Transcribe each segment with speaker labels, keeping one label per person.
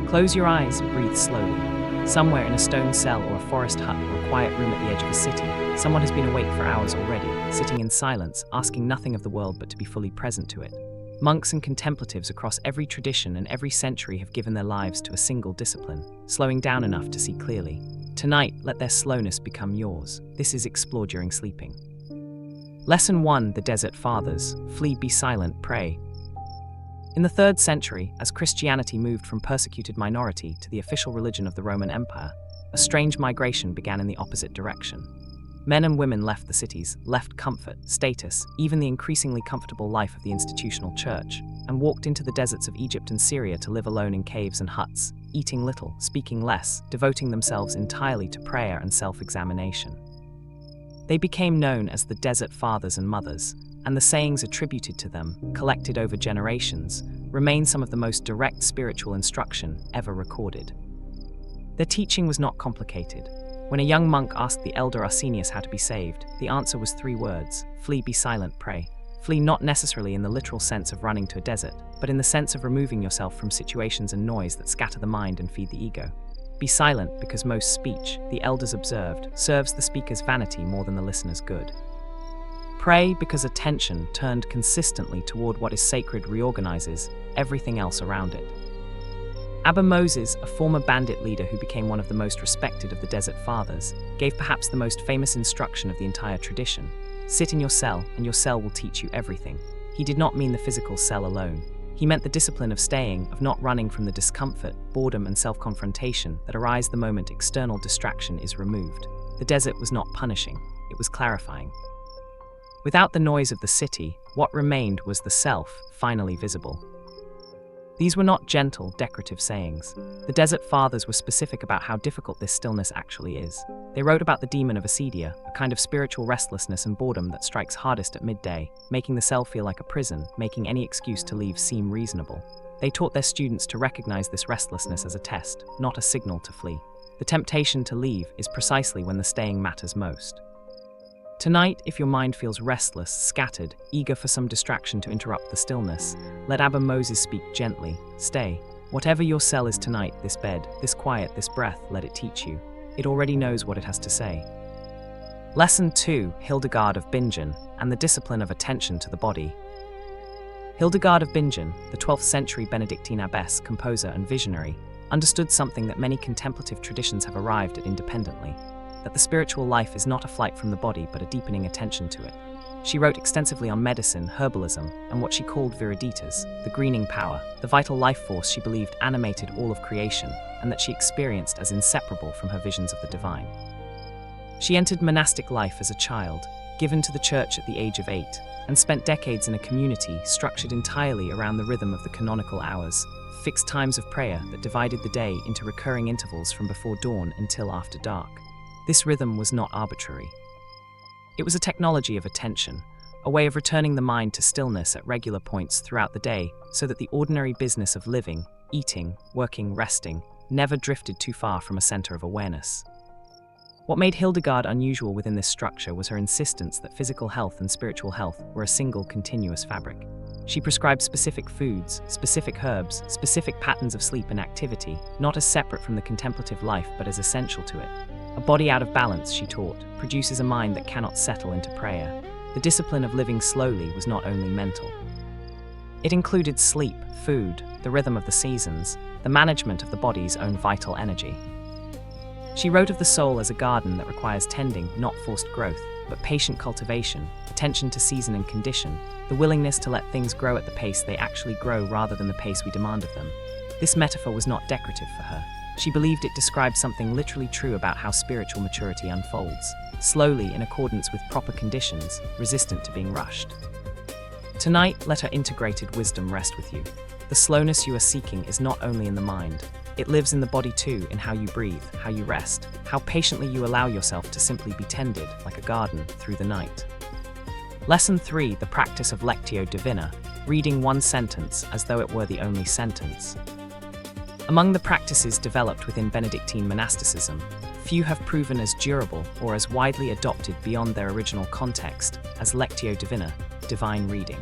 Speaker 1: Close your eyes, breathe slowly. Somewhere in a stone cell or a forest hut or a quiet room at the edge of a city, someone has been awake for hours already, sitting in silence, asking nothing of the world but to be fully present to it. Monks and contemplatives across every tradition and every century have given their lives to a single discipline, slowing down enough to see clearly. Tonight, let their slowness become yours. This is Explore During Sleeping. Lesson 1: The Desert Fathers. Flee, be silent, pray. In the 3rd century, as Christianity moved from persecuted minority to the official religion of the Roman Empire, a strange migration began in the opposite direction. Men and women left the cities, left comfort, status, even the increasingly comfortable life of the institutional church, and walked into the deserts of Egypt and Syria to live alone in caves and huts, eating little, speaking less, devoting themselves entirely to prayer and self-examination. They became known as the Desert Fathers and Mothers, and the sayings attributed to them, collected over generations, remain some of the most direct spiritual instruction ever recorded. Their teaching was not complicated. When a young monk asked the elder Arsenius how to be saved, the answer was 3 words: flee, be silent, pray. Flee not necessarily in the literal sense of running to a desert, but in the sense of removing yourself from situations and noise that scatter the mind and feed the ego. Be silent because most speech, the elders observed, serves the speaker's vanity more than the listener's good. Pray because attention turned consistently toward what is sacred reorganizes everything else around it. Abba Moses, a former bandit leader who became one of the most respected of the Desert Fathers, gave perhaps the most famous instruction of the entire tradition: sit in your cell, and your cell will teach you everything. He did not mean the physical cell alone. He meant the discipline of staying, of not running from the discomfort, boredom, and self-confrontation that arise the moment external distraction is removed. The desert was not punishing, it was clarifying. Without the noise of the city, what remained was the self, finally visible. These were not gentle, decorative sayings. The Desert Fathers were specific about how difficult this stillness actually is. They wrote about the demon of acedia, a kind of spiritual restlessness and boredom that strikes hardest at midday, making the cell feel like a prison, making any excuse to leave seem reasonable. They taught their students to recognize this restlessness as a test, not a signal to flee. The temptation to leave is precisely when the staying matters most. Tonight, if your mind feels restless, scattered, eager for some distraction to interrupt the stillness, let Abba Moses speak gently. Stay. Whatever your cell is tonight, this bed, this quiet, this breath, let it teach you. It already knows what it has to say. Lesson 2: Hildegard of Bingen, and the discipline of attention to the body. Hildegard of Bingen, the 12th century Benedictine abbess, composer, and visionary, understood something that many contemplative traditions have arrived at independently: that the spiritual life is not a flight from the body but a deepening attention to it. She wrote extensively on medicine, herbalism, and what she called viriditas, the greening power, the vital life force she believed animated all of creation, and that she experienced as inseparable from her visions of the divine. She entered monastic life as a child, given to the church at the age of 8, and spent decades in a community structured entirely around the rhythm of the canonical hours, fixed times of prayer that divided the day into recurring intervals from before dawn until after dark. This rhythm was not arbitrary. It was a technology of attention, a way of returning the mind to stillness at regular points throughout the day so that the ordinary business of living, eating, working, resting, never drifted too far from a center of awareness. What made Hildegard unusual within this structure was her insistence that physical health and spiritual health were a single continuous fabric. She prescribed specific foods, specific herbs, specific patterns of sleep and activity, not as separate from the contemplative life but as essential to it. A body out of balance, she taught, produces a mind that cannot settle into prayer. The discipline of living slowly was not only mental. It included sleep, food, the rhythm of the seasons, the management of the body's own vital energy. She wrote of the soul as a garden that requires tending, not forced growth, but patient cultivation, attention to season and condition, the willingness to let things grow at the pace they actually grow rather than the pace we demand of them. This metaphor was not decorative for her. She believed it described something literally true about how spiritual maturity unfolds, slowly in accordance with proper conditions, resistant to being rushed. Tonight, let her integrated wisdom rest with you. The slowness you are seeking is not only in the mind, it lives in the body too, in how you breathe, how you rest, how patiently you allow yourself to simply be tended, like a garden, through the night. Lesson 3: The practice of Lectio Divina, reading one sentence as though it were the only sentence. Among the practices developed within Benedictine monasticism, few have proven as durable or as widely adopted beyond their original context as Lectio Divina, divine reading.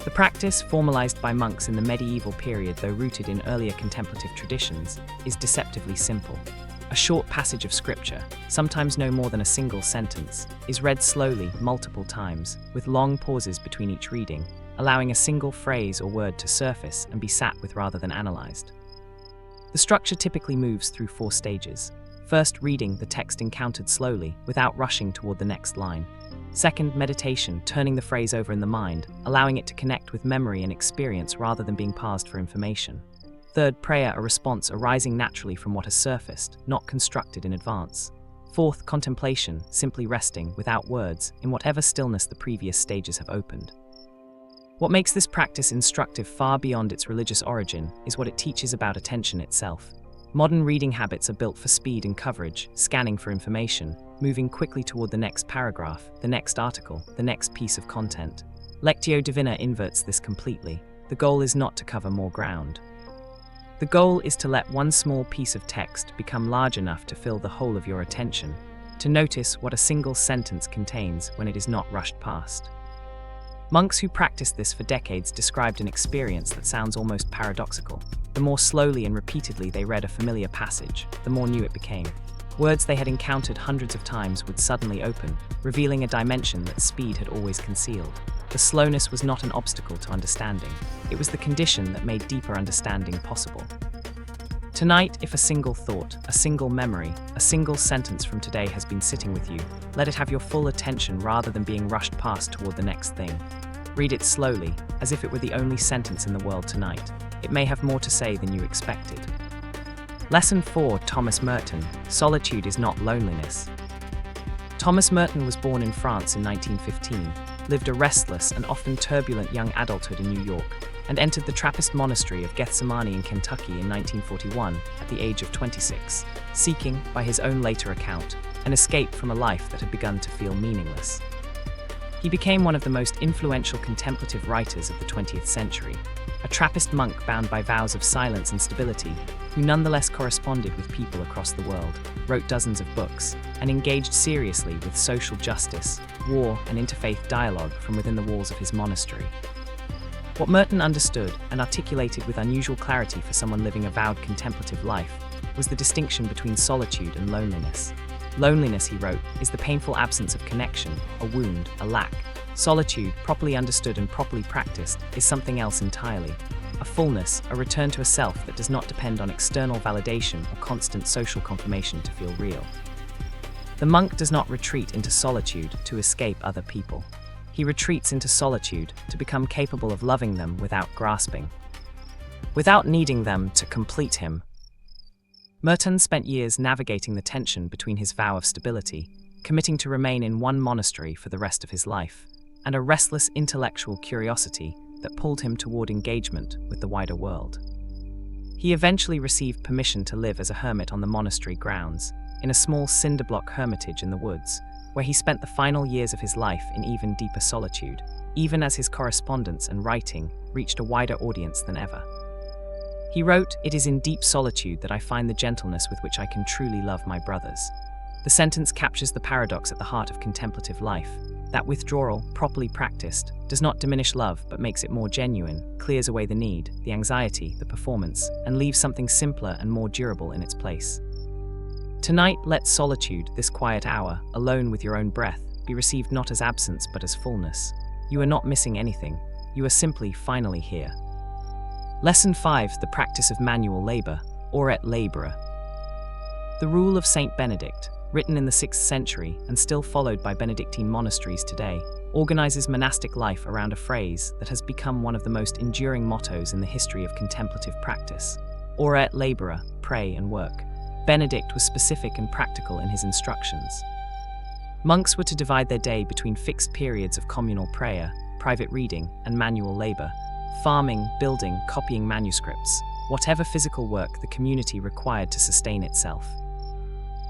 Speaker 1: The practice, formalized by monks in the medieval period though rooted in earlier contemplative traditions, is deceptively simple. A short passage of scripture, sometimes no more than a single sentence, is read slowly multiple times, with long pauses between each reading, allowing a single phrase or word to surface and be sat with rather than analyzed. The structure typically moves through 4 stages. First, reading the text encountered slowly, without rushing toward the next line. Second, meditation, turning the phrase over in the mind, allowing it to connect with memory and experience rather than being parsed for information. Third, prayer, a response arising naturally from what has surfaced, not constructed in advance. Fourth, contemplation, simply resting, without words, in whatever stillness the previous stages have opened. What makes this practice instructive far beyond its religious origin is what it teaches about attention itself. Modern reading habits are built for speed and coverage, scanning for information, moving quickly toward the next paragraph, the next article, the next piece of content. Lectio Divina inverts this completely. The goal is not to cover more ground. The goal is to let one small piece of text become large enough to fill the whole of your attention, to notice what a single sentence contains when it is not rushed past. Monks who practiced this for decades described an experience that sounds almost paradoxical. The more slowly and repeatedly they read a familiar passage, the more new it became. Words they had encountered hundreds of times would suddenly open, revealing a dimension that speed had always concealed. The slowness was not an obstacle to understanding. It was the condition that made deeper understanding possible. Tonight, if a single thought, a single memory, a single sentence from today has been sitting with you, let it have your full attention rather than being rushed past toward the next thing. Read it slowly, as if it were the only sentence in the world tonight. It may have more to say than you expected. Lesson 4, Thomas Merton, Solitude is not loneliness. Thomas Merton was born in France in 1915, lived a restless and often turbulent young adulthood in New York, and entered the Trappist monastery of Gethsemane in Kentucky in 1941 at the age of 26, seeking, by his own later account, an escape from a life that had begun to feel meaningless. He became one of the most influential contemplative writers of the 20th century, a Trappist monk bound by vows of silence and stability, who nonetheless corresponded with people across the world, wrote dozens of books, and engaged seriously with social justice, war, and interfaith dialogue from within the walls of his monastery. What Merton understood and articulated with unusual clarity for someone living a vowed contemplative life was the distinction between solitude and loneliness. Loneliness, he wrote, is the painful absence of connection, a wound, a lack. Solitude, properly understood and properly practiced, is something else entirely. A fullness, a return to a self that does not depend on external validation or constant social confirmation to feel real. The monk does not retreat into solitude to escape other people. He retreats into solitude to become capable of loving them without grasping, without needing them to complete him. Merton spent years navigating the tension between his vow of stability, committing to remain in one monastery for the rest of his life, and a restless intellectual curiosity that pulled him toward engagement with the wider world. He eventually received permission to live as a hermit on the monastery grounds, in a small cinder-block hermitage in the woods, where he spent the final years of his life in even deeper solitude, even as his correspondence and writing reached a wider audience than ever. He wrote, "It is in deep solitude that I find the gentleness with which I can truly love my brothers." The sentence captures the paradox at the heart of contemplative life, that withdrawal, properly practiced, does not diminish love but makes it more genuine, clears away the need, the anxiety, the performance, and leaves something simpler and more durable in its place. Tonight, let solitude, this quiet hour, alone with your own breath, be received not as absence but as fullness. You are not missing anything. You are simply finally here. Lesson 5, the practice of manual labor, or et labora. The rule of Saint Benedict, written in the 6th century and still followed by Benedictine monasteries today, organizes monastic life around a phrase that has become one of the most enduring mottos in the history of contemplative practice. Ora et labora, pray and work. Benedict was specific and practical in his instructions. Monks were to divide their day between fixed periods of communal prayer, private reading, and manual labor, farming, building, copying manuscripts, whatever physical work the community required to sustain itself.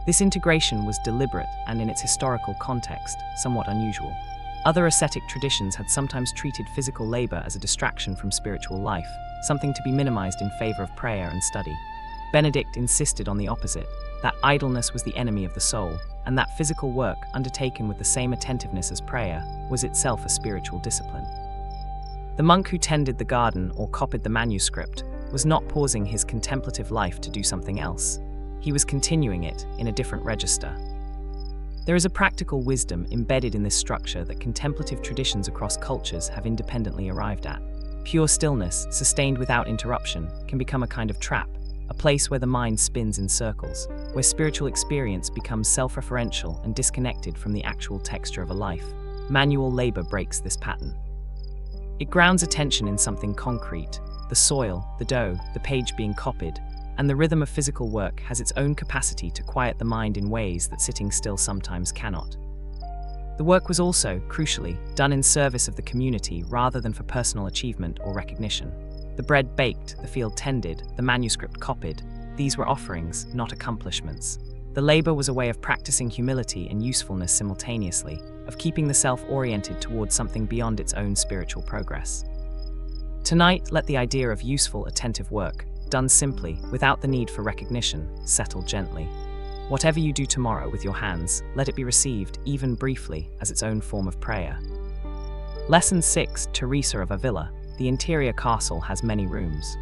Speaker 1: This integration was deliberate and, in its historical context, somewhat unusual. Other ascetic traditions had sometimes treated physical labor as a distraction from spiritual life, something to be minimized in favor of prayer and study. Benedict insisted on the opposite, that idleness was the enemy of the soul, and that physical work, undertaken with the same attentiveness as prayer, was itself a spiritual discipline. The monk who tended the garden or copied the manuscript was not pausing his contemplative life to do something else. He was continuing it in a different register. There is a practical wisdom embedded in this structure that contemplative traditions across cultures have independently arrived at. Pure stillness, sustained without interruption, can become a kind of trap, a place where the mind spins in circles, where spiritual experience becomes self-referential and disconnected from the actual texture of a life. Manual labor breaks this pattern. It grounds attention in something concrete, the soil, the dough, the page being copied, and the rhythm of physical work has its own capacity to quiet the mind in ways that sitting still sometimes cannot. The work was also, crucially, done in service of the community rather than for personal achievement or recognition. The bread baked, the field tended, the manuscript copied, these were offerings, not accomplishments. The labor was a way of practicing humility and usefulness simultaneously, of keeping the self oriented towards something beyond its own spiritual progress. Tonight, let the idea of useful, attentive work, done simply, without the need for recognition, settle gently. Whatever you do tomorrow with your hands, let it be received, even briefly, as its own form of prayer. Lesson 6, Teresa of Ávila. The interior castle has many rooms.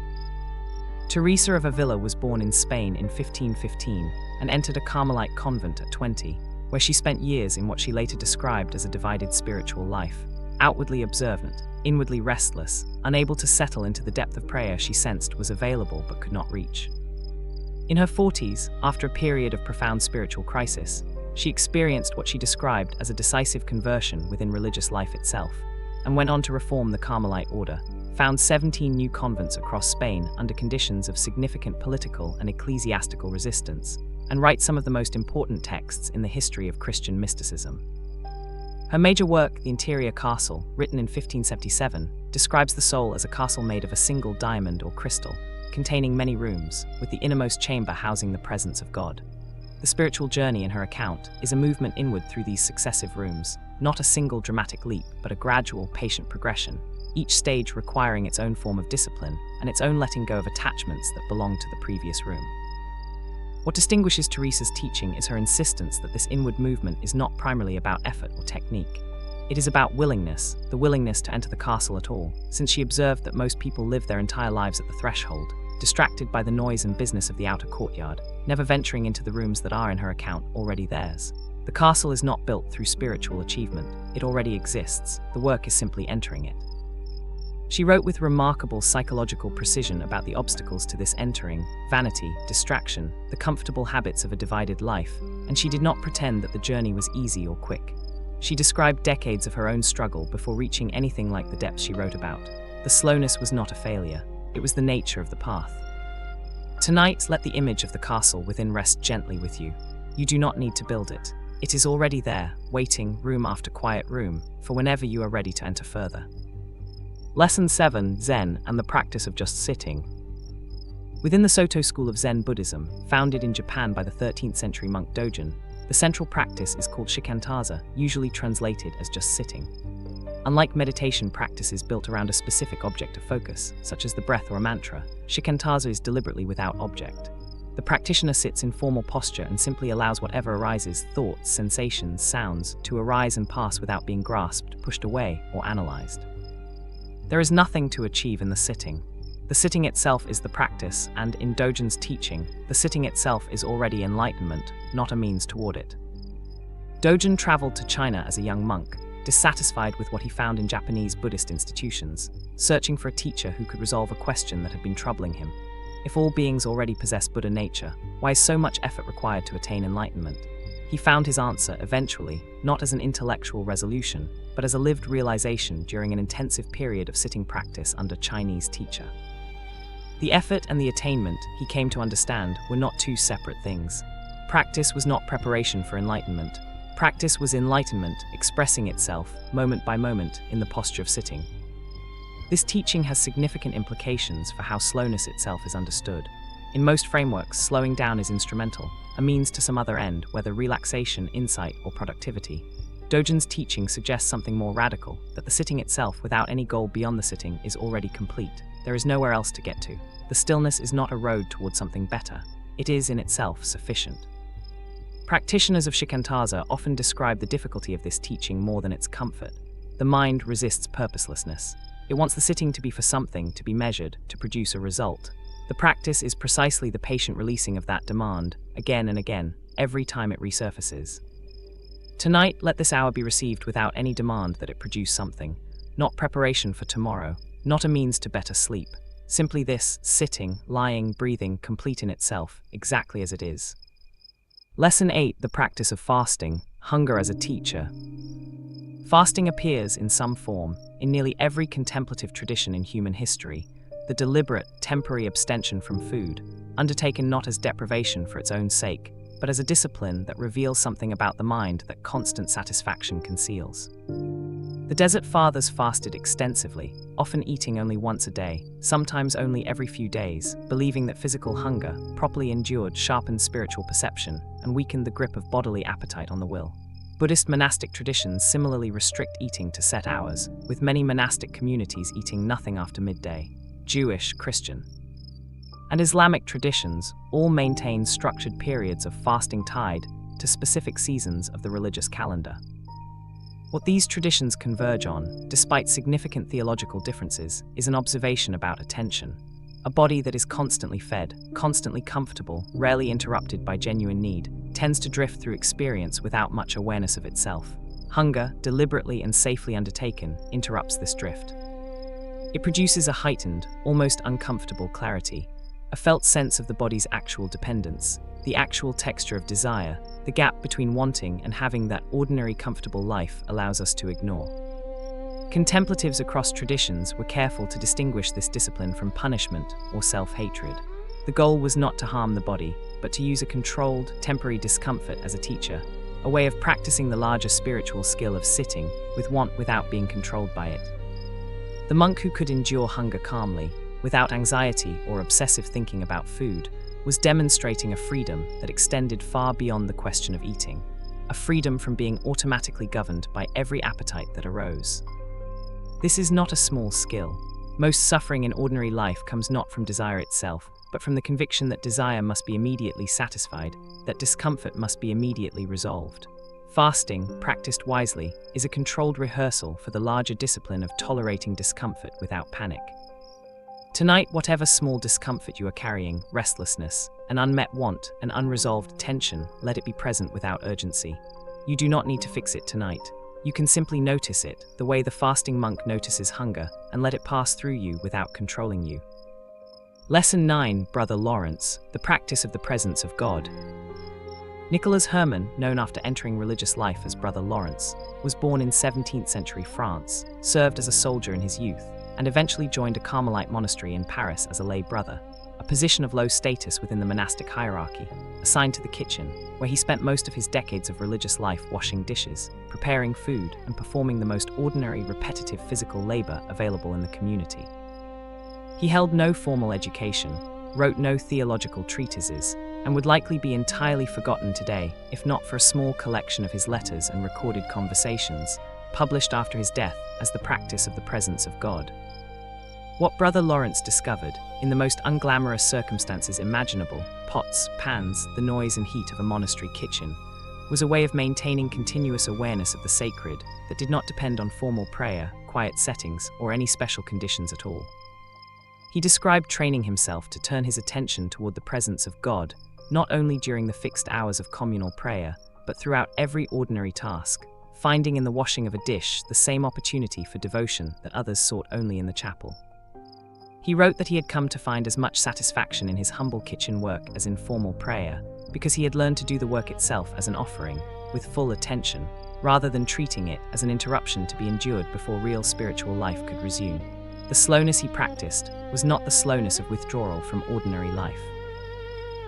Speaker 1: Teresa of Ávila was born in Spain in 1515 and entered a Carmelite convent at 20, where she spent years in what she later described as a divided spiritual life. Outwardly observant, inwardly restless, unable to settle into the depth of prayer she sensed was available but could not reach. In her 40s, after a period of profound spiritual crisis, she experienced what she described as a decisive conversion within religious life itself, and went on to reform the Carmelite order, found 17 new convents across Spain under conditions of significant political and ecclesiastical resistance, and write some of the most important texts in the history of Christian mysticism. Her major work, The Interior Castle, written in 1577, describes the soul as a castle made of a single diamond or crystal, containing many rooms, with the innermost chamber housing the presence of God. The spiritual journey in her account is a movement inward through these successive rooms, not a single dramatic leap, but a gradual, patient progression, each stage requiring its own form of discipline and its own letting go of attachments that belong to the previous room. What distinguishes Teresa's teaching is her insistence that this inward movement is not primarily about effort or technique. It is about willingness, the willingness to enter the castle at all, since she observed that most people live their entire lives at the threshold, distracted by the noise and business of the outer courtyard, never venturing into the rooms that are, in her account, already theirs. The castle is not built through spiritual achievement, it already exists, the work is simply entering it. She wrote with remarkable psychological precision about the obstacles to this entering, vanity, distraction, the comfortable habits of a divided life, and she did not pretend that the journey was easy or quick. She described decades of her own struggle before reaching anything like the depths she wrote about. The slowness was not a failure, it was the nature of the path. Tonight, let the image of the castle within rest gently with you. You do not need to build it. It is already there, waiting, room after quiet room, for whenever you are ready to enter further. Lesson 7, Zen and the practice of just sitting. Within the Soto school of Zen Buddhism, founded in Japan by the 13th century monk Dogen, the central practice is called shikantaza, usually translated as just sitting. Unlike meditation practices built around a specific object of focus, such as the breath or a mantra, shikantaza is deliberately without object. The practitioner sits in formal posture and simply allows whatever arises, thoughts, sensations, sounds, to arise and pass without being grasped, pushed away, or analyzed. There is nothing to achieve in the sitting. The sitting itself is the practice, and in Dogen's teaching, the sitting itself is already enlightenment, not a means toward it. Dogen traveled to China as a young monk, dissatisfied with what he found in Japanese Buddhist institutions, searching for a teacher who could resolve a question that had been troubling him. If all beings already possess Buddha nature, why is so much effort required to attain enlightenment? He found his answer eventually, not as an intellectual resolution, but as a lived realization during an intensive period of sitting practice under Chinese teacher. The effort and the attainment, he came to understand, were not two separate things. Practice was not preparation for enlightenment. Practice was enlightenment expressing itself, moment by moment, in the posture of sitting. This teaching has significant implications for how slowness itself is understood. In most frameworks, slowing down is instrumental, a means to some other end, whether relaxation, insight, or productivity. Dogen's teaching suggests something more radical, that the sitting itself, without any goal beyond the sitting, is already complete. There is nowhere else to get to. The stillness is not a road towards something better. It is in itself sufficient. Practitioners of shikantaza often describe the difficulty of this teaching more than its comfort. The mind resists purposelessness. It wants the sitting to be for something, to be measured, to produce a result. The practice is precisely the patient releasing of that demand, again and again, every time it resurfaces. Tonight, let this hour be received without any demand that it produce something, not preparation for tomorrow, not a means to better sleep. Simply this, sitting, lying, breathing, complete in itself, exactly as it is. Lesson 8, the practice of fasting, hunger as a teacher. Fasting appears in some form in nearly every contemplative tradition in human history, the deliberate, temporary abstention from food, undertaken not as deprivation for its own sake, but as a discipline that reveals something about the mind that constant satisfaction conceals. The Desert Fathers fasted extensively, often eating only once a day, sometimes only every few days, believing that physical hunger, properly endured, sharpened spiritual perception and weakened the grip of bodily appetite on the will. Buddhist monastic traditions similarly restrict eating to set hours, with many monastic communities eating nothing after midday. Jewish, Christian, and Islamic traditions all maintain structured periods of fasting tied to specific seasons of the religious calendar. What these traditions converge on, despite significant theological differences, is an observation about attention. A body that is constantly fed, constantly comfortable, rarely interrupted by genuine need, tends to drift through experience without much awareness of itself. Hunger, deliberately and safely undertaken, interrupts this drift. It produces a heightened, almost uncomfortable clarity, a felt sense of the body's actual dependence, the actual texture of desire, the gap between wanting and having that ordinary comfortable life allows us to ignore. Contemplatives across traditions were careful to distinguish this discipline from punishment or self-hatred. The goal was not to harm the body, but to use a controlled, temporary discomfort as a teacher, a way of practicing the larger spiritual skill of sitting with want without being controlled by it. The monk who could endure hunger calmly, without anxiety or obsessive thinking about food, was demonstrating a freedom that extended far beyond the question of eating, a freedom from being automatically governed by every appetite that arose. This is not a small skill. Most suffering in ordinary life comes not from desire itself, but from the conviction that desire must be immediately satisfied, that discomfort must be immediately resolved. Fasting, practiced wisely, is a controlled rehearsal for the larger discipline of tolerating discomfort without panic. Tonight, whatever small discomfort you are carrying, restlessness, an unmet want, an unresolved tension, let it be present without urgency. You do not need to fix it tonight. You can simply notice it, the way the fasting monk notices hunger, and let it pass through you without controlling you. Lesson 9, Brother Lawrence, the practice of the presence of God. Nicolas Herman, known after entering religious life as Brother Lawrence, was born in 17th century France, served as a soldier in his youth, and eventually joined a Carmelite monastery in Paris as a lay brother, a position of low status within the monastic hierarchy, assigned to the kitchen, where he spent most of his decades of religious life washing dishes, preparing food, and performing the most ordinary, repetitive physical labor available in the community. He held no formal education, wrote no theological treatises, and would likely be entirely forgotten today if not for a small collection of his letters and recorded conversations, published after his death as the practice of the presence of God. What Brother Lawrence discovered, in the most unglamorous circumstances imaginable, pots, pans, the noise and heat of a monastery kitchen, was a way of maintaining continuous awareness of the sacred that did not depend on formal prayer, quiet settings, or any special conditions at all. He described training himself to turn his attention toward the presence of God, not only during the fixed hours of communal prayer, but throughout every ordinary task, finding in the washing of a dish the same opportunity for devotion that others sought only in the chapel. He wrote that he had come to find as much satisfaction in his humble kitchen work as in formal prayer, because he had learned to do the work itself as an offering, with full attention, rather than treating it as an interruption to be endured before real spiritual life could resume. The slowness he practiced was not the slowness of withdrawal from ordinary life.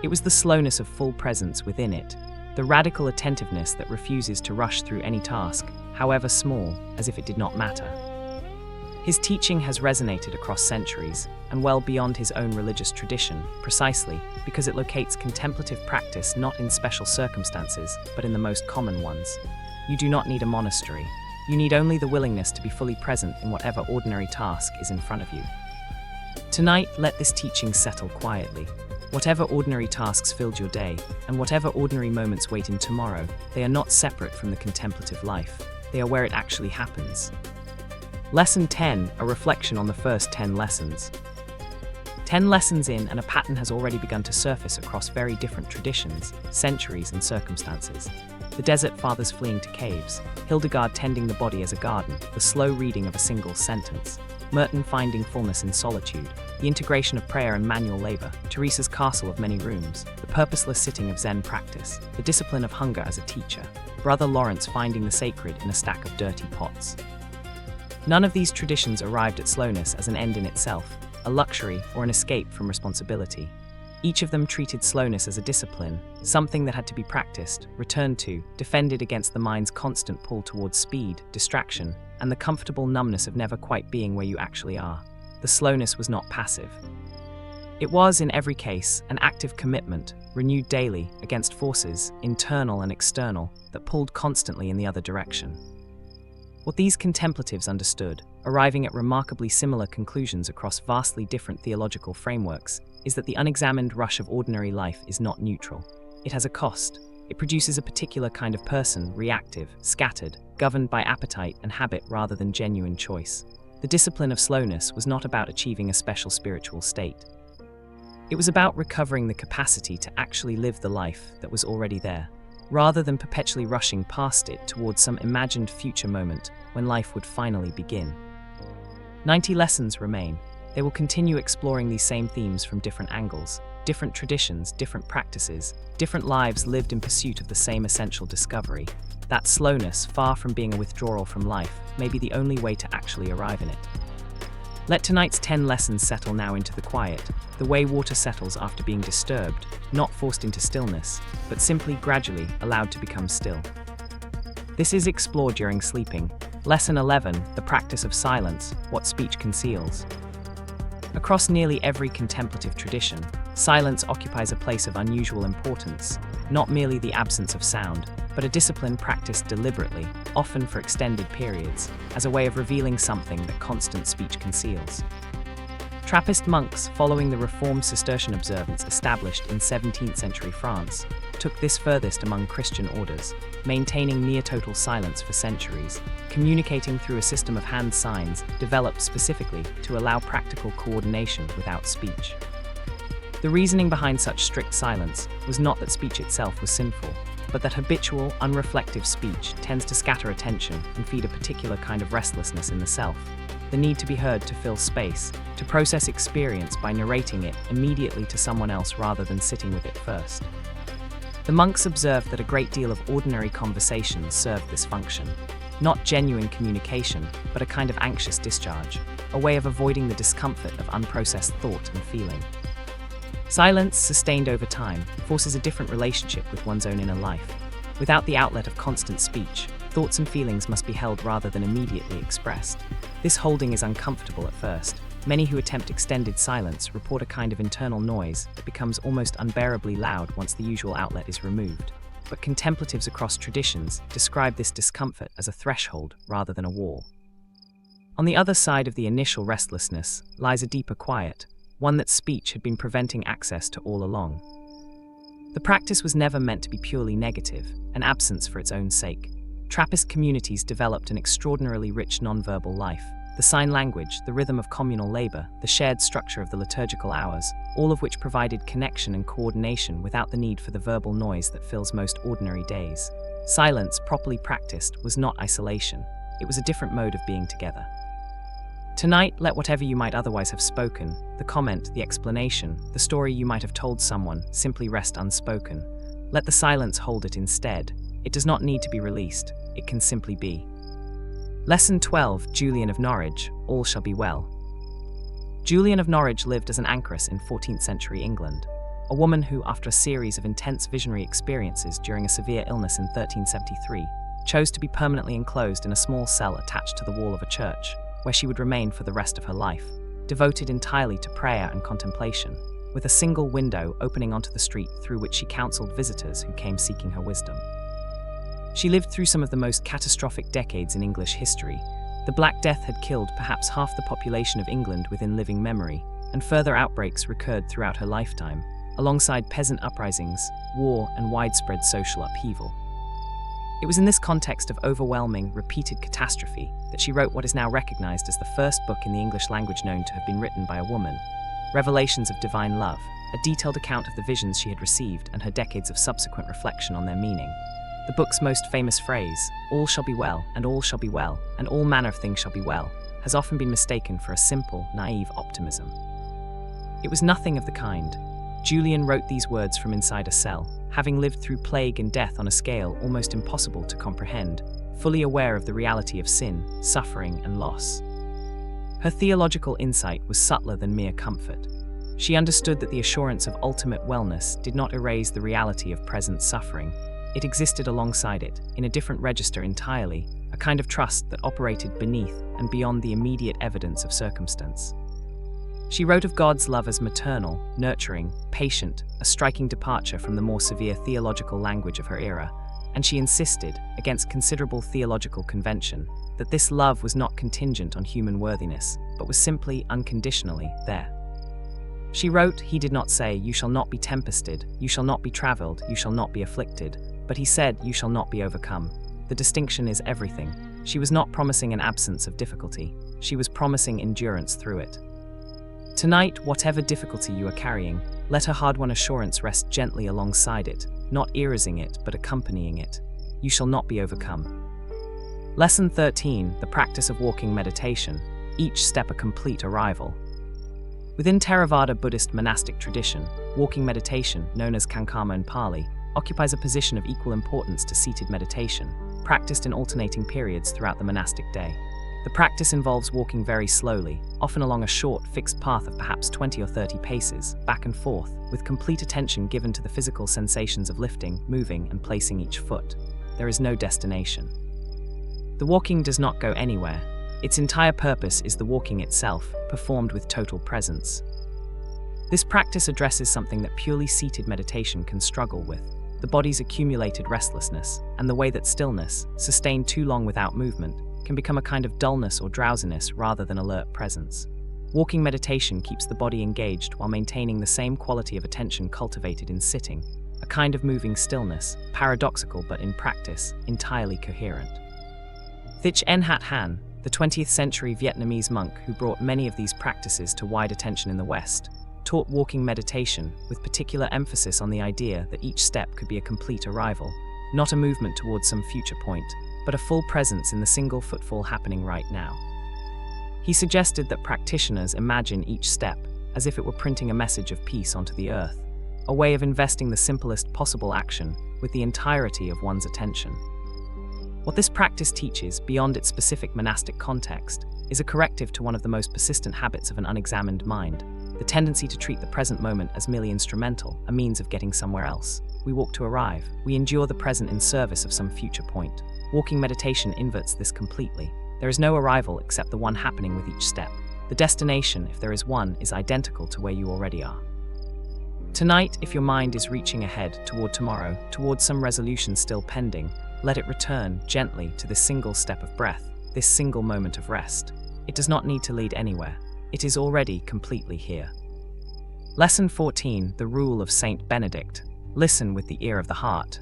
Speaker 1: It was the slowness of full presence within it, the radical attentiveness that refuses to rush through any task, however small, as if it did not matter. His teaching has resonated across centuries, and well beyond his own religious tradition, precisely because it locates contemplative practice not in special circumstances, but in the most common ones. You do not need a monastery. You need only the willingness to be fully present in whatever ordinary task is in front of you. Tonight, let this teaching settle quietly. Whatever ordinary tasks filled your day, and whatever ordinary moments wait in tomorrow, they are not separate from the contemplative life. They are where it actually happens. Lesson 10, a reflection on the first 10 lessons. 10 lessons in, and a pattern has already begun to surface across very different traditions, centuries, and circumstances. The desert fathers fleeing to caves, Hildegard tending the body as a garden, the slow reading of a single sentence, Merton finding fullness in solitude, the integration of prayer and manual labor, Teresa's castle of many rooms, the purposeless sitting of Zen practice, the discipline of hunger as a teacher, Brother Lawrence finding the sacred in a stack of dirty pots. None of these traditions arrived at slowness as an end in itself, a luxury or an escape from responsibility. Each of them treated slowness as a discipline, something that had to be practiced, returned to, defended against the mind's constant pull towards speed, distraction, and the comfortable numbness of never quite being where you actually are. The slowness was not passive. It was, in every case, an active commitment, renewed daily, against forces, internal and external, that pulled constantly in the other direction. What these contemplatives understood, arriving at remarkably similar conclusions across vastly different theological frameworks, is that the unexamined rush of ordinary life is not neutral. It has a cost. It produces a particular kind of person, reactive, scattered, governed by appetite and habit rather than genuine choice. The discipline of slowness was not about achieving a special spiritual state. It was about recovering the capacity to actually live the life that was already there, rather than perpetually rushing past it towards some imagined future moment when life would finally begin. 90 lessons remain. They will continue exploring these same themes from different angles, different traditions, different practices, different lives lived in pursuit of the same essential discovery. That slowness, far from being a withdrawal from life, may be the only way to actually arrive in it. Let tonight's 10 lessons settle now into the quiet, the way water settles after being disturbed, not forced into stillness, but simply gradually allowed to become still. This is explored during sleeping. Lesson 11, the practice of silence, what speech conceals. Across nearly every contemplative tradition, silence occupies a place of unusual importance, not merely the absence of sound, but a discipline practiced deliberately, often for extended periods, as a way of revealing something that constant speech conceals. Trappist monks, following the Reformed Cistercian observance established in 17th century France, took this furthest among Christian orders, maintaining near-total silence for centuries, communicating through a system of hand signs developed specifically to allow practical coordination without speech. The reasoning behind such strict silence was not that speech itself was sinful, but that habitual, unreflective speech tends to scatter attention and feed a particular kind of restlessness in the self, the need to be heard to fill space, to process experience by narrating it immediately to someone else rather than sitting with it first. The monks observed that a great deal of ordinary conversation served this function, not genuine communication, but a kind of anxious discharge, a way of avoiding the discomfort of unprocessed thought and feeling. Silence, sustained over time, forces a different relationship with one's own inner life. Without the outlet of constant speech, thoughts and feelings must be held rather than immediately expressed. This holding is uncomfortable at first. Many who attempt extended silence report a kind of internal noise that becomes almost unbearably loud once the usual outlet is removed. But contemplatives across traditions describe this discomfort as a threshold rather than a wall. On the other side of the initial restlessness lies a deeper quiet, one that speech had been preventing access to all along. The practice was never meant to be purely negative, an absence for its own sake. Trappist communities developed an extraordinarily rich nonverbal life. The sign language, the rhythm of communal labor, the shared structure of the liturgical hours, all of which provided connection and coordination without the need for the verbal noise that fills most ordinary days. Silence, properly practiced, was not isolation. It was a different mode of being together. Tonight, let whatever you might otherwise have spoken, the comment, the explanation, the story you might have told someone, simply rest unspoken. Let the silence hold it instead. It does not need to be released. It can simply be. Lesson 12, Julian of Norwich, all shall be well. Julian of Norwich lived as an anchoress in 14th century England, a woman who, after a series of intense visionary experiences during a severe illness in 1373, chose to be permanently enclosed in a small cell attached to the wall of a church, where she would remain for the rest of her life, devoted entirely to prayer and contemplation, with a single window opening onto the street through which she counseled visitors who came seeking her wisdom. She lived through some of the most catastrophic decades in English history. The Black Death had killed perhaps half the population of England within living memory, and further outbreaks recurred throughout her lifetime, alongside peasant uprisings, war, and widespread social upheaval. It was in this context of overwhelming, repeated catastrophe that she wrote what is now recognized as the first book in the English language known to have been written by a woman, Revelations of Divine Love, a detailed account of the visions she had received and her decades of subsequent reflection on their meaning. The book's most famous phrase, "All shall be well, and all shall be well, and all manner of things shall be well," has often been mistaken for a simple, naive optimism. It was nothing of the kind. Julian wrote these words from inside a cell, having lived through plague and death on a scale almost impossible to comprehend, fully aware of the reality of sin, suffering, and loss. Her theological insight was subtler than mere comfort. She understood that the assurance of ultimate wellness did not erase the reality of present suffering. It existed alongside it, in a different register entirely, a kind of trust that operated beneath and beyond the immediate evidence of circumstance. She wrote of God's love as maternal, nurturing, patient, a striking departure from the more severe theological language of her era, and she insisted, against considerable theological convention, that this love was not contingent on human worthiness, but was simply, unconditionally, there. She wrote, "He did not say, 'You shall not be tempested, you shall not be traveled, you shall not be afflicted,' but he said, 'You shall not be overcome.' The distinction is everything." She was not promising an absence of difficulty, she was promising endurance through it. Tonight, whatever difficulty you are carrying, let her hard-won assurance rest gently alongside it, not erasing it, but accompanying it. You shall not be overcome. Lesson 13, the practice of walking meditation, each step a complete arrival. Within Theravada Buddhist monastic tradition, walking meditation, known as Kankama in Pali, occupies a position of equal importance to seated meditation, practiced in alternating periods throughout the monastic day. The practice involves walking very slowly, often along a short, fixed path of perhaps 20 or 30 paces, back and forth, with complete attention given to the physical sensations of lifting, moving, and placing each foot. There is no destination. The walking does not go anywhere. Its entire purpose is the walking itself, performed with total presence. This practice addresses something that purely seated meditation can struggle with: the body's accumulated restlessness, and the way that stillness, sustained too long without movement, can become a kind of dullness or drowsiness rather than alert presence. Walking meditation keeps the body engaged while maintaining the same quality of attention cultivated in sitting, a kind of moving stillness, paradoxical but in practice, entirely coherent. Thich Nhat Hanh, the 20th century Vietnamese monk who brought many of these practices to wide attention in the West, taught walking meditation with particular emphasis on the idea that each step could be a complete arrival, not a movement towards some future point, but a full presence in the single footfall happening right now. He suggested that practitioners imagine each step as if it were printing a message of peace onto the earth, a way of investing the simplest possible action with the entirety of one's attention. What this practice teaches, beyond its specific monastic context, is a corrective to one of the most persistent habits of an unexamined mind, the tendency to treat the present moment as merely instrumental, a means of getting somewhere else. We walk to arrive, we endure the present in service of some future point. Walking meditation inverts this completely. There is no arrival except the one happening with each step. The destination, if there is one, is identical to where you already are. Tonight, if your mind is reaching ahead toward tomorrow, towards some resolution still pending, let it return gently to this single step of breath, this single moment of rest. It does not need to lead anywhere. It is already completely here. Lesson 14, the Rule of Saint Benedict. Listen with the ear of the heart.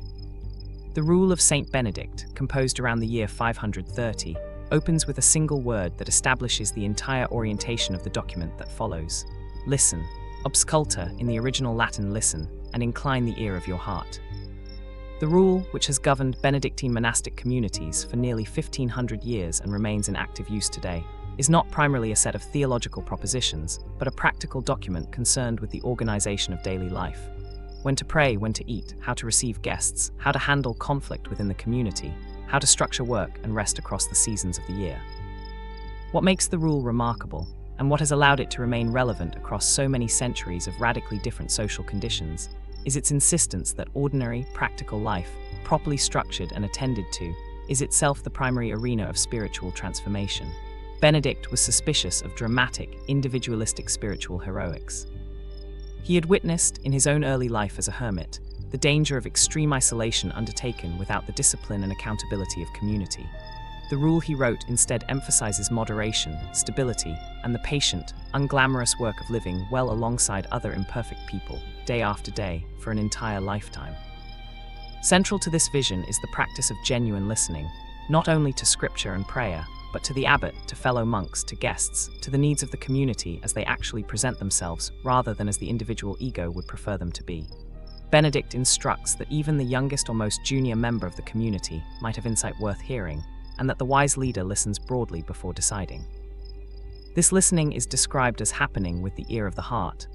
Speaker 1: The Rule of Saint Benedict, composed around the year 530, opens with a single word that establishes the entire orientation of the document that follows. Listen, obsculta in the original Latin listen, and incline the ear of your heart. The rule, which has governed Benedictine monastic communities for nearly 1,500 years and remains in active use today, is not primarily a set of theological propositions, but a practical document concerned with the organization of daily life. When to pray, when to eat, how to receive guests, how to handle conflict within the community, how to structure work and rest across the seasons of the year. What makes the rule remarkable, and what has allowed it to remain relevant across so many centuries of radically different social conditions, is its insistence that ordinary, practical life, properly structured and attended to, is itself the primary arena of spiritual transformation. Benedict was suspicious of dramatic, individualistic spiritual heroics. He had witnessed, in his own early life as a hermit, the danger of extreme isolation undertaken without the discipline and accountability of community. The rule, he wrote, instead emphasizes moderation, stability, and the patient, unglamorous work of living well alongside other imperfect people, day after day, for an entire lifetime. Central to this vision is the practice of genuine listening, not only to scripture and prayer, but to the abbot, to fellow monks, to guests, to the needs of the community as they actually present themselves, rather than as the individual ego would prefer them to be. Benedict instructs that even the youngest or most junior member of the community might have insight worth hearing, and that the wise leader listens broadly before deciding. This listening is described as happening with the ear of the heart,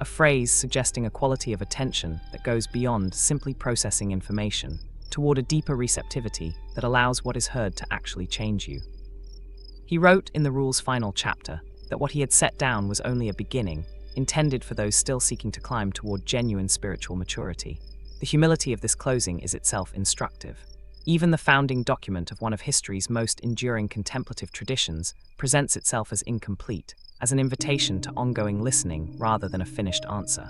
Speaker 1: a phrase suggesting a quality of attention that goes beyond simply processing information, toward a deeper receptivity that allows what is heard to actually change you. He wrote in the Rule's final chapter that what he had set down was only a beginning, intended for those still seeking to climb toward genuine spiritual maturity. The humility of this closing is itself instructive. Even the founding document of one of history's most enduring contemplative traditions presents itself as incomplete, as an invitation to ongoing listening rather than a finished answer.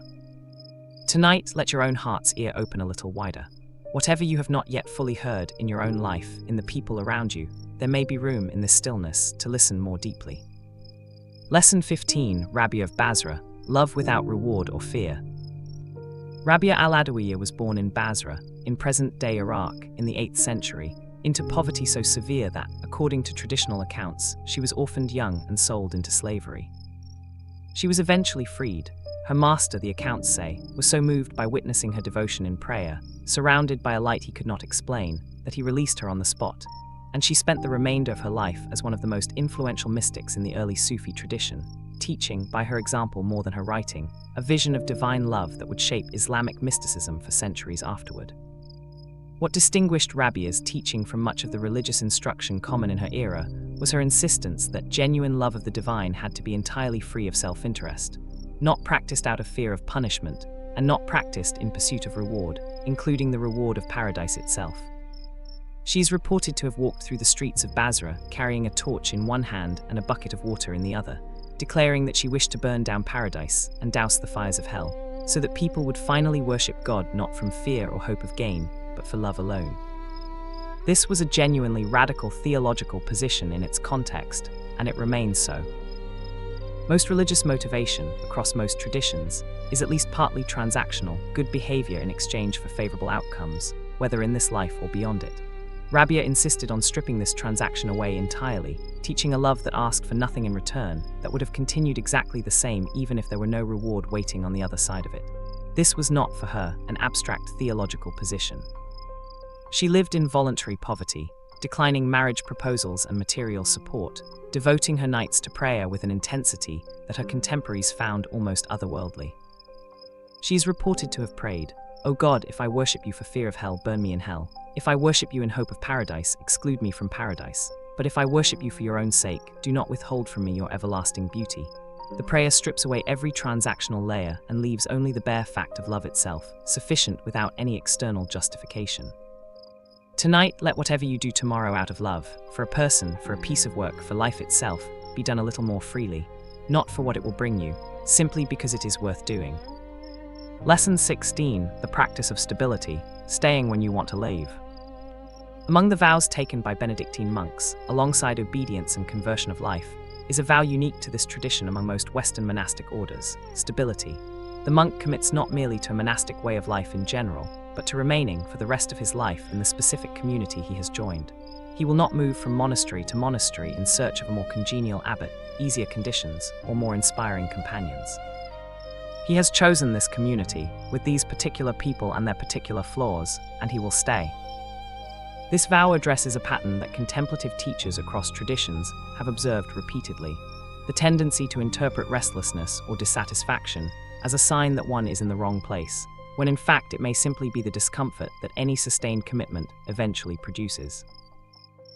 Speaker 1: Tonight, let your own heart's ear open a little wider. Whatever you have not yet fully heard in your own life, in the people around you, there may be room in this stillness to listen more deeply. Lesson 15, Rabia of Basra, Love Without Reward or Fear. Rabia al-Adawiyyah was born in Basra, in present-day Iraq, in the 8th century, into poverty so severe that, according to traditional accounts, she was orphaned young and sold into slavery. She was eventually freed. Her master, the accounts say, was so moved by witnessing her devotion in prayer, surrounded by a light he could not explain, that he released her on the spot, and she spent the remainder of her life as one of the most influential mystics in the early Sufi tradition, teaching, by her example more than her writing, a vision of divine love that would shape Islamic mysticism for centuries afterward. What distinguished Rabia's teaching from much of the religious instruction common in her era was her insistence that genuine love of the divine had to be entirely free of self-interest, not practiced out of fear of punishment, and not practiced in pursuit of reward, including the reward of paradise itself. She is reported to have walked through the streets of Basra carrying a torch in one hand and a bucket of water in the other, declaring that she wished to burn down paradise and douse the fires of hell, so that people would finally worship God not from fear or hope of gain, but for love alone. This was a genuinely radical theological position in its context, and it remains so. Most religious motivation, across most traditions, is at least partly transactional, good behavior in exchange for favorable outcomes, whether in this life or beyond it. Rabia insisted on stripping this transaction away entirely, teaching a love that asked for nothing in return, that would have continued exactly the same even if there were no reward waiting on the other side of it. This was not, for her, an abstract theological position. She lived in voluntary poverty, declining marriage proposals and material support, devoting her nights to prayer with an intensity that her contemporaries found almost otherworldly. She is reported to have prayed, "O God, if I worship you for fear of hell, burn me in hell. If I worship you in hope of paradise, exclude me from paradise. But if I worship you for your own sake, do not withhold from me your everlasting beauty." The prayer strips away every transactional layer and leaves only the bare fact of love itself, sufficient without any external justification. Tonight, let whatever you do tomorrow out of love, for a person, for a piece of work, for life itself, be done a little more freely, not for what it will bring you, simply because it is worth doing. Lesson 16, the practice of stability, staying when you want to leave. Among the vows taken by Benedictine monks, alongside obedience and conversion of life, is a vow unique to this tradition among most Western monastic orders, stability. The monk commits not merely to a monastic way of life in general, but to remaining for the rest of his life in the specific community he has joined. He will not move from monastery to monastery in search of a more congenial abbot, easier conditions, or more inspiring companions. He has chosen this community, with these particular people and their particular flaws, and he will stay. This vow addresses a pattern that contemplative teachers across traditions have observed repeatedly: the tendency to interpret restlessness or dissatisfaction as a sign that one is in the wrong place, when in fact it may simply be the discomfort that any sustained commitment eventually produces.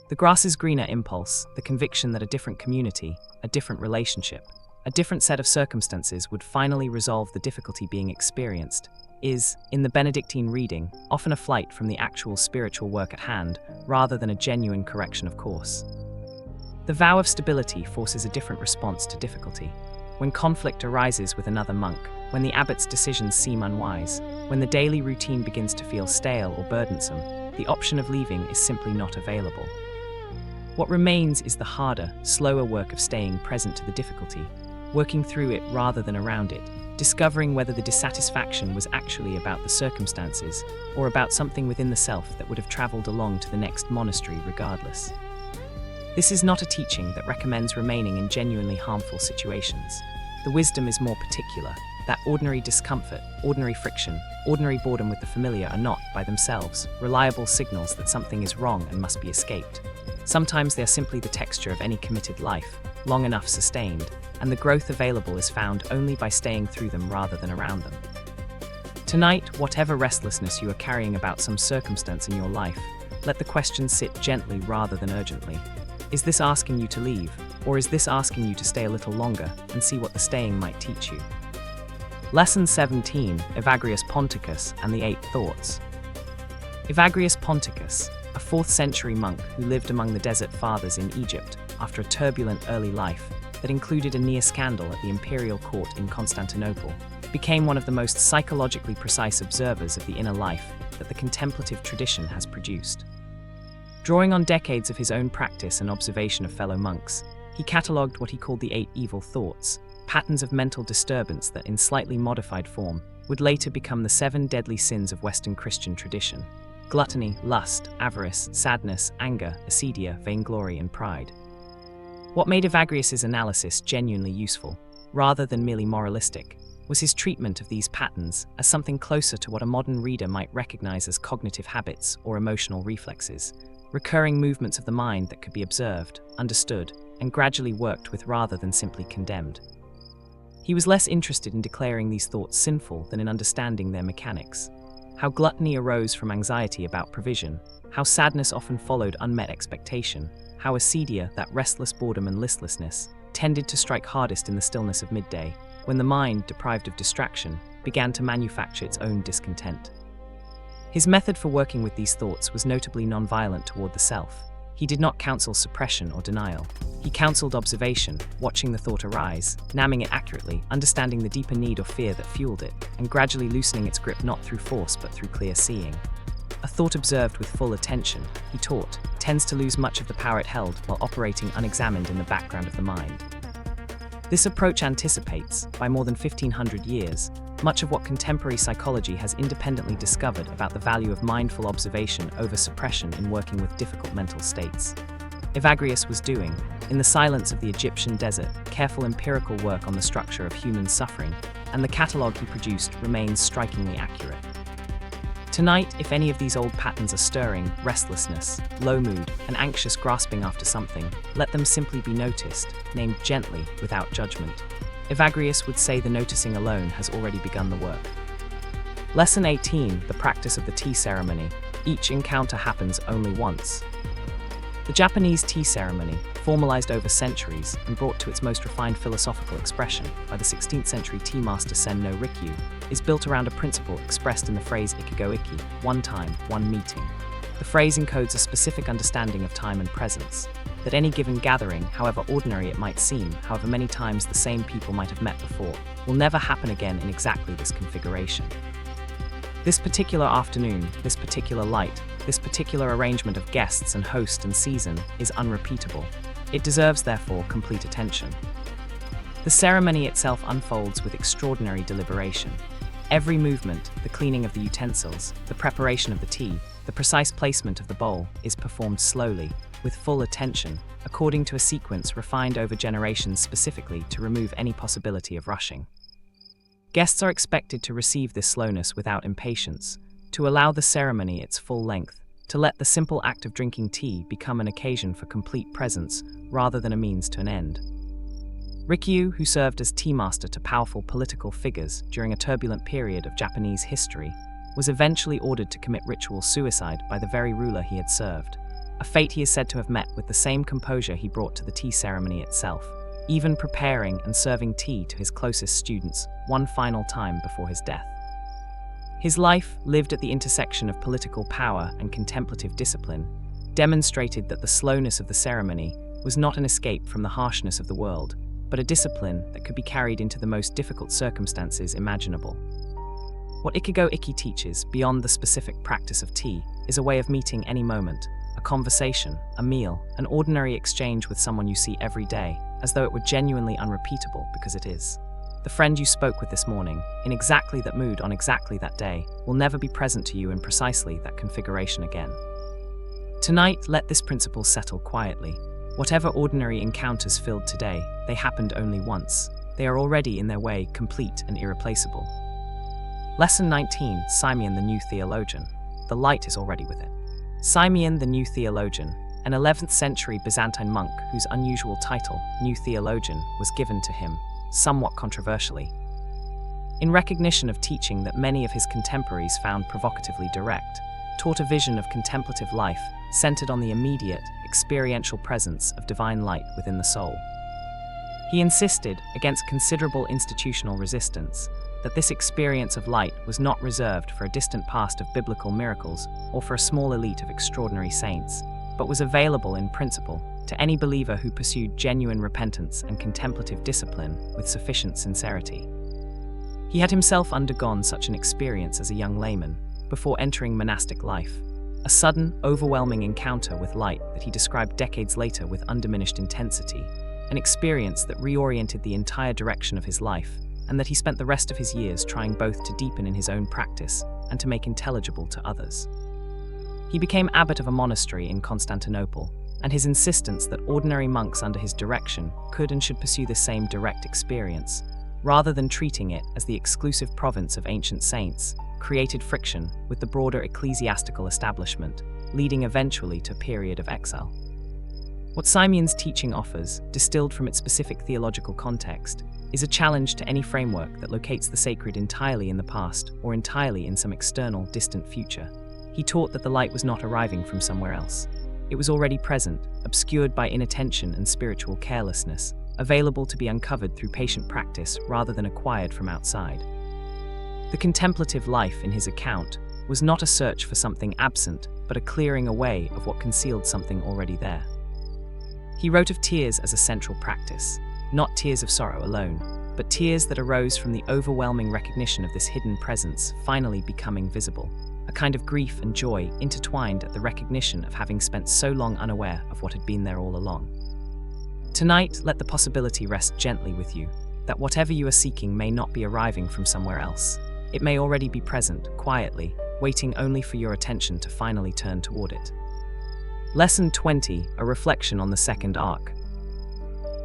Speaker 1: The grass is greener impulse, the conviction that a different community, a different relationship, a different set of circumstances would finally resolve the difficulty being experienced, is, in the Benedictine reading, often a flight from the actual spiritual work at hand, rather than a genuine correction of course. The vow of stability forces a different response to difficulty. When conflict arises with another monk, when the abbot's decisions seem unwise, when the daily routine begins to feel stale or burdensome, the option of leaving is simply not available. What remains is the harder, slower work of staying present to the difficulty, working through it rather than around it, discovering whether the dissatisfaction was actually about the circumstances or about something within the self that would have traveled along to the next monastery regardless. This is not a teaching that recommends remaining in genuinely harmful situations. The wisdom is more particular, that ordinary discomfort, ordinary friction, ordinary boredom with the familiar are not, by themselves, reliable signals that something is wrong and must be escaped. Sometimes they are simply the texture of any committed life, long enough sustained, and the growth available is found only by staying through them rather than around them. Tonight, whatever restlessness you are carrying about some circumstance in your life, let the question sit gently rather than urgently. Is this asking you to leave, or is this asking you to stay a little longer and see what the staying might teach you? Lesson 17, Evagrius Ponticus and the 8 Thoughts. Evagrius Ponticus, a 4th century monk who lived among the Desert Fathers in Egypt after a turbulent early life that included a near scandal at the imperial court in Constantinople, became one of the most psychologically precise observers of the inner life that the contemplative tradition has produced. Drawing on decades of his own practice and observation of fellow monks, he catalogued what he called the 8 evil thoughts, patterns of mental disturbance that in slightly modified form would later become the 7 deadly sins of Western Christian tradition: gluttony, lust, avarice, sadness, anger, acedia, vainglory, and pride. What made Evagrius's analysis genuinely useful, rather than merely moralistic, was his treatment of these patterns as something closer to what a modern reader might recognize as cognitive habits or emotional reflexes, recurring movements of the mind that could be observed, understood, and gradually worked with rather than simply condemned. He was less interested in declaring these thoughts sinful than in understanding their mechanics. How gluttony arose from anxiety about provision, how sadness often followed unmet expectation, how acedia, that restless boredom and listlessness, tended to strike hardest in the stillness of midday, when the mind, deprived of distraction, began to manufacture its own discontent. His method for working with these thoughts was notably nonviolent toward the self. He did not counsel suppression or denial. He counseled observation, watching the thought arise, naming it accurately, understanding the deeper need or fear that fueled it, and gradually loosening its grip not through force but through clear seeing. A thought observed with full attention, he taught, tends to lose much of the power it held while operating unexamined in the background of the mind. This approach anticipates, by more than 1500 years, much of what contemporary psychology has independently discovered about the value of mindful observation over suppression in working with difficult mental states. Evagrius was doing, in the silence of the Egyptian desert, careful empirical work on the structure of human suffering, and the catalogue he produced remains strikingly accurate. Tonight, if any of these old patterns are stirring, restlessness, low mood, and anxious grasping after something, let them simply be noticed, named gently, without judgment. Evagrius would say the noticing alone has already begun the work. Lesson 18, the practice of the tea ceremony. Each encounter happens only once. The Japanese tea ceremony, formalized over centuries and brought to its most refined philosophical expression by the 16th century tea master Sen no Rikyu, is built around a principle expressed in the phrase ikigo iki, one time, one meeting. The phrase encodes a specific understanding of time and presence, that any given gathering, however ordinary it might seem, however many times the same people might have met before, will never happen again in exactly this configuration. This particular afternoon, this particular light, this particular arrangement of guests and host and season is unrepeatable. It deserves, therefore, complete attention. The ceremony itself unfolds with extraordinary deliberation. Every movement, the cleaning of the utensils, the preparation of the tea, the precise placement of the bowl, is performed slowly, with full attention, according to a sequence refined over generations specifically to remove any possibility of rushing. Guests are expected to receive this slowness without impatience, to allow the ceremony its full length, to let the simple act of drinking tea become an occasion for complete presence rather than a means to an end. Rikyu, who served as tea master to powerful political figures during a turbulent period of Japanese history, was eventually ordered to commit ritual suicide by the very ruler he had served, a fate he is said to have met with the same composure he brought to the tea ceremony itself, even preparing and serving tea to his closest students one final time before his death. His life, lived at the intersection of political power and contemplative discipline, demonstrated that the slowness of the ceremony was not an escape from the harshness of the world, but a discipline that could be carried into the most difficult circumstances imaginable. What Ikigo Iki teaches, beyond the specific practice of tea, is a way of meeting any moment, a conversation, a meal, an ordinary exchange with someone you see every day, as though it were genuinely unrepeatable because it is. The friend you spoke with this morning, in exactly that mood on exactly that day, will never be present to you in precisely that configuration again. Tonight, let this principle settle quietly. Whatever ordinary encounters filled today, they happened only once. They are already in their way complete and irreplaceable. Lesson 19, Simeon the New Theologian. The light is already within. Simeon the New Theologian, an 11th century Byzantine monk whose unusual title, New Theologian, was given to him, somewhat controversially, in recognition of teaching that many of his contemporaries found provocatively direct, taught a vision of contemplative life centered on the immediate, experiential presence of divine light within the soul. He insisted, against considerable institutional resistance, that this experience of light was not reserved for a distant past of biblical miracles or for a small elite of extraordinary saints, but was available in principle to any believer who pursued genuine repentance and contemplative discipline with sufficient sincerity. He had himself undergone such an experience as a young layman before entering monastic life, a sudden, overwhelming encounter with light that he described decades later with undiminished intensity, an experience that reoriented the entire direction of his life, and that he spent the rest of his years trying both to deepen in his own practice and to make intelligible to others. He became abbot of a monastery in Constantinople, and his insistence that ordinary monks under his direction could and should pursue the same direct experience, rather than treating it as the exclusive province of ancient saints, created friction with the broader ecclesiastical establishment, leading eventually to a period of exile. What Simeon's teaching offers, distilled from its specific theological context, is a challenge to any framework that locates the sacred entirely in the past or entirely in some external, distant future. He taught that the light was not arriving from somewhere else. It was already present, obscured by inattention and spiritual carelessness, available to be uncovered through patient practice rather than acquired from outside. The contemplative life in his account was not a search for something absent, but a clearing away of what concealed something already there. He wrote of tears as a central practice, not tears of sorrow alone, but tears that arose from the overwhelming recognition of this hidden presence finally becoming visible, a kind of grief and joy intertwined at the recognition of having spent so long unaware of what had been there all along. Tonight, let the possibility rest gently with you, that whatever you are seeking may not be arriving from somewhere else. It may already be present, quietly, waiting only for your attention to finally turn toward it. Lesson 20, a reflection on the second arc.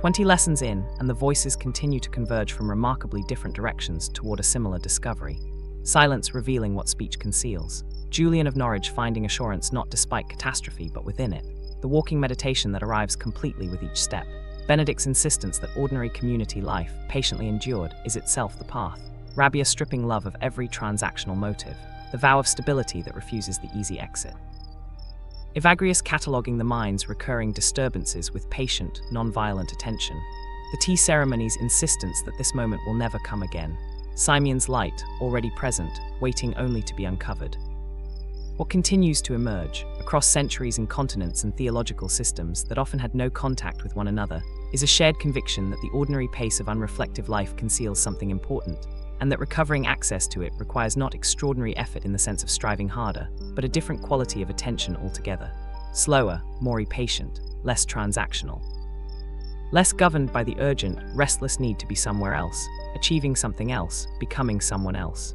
Speaker 1: 20 lessons in, and the voices continue to converge from remarkably different directions toward a similar discovery. Silence revealing what speech conceals. Julian of Norwich finding assurance not despite catastrophe but within it. The walking meditation that arrives completely with each step. Benedict's insistence that ordinary community life, patiently endured, is itself the path. Rabia stripping love of every transactional motive. The vow of stability that refuses the easy exit. Evagrius cataloguing the mind's recurring disturbances with patient, non-violent attention. The tea ceremony's insistence that this moment will never come again. Simeon's light, already present, waiting only to be uncovered. What continues to emerge, across centuries and continents and theological systems that often had no contact with one another, is a shared conviction that the ordinary pace of unreflective life conceals something important, and that recovering access to it requires not extraordinary effort in the sense of striving harder, but a different quality of attention altogether. Slower, more patient, less transactional. Less governed by the urgent, restless need to be somewhere else, achieving something else, becoming someone else.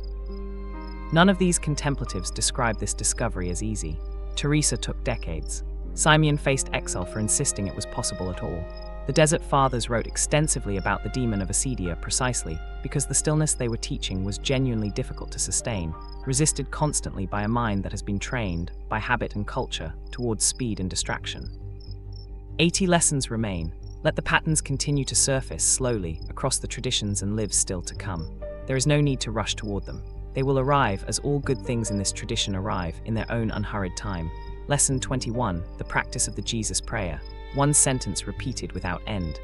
Speaker 1: None of these contemplatives describe this discovery as easy. Teresa took decades. Simeon faced exile for insisting it was possible at all. The Desert Fathers wrote extensively about the demon of acedia precisely because the stillness they were teaching was genuinely difficult to sustain, resisted constantly by a mind that has been trained, by habit and culture, towards speed and distraction. 80 lessons remain. Let the patterns continue to surface slowly across the traditions and lives still to come. There is no need to rush toward them. They will arrive as all good things in this tradition arrive in their own unhurried time. Lesson 21, the practice of the Jesus prayer. One sentence repeated without end.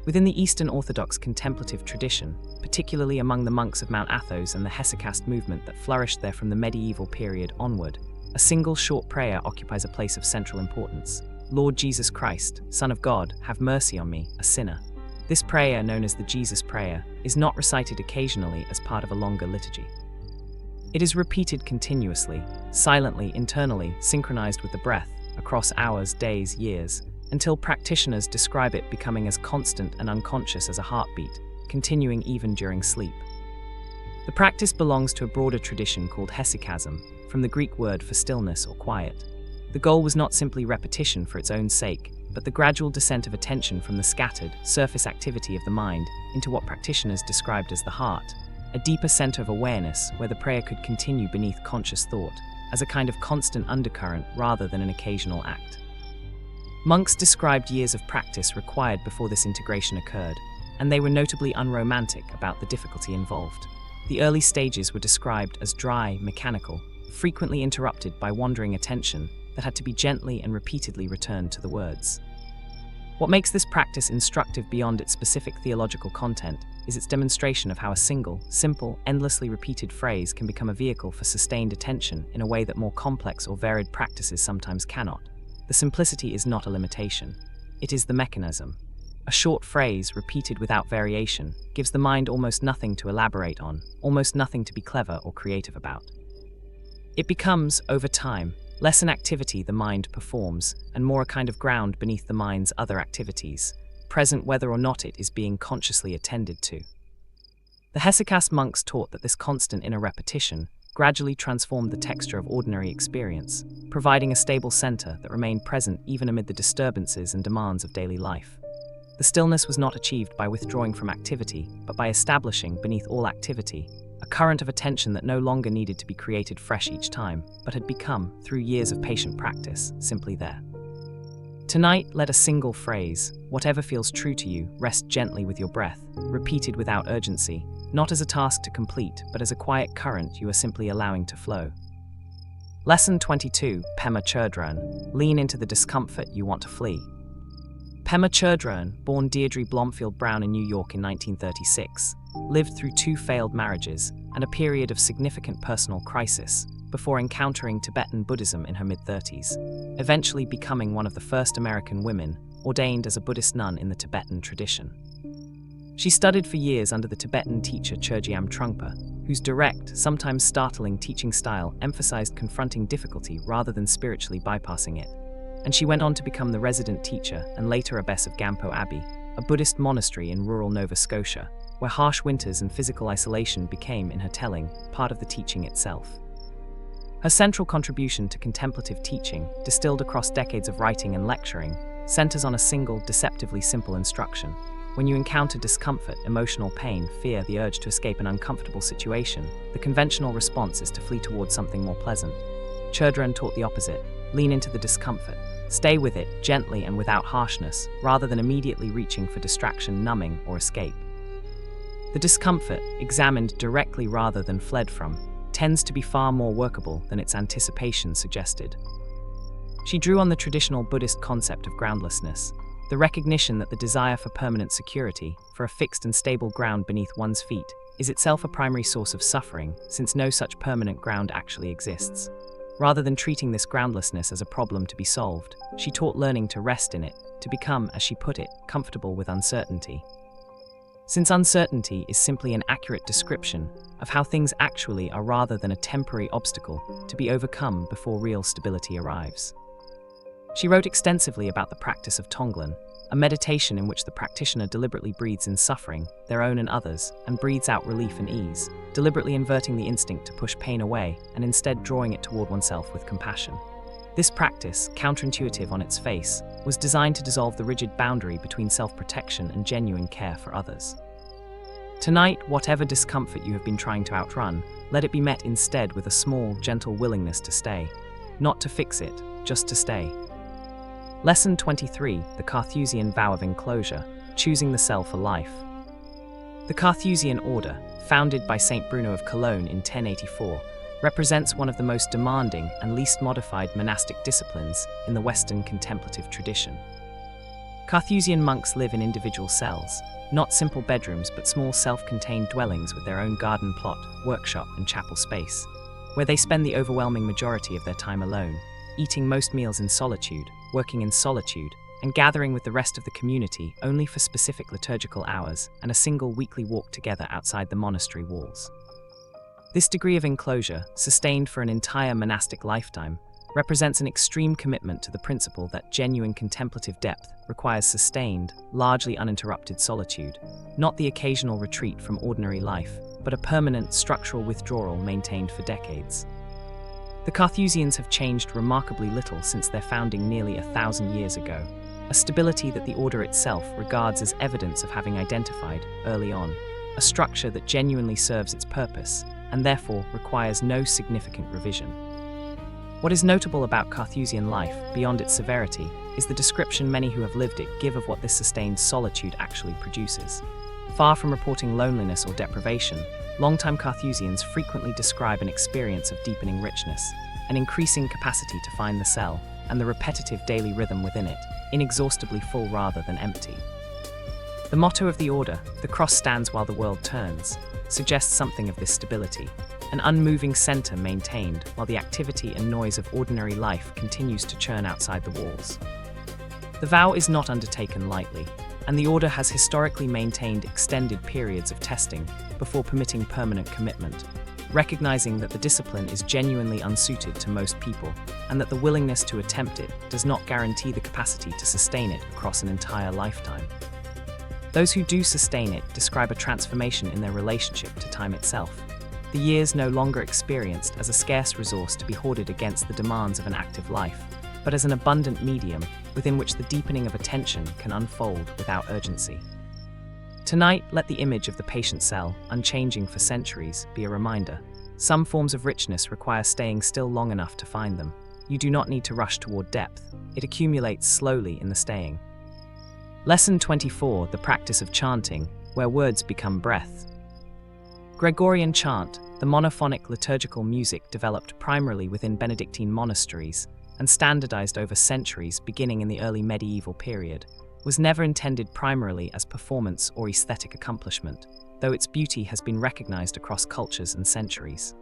Speaker 1: Within the Eastern Orthodox contemplative tradition, particularly among the monks of Mount Athos and the Hesychast movement that flourished there from the medieval period onward, a single short prayer occupies a place of central importance. Lord Jesus Christ, Son of God, have mercy on me, a sinner. This prayer, known as the Jesus Prayer, is not recited occasionally as part of a longer liturgy. It is repeated continuously, silently, internally, synchronized with the breath, across hours, days, years, until practitioners describe it becoming as constant and unconscious as a heartbeat, continuing even during sleep. The practice belongs to a broader tradition called hesychasm, from the Greek word for stillness or quiet. The goal was not simply repetition for its own sake, but the gradual descent of attention from the scattered, surface activity of the mind into what practitioners described as the heart, a deeper center of awareness where the prayer could continue beneath conscious thought, as a kind of constant undercurrent rather than an occasional act. Monks described years of practice required before this integration occurred, and they were notably unromantic about the difficulty involved. The early stages were described as dry, mechanical, frequently interrupted by wandering attention that had to be gently and repeatedly returned to the words. What makes this practice instructive beyond its specific theological content is its demonstration of how a single, simple, endlessly repeated phrase can become a vehicle for sustained attention in a way that more complex or varied practices sometimes cannot. The simplicity is not a limitation. It is the mechanism. A short phrase, repeated without variation, gives the mind almost nothing to elaborate on, almost nothing to be clever or creative about. It becomes, over time, less an activity the mind performs, and more a kind of ground beneath the mind's other activities, present whether or not it is being consciously attended to. The Hesychast monks taught that this constant inner repetition gradually transformed the texture of ordinary experience, providing a stable center that remained present even amid the disturbances and demands of daily life. The stillness was not achieved by withdrawing from activity, but by establishing, beneath all activity, a current of attention that no longer needed to be created fresh each time, but had become, through years of patient practice, simply there. Tonight, let a single phrase, whatever feels true to you, rest gently with your breath, repeated without urgency, not as a task to complete, but as a quiet current you are simply allowing to flow. Lesson 22, Pema Chodron, lean into the discomfort you want to flee. Pema Chodron, born Deirdre Blomfield Brown in New York in 1936, lived through 2 failed marriages and a period of significant personal crisis before encountering Tibetan Buddhism in her mid-30s, eventually becoming one of the first American women ordained as a Buddhist nun in the Tibetan tradition. She studied for years under the Tibetan teacher Chögyam Trungpa, whose direct, sometimes startling teaching style emphasized confronting difficulty rather than spiritually bypassing it. And she went on to become the resident teacher and later abbess of Gampo Abbey, a Buddhist monastery in rural Nova Scotia, where harsh winters and physical isolation became, in her telling, part of the teaching itself. Her central contribution to contemplative teaching, distilled across decades of writing and lecturing, centers on a single, deceptively simple instruction. When you encounter discomfort, emotional pain, fear, the urge to escape an uncomfortable situation, the conventional response is to flee towards something more pleasant. Chodron taught the opposite. Lean into the discomfort. Stay with it, gently and without harshness, rather than immediately reaching for distraction, numbing, or escape. The discomfort, examined directly rather than fled from, tends to be far more workable than its anticipation suggested. She drew on the traditional Buddhist concept of groundlessness, the recognition that the desire for permanent security, for a fixed and stable ground beneath one's feet, is itself a primary source of suffering, since no such permanent ground actually exists. Rather than treating this groundlessness as a problem to be solved, she taught learning to rest in it, to become, as she put it, comfortable with uncertainty. Since uncertainty is simply an accurate description of how things actually are rather than a temporary obstacle to be overcome before real stability arrives. She wrote extensively about the practice of Tonglen, a meditation in which the practitioner deliberately breathes in suffering, their own and others, and breathes out relief and ease, deliberately inverting the instinct to push pain away and instead drawing it toward oneself with compassion. This practice, counterintuitive on its face, was designed to dissolve the rigid boundary between self-protection and genuine care for others. Tonight, whatever discomfort you have been trying to outrun, let it be met instead with a small, gentle willingness to stay. Not to fix it, just to stay. Lesson 23, the Carthusian Vow of Enclosure, Choosing the Cell for Life. The Carthusian order, founded by Saint Bruno of Cologne in 1084, represents one of the most demanding and least modified monastic disciplines in the Western contemplative tradition. Carthusian monks live in individual cells, not simple bedrooms but small self-contained dwellings with their own garden plot, workshop and chapel space, where they spend the overwhelming majority of their time alone, eating most meals in solitude, working in solitude, and gathering with the rest of the community only for specific liturgical hours and a single weekly walk together outside the monastery walls. This degree of enclosure, sustained for an entire monastic lifetime, represents an extreme commitment to the principle that genuine contemplative depth requires sustained, largely uninterrupted solitude, not the occasional retreat from ordinary life, but a permanent structural withdrawal maintained for decades. The Carthusians have changed remarkably little since their founding nearly 1,000 years ago, a stability that the order itself regards as evidence of having identified, early on, a structure that genuinely serves its purpose and therefore requires no significant revision. What is notable about Carthusian life, beyond its severity, is the description many who have lived it give of what this sustained solitude actually produces. Far from reporting loneliness or deprivation, longtime Carthusians frequently describe an experience of deepening richness, an increasing capacity to find the cell, and the repetitive daily rhythm within it, inexhaustibly full rather than empty. The motto of the order, "The cross stands while the world turns," suggests something of this stability, an unmoving center maintained while the activity and noise of ordinary life continues to churn outside the walls. The vow is not undertaken lightly, and the order has historically maintained extended periods of testing before permitting permanent commitment, recognizing that the discipline is genuinely unsuited to most people, and that the willingness to attempt it does not guarantee the capacity to sustain it across an entire lifetime. Those who do sustain it describe a transformation in their relationship to time itself, the years no longer experienced as a scarce resource to be hoarded against the demands of an active life, but as an abundant medium within which the deepening of attention can unfold without urgency. Tonight, let the image of the patient cell, unchanging for centuries, be a reminder. Some forms of richness require staying still long enough to find them. You do not need to rush toward depth. It accumulates slowly in the staying. Lesson 24, the practice of chanting, where words become breath. Gregorian chant, the monophonic liturgical music developed primarily within Benedictine monasteries and standardized over centuries beginning in the early medieval period, was never intended primarily as performance or aesthetic accomplishment, though its beauty has been recognized across cultures and centuries.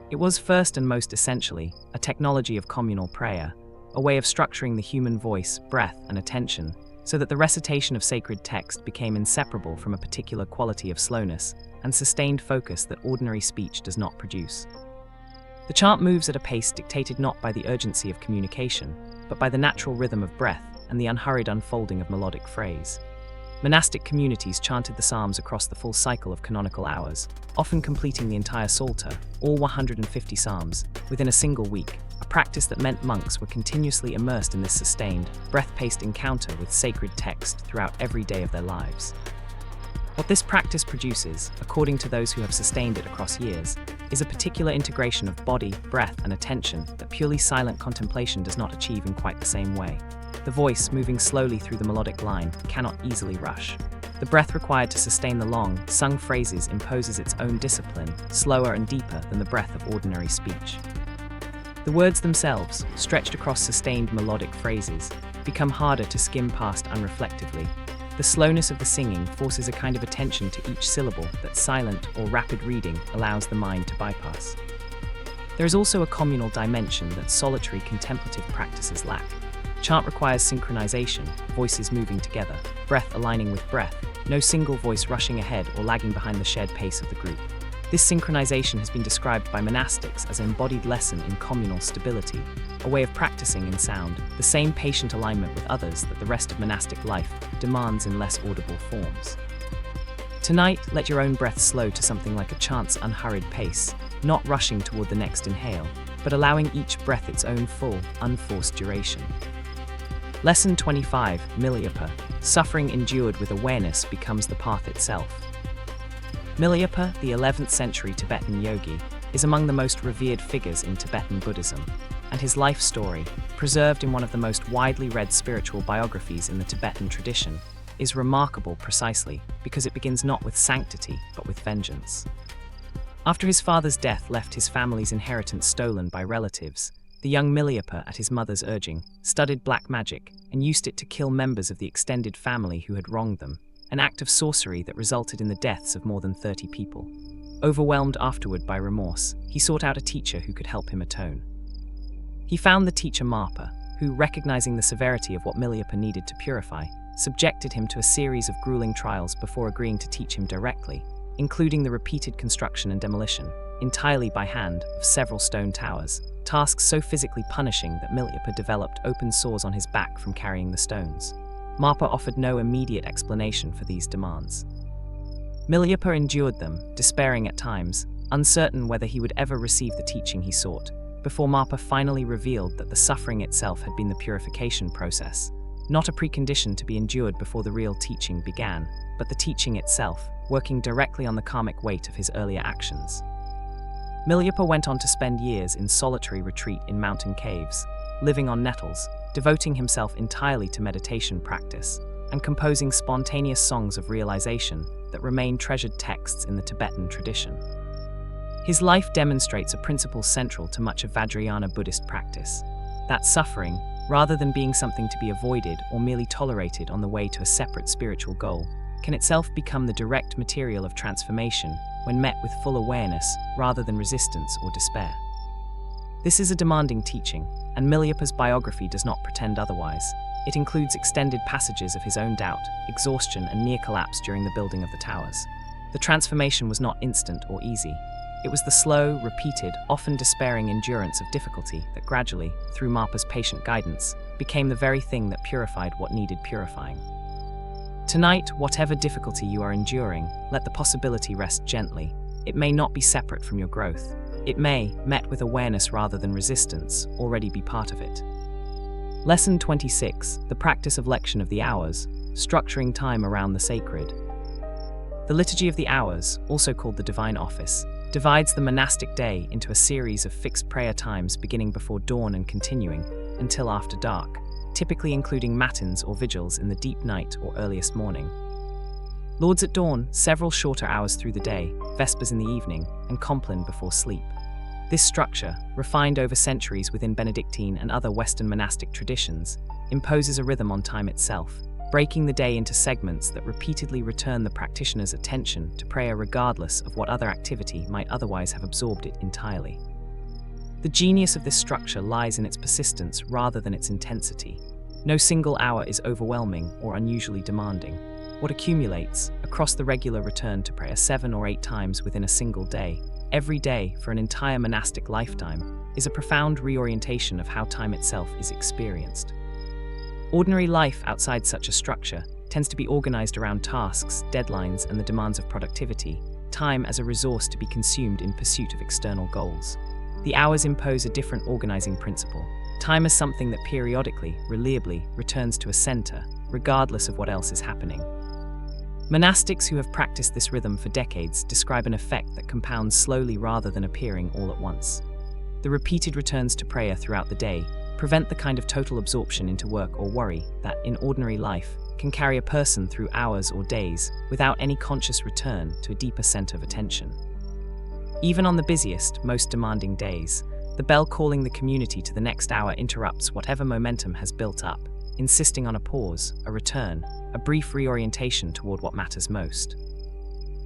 Speaker 1: It was first and most essentially a technology of communal prayer, a way of structuring the human voice, breath, and attention, so that the recitation of sacred text became inseparable from a particular quality of slowness and sustained focus that ordinary speech does not produce. The chant moves at a pace dictated not by the urgency of communication, but by the natural rhythm of breath and the unhurried unfolding of melodic phrase. Monastic communities chanted the psalms across the full cycle of canonical hours, often completing the entire psalter, all 150 psalms, within a single week, a practice that meant monks were continuously immersed in this sustained, breath-paced encounter with sacred text throughout every day of their lives. What this practice produces, according to those who have sustained it across years, is a particular integration of body, breath, and attention that purely silent contemplation does not achieve in quite the same way. The voice, moving slowly through the melodic line, cannot easily rush. The breath required to sustain the long, sung phrases imposes its own discipline, slower and deeper than the breath of ordinary speech. The words themselves, stretched across sustained melodic phrases, become harder to skim past unreflectively. The slowness of the singing forces a kind of attention to each syllable that silent or rapid reading allows the mind to bypass. There is also a communal dimension that solitary contemplative practices lack. Chant requires synchronization, voices moving together, breath aligning with breath, no single voice rushing ahead or lagging behind the shared pace of the group. This synchronization has been described by monastics as an embodied lesson in communal stability, a way of practicing in sound, the same patient alignment with others that the rest of monastic life demands in less audible forms. Tonight, let your own breath slow to something like a chant's unhurried pace, not rushing toward the next inhale, but allowing each breath its own full, unforced duration. Lesson 25, Milarepa, suffering endured with awareness becomes the path itself. Milarepa, the 11th century Tibetan yogi, is among the most revered figures in Tibetan Buddhism, and his life story, preserved in one of the most widely read spiritual biographies in the Tibetan tradition, is remarkable precisely because it begins not with sanctity but with vengeance. After his father's death left his family's inheritance stolen by relatives, the young Milarepa, at his mother's urging, studied black magic and used it to kill members of the extended family who had wronged them, an act of sorcery that resulted in the deaths of more than 30 people. Overwhelmed afterward by remorse, he sought out a teacher who could help him atone. He found the teacher Marpa, who, recognizing the severity of what Milarepa needed to purify, subjected him to a series of grueling trials before agreeing to teach him directly, including the repeated construction and demolition, entirely by hand, of several stone towers, tasks so physically punishing that Milarepa developed open sores on his back from carrying the stones. Marpa offered no immediate explanation for these demands. Milarepa endured them, despairing at times, uncertain whether he would ever receive the teaching he sought, before Marpa finally revealed that the suffering itself had been the purification process, not a precondition to be endured before the real teaching began, but the teaching itself, working directly on the karmic weight of his earlier actions. Milyapa went on to spend years in solitary retreat in mountain caves, living on nettles, devoting himself entirely to meditation practice, and composing spontaneous songs of realization that remain treasured texts in the Tibetan tradition. His life demonstrates a principle central to much of Vajrayana Buddhist practice, that suffering, rather than being something to be avoided or merely tolerated on the way to a separate spiritual goal, can itself become the direct material of transformation when met with full awareness rather than resistance or despair. This is a demanding teaching, and Milyapa's biography does not pretend otherwise. It includes extended passages of his own doubt, exhaustion, and near collapse during the building of the towers. The transformation was not instant or easy. It was the slow, repeated, often despairing endurance of difficulty that gradually, through Marpa's patient guidance, became the very thing that purified what needed purifying. Tonight, whatever difficulty you are enduring, let the possibility rest gently. It may not be separate from your growth. It may, met with awareness rather than resistance, already be part of it. Lesson 26, the practice of lection of the hours, structuring time around the sacred. The Liturgy of the Hours, also called the Divine Office, divides the monastic day into a series of fixed prayer times beginning before dawn and continuing until after dark, typically including matins or vigils in the deep night or earliest morning. Lauds at dawn, several shorter hours through the day, vespers in the evening, and compline before sleep. This structure, refined over centuries within Benedictine and other Western monastic traditions, imposes a rhythm on time itself, breaking the day into segments that repeatedly return the practitioner's attention to prayer regardless of what other activity might otherwise have absorbed it entirely. The genius of this structure lies in its persistence rather than its intensity. No single hour is overwhelming or unusually demanding. What accumulates, across the regular return to prayer 7 or 8 times within a single day, every day for an entire monastic lifetime, is a profound reorientation of how time itself is experienced. Ordinary life outside such a structure tends to be organized around tasks, deadlines, and the demands of productivity, time as a resource to be consumed in pursuit of external goals. The hours impose a different organizing principle. Time as something that periodically, reliably, returns to a center, regardless of what else is happening. Monastics who have practiced this rhythm for decades describe an effect that compounds slowly rather than appearing all at once. The repeated returns to prayer throughout the day prevent the kind of total absorption into work or worry that, in ordinary life, can carry a person through hours or days without any conscious return to a deeper center of attention. Even on the busiest, most demanding days, the bell calling the community to the next hour interrupts whatever momentum has built up, insisting on a pause, a return, a brief reorientation toward what matters most.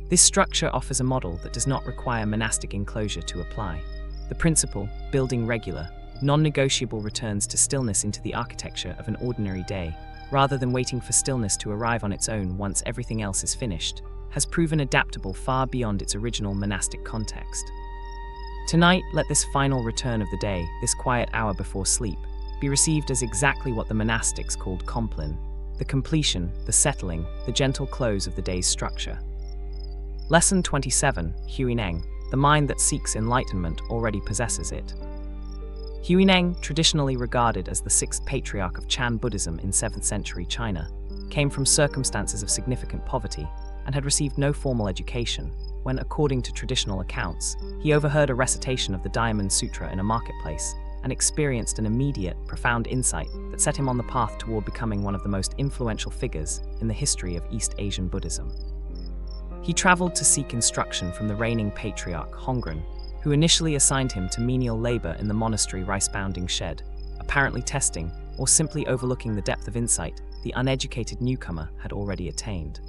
Speaker 1: This structure offers a model that does not require monastic enclosure to apply. The principle, building regular, non-negotiable returns to stillness into the architecture of an ordinary day, rather than waiting for stillness to arrive on its own once everything else is finished, has proven adaptable far beyond its original monastic context. Tonight, let this final return of the day, this quiet hour before sleep, be received as exactly what the monastics called compline, the completion, the settling, the gentle close of the day's structure. Lesson 27, Huineng, the mind that seeks enlightenment already possesses it. Huineng, traditionally regarded as the 6th patriarch of Chan Buddhism in 7th century China, came from circumstances of significant poverty and had received no formal education when, according to traditional accounts, he overheard a recitation of the Diamond Sutra in a marketplace and experienced an immediate, profound insight that set him on the path toward becoming one of the most influential figures in the history of East Asian Buddhism. He traveled to seek instruction from the reigning patriarch, Hongren, who initially assigned him to menial labor in the monastery rice-bounding shed, apparently testing, or simply overlooking the depth of insight the uneducated newcomer had already attained.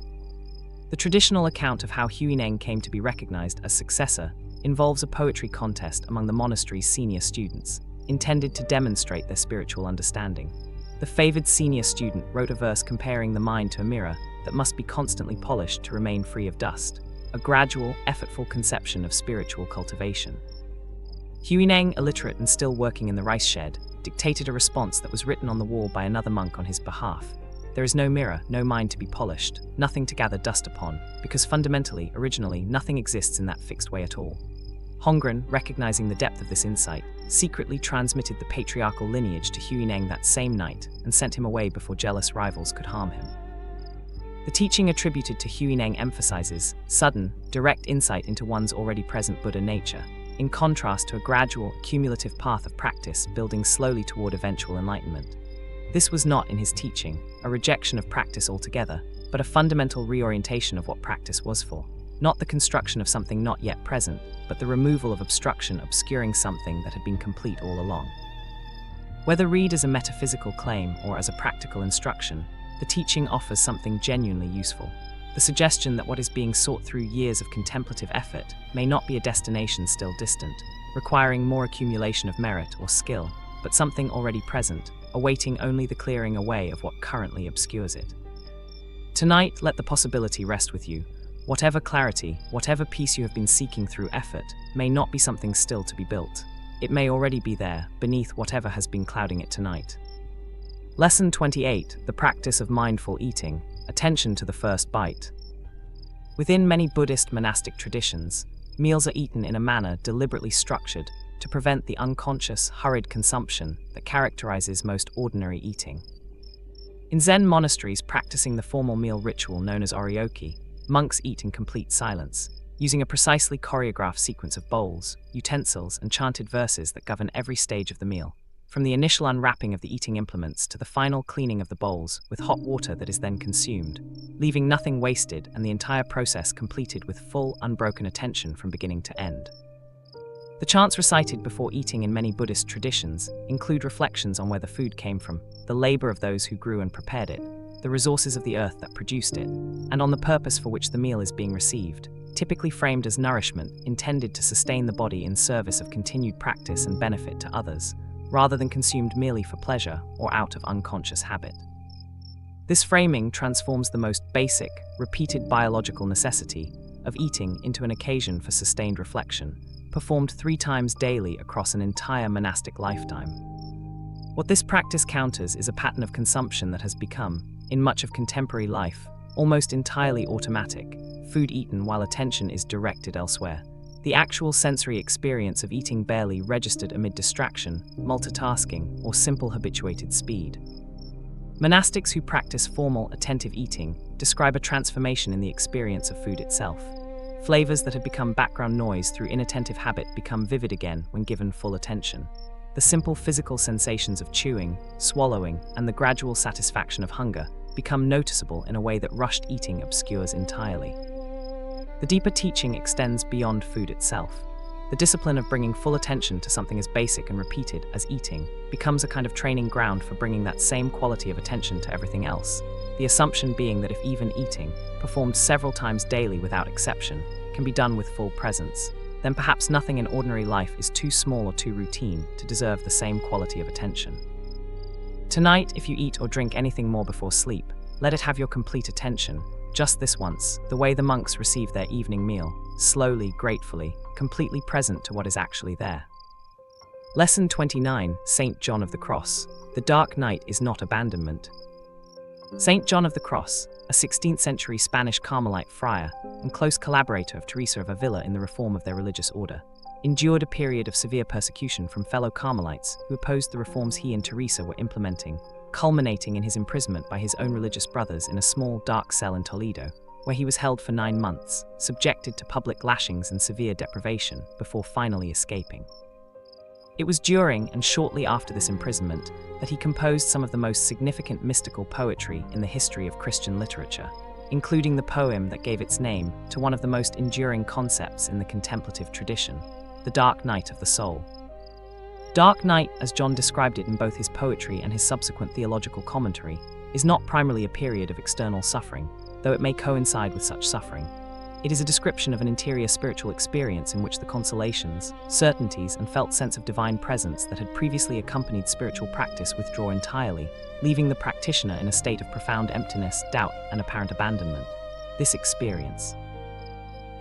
Speaker 1: The traditional account of how Huineng came to be recognized as successor involves a poetry contest among the monastery's senior students, intended to demonstrate their spiritual understanding. The favored senior student wrote a verse comparing the mind to a mirror that must be constantly polished to remain free of dust, a gradual, effortful conception of spiritual cultivation. Huineng, illiterate and still working in the rice shed, dictated a response that was written on the wall by another monk on his behalf. There is no mirror, no mind to be polished, nothing to gather dust upon, because fundamentally, originally, nothing exists in that fixed way at all. Hongren, recognizing the depth of this insight, secretly transmitted the patriarchal lineage to Huineng that same night and sent him away before jealous rivals could harm him. The teaching attributed to Huineng emphasizes sudden, direct insight into one's already present Buddha nature, in contrast to a gradual, cumulative path of practice building slowly toward eventual enlightenment. This was not, in his teaching, a rejection of practice altogether, but a fundamental reorientation of what practice was for. Not the construction of something not yet present, but the removal of obstruction obscuring something that had been complete all along. Whether read as a metaphysical claim or as a practical instruction, the teaching offers something genuinely useful. The suggestion that what is being sought through years of contemplative effort may not be a destination still distant, requiring more accumulation of merit or skill, but something already present, awaiting only the clearing away of what currently obscures it. Tonight, let the possibility rest with you. Whatever clarity, whatever peace you have been seeking through effort, may not be something still to be built. It may already be there, beneath whatever has been clouding it tonight. Lesson 28, the practice of mindful eating, attention to the first bite. Within many Buddhist monastic traditions, meals are eaten in a manner deliberately structured to prevent the unconscious, hurried consumption that characterizes most ordinary eating. In Zen monasteries practicing the formal meal ritual known as oryoki, monks eat in complete silence, using a precisely choreographed sequence of bowls, utensils, and chanted verses that govern every stage of the meal, from the initial unwrapping of the eating implements to the final cleaning of the bowls with hot water that is then consumed, leaving nothing wasted and the entire process completed with full, unbroken attention from beginning to end. The chants recited before eating in many Buddhist traditions include reflections on where the food came from, the labor of those who grew and prepared it, the resources of the earth that produced it, and on the purpose for which the meal is being received, typically framed as nourishment intended to sustain the body in service of continued practice and benefit to others, rather than consumed merely for pleasure or out of unconscious habit. This framing transforms the most basic, repeated biological necessity of eating into an occasion for sustained reflection, performed 3 times daily across an entire monastic lifetime. What this practice counters is a pattern of consumption that has become, in much of contemporary life, almost entirely automatic, food eaten while attention is directed elsewhere. The actual sensory experience of eating barely registered amid distraction, multitasking, or simple habituated speed. Monastics who practice formal, attentive eating describe a transformation in the experience of food itself. Flavors that had become background noise through inattentive habit become vivid again when given full attention. The simple physical sensations of chewing, swallowing, and the gradual satisfaction of hunger become noticeable in a way that rushed eating obscures entirely. The deeper teaching extends beyond food itself. The discipline of bringing full attention to something as basic and repeated as eating becomes a kind of training ground for bringing that same quality of attention to everything else, the assumption being that if even eating, performed several times daily without exception, can be done with full presence, then perhaps nothing in ordinary life is too small or too routine to deserve the same quality of attention. Tonight, if you eat or drink anything more before sleep, let it have your complete attention, just this once, the way the monks receive their evening meal, slowly, gratefully, completely present to what is actually there. Lesson 29, Saint John of the Cross. The dark night is not abandonment. Saint John of the Cross, a 16th century Spanish Carmelite friar and close collaborator of Teresa of Ávila in the reform of their religious order, endured a period of severe persecution from fellow Carmelites who opposed the reforms he and Teresa were implementing, culminating in his imprisonment by his own religious brothers in a small, dark cell in Toledo, where he was held for 9 months, subjected to public lashings and severe deprivation, before finally escaping. It was during and shortly after this imprisonment that he composed some of the most significant mystical poetry in the history of Christian literature, including the poem that gave its name to one of the most enduring concepts in the contemplative tradition, the dark night of the soul. Dark night, as John described it in both his poetry and his subsequent theological commentary, is not primarily a period of external suffering, though it may coincide with such suffering. It is a description of an interior spiritual experience in which the consolations, certainties, and felt sense of divine presence that had previously accompanied spiritual practice withdraw entirely, leaving the practitioner in a state of profound emptiness, doubt, and apparent abandonment. This experience,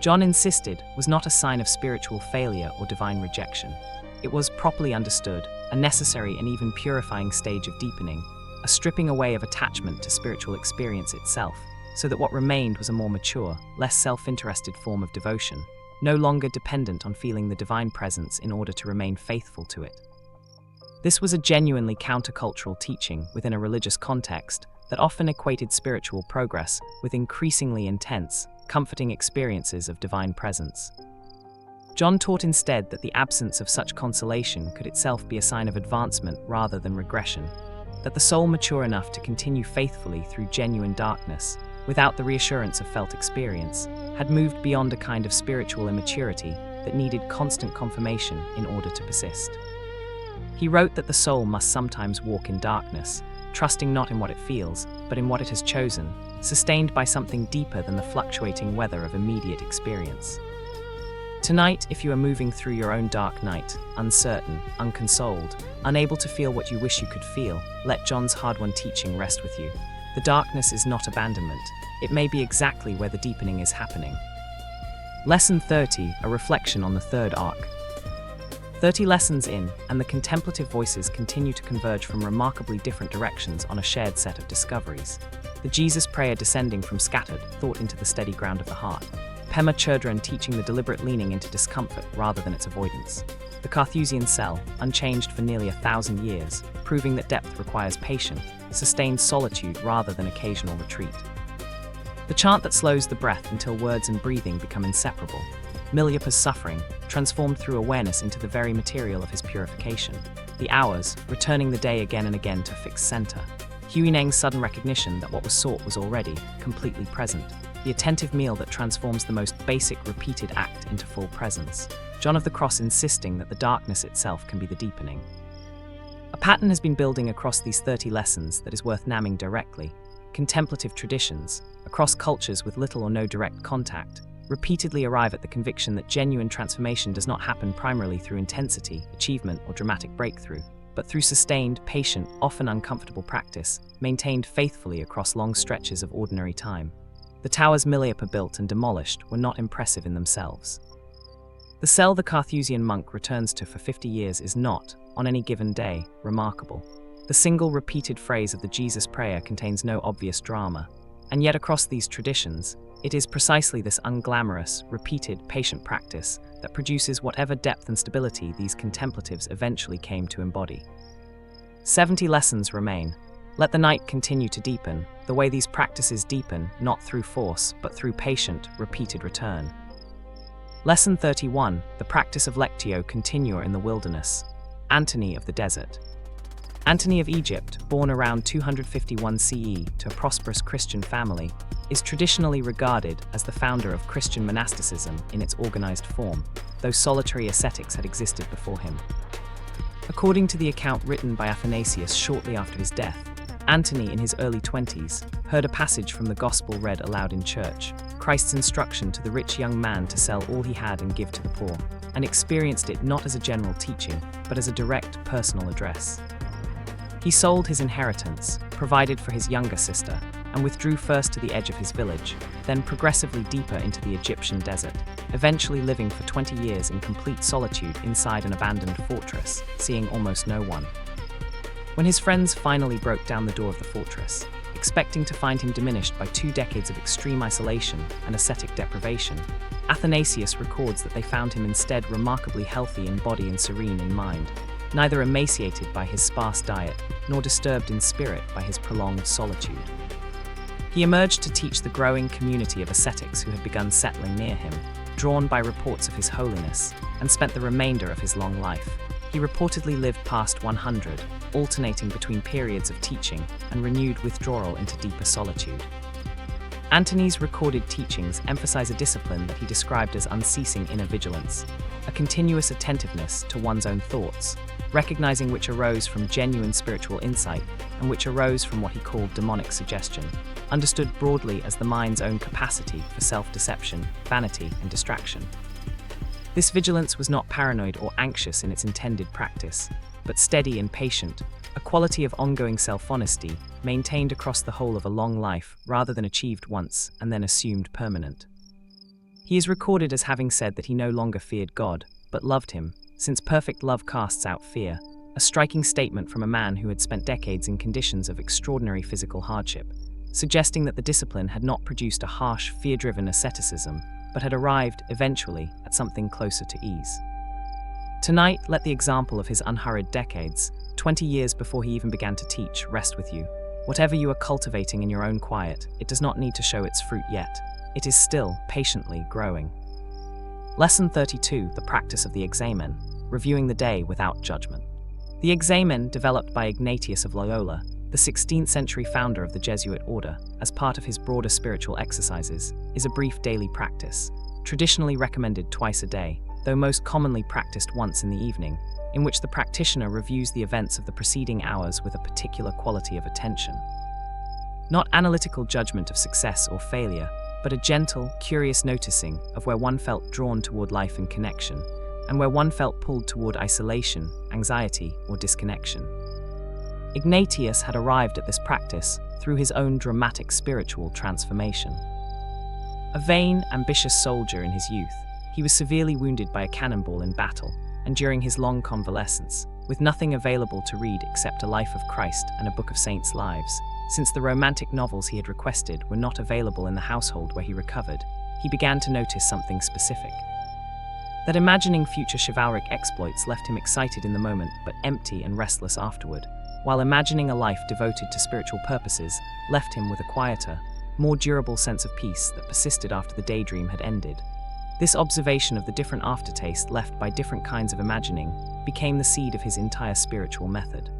Speaker 1: John insisted, was not a sign of spiritual failure or divine rejection. It was, properly understood, a necessary and even purifying stage of deepening, a stripping away of attachment to spiritual experience itself, so that what remained was a more mature, less self-interested form of devotion, no longer dependent on feeling the divine presence in order to remain faithful to it. This was a genuinely countercultural teaching within a religious context that often equated spiritual progress with increasingly intense, comforting experiences of divine presence. John taught instead that the absence of such consolation could itself be a sign of advancement rather than regression, that the soul mature enough to continue faithfully through genuine darkness, without the reassurance of felt experience, had moved beyond a kind of spiritual immaturity that needed constant confirmation in order to persist. He wrote that the soul must sometimes walk in darkness, trusting not in what it feels, but in what it has chosen, sustained by something deeper than the fluctuating weather of immediate experience. Tonight, if you are moving through your own dark night, uncertain, unconsoled, unable to feel what you wish you could feel, let John's hard-won teaching rest with you. The darkness is not abandonment. It may be exactly where the deepening is happening. Lesson 30, a reflection on the third arc. 30 lessons in, and the contemplative voices continue to converge from remarkably different directions on a shared set of discoveries. The Jesus prayer descending from scattered thought into the steady ground of the heart. Pema Chodron teaching the deliberate leaning into discomfort rather than its avoidance. The Carthusian cell, unchanged for nearly 1,000 years, proving that depth requires patient, sustained solitude rather than occasional retreat. The chant that slows the breath until words and breathing become inseparable. Milarepa's suffering, transformed through awareness into the very material of his purification. The hours, returning the day again and again to fixed center. Huineng's sudden recognition that what was sought was already, completely present. The attentive meal that transforms the most basic repeated act into full presence. John of the Cross insisting that the darkness itself can be the deepening. A pattern has been building across these 30 lessons that is worth naming directly. Contemplative traditions, across cultures with little or no direct contact, repeatedly arrive at the conviction that genuine transformation does not happen primarily through intensity, achievement, or dramatic breakthrough, but through sustained, patient, often uncomfortable practice, maintained faithfully across long stretches of ordinary time. The towers Milarepa built and demolished were not impressive in themselves. The cell the Carthusian monk returns to for 50 years is not, on any given day, remarkable. The single repeated phrase of the Jesus prayer contains no obvious drama, and yet across these traditions, it is precisely this unglamorous, repeated, patient practice that produces whatever depth and stability these contemplatives eventually came to embody. 70 lessons remain. Let the night continue to deepen, the way these practices deepen, not through force, but through patient, repeated return. Lesson 31, the practice of lectio continua in the wilderness. Antony of the desert. Antony of Egypt, born around 251 CE to a prosperous Christian family, is traditionally regarded as the founder of Christian monasticism in its organized form, though solitary ascetics had existed before him. According to the account written by Athanasius shortly after his death, Antony, in his early 20s, heard a passage from the Gospel read aloud in church, Christ's instruction to the rich young man to sell all he had and give to the poor, and experienced it not as a general teaching, but as a direct, personal address. He sold his inheritance, provided for his younger sister, and withdrew first to the edge of his village, then progressively deeper into the Egyptian desert, eventually living for 20 years in complete solitude inside an abandoned fortress, seeing almost no one. When his friends finally broke down the door of the fortress, expecting to find him diminished by 2 decades of extreme isolation and ascetic deprivation, Athanasius records that they found him instead remarkably healthy in body and serene in mind, neither emaciated by his sparse diet, nor disturbed in spirit by his prolonged solitude. He emerged to teach the growing community of ascetics who had begun settling near him, drawn by reports of his holiness, and spent the remainder of his long life. He reportedly lived past 100, alternating between periods of teaching and renewed withdrawal into deeper solitude. Antony's recorded teachings emphasize a discipline that he described as unceasing inner vigilance, a continuous attentiveness to one's own thoughts, recognizing which arose from genuine spiritual insight and which arose from what he called demonic suggestion, understood broadly as the mind's own capacity for self-deception, vanity, and distraction. This vigilance was not paranoid or anxious in its intended practice, but steady and patient, a quality of ongoing self-honesty maintained across the whole of a long life rather than achieved once and then assumed permanent. He is recorded as having said that he no longer feared God, but loved him, since perfect love casts out fear, a striking statement from a man who had spent decades in conditions of extraordinary physical hardship, suggesting that the discipline had not produced a harsh, fear-driven asceticism, but had arrived, eventually, at something closer to ease. Tonight, let the example of his unhurried decades, 20 years before he even began to teach, rest with you. Whatever you are cultivating in your own quiet, it does not need to show its fruit yet. It is still, patiently, growing. Lesson 32, the practice of the examen, reviewing the day without judgment. The examen, developed by Ignatius of Loyola, the 16th century founder of the Jesuit order, as part of his broader spiritual exercises, is a brief daily practice, traditionally recommended twice a day, though most commonly practiced once in the evening, in which the practitioner reviews the events of the preceding hours with a particular quality of attention. Not analytical judgment of success or failure, but a gentle, curious noticing of where one felt drawn toward life and connection, and where one felt pulled toward isolation, anxiety, or disconnection. Ignatius had arrived at this practice through his own dramatic spiritual transformation. A vain, ambitious soldier in his youth, he was severely wounded by a cannonball in battle, and during his long convalescence, with nothing available to read except a life of Christ and a book of saints' lives, since the romantic novels he had requested were not available in the household where he recovered, he began to notice something specific. That imagining future chivalric exploits left him excited in the moment but empty and restless afterward, while imagining a life devoted to spiritual purposes left him with a quieter, more durable sense of peace that persisted after the daydream had ended. This observation of the different aftertaste left by different kinds of imagining became the seed of his entire spiritual method.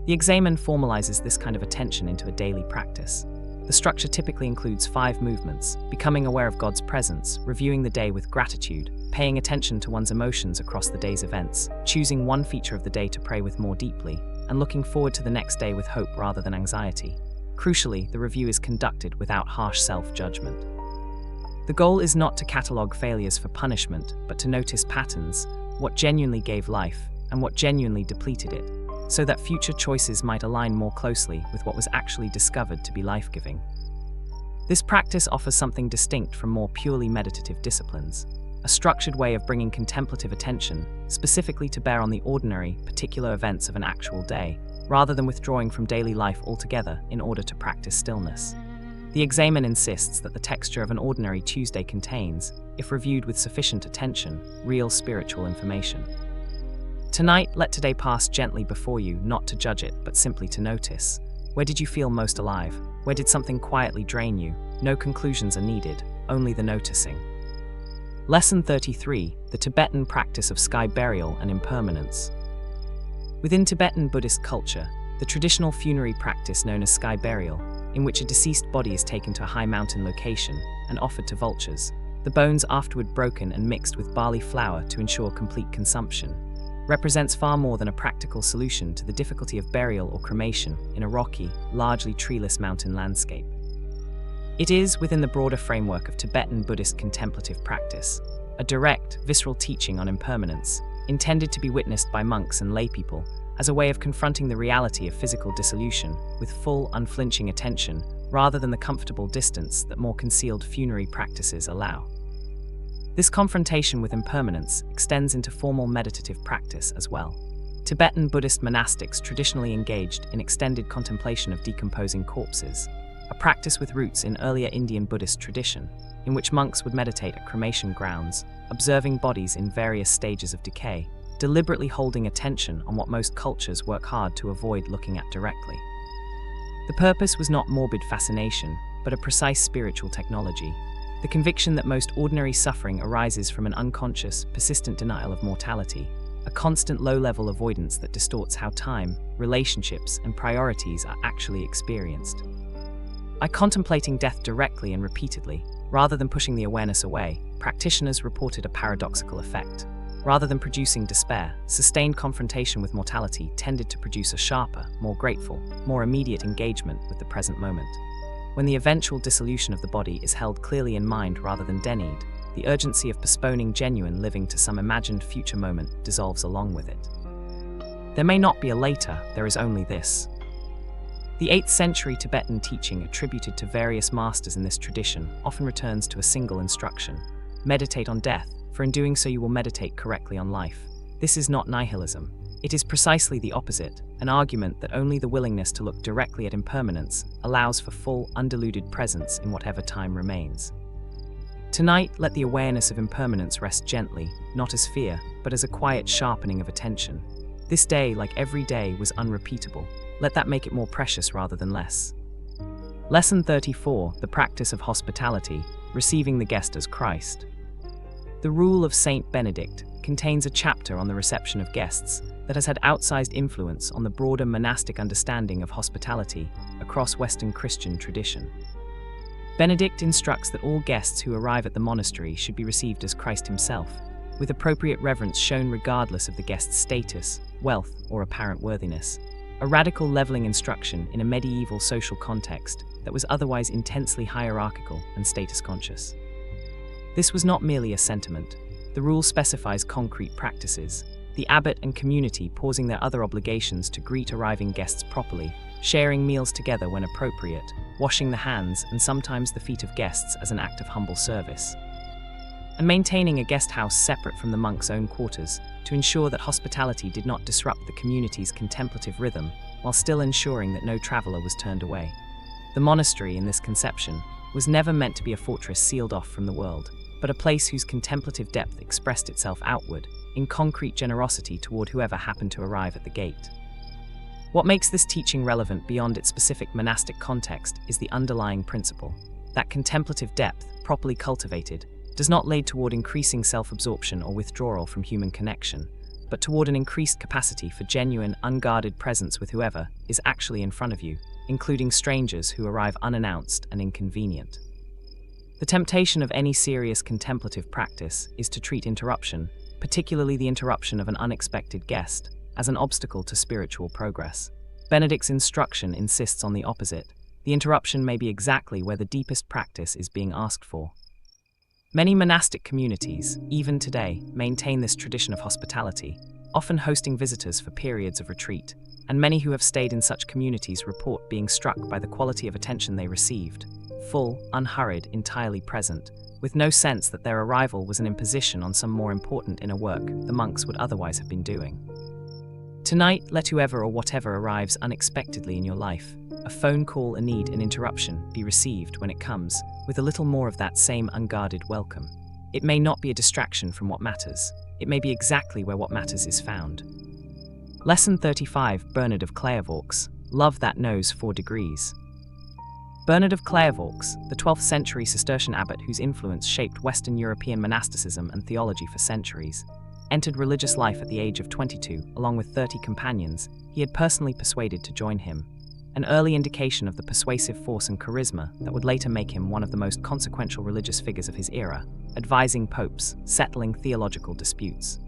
Speaker 1: The examen formalizes this kind of attention into a daily practice. The structure typically includes 5 movements: becoming aware of God's presence, reviewing the day with gratitude, paying attention to one's emotions across the day's events, choosing one feature of the day to pray with more deeply, and looking forward to the next day with hope rather than anxiety. Crucially, the review is conducted without harsh self-judgment. The goal is not to catalogue failures for punishment, but to notice patterns, what genuinely gave life, and what genuinely depleted it, so that future choices might align more closely with what was actually discovered to be life-giving. This practice offers something distinct from more purely meditative disciplines, a structured way of bringing contemplative attention specifically to bear on the ordinary, particular events of an actual day, rather than withdrawing from daily life altogether in order to practice stillness. The examen insists that the texture of an ordinary Tuesday contains, if reviewed with sufficient attention, real spiritual information. Tonight, let today pass gently before you, not to judge it, but simply to notice. Where did you feel most alive? Where did something quietly drain you? No conclusions are needed, only the noticing. Lesson 33, the Tibetan practice of sky burial and impermanence. Within Tibetan Buddhist culture, the traditional funerary practice known as sky burial, in which a deceased body is taken to a high mountain location and offered to vultures, the bones afterward broken and mixed with barley flour to ensure complete consumption, represents far more than a practical solution to the difficulty of burial or cremation in a rocky, largely treeless mountain landscape. It is, within the broader framework of Tibetan Buddhist contemplative practice, a direct, visceral teaching on impermanence, intended to be witnessed by monks and laypeople as a way of confronting the reality of physical dissolution with full, unflinching attention, rather than the comfortable distance that more concealed funerary practices allow. This confrontation with impermanence extends into formal meditative practice as well. Tibetan Buddhist monastics traditionally engaged in extended contemplation of decomposing corpses, a practice with roots in earlier Indian Buddhist tradition, in which monks would meditate at cremation grounds, observing bodies in various stages of decay, deliberately holding attention on what most cultures work hard to avoid looking at directly. The purpose was not morbid fascination, but a precise spiritual technology, the conviction that most ordinary suffering arises from an unconscious, persistent denial of mortality, a constant low-level avoidance that distorts how time, relationships, and priorities are actually experienced. By contemplating death directly and repeatedly, rather than pushing the awareness away, practitioners reported a paradoxical effect. Rather than producing despair, sustained confrontation with mortality tended to produce a sharper, more grateful, more immediate engagement with the present moment. When the eventual dissolution of the body is held clearly in mind rather than denied, the urgency of postponing genuine living to some imagined future moment dissolves along with it. There may not be a later, there is only this. The 8th century Tibetan teaching attributed to various masters in this tradition often returns to a single instruction: meditate on death, for in doing so you will meditate correctly on life. This is not nihilism. It is precisely the opposite, an argument that only the willingness to look directly at impermanence allows for full, undiluted presence in whatever time remains. Tonight, let the awareness of impermanence rest gently, not as fear, but as a quiet sharpening of attention. This day, like every day, was unrepeatable. Let that make it more precious rather than less. Lesson 34, the practice of hospitality, receiving the guest as Christ. The Rule of Saint Benedict contains a chapter on the reception of guests that has had outsized influence on the broader monastic understanding of hospitality across Western Christian tradition. Benedict instructs that all guests who arrive at the monastery should be received as Christ himself, with appropriate reverence shown regardless of the guest's status, wealth, or apparent worthiness. A radical leveling instruction in a medieval social context that was otherwise intensely hierarchical and status-conscious. This was not merely a sentiment. The rule specifies concrete practices, the abbot and community pausing their other obligations to greet arriving guests properly, sharing meals together when appropriate, washing the hands and sometimes the feet of guests as an act of humble service, and maintaining a guest house separate from the monk's own quarters to ensure that hospitality did not disrupt the community's contemplative rhythm while still ensuring that no traveler was turned away. The monastery, in this conception, was never meant to be a fortress sealed off from the world, but a place whose contemplative depth expressed itself outward, in concrete generosity toward whoever happened to arrive at the gate. What makes this teaching relevant beyond its specific monastic context is the underlying principle that contemplative depth, properly cultivated, does not lead toward increasing self-absorption or withdrawal from human connection, but toward an increased capacity for genuine, unguarded presence with whoever is actually in front of you, including strangers who arrive unannounced and inconvenient. The temptation of any serious contemplative practice is to treat interruption, particularly the interruption of an unexpected guest, as an obstacle to spiritual progress. Benedict's instruction insists on the opposite. The interruption may be exactly where the deepest practice is being asked for. Many monastic communities, even today, maintain this tradition of hospitality, often hosting visitors for periods of retreat, and many who have stayed in such communities report being struck by the quality of attention they received. Full, unhurried, entirely present, with no sense that their arrival was an imposition on some more important inner work the monks would otherwise have been doing. Tonight, let whoever or whatever arrives unexpectedly in your life, a phone call, a need, an interruption, be received when it comes, with a little more of that same unguarded welcome. It may not be a distraction from what matters. It may be exactly where what matters is found. Lesson 35, Bernard of Clairvaux, Love That Knows 4 Degrees. Bernard of Clairvaux, the 12th century Cistercian abbot whose influence shaped Western European monasticism and theology for centuries, entered religious life at the age of 22, along with 30 companions he had personally persuaded to join him, an early indication of the persuasive force and charisma that would later make him one of the most consequential religious figures of his era, advising popes, settling theological disputes,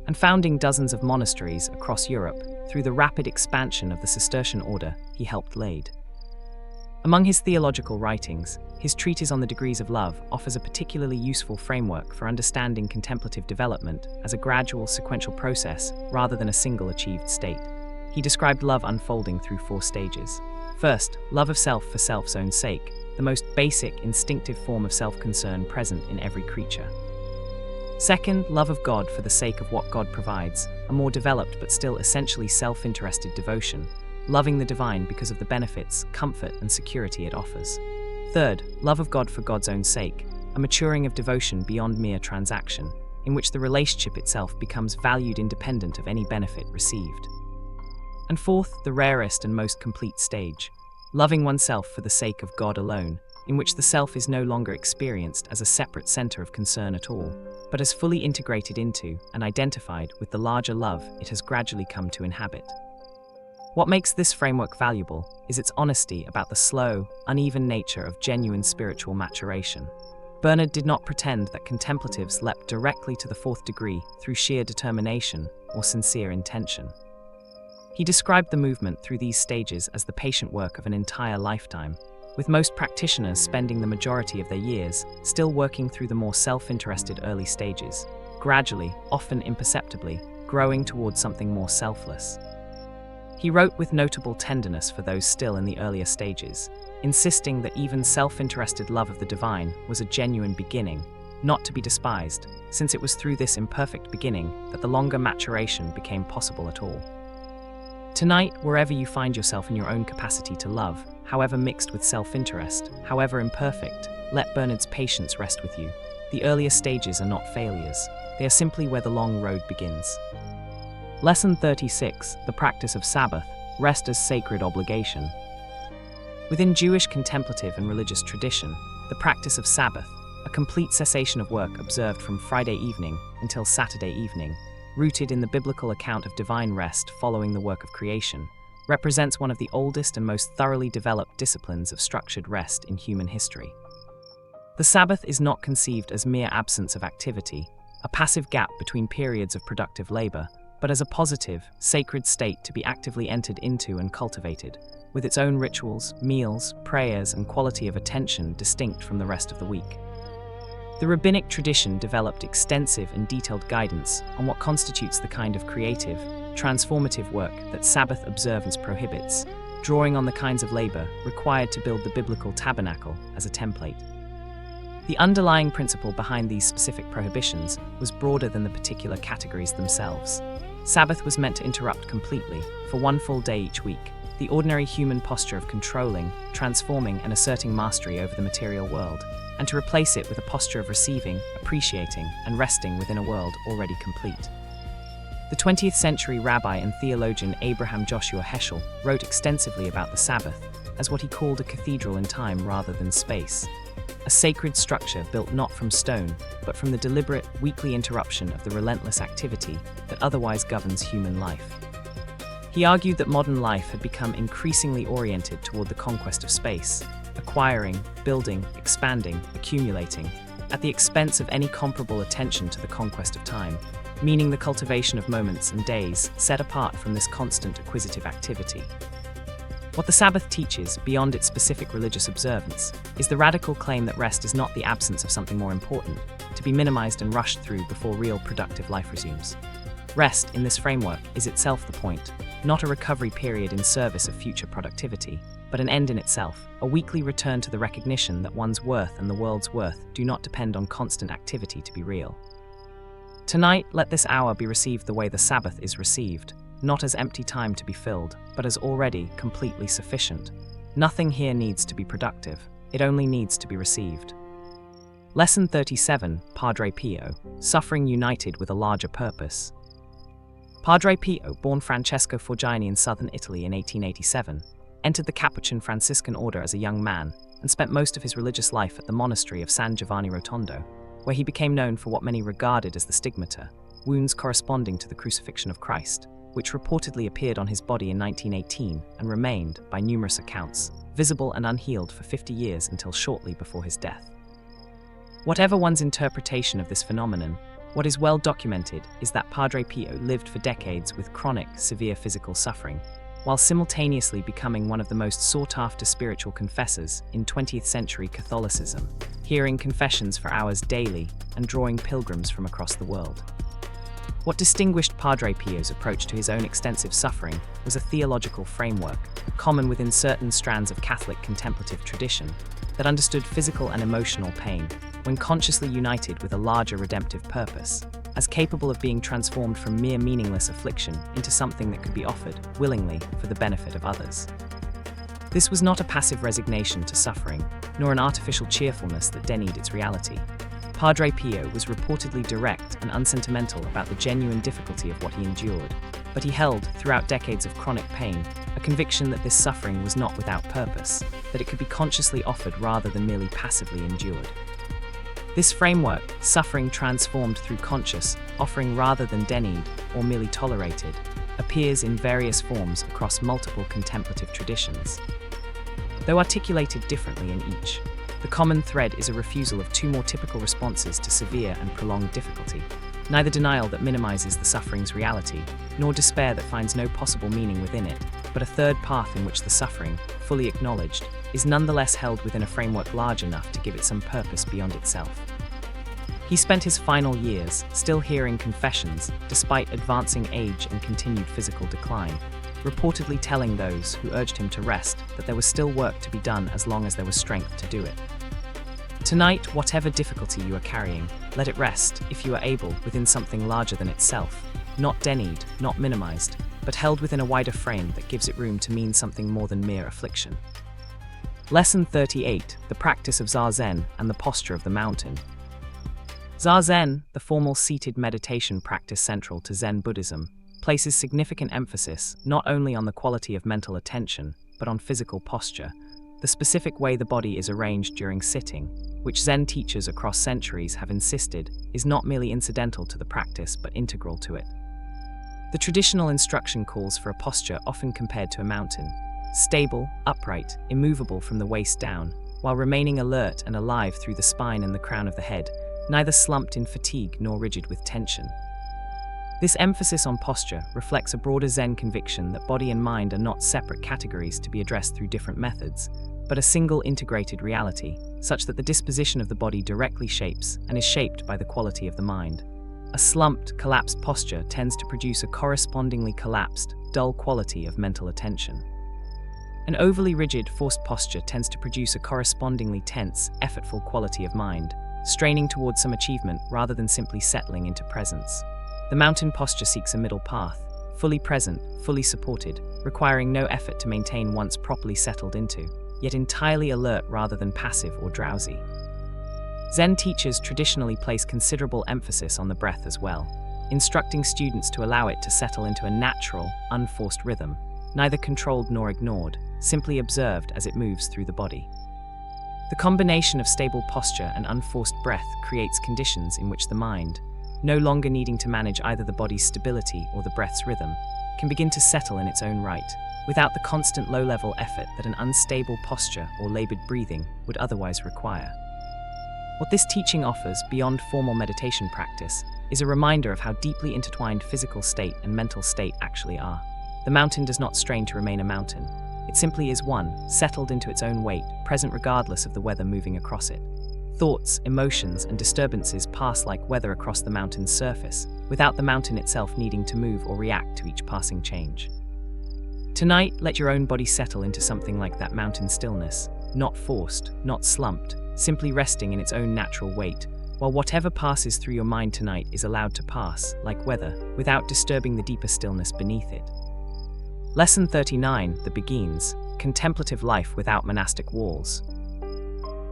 Speaker 1: and founding dozens of monasteries across Europe through the rapid expansion of the Cistercian order he helped lead. Among his theological writings, his treatise on the degrees of love offers a particularly useful framework for understanding contemplative development as a gradual, sequential process rather than a single achieved state. He described love unfolding through 4 stages. First, love of self for self's own sake, the most basic, instinctive form of self-concern present in every creature. Second, love of God for the sake of what God provides, a more developed but still essentially self-interested devotion, loving the divine because of the benefits, comfort, and security it offers. Third, love of God for God's own sake, a maturing of devotion beyond mere transaction, in which the relationship itself becomes valued independent of any benefit received. And fourth, the rarest and most complete stage, loving oneself for the sake of God alone, in which the self is no longer experienced as a separate center of concern at all, but as fully integrated into and identified with the larger love it has gradually come to inhabit. What makes this framework valuable is its honesty about the slow, uneven nature of genuine spiritual maturation. Bernard did not pretend that contemplatives leapt directly to the 4th degree through sheer determination or sincere intention. He described the movement through these stages as the patient work of an entire lifetime, with most practitioners spending the majority of their years still working through the more self-interested early stages, gradually, often imperceptibly, growing towards something more selfless. He wrote with notable tenderness for those still in the earlier stages, insisting that even self-interested love of the divine was a genuine beginning, not to be despised, since it was through this imperfect beginning that the longer maturation became possible at all. Tonight, wherever you find yourself in your own capacity to love, however mixed with self-interest, however imperfect, let Bernard's patience rest with you. The earlier stages are not failures. They are simply where the long road begins. Lesson 36, the practice of Sabbath, rest as sacred obligation. Within Jewish contemplative and religious tradition, the practice of Sabbath, a complete cessation of work observed from Friday evening until Saturday evening, rooted in the biblical account of divine rest following the work of creation, represents one of the oldest and most thoroughly developed disciplines of structured rest in human history. The Sabbath is not conceived as mere absence of activity, a passive gap between periods of productive labor, but as a positive, sacred state to be actively entered into and cultivated, with its own rituals, meals, prayers, and quality of attention distinct from the rest of the week. The rabbinic tradition developed extensive and detailed guidance on what constitutes the kind of creative, transformative work that Sabbath observance prohibits, drawing on the kinds of labor required to build the biblical tabernacle as a template. The underlying principle behind these specific prohibitions was broader than the particular categories themselves. Sabbath was meant to interrupt completely, for one full day each week, the ordinary human posture of controlling, transforming, and asserting mastery over the material world, and to replace it with a posture of receiving, appreciating, and resting within a world already complete. The 20th century rabbi and theologian Abraham Joshua Heschel wrote extensively about the Sabbath as what he called a cathedral in time rather than space, a sacred structure built not from stone, but from the deliberate, weekly interruption of the relentless activity that otherwise governs human life. He argued that modern life had become increasingly oriented toward the conquest of space, acquiring, building, expanding, accumulating, at the expense of any comparable attention to the conquest of time, meaning the cultivation of moments and days set apart from this constant acquisitive activity. What the Sabbath teaches, beyond its specific religious observance, is the radical claim that rest is not the absence of something more important, to be minimized and rushed through before real productive life resumes. Rest, in this framework, is itself the point, not a recovery period in service of future productivity, but an end in itself, a weekly return to the recognition that one's worth and the world's worth do not depend on constant activity to be real. Tonight, let this hour be received the way the Sabbath is received, not as empty time to be filled, but as already completely sufficient. Nothing here needs to be productive, it only needs to be received. Lesson 37, Padre Pio, Suffering United with a Larger Purpose. Padre Pio, born Francesco Forgini in southern Italy in 1887, entered the Capuchin Franciscan order as a young man and spent most of his religious life at the monastery of San Giovanni Rotondo, where he became known for what many regarded as the stigmata, wounds corresponding to the crucifixion of Christ, which reportedly appeared on his body in 1918 and remained, by numerous accounts, visible and unhealed for 50 years until shortly before his death. Whatever one's interpretation of this phenomenon, what is well documented is that Padre Pio lived for decades with chronic, severe physical suffering, while simultaneously becoming one of the most sought-after spiritual confessors in 20th century Catholicism, hearing confessions for hours daily and drawing pilgrims from across the world. What distinguished Padre Pio's approach to his own extensive suffering was a theological framework, common within certain strands of Catholic contemplative tradition, that understood physical and emotional pain, when consciously united with a larger redemptive purpose, as capable of being transformed from mere meaningless affliction into something that could be offered, willingly, for the benefit of others. This was not a passive resignation to suffering, nor an artificial cheerfulness that denied its reality. Padre Pio was reportedly direct and unsentimental about the genuine difficulty of what he endured, but he held, throughout decades of chronic pain, a conviction that this suffering was not without purpose, that it could be consciously offered rather than merely passively endured. This framework, suffering transformed through conscious, offering rather than denied or merely tolerated, appears in various forms across multiple contemplative traditions. Though articulated differently in each, the common thread is a refusal of two more typical responses to severe and prolonged difficulty, neither denial that minimizes the suffering's reality, nor despair that finds no possible meaning within it, but a third path in which the suffering, fully acknowledged, is nonetheless held within a framework large enough to give it some purpose beyond itself. He spent his final years still hearing confessions, despite advancing age and continued physical decline, reportedly telling those who urged him to rest that there was still work to be done as long as there was strength to do it. Tonight, whatever difficulty you are carrying, let it rest, if you are able, within something larger than itself, not denied, not minimized, but held within a wider frame that gives it room to mean something more than mere affliction. Lesson 38, the practice of Zazen and the posture of the mountain. Zazen, the formal seated meditation practice central to Zen Buddhism, places significant emphasis not only on the quality of mental attention, but on physical posture, the specific way the body is arranged during sitting, which Zen teachers across centuries have insisted is not merely incidental to the practice but integral to it. The traditional instruction calls for a posture often compared to a mountain, stable, upright, immovable from the waist down, while remaining alert and alive through the spine and the crown of the head, neither slumped in fatigue nor rigid with tension. This emphasis on posture reflects a broader Zen conviction that body and mind are not separate categories to be addressed through different methods, but a single integrated reality, such that the disposition of the body directly shapes and is shaped by the quality of the mind. A slumped, collapsed posture tends to produce a correspondingly collapsed, dull quality of mental attention. An overly rigid, forced posture tends to produce a correspondingly tense, effortful quality of mind, straining towards some achievement rather than simply settling into presence. The mountain posture seeks a middle path, fully present, fully supported, requiring no effort to maintain once properly settled into, yet entirely alert rather than passive or drowsy. Zen teachers traditionally place considerable emphasis on the breath as well, instructing students to allow it to settle into a natural, unforced rhythm, neither controlled nor ignored, simply observed as it moves through the body. The combination of stable posture and unforced breath creates conditions in which the mind, no longer needing to manage either the body's stability or the breath's rhythm, can begin to settle in its own right, without the constant low-level effort that an unstable posture or labored breathing would otherwise require. What this teaching offers, beyond formal meditation practice, is a reminder of how deeply intertwined physical state and mental state actually are. The mountain does not strain to remain a mountain. It simply is one, settled into its own weight, present regardless of the weather moving across it. Thoughts, emotions, and disturbances pass like weather across the mountain's surface, without the mountain itself needing to move or react to each passing change. Tonight, let your own body settle into something like that mountain stillness, not forced, not slumped, simply resting in its own natural weight, while whatever passes through your mind tonight is allowed to pass, like weather, without disturbing the deeper stillness beneath it. Lesson 39, the Beguines, contemplative life without monastic walls.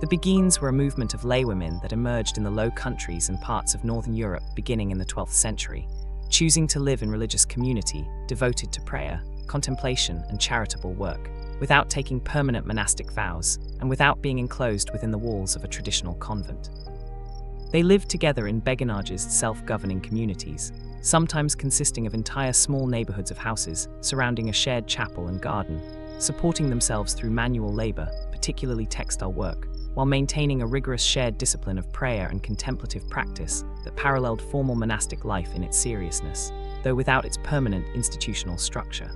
Speaker 1: The Beguines were a movement of laywomen that emerged in the Low Countries and parts of Northern Europe beginning in the 12th century, choosing to live in religious community devoted to prayer, contemplation, and charitable work, without taking permanent monastic vows, and without being enclosed within the walls of a traditional convent. They lived together in beguinagist self-governing communities, sometimes consisting of entire small neighborhoods of houses surrounding a shared chapel and garden, supporting themselves through manual labor, particularly textile work, while maintaining a rigorous shared discipline of prayer and contemplative practice that paralleled formal monastic life in its seriousness, though without its permanent institutional structure.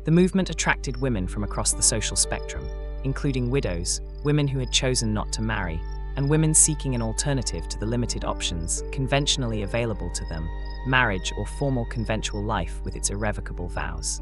Speaker 1: The movement attracted women from across the social spectrum, including widows, women who had chosen not to marry, and women seeking an alternative to the limited options conventionally available to them, marriage or formal conventual life with its irrevocable vows.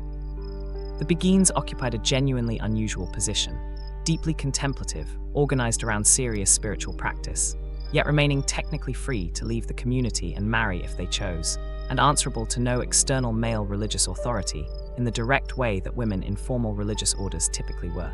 Speaker 1: The Beguines occupied a genuinely unusual position, deeply contemplative, organized around serious spiritual practice, yet remaining technically free to leave the community and marry if they chose, and answerable to no external male religious authority in the direct way that women in formal religious orders typically were.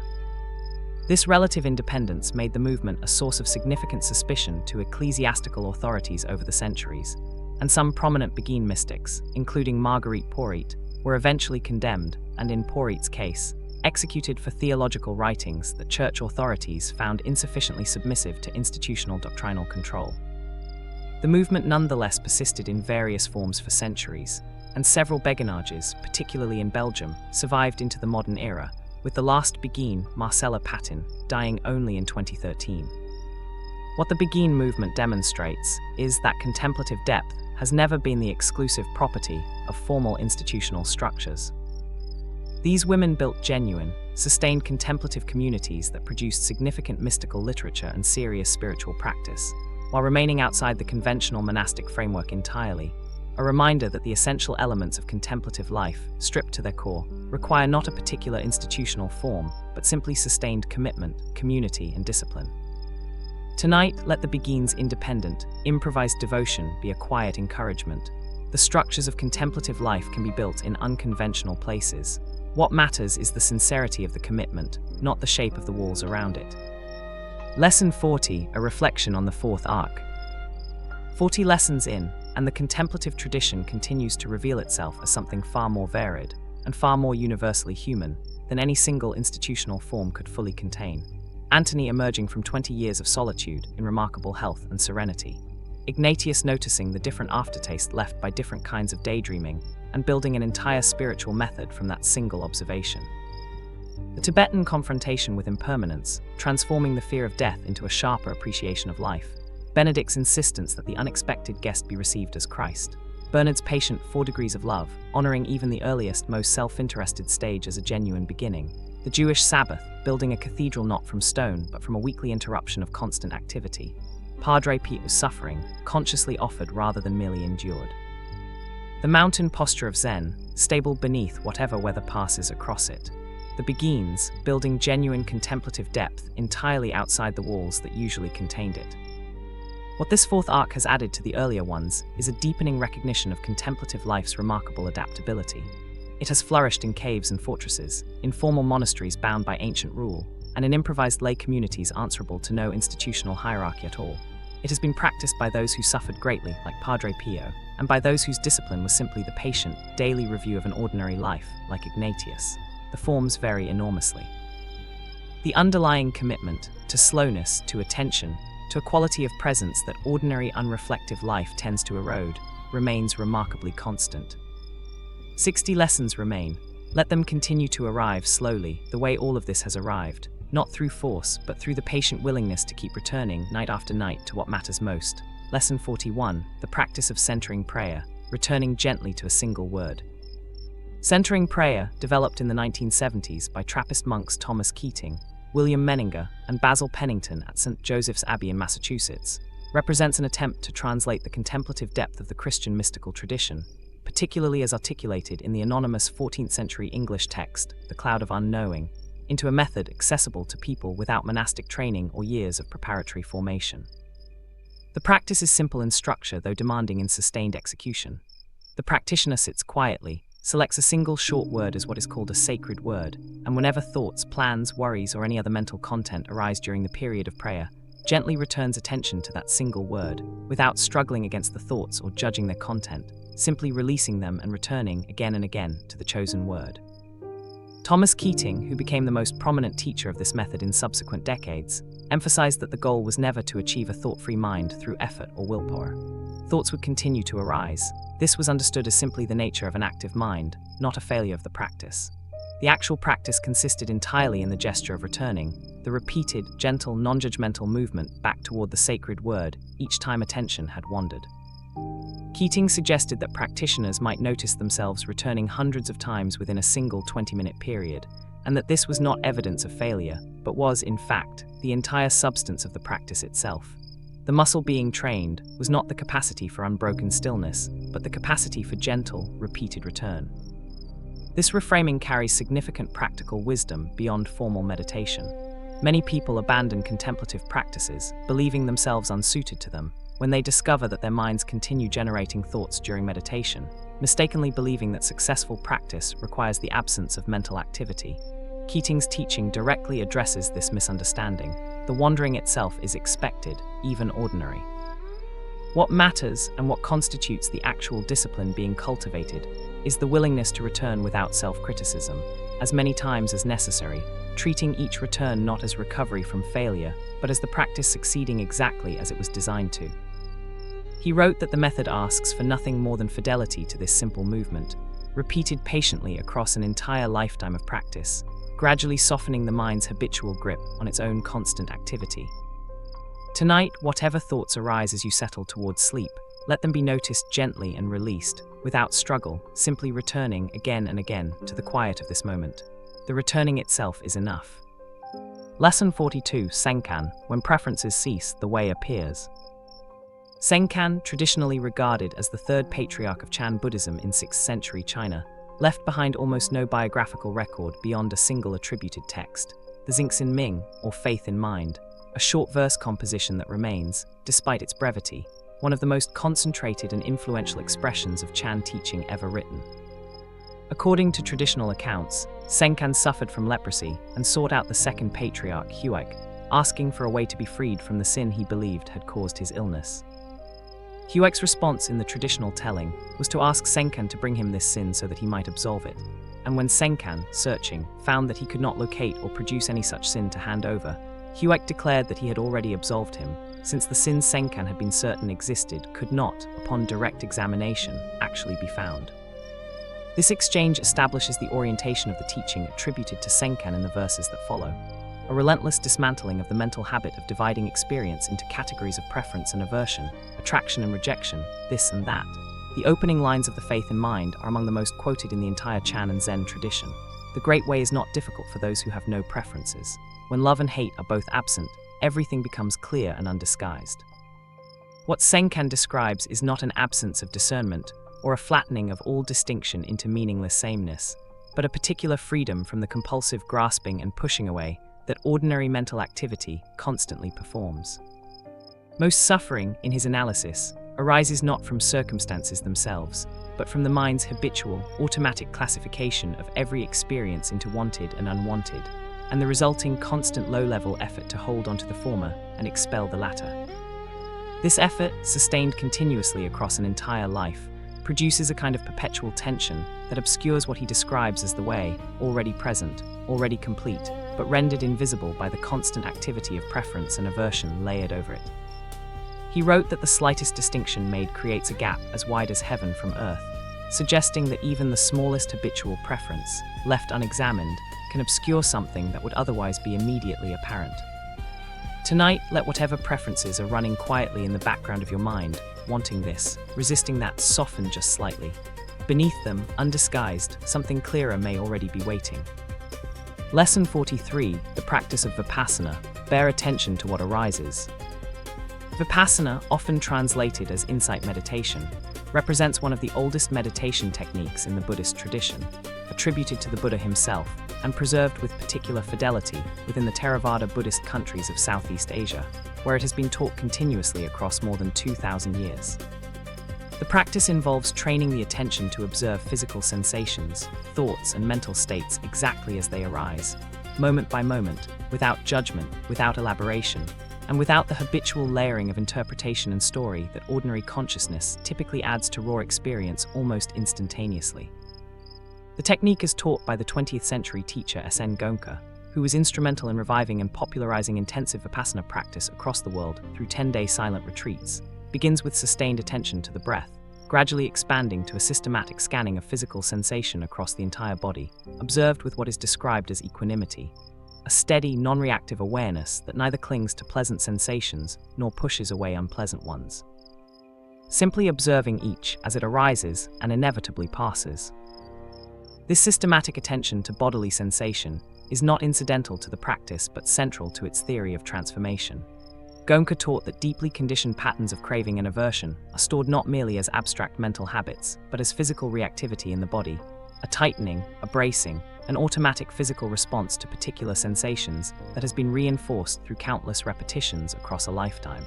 Speaker 1: This relative independence made the movement a source of significant suspicion to ecclesiastical authorities over the centuries, and some prominent Beguine mystics, including Marguerite Porete, were eventually condemned, and in Porete's case, executed for theological writings that church authorities found insufficiently submissive to institutional doctrinal control. The movement nonetheless persisted in various forms for centuries, and several beguinages, particularly in Belgium, survived into the modern era, with the last Beguine, Marcella Patin, dying only in 2013. What the Beguine movement demonstrates is that contemplative depth has never been the exclusive property of formal institutional structures. These women built genuine, sustained contemplative communities that produced significant mystical literature and serious spiritual practice, while remaining outside the conventional monastic framework entirely, a reminder that the essential elements of contemplative life, stripped to their core, require not a particular institutional form, but simply sustained commitment, community, and discipline. Tonight, let the Beguines' independent, improvised devotion be a quiet encouragement, the structures of contemplative life can be built in unconventional places. What matters is the sincerity of the commitment, not the shape of the walls around it. Lesson 40, a reflection on the fourth arc. 40 lessons in, and the contemplative tradition continues to reveal itself as something far more varied and far more universally human than any single institutional form could fully contain. Antony emerging from 20 years of solitude in remarkable health and serenity. Ignatius noticing the different aftertaste left by different kinds of daydreaming and building an entire spiritual method from that single observation. The Tibetan confrontation with impermanence, transforming the fear of death into a sharper appreciation of life. Benedict's insistence that the unexpected guest be received as Christ. Bernard's patient 4 degrees of love, honoring even the earliest, most self-interested stage as a genuine beginning. The Jewish Sabbath, building a cathedral not from stone but from a weekly interruption of constant activity. Padre Pio's suffering, consciously offered rather than merely endured. The mountain posture of Zen, stable beneath whatever weather passes across it. The Beguines, building genuine contemplative depth entirely outside the walls that usually contained it. What this fourth arc has added to the earlier ones is a deepening recognition of contemplative life's remarkable adaptability. It has flourished in caves and fortresses, in formal monasteries bound by ancient rule, and in improvised lay communities answerable to no institutional hierarchy at all. It has been practiced by those who suffered greatly, like Padre Pio, and by those whose discipline was simply the patient, daily review of an ordinary life, like Ignatius. The forms vary enormously. The underlying commitment to slowness, to attention, to a quality of presence that ordinary unreflective life tends to erode, remains remarkably constant. 60 lessons remain. Let them continue to arrive slowly, the way all of this has arrived, not through force, but through the patient willingness to keep returning, night after night, to what matters most. Lesson 41, the practice of centering prayer, returning gently to a single word. Centering prayer, developed in the 1970s by Trappist monks Thomas Keating, William Menninger, and Basil Pennington at St. Joseph's Abbey in Massachusetts, represents an attempt to translate the contemplative depth of the Christian mystical tradition, particularly as articulated in the anonymous 14th century English text, The Cloud of Unknowing, into a method accessible to people without monastic training or years of preparatory formation. The practice is simple in structure, though demanding in sustained execution. The practitioner sits quietly, selects a single short word as what is called a sacred word, and whenever thoughts, plans, worries, or any other mental content arise during the period of prayer, gently returns attention to that single word, without struggling against the thoughts or judging their content, simply releasing them and returning again and again to the chosen word. Thomas Keating, who became the most prominent teacher of this method in subsequent decades, emphasized that the goal was never to achieve a thought-free mind through effort or willpower. Thoughts would continue to arise. This was understood as simply the nature of an active mind, not a failure of the practice. The actual practice consisted entirely in the gesture of returning, the repeated, gentle, non-judgmental movement back toward the sacred word each time attention had wandered. Keating suggested that practitioners might notice themselves returning hundreds of times within a single 20-minute period, and that this was not evidence of failure, but was, in fact, the entire substance of the practice itself. The muscle being trained was not the capacity for unbroken stillness, but the capacity for gentle, repeated return. This reframing carries significant practical wisdom beyond formal meditation. Many people abandon contemplative practices, believing themselves unsuited to them, when they discover that their minds continue generating thoughts during meditation, mistakenly believing that successful practice requires the absence of mental activity. Keating's teaching directly addresses this misunderstanding. The wandering itself is expected, even ordinary. What matters and what constitutes the actual discipline being cultivated is the willingness to return without self-criticism, as many times as necessary, treating each return not as recovery from failure, but as the practice succeeding exactly as it was designed to. He wrote that the method asks for nothing more than fidelity to this simple movement, repeated patiently across an entire lifetime of practice, gradually softening the mind's habitual grip on its own constant activity. Tonight, whatever thoughts arise as you settle towards sleep, let them be noticed gently and released, without struggle, simply returning again and again to the quiet of this moment. The returning itself is enough. Lesson 42, Senkan, when preferences cease, the way appears. Senkan, traditionally regarded as the third patriarch of Chan Buddhism in 6th century China, left behind almost no biographical record beyond a single attributed text, the Xingxin Ming, or Faith in Mind, a short verse composition that remains, despite its brevity, one of the most concentrated and influential expressions of Chan teaching ever written. According to traditional accounts, Senkan suffered from leprosy and sought out the second patriarch, Huaik, asking for a way to be freed from the sin he believed had caused his illness. Huaik's response in the traditional telling was to ask Senkan to bring him this sin so that he might absolve it. And when Senkan, searching, found that he could not locate or produce any such sin to hand over, Huaik declared that he had already absolved him, since the sins Senkan had been certain existed could not, upon direct examination, actually be found. This exchange establishes the orientation of the teaching attributed to Senkan in the verses that follow, a relentless dismantling of the mental habit of dividing experience into categories of preference and aversion, attraction and rejection, this and that. The opening lines of The Faith in Mind are among the most quoted in the entire Chan and Zen tradition. The Great Way is not difficult for those who have no preferences. When love and hate are both absent, everything becomes clear and undisguised. What Senkan describes is not an absence of discernment or a flattening of all distinction into meaningless sameness, but a particular freedom from the compulsive grasping and pushing away that ordinary mental activity constantly performs. Most suffering, in his analysis, arises not from circumstances themselves, but from the mind's habitual, automatic classification of every experience into wanted and unwanted, and the resulting constant low-level effort to hold onto the former and expel the latter. This effort, sustained continuously across an entire life, produces a kind of perpetual tension that obscures what he describes as the way, already present, already complete, but rendered invisible by the constant activity of preference and aversion layered over it. He wrote that the slightest distinction made creates a gap as wide as heaven from earth, suggesting that even the smallest habitual preference, left unexamined, can obscure something that would otherwise be immediately apparent. Tonight, let whatever preferences are running quietly in the background of your mind, wanting this, resisting that, soften just slightly. Beneath them, undisguised, something clearer may already be waiting. Lesson 43, the practice of Vipassana. Bear attention to what arises. Vipassana, often translated as insight meditation, represents one of the oldest meditation techniques in the Buddhist tradition, attributed to the Buddha himself, and preserved with particular fidelity within the Theravada Buddhist countries of Southeast Asia, where it has been taught continuously across more than 2,000 years. The practice involves training the attention to observe physical sensations, thoughts, and mental states exactly as they arise, moment by moment, without judgment, without elaboration, and without the habitual layering of interpretation and story that ordinary consciousness typically adds to raw experience almost instantaneously. The technique is taught by the 20th century teacher S.N. Goenka, who was instrumental in reviving and popularizing intensive Vipassana practice across the world through 10-day silent retreats, begins with sustained attention to the breath, gradually expanding to a systematic scanning of physical sensation across the entire body, observed with what is described as equanimity, a steady, non-reactive awareness that neither clings to pleasant sensations nor pushes away unpleasant ones. Simply observing each as it arises and inevitably passes. This systematic attention to bodily sensation is not incidental to the practice but central to its theory of transformation. Goenka taught that deeply conditioned patterns of craving and aversion are stored not merely as abstract mental habits, but as physical reactivity in the body, a tightening, a bracing, an automatic physical response to particular sensations that has been reinforced through countless repetitions across a lifetime.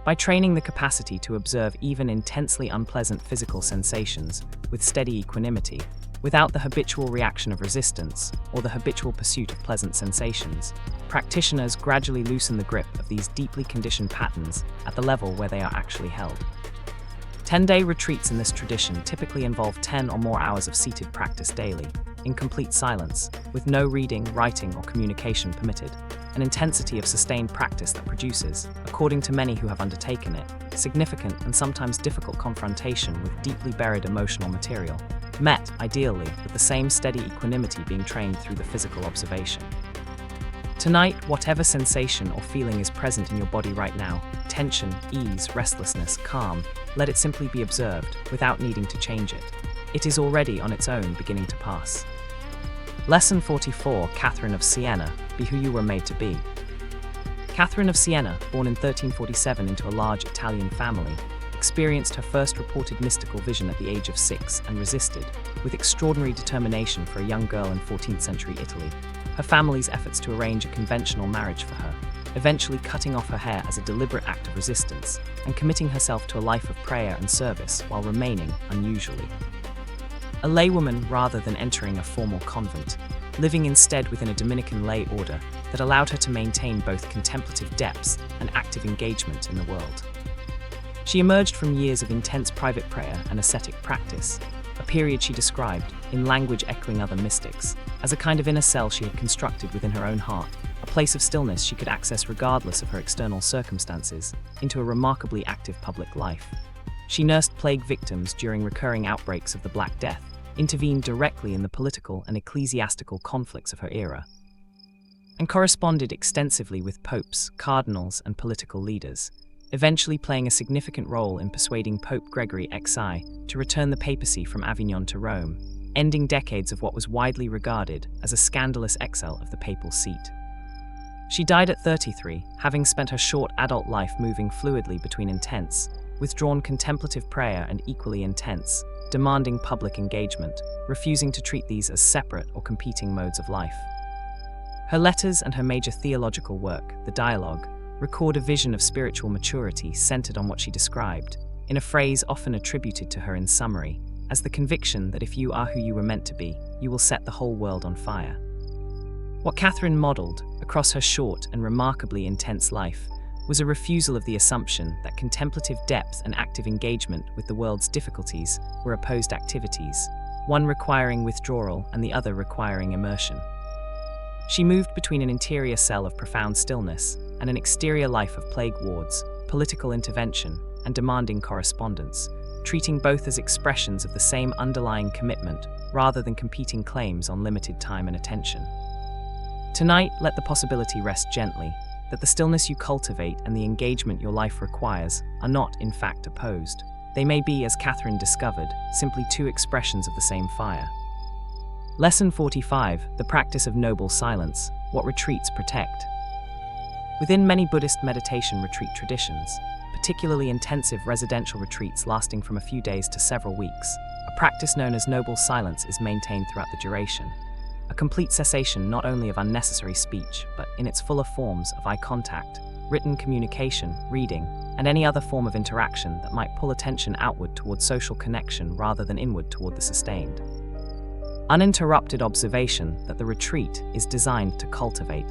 Speaker 1: By training the capacity to observe even intensely unpleasant physical sensations with steady equanimity, without the habitual reaction of resistance or the habitual pursuit of pleasant sensations, practitioners gradually loosen the grip of these deeply conditioned patterns at the level where they are actually held. 10-day retreats in this tradition typically involve 10 or more hours of seated practice daily, in complete silence, with no reading, writing, or communication permitted, an intensity of sustained practice that produces, according to many who have undertaken it, significant and sometimes difficult confrontation with deeply buried emotional material, met, ideally, with the same steady equanimity being trained through the physical observation. Tonight, whatever sensation or feeling is present in your body right now, tension, ease, restlessness, calm, let it simply be observed, without needing to change it. It is already on its own beginning to pass. Lesson 44, Catherine of Siena, be who you were made to be. Catherine of Siena, born in 1347 into a large Italian family, experienced her first reported mystical vision at the age of 6 and resisted, with extraordinary determination for a young girl in 14th century Italy, her family's efforts to arrange a conventional marriage for her, eventually cutting off her hair as a deliberate act of resistance and committing herself to a life of prayer and service while remaining, unusually, a laywoman rather than entering a formal convent, living instead within a Dominican lay order that allowed her to maintain both contemplative depths and active engagement in the world. She emerged from years of intense private prayer and ascetic practice, a period she described, in language echoing other mystics, as a kind of inner cell she had constructed within her own heart, a place of stillness she could access regardless of her external circumstances, into a remarkably active public life. She nursed plague victims during recurring outbreaks of the Black Death, intervened directly in the political and ecclesiastical conflicts of her era, and corresponded extensively with popes, cardinals, and political leaders, eventually playing a significant role in persuading Pope Gregory XI to return the papacy from Avignon to Rome, ending decades of what was widely regarded as a scandalous exile of the papal seat. She died at 33, having spent her short adult life moving fluidly between intense, withdrawn contemplative prayer and equally intense, demanding public engagement, refusing to treat these as separate or competing modes of life. Her letters and her major theological work, the Dialogue, record a vision of spiritual maturity centered on what she described, in a phrase often attributed to her in summary, as the conviction that if you are who you were meant to be, you will set the whole world on fire. What Catherine modeled, across her short and remarkably intense life, was a refusal of the assumption that contemplative depth and active engagement with the world's difficulties were opposed activities, one requiring withdrawal and the other requiring immersion. She moved between an interior cell of profound stillness and an exterior life of plague wards, political intervention, and demanding correspondence, treating both as expressions of the same underlying commitment rather than competing claims on limited time and attention. Tonight, let the possibility rest gently that the stillness you cultivate and the engagement your life requires are not, in fact, opposed. They may be, as Catherine discovered, simply two expressions of the same fire. Lesson 45, the practice of noble silence, what retreats protect. Within many Buddhist meditation retreat traditions, particularly intensive residential retreats lasting from a few days to several weeks, a practice known as noble silence is maintained throughout the duration. A complete cessation not only of unnecessary speech, but in its fuller forms of eye contact, written communication, reading, and any other form of interaction that might pull attention outward toward social connection rather than inward toward the sustained, uninterrupted observation that the retreat is designed to cultivate.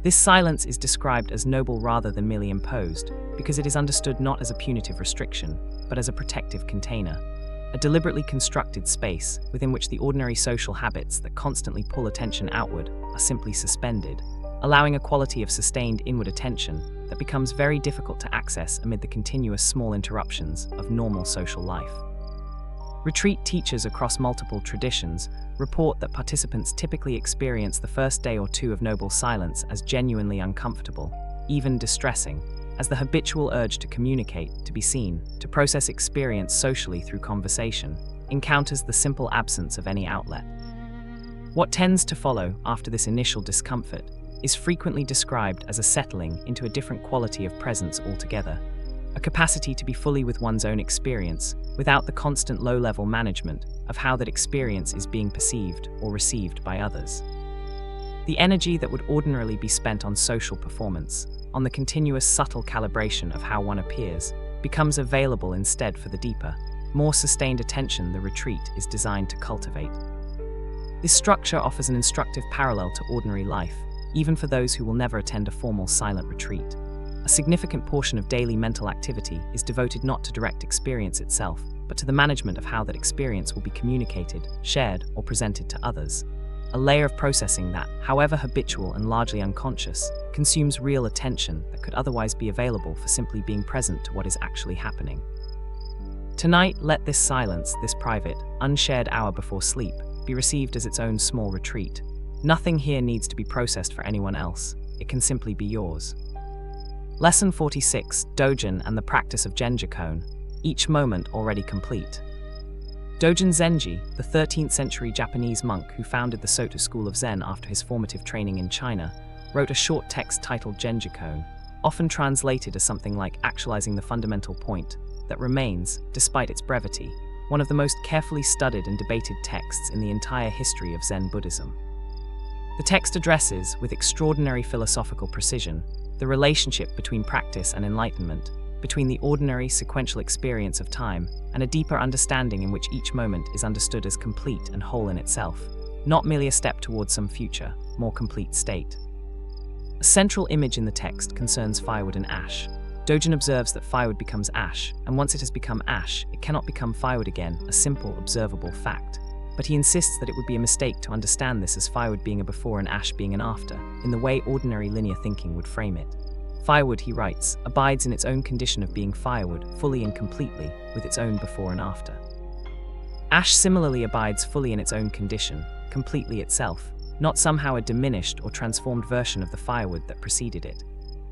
Speaker 1: This silence is described as noble rather than merely imposed, because it is understood not as a punitive restriction, but as a protective container, a deliberately constructed space within which the ordinary social habits that constantly pull attention outward are simply suspended, allowing a quality of sustained inward attention that becomes very difficult to access amid the continuous small interruptions of normal social life. Retreat teachers across multiple traditions report that participants typically experience the first day or two of noble silence as genuinely uncomfortable, even distressing, as the habitual urge to communicate, to be seen, to process experience socially through conversation, encounters the simple absence of any outlet. What tends to follow after this initial discomfort is frequently described as a settling into a different quality of presence altogether, a capacity to be fully with one's own experience without the constant low-level management of how that experience is being perceived or received by others. The energy that would ordinarily be spent on social performance, on the continuous subtle calibration of how one appears, becomes available instead for the deeper, more sustained attention the retreat is designed to cultivate. This structure offers an instructive parallel to ordinary life, even for those who will never attend a formal silent retreat. A significant portion of daily mental activity is devoted not to direct experience itself, but to the management of how that experience will be communicated, shared, or presented to others. A layer of processing that, however habitual and largely unconscious, consumes real attention that could otherwise be available for simply being present to what is actually happening. Tonight, let this silence, this private, unshared hour before sleep, be received as its own small retreat. Nothing here needs to be processed for anyone else. It can simply be yours. Lesson 46, Dogen and the practice of Genjikon, each moment already complete. Dogen Zenji, the 13th century Japanese monk who founded the Soto school of Zen after his formative training in China, wrote a short text titled Genjikon, often translated as something like actualizing the fundamental point, that remains, despite its brevity, one of the most carefully studied and debated texts in the entire history of Zen Buddhism. The text addresses, with extraordinary philosophical precision, the relationship between practice and enlightenment, between the ordinary sequential experience of time and a deeper understanding in which each moment is understood as complete and whole in itself, not merely a step towards some future, more complete state. A central image in the text concerns firewood and ash. Dogen observes that firewood becomes ash, and once it has become ash, it cannot become firewood again, a simple, observable fact. But he insists that it would be a mistake to understand this as firewood being a before and ash being an after, in the way ordinary linear thinking would frame it. Firewood, he writes, abides in its own condition of being firewood, fully and completely, with its own before and after. Ash similarly abides fully in its own condition, completely itself, not somehow a diminished or transformed version of the firewood that preceded it.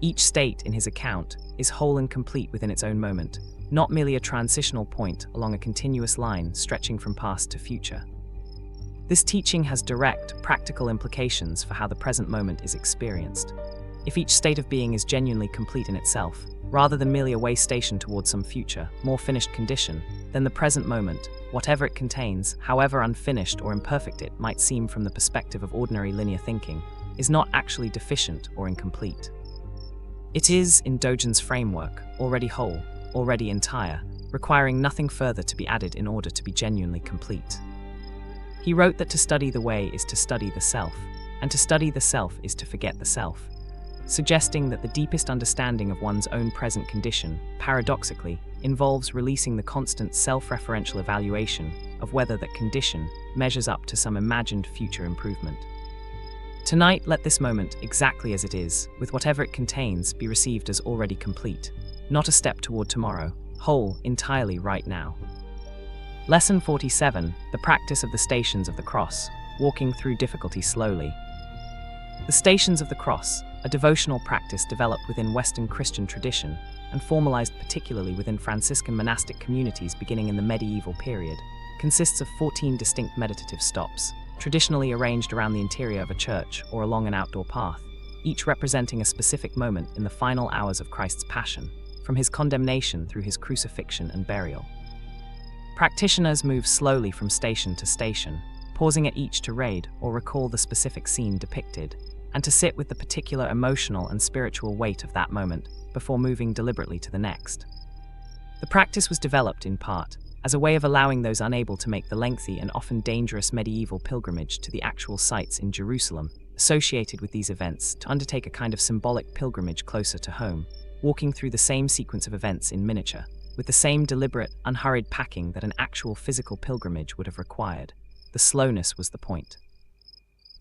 Speaker 1: Each state, in his account, is whole and complete within its own moment, not merely a transitional point along a continuous line stretching from past to future. This teaching has direct, practical implications for how the present moment is experienced. If each state of being is genuinely complete in itself, rather than merely a way station towards some future, more finished condition, then the present moment, whatever it contains, however unfinished or imperfect it might seem from the perspective of ordinary linear thinking, is not actually deficient or incomplete. It is, in Dogen's framework, already whole, already entire, requiring nothing further to be added in order to be genuinely complete. He wrote that to study the way is to study the self, and to study the self is to forget the self, suggesting that the deepest understanding of one's own present condition, paradoxically, involves releasing the constant self-referential evaluation of whether that condition measures up to some imagined future improvement. Tonight, let this moment, exactly as it is, with whatever it contains, be received as already complete, not a step toward tomorrow, whole, entirely right now. Lesson 47, the practice of the Stations of the Cross, walking through difficulty slowly. The Stations of the Cross, a devotional practice developed within Western Christian tradition and formalized particularly within Franciscan monastic communities beginning in the medieval period, consists of 14 distinct meditative stops, traditionally arranged around the interior of a church or along an outdoor path, each representing a specific moment in the final hours of Christ's Passion, from his condemnation through his crucifixion and burial. Practitioners move slowly from station to station, pausing at each to read or recall the specific scene depicted, and to sit with the particular emotional and spiritual weight of that moment before moving deliberately to the next. The practice was developed, in part, as a way of allowing those unable to make the lengthy and often dangerous medieval pilgrimage to the actual sites in Jerusalem associated with these events to undertake a kind of symbolic pilgrimage closer to home, walking through the same sequence of events in miniature, with the same deliberate, unhurried packing that an actual physical pilgrimage would have required. The slowness was the point.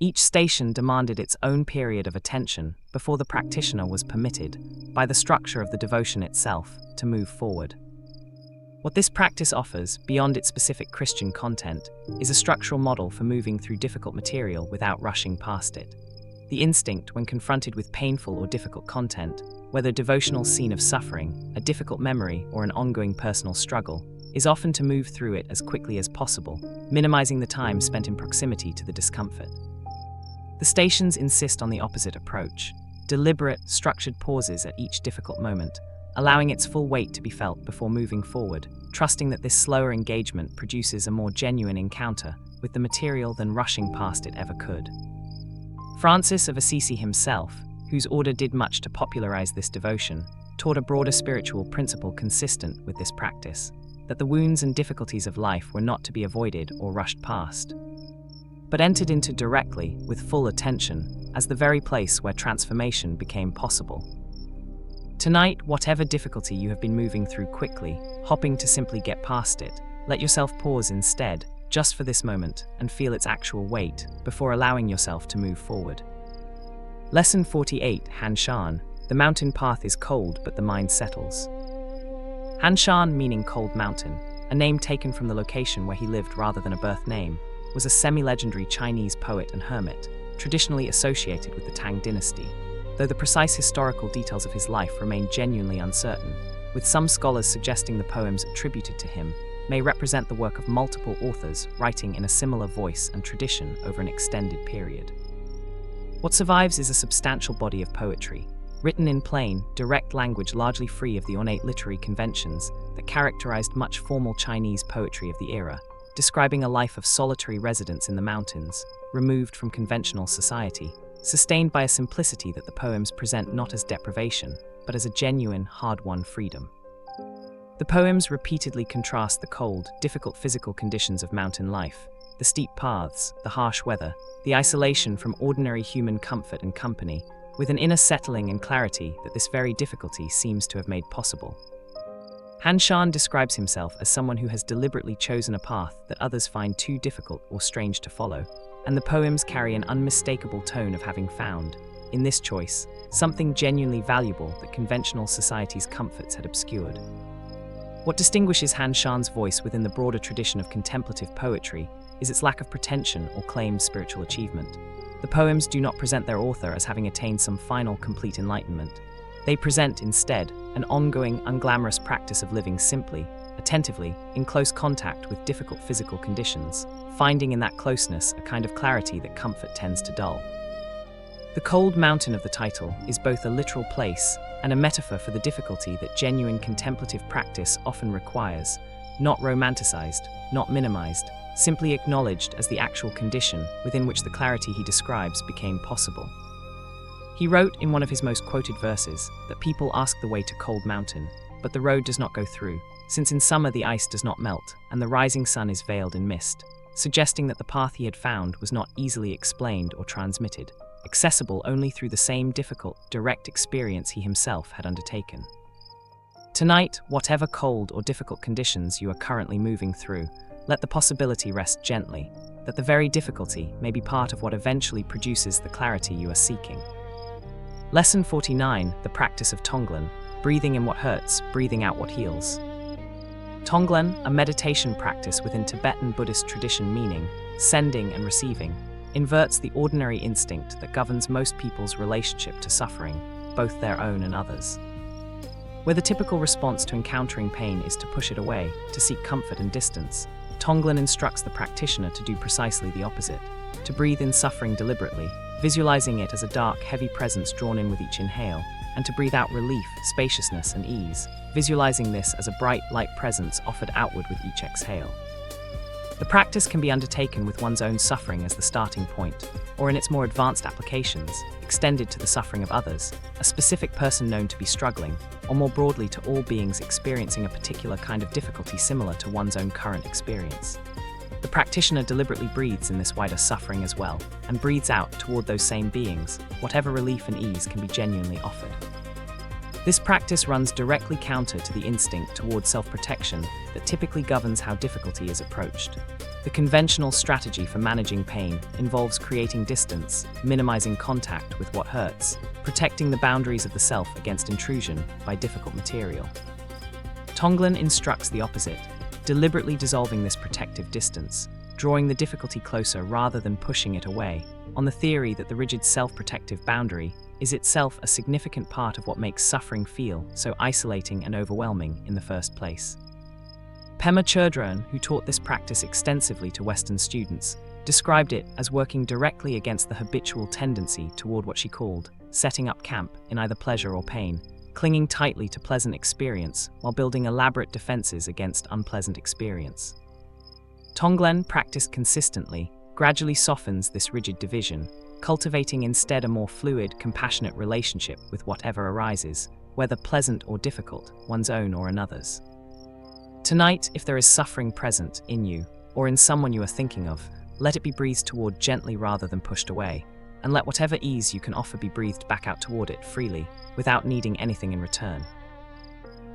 Speaker 1: Each station demanded its own period of attention before the practitioner was permitted, by the structure of the devotion itself, to move forward. What this practice offers, beyond its specific Christian content, is a structural model for moving through difficult material without rushing past it. The instinct, when confronted with painful or difficult content, whether a devotional scene of suffering, a difficult memory, or an ongoing personal struggle, is often to move through it as quickly as possible, minimizing the time spent in proximity to the discomfort. The stations insist on the opposite approach, deliberate, structured pauses at each difficult moment, allowing its full weight to be felt before moving forward, trusting that this slower engagement produces a more genuine encounter with the material than rushing past it ever could. Francis of Assisi himself, whose order did much to popularize this devotion, taught a broader spiritual principle consistent with this practice, that the wounds and difficulties of life were not to be avoided or rushed past, but entered into directly, with full attention, as the very place where transformation became possible. Tonight, whatever difficulty you have been moving through quickly, hopping to simply get past it, let yourself pause instead, just for this moment, and feel its actual weight, before allowing yourself to move forward. Lesson 48, Hanshan, the mountain path is cold but the mind settles. Hanshan, meaning cold mountain, a name taken from the location where he lived rather than a birth name, was a semi-legendary Chinese poet and hermit, traditionally associated with the Tang dynasty, though the precise historical details of his life remain genuinely uncertain, with some scholars suggesting the poems attributed to him may represent the work of multiple authors writing in a similar voice and tradition over an extended period. What survives is a substantial body of poetry, written in plain, direct language largely free of the ornate literary conventions that characterized much formal Chinese poetry of the era, describing a life of solitary residence in the mountains, removed from conventional society, sustained by a simplicity that the poems present not as deprivation, but as a genuine, hard-won freedom. The poems repeatedly contrast the cold, difficult physical conditions of mountain life, the steep paths, the harsh weather, the isolation from ordinary human comfort and company, with an inner settling and clarity that this very difficulty seems to have made possible. Han Shan describes himself as someone who has deliberately chosen a path that others find too difficult or strange to follow, and the poems carry an unmistakable tone of having found, in this choice, something genuinely valuable that conventional society's comforts had obscured. What distinguishes Han Shan's voice within the broader tradition of contemplative poetry is its lack of pretension or claimed spiritual achievement. The poems do not present their author as having attained some final, complete enlightenment. They present, instead, an ongoing, unglamorous practice of living simply, attentively, in close contact with difficult physical conditions, finding in that closeness a kind of clarity that comfort tends to dull. The cold mountain of the title is both a literal place and a metaphor for the difficulty that genuine contemplative practice often requires, not romanticized, not minimized, simply acknowledged as the actual condition within which the clarity he describes became possible. He wrote in one of his most quoted verses that people ask the way to Cold Mountain, but the road does not go through, since in summer the ice does not melt and the rising sun is veiled in mist, suggesting that the path he had found was not easily explained or transmitted, accessible only through the same difficult, direct experience he himself had undertaken. Tonight, whatever cold or difficult conditions you are currently moving through, let the possibility rest gently, that the very difficulty may be part of what eventually produces the clarity you are seeking. Lesson 49, the practice of Tonglen, breathing in what hurts, breathing out what heals. Tonglen, a meditation practice within Tibetan Buddhist tradition meaning sending and receiving, inverts the ordinary instinct that governs most people's relationship to suffering, both their own and others. Where the typical response to encountering pain is to push it away, to seek comfort and distance, Tonglen instructs the practitioner to do precisely the opposite, to breathe in suffering deliberately, visualizing it as a dark, heavy presence drawn in with each inhale, and to breathe out relief, spaciousness, and ease, visualizing this as a bright, light presence offered outward with each exhale. The practice can be undertaken with one's own suffering as the starting point, or in its more advanced applications, extended to the suffering of others, a specific person known to be struggling, or more broadly to all beings experiencing a particular kind of difficulty similar to one's own current experience. The practitioner deliberately breathes in this wider suffering as well, and breathes out toward those same beings, whatever relief and ease can be genuinely offered. This practice runs directly counter to the instinct toward self-protection that typically governs how difficulty is approached. The conventional strategy for managing pain involves creating distance, minimizing contact with what hurts, protecting the boundaries of the self against intrusion by difficult material. Tonglen instructs the opposite, deliberately dissolving this protective distance, drawing the difficulty closer rather than pushing it away, on the theory that the rigid self-protective boundary is itself a significant part of what makes suffering feel so isolating and overwhelming in the first place. Pema Chodron, who taught this practice extensively to Western students, described it as working directly against the habitual tendency toward what she called setting up camp in either pleasure or pain, clinging tightly to pleasant experience while building elaborate defenses against unpleasant experience. Tonglen, practiced consistently, gradually softens this rigid division, cultivating instead a more fluid, compassionate relationship with whatever arises, whether pleasant or difficult, one's own or another's. Tonight, if there is suffering present in you, or in someone you are thinking of, let it be breathed toward gently rather than pushed away, and let whatever ease you can offer be breathed back out toward it freely, without needing anything in return.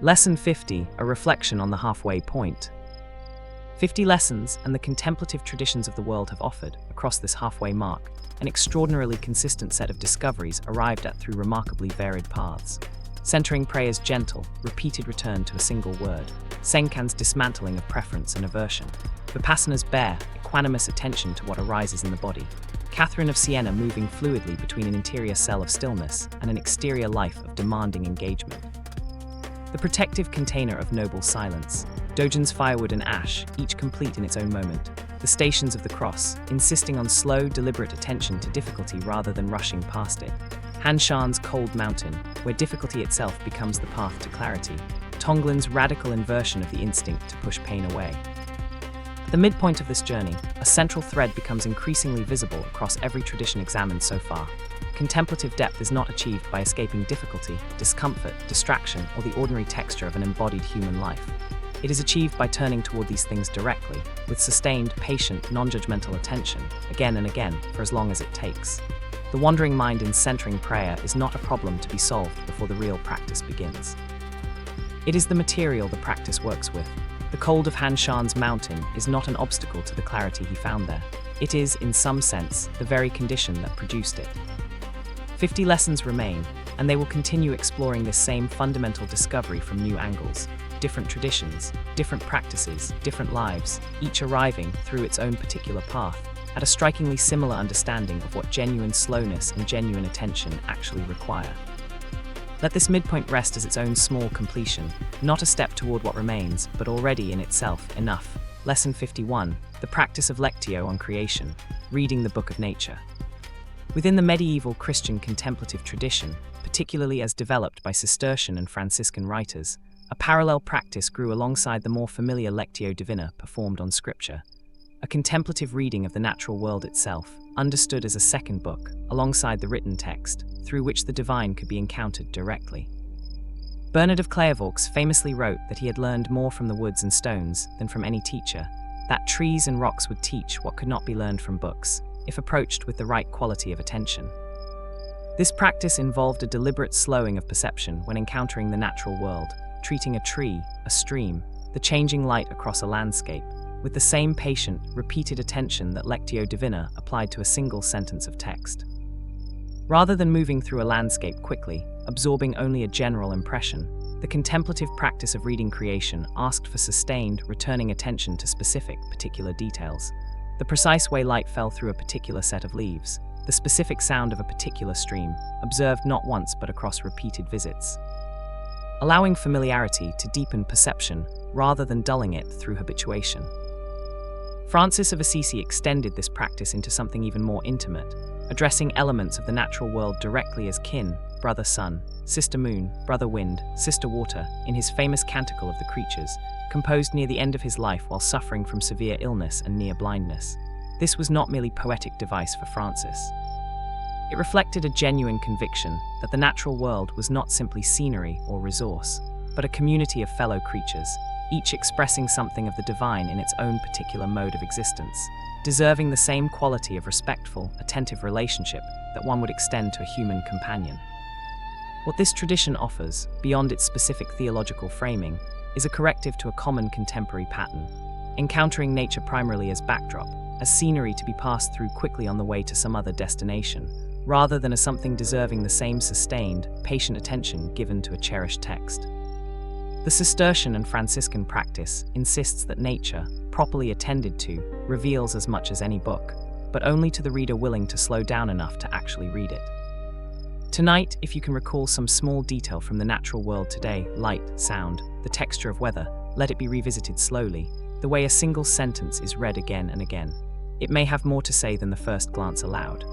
Speaker 1: Lesson 50, a reflection on the halfway point. 50 lessons and the contemplative traditions of the world have offered, across this halfway mark, an extraordinarily consistent set of discoveries arrived at through remarkably varied paths. Centering prayer's gentle, repeated return to a single word, Senkan's dismantling of preference and aversion, Vipassana's bare, equanimous attention to what arises in the body, Catherine of Siena moving fluidly between an interior cell of stillness and an exterior life of demanding engagement. The protective container of noble silence, Dogen's firewood and ash, each complete in its own moment, the stations of the cross, insisting on slow, deliberate attention to difficulty rather than rushing past it, Han Shan's cold mountain, where difficulty itself becomes the path to clarity, Tonglen's radical inversion of the instinct to push pain away. At the midpoint of this journey, a central thread becomes increasingly visible across every tradition examined so far. Contemplative depth is not achieved by escaping difficulty, discomfort, distraction, or the ordinary texture of an embodied human life. It is achieved by turning toward these things directly, with sustained, patient, non-judgmental attention, again and again, for as long as it takes. The wandering mind in centering prayer is not a problem to be solved before the real practice begins. It is the material the practice works with. The cold of Han Shan's mountain is not an obstacle to the clarity he found there. It is, in some sense, the very condition that produced it. 50 lessons remain, and they will continue exploring this same fundamental discovery from new angles. Different traditions, different practices, different lives, each arriving, through its own particular path, at a strikingly similar understanding of what genuine slowness and genuine attention actually require. Let this midpoint rest as its own small completion, not a step toward what remains, but already in itself enough. Lesson 51, the practice of lectio on creation, reading the book of nature. Within the medieval Christian contemplative tradition, particularly as developed by Cistercian and Franciscan writers, a parallel practice grew alongside the more familiar lectio divina performed on scripture, a contemplative reading of the natural world itself, understood as a second book, alongside the written text, through which the divine could be encountered directly. Bernard of Clairvaux famously wrote that he had learned more from the woods and stones than from any teacher, that trees and rocks would teach what could not be learned from books, if approached with the right quality of attention. This practice involved a deliberate slowing of perception when encountering the natural world, treating a tree, a stream, the changing light across a landscape, with the same patient, repeated attention that Lectio Divina applied to a single sentence of text. Rather than moving through a landscape quickly, absorbing only a general impression, the contemplative practice of reading creation asked for sustained, returning attention to specific, particular details. The precise way light fell through a particular set of leaves, the specific sound of a particular stream, observed not once but across repeated visits. Allowing familiarity to deepen perception rather than dulling it through habituation. Francis of Assisi extended this practice into something even more intimate, addressing elements of the natural world directly as kin, brother sun, sister moon, brother wind, sister water, in his famous Canticle of the Creatures, composed near the end of his life while suffering from severe illness and near blindness. This was not merely poetic device for Francis. It reflected a genuine conviction that the natural world was not simply scenery or resource, but a community of fellow creatures, each expressing something of the divine in its own particular mode of existence, deserving the same quality of respectful, attentive relationship that one would extend to a human companion. What this tradition offers, beyond its specific theological framing, is a corrective to a common contemporary pattern, encountering nature primarily as backdrop, as scenery to be passed through quickly on the way to some other destination, rather than as something deserving the same sustained, patient attention given to a cherished text. The Cistercian and Franciscan practice insists that nature, properly attended to, reveals as much as any book, but only to the reader willing to slow down enough to actually read it. Tonight, if you can recall some small detail from the natural world today, light, sound, the texture of weather, let it be revisited slowly, the way a single sentence is read again and again. It may have more to say than the first glance allowed.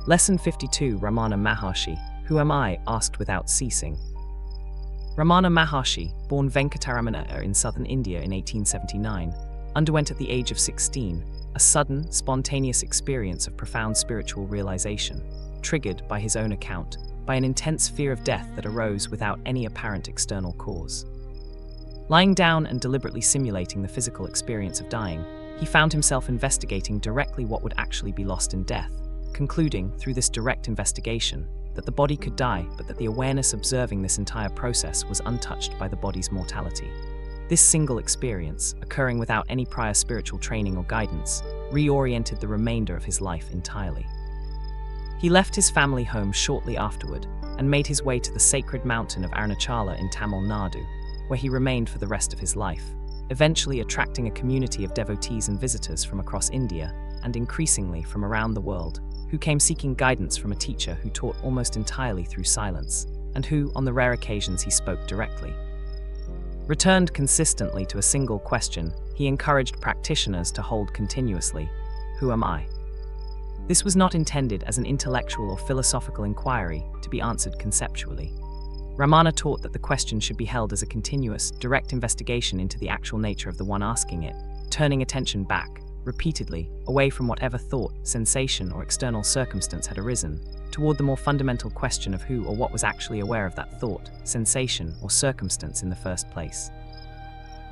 Speaker 1: Lesson 52, Ramana Maharshi, Who am I? Asked without ceasing. Ramana Maharshi, born Venkataramana in southern India in 1879, underwent at the age of 16 a sudden, spontaneous experience of profound spiritual realization, triggered, by his own account, by an intense fear of death that arose without any apparent external cause. Lying down and deliberately simulating the physical experience of dying, he found himself investigating directly what would actually be lost in death, concluding, through this direct investigation, that the body could die, but that the awareness observing this entire process was untouched by the body's mortality. This single experience, occurring without any prior spiritual training or guidance, reoriented the remainder of his life entirely. He left his family home shortly afterward and made his way to the sacred mountain of Arunachala in Tamil Nadu, where he remained for the rest of his life, eventually attracting a community of devotees and visitors from across India, and increasingly from around the world, who came seeking guidance from a teacher who taught almost entirely through silence, and who, on the rare occasions he spoke directly, returned consistently to a single question he encouraged practitioners to hold continuously: who am I? This was not intended as an intellectual or philosophical inquiry to be answered conceptually. Ramana taught that the question should be held as a continuous, direct investigation into the actual nature of the one asking it, turning attention back, repeatedly, away from whatever thought, sensation, or external circumstance had arisen, toward the more fundamental question of who or what was actually aware of that thought, sensation, or circumstance in the first place.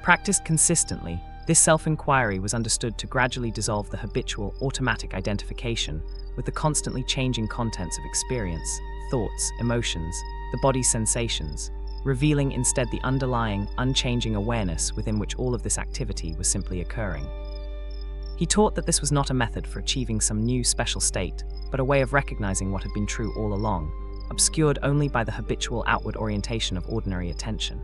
Speaker 1: Practiced consistently, this self-inquiry was understood to gradually dissolve the habitual, automatic identification with the constantly changing contents of experience, thoughts, emotions, the body's sensations, revealing instead the underlying, unchanging awareness within which all of this activity was simply occurring. He taught that this was not a method for achieving some new special state, but a way of recognizing what had been true all along, obscured only by the habitual outward orientation of ordinary attention.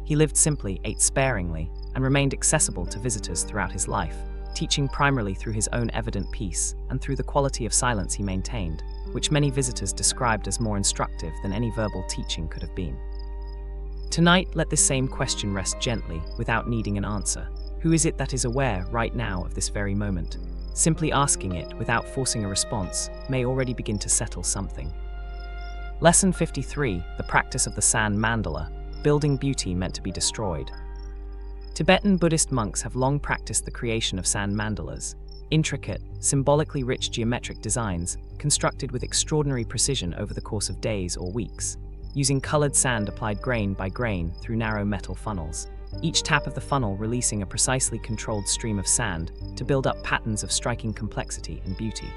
Speaker 1: He lived simply, ate sparingly, and remained accessible to visitors throughout his life, teaching primarily through his own evident peace and through the quality of silence he maintained, which many visitors described as more instructive than any verbal teaching could have been. Tonight, let this same question rest gently, without needing an answer. Who is it that is aware right now of this very moment? Simply asking it, without forcing a response, may already begin to settle something. Lesson 53, the practice of the sand mandala, building beauty meant to be destroyed. Tibetan Buddhist monks have long practiced the creation of sand mandalas, intricate, symbolically rich geometric designs constructed with extraordinary precision over the course of days or weeks, using colored sand applied grain by grain through narrow metal funnels, each tap of the funnel releasing a precisely controlled stream of sand to build up patterns of striking complexity and beauty.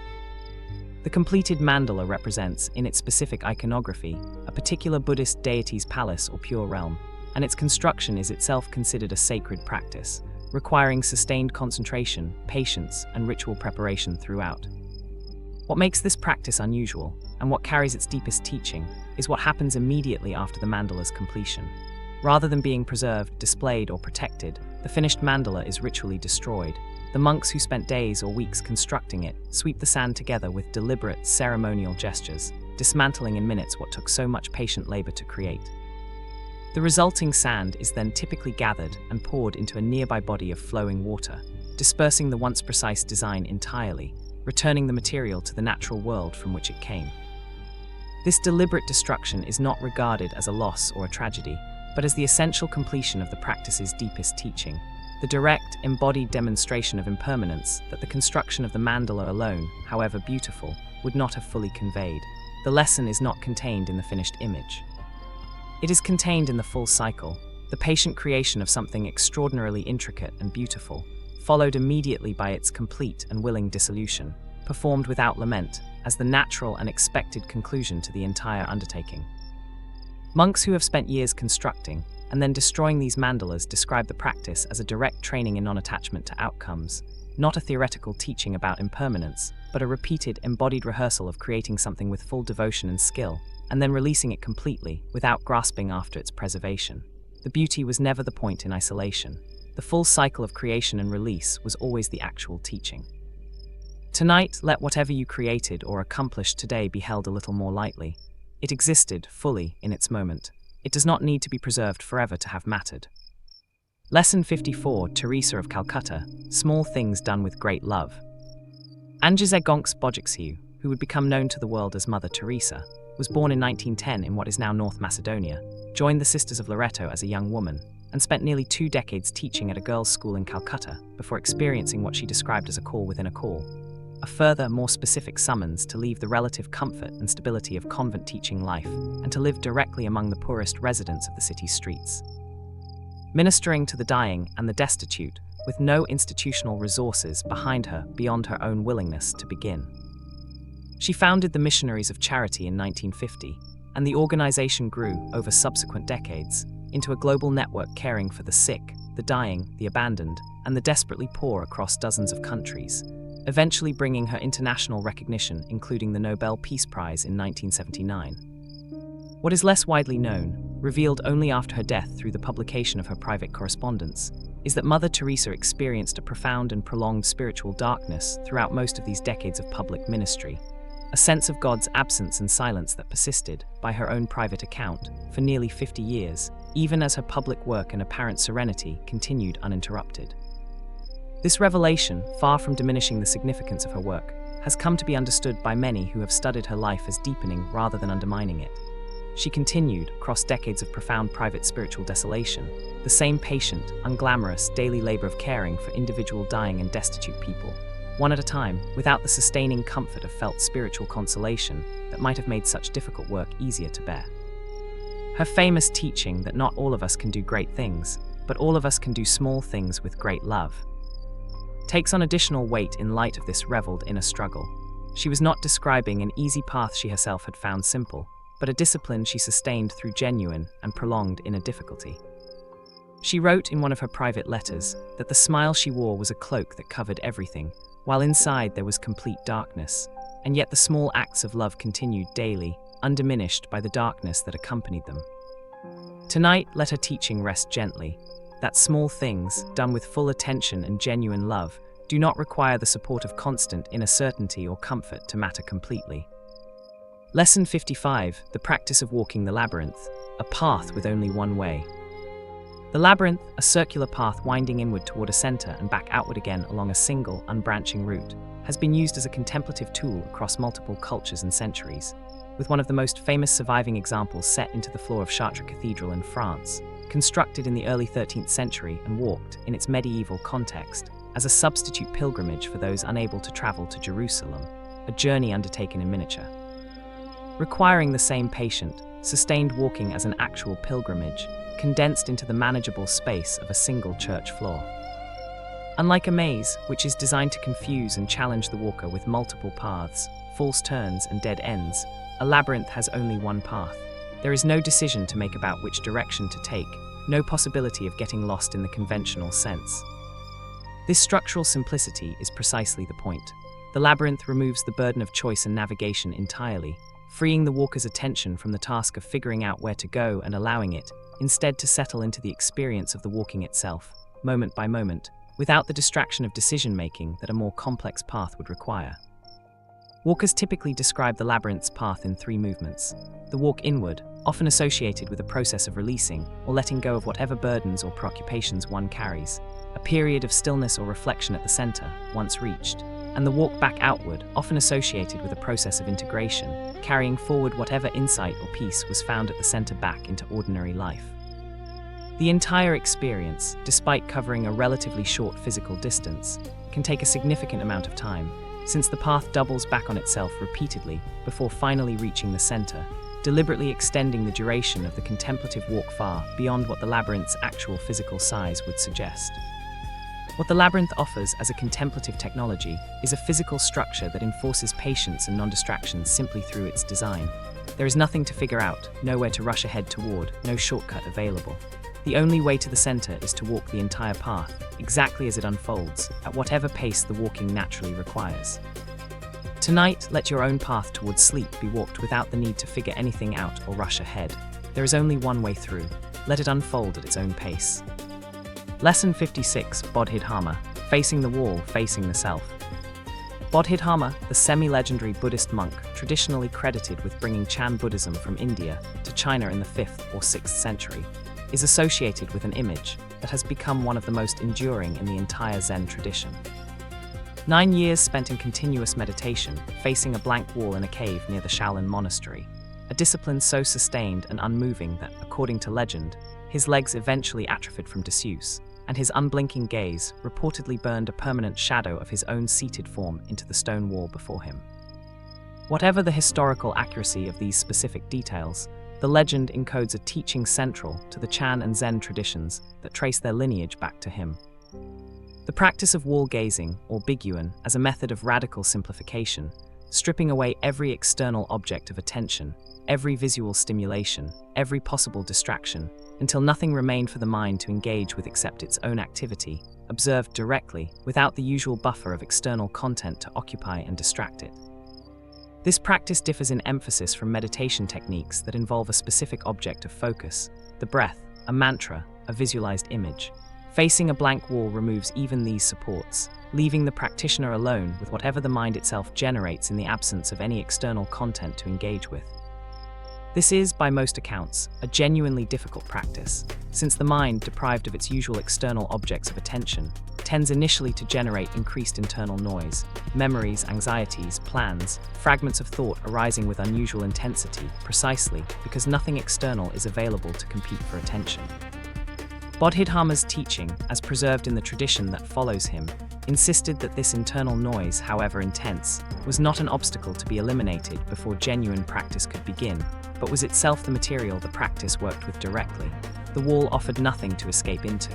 Speaker 1: The completed mandala represents, in its specific iconography, a particular Buddhist deity's palace or pure realm, and its construction is itself considered a sacred practice, requiring sustained concentration, patience, and ritual preparation throughout. What makes this practice unusual, and what carries its deepest teaching, is what happens immediately after the mandala's completion. Rather than being preserved, displayed, or protected, the finished mandala is ritually destroyed. The monks who spent days or weeks constructing it sweep the sand together with deliberate, ceremonial gestures, dismantling in minutes what took so much patient labor to create. The resulting sand is then typically gathered and poured into a nearby body of flowing water, dispersing the once precise design entirely, returning the material to the natural world from which it came. This deliberate destruction is not regarded as a loss or a tragedy, but as the essential completion of the practice's deepest teaching, the direct, embodied demonstration of impermanence that the construction of the mandala alone, however beautiful, would not have fully conveyed. The lesson is not contained in the finished image. It is contained in the full cycle, the patient creation of something extraordinarily intricate and beautiful, followed immediately by its complete and willing dissolution, performed without lament, as the natural and expected conclusion to the entire undertaking. Monks who have spent years constructing and then destroying these mandalas describe the practice as a direct training in non-attachment to outcomes, not a theoretical teaching about impermanence, but a repeated, embodied rehearsal of creating something with full devotion and skill, and then releasing it completely, without grasping after its preservation. The beauty was never the point in isolation. The full cycle of creation and release was always the actual teaching. Tonight, let whatever you created or accomplished today be held a little more lightly. It existed, fully, in its moment. It does not need to be preserved forever to have mattered. Lesson 54, Teresa of Calcutta, Small Things Done with Great Love. Anjizegonks Bojixiu, who would become known to the world as Mother Teresa, was born in 1910 in what is now North Macedonia, joined the Sisters of Loreto as a young woman, and spent nearly 2 decades teaching at a girls' school in Calcutta before experiencing what she described as a call within a call. A further, more specific summons to leave the relative comfort and stability of convent teaching life and to live directly among the poorest residents of the city's streets. Ministering to the dying and the destitute, with no institutional resources behind her beyond her own willingness to begin. She founded the Missionaries of Charity in 1950, and the organization grew, over subsequent decades, into a global network caring for the sick, the dying, the abandoned, and the desperately poor across dozens of countries, eventually bringing her international recognition, including the Nobel Peace Prize in 1979. What is less widely known, revealed only after her death through the publication of her private correspondence, is that Mother Teresa experienced a profound and prolonged spiritual darkness throughout most of these decades of public ministry, a sense of God's absence and silence that persisted, by her own private account, for nearly 50 years, even as her public work and apparent serenity continued uninterrupted. This revelation, far from diminishing the significance of her work, has come to be understood by many who have studied her life as deepening rather than undermining it. she continued, across decades of profound private spiritual desolation, the same patient, unglamorous, daily labor of caring for individual dying and destitute people, one at a time, without the sustaining comfort of felt spiritual consolation that might have made such difficult work easier to bear. Her famous teaching that not all of us can do great things, but all of us can do small things with great love, takes on additional weight in light of this reveled inner struggle. She was not describing an easy path she herself had found simple, but a discipline she sustained through genuine and prolonged inner difficulty. She wrote in one of her private letters that the smile she wore was a cloak that covered everything, while inside there was complete darkness, and yet the small acts of love continued daily, undiminished by the darkness that accompanied them. Tonight, let her teaching rest gently, that small things, done with full attention and genuine love, do not require the support of constant inner certainty or comfort to matter completely. Lesson 55, the practice of walking the labyrinth, a path with only one way. The labyrinth, a circular path winding inward toward a center and back outward again along a single, unbranching route, has been used as a contemplative tool across multiple cultures and centuries, with one of the most famous surviving examples set into the floor of Chartres Cathedral in France, constructed in the early 13th century and walked, in its medieval context, as a substitute pilgrimage for those unable to travel to Jerusalem, a journey undertaken in miniature. Requiring the same patient, sustained walking as an actual pilgrimage, condensed into the manageable space of a single church floor. Unlike a maze, which is designed to confuse and challenge the walker with multiple paths, false turns and dead ends, a labyrinth has only one path. There is no decision to make about which direction to take, no possibility of getting lost in the conventional sense. This structural simplicity is precisely the point. The labyrinth removes the burden of choice and navigation entirely, freeing the walker's attention from the task of figuring out where to go and allowing it, instead, to settle into the experience of the walking itself, moment by moment, without the distraction of decision-making that a more complex path would require. Walkers typically describe the labyrinth's path in three movements. The walk inward, often associated with a process of releasing or letting go of whatever burdens or preoccupations one carries, a period of stillness or reflection at the center, once reached, and the walk back outward, often associated with a process of integration, carrying forward whatever insight or peace was found at the center back into ordinary life. The entire experience, despite covering a relatively short physical distance, can take a significant amount of time, since the path doubles back on itself repeatedly before finally reaching the center, deliberately extending the duration of the contemplative walk far beyond what the labyrinth's actual physical size would suggest. What the labyrinth offers as a contemplative technology is a physical structure that enforces patience and non-distraction simply through its design. There is nothing to figure out, nowhere to rush ahead toward, no shortcut available. The only way to the center is to walk the entire path, exactly as it unfolds, at whatever pace the walking naturally requires. Tonight, let your own path towards sleep be walked without the need to figure anything out or rush ahead. There is only one way through. Let it unfold at its own pace. Lesson 56, Bodhidharma, facing the wall, facing the self. Bodhidharma, the semi-legendary Buddhist monk traditionally credited with bringing Chan Buddhism from India to China in the 5th or 6th century, is associated with an image that has become one of the most enduring in the entire Zen tradition. 9 years spent in continuous meditation, facing a blank wall in a cave near the Shaolin monastery, a discipline so sustained and unmoving that, according to legend, his legs eventually atrophied from disuse, and his unblinking gaze reportedly burned a permanent shadow of his own seated form into the stone wall before him. Whatever the historical accuracy of these specific details, the legend encodes a teaching central to the Chan and Zen traditions that trace their lineage back to him. The practice of wall gazing, or biguan, as a method of radical simplification, stripping away every external object of attention, every visual stimulation, every possible distraction, until nothing remained for the mind to engage with except its own activity, observed directly, without the usual buffer of external content to occupy and distract it. This practice differs in emphasis from meditation techniques that involve a specific object of focus, the breath, a mantra, a visualized image. Facing a blank wall removes even these supports, leaving the practitioner alone with whatever the mind itself generates in the absence of any external content to engage with. This is, by most accounts, a genuinely difficult practice, since the mind, deprived of its usual external objects of attention, tends initially to generate increased internal noise, memories, anxieties, plans, fragments of thought arising with unusual intensity, precisely because nothing external is available to compete for attention. Bodhidharma's teaching, as preserved in the tradition that follows him, insisted that this internal noise, however intense, was not an obstacle to be eliminated before genuine practice could begin, but was itself the material the practice worked with directly. The wall offered nothing to escape into.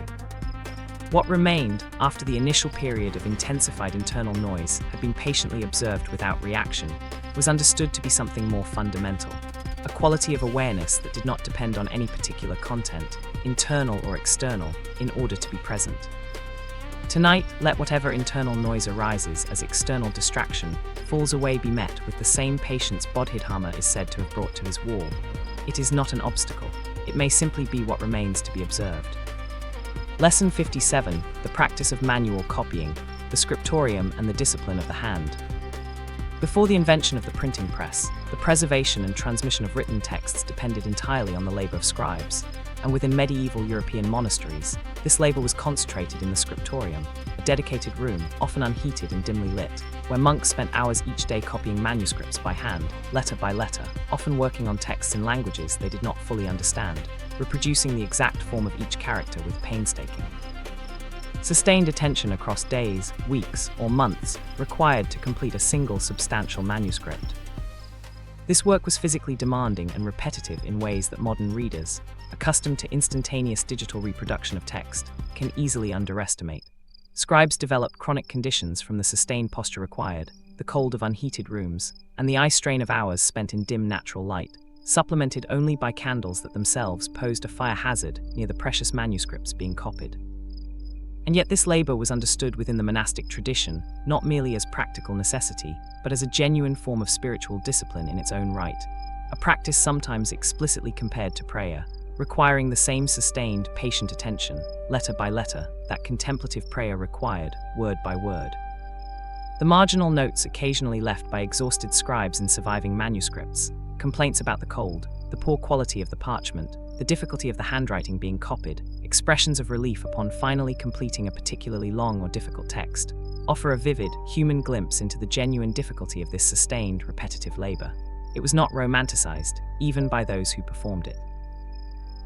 Speaker 1: What remained, after the initial period of intensified internal noise had been patiently observed without reaction, was understood to be something more fundamental, a quality of awareness that did not depend on any particular content, internal or external, in order to be present. Tonight, let whatever internal noise arises as external distraction falls away be met with the same patience Bodhidharma is said to have brought to his wall. It is not an obstacle. It may simply be what remains to be observed. Lesson 57, the practice of manual copying, the scriptorium and the discipline of the hand. Before the invention of the printing press, the preservation and transmission of written texts depended entirely on the labor of scribes, and within medieval European monasteries, this labor was concentrated in the scriptorium, a dedicated room, often unheated and dimly lit, where monks spent hours each day copying manuscripts by hand, letter by letter, often working on texts in languages they did not fully understand, reproducing the exact form of each character with painstaking. Sustained attention across days, weeks, or months required to complete a single substantial manuscript. This work was physically demanding and repetitive in ways that modern readers, accustomed to instantaneous digital reproduction of text, can easily underestimate. Scribes developed chronic conditions from the sustained posture required, the cold of unheated rooms, and the eye strain of hours spent in dim natural light, supplemented only by candles that themselves posed a fire hazard near the precious manuscripts being copied. And yet this labor was understood within the monastic tradition, not merely as practical necessity, but as a genuine form of spiritual discipline in its own right, a practice sometimes explicitly compared to prayer, requiring the same sustained, patient attention, letter by letter, that contemplative prayer required, word by word. The marginal notes occasionally left by exhausted scribes in surviving manuscripts, complaints about the cold, the poor quality of the parchment, the difficulty of the handwriting being copied, expressions of relief upon finally completing a particularly long or difficult text, offer a vivid, human glimpse into the genuine difficulty of this sustained, repetitive labor. It was not romanticized, even by those who performed it.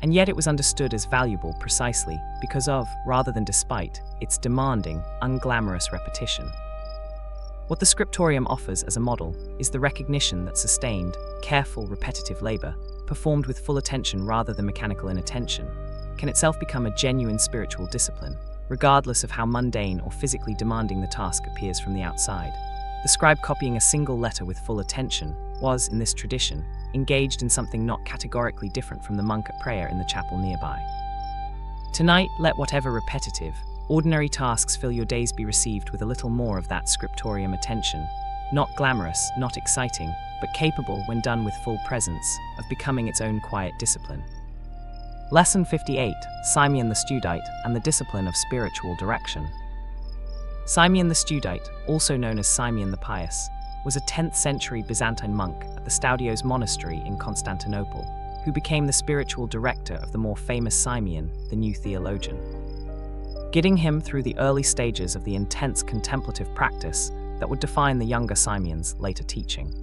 Speaker 1: And yet it was understood as valuable precisely because of, rather than despite, its demanding, unglamorous repetition. What the scriptorium offers as a model is the recognition that sustained, careful, repetitive labor, performed with full attention rather than mechanical inattention, can itself become a genuine spiritual discipline, regardless of how mundane or physically demanding the task appears from the outside. The scribe copying a single letter with full attention was, in this tradition, engaged in something not categorically different from the monk at prayer in the chapel nearby. Tonight, let whatever repetitive, ordinary tasks fill your days be received with a little more of that scriptorium attention, not glamorous, not exciting, but capable, when done with full presence, of becoming its own quiet discipline. Lesson 58, Simeon the Studite and the Discipline of Spiritual Direction. Simeon the Studite, also known as Simeon the Pious, was a 10th century Byzantine monk at the Staudios monastery in Constantinople, who became the spiritual director of the more famous Simeon, the new theologian. Guiding him through the early stages of the intense contemplative practice that would define the younger Simeon's later teaching.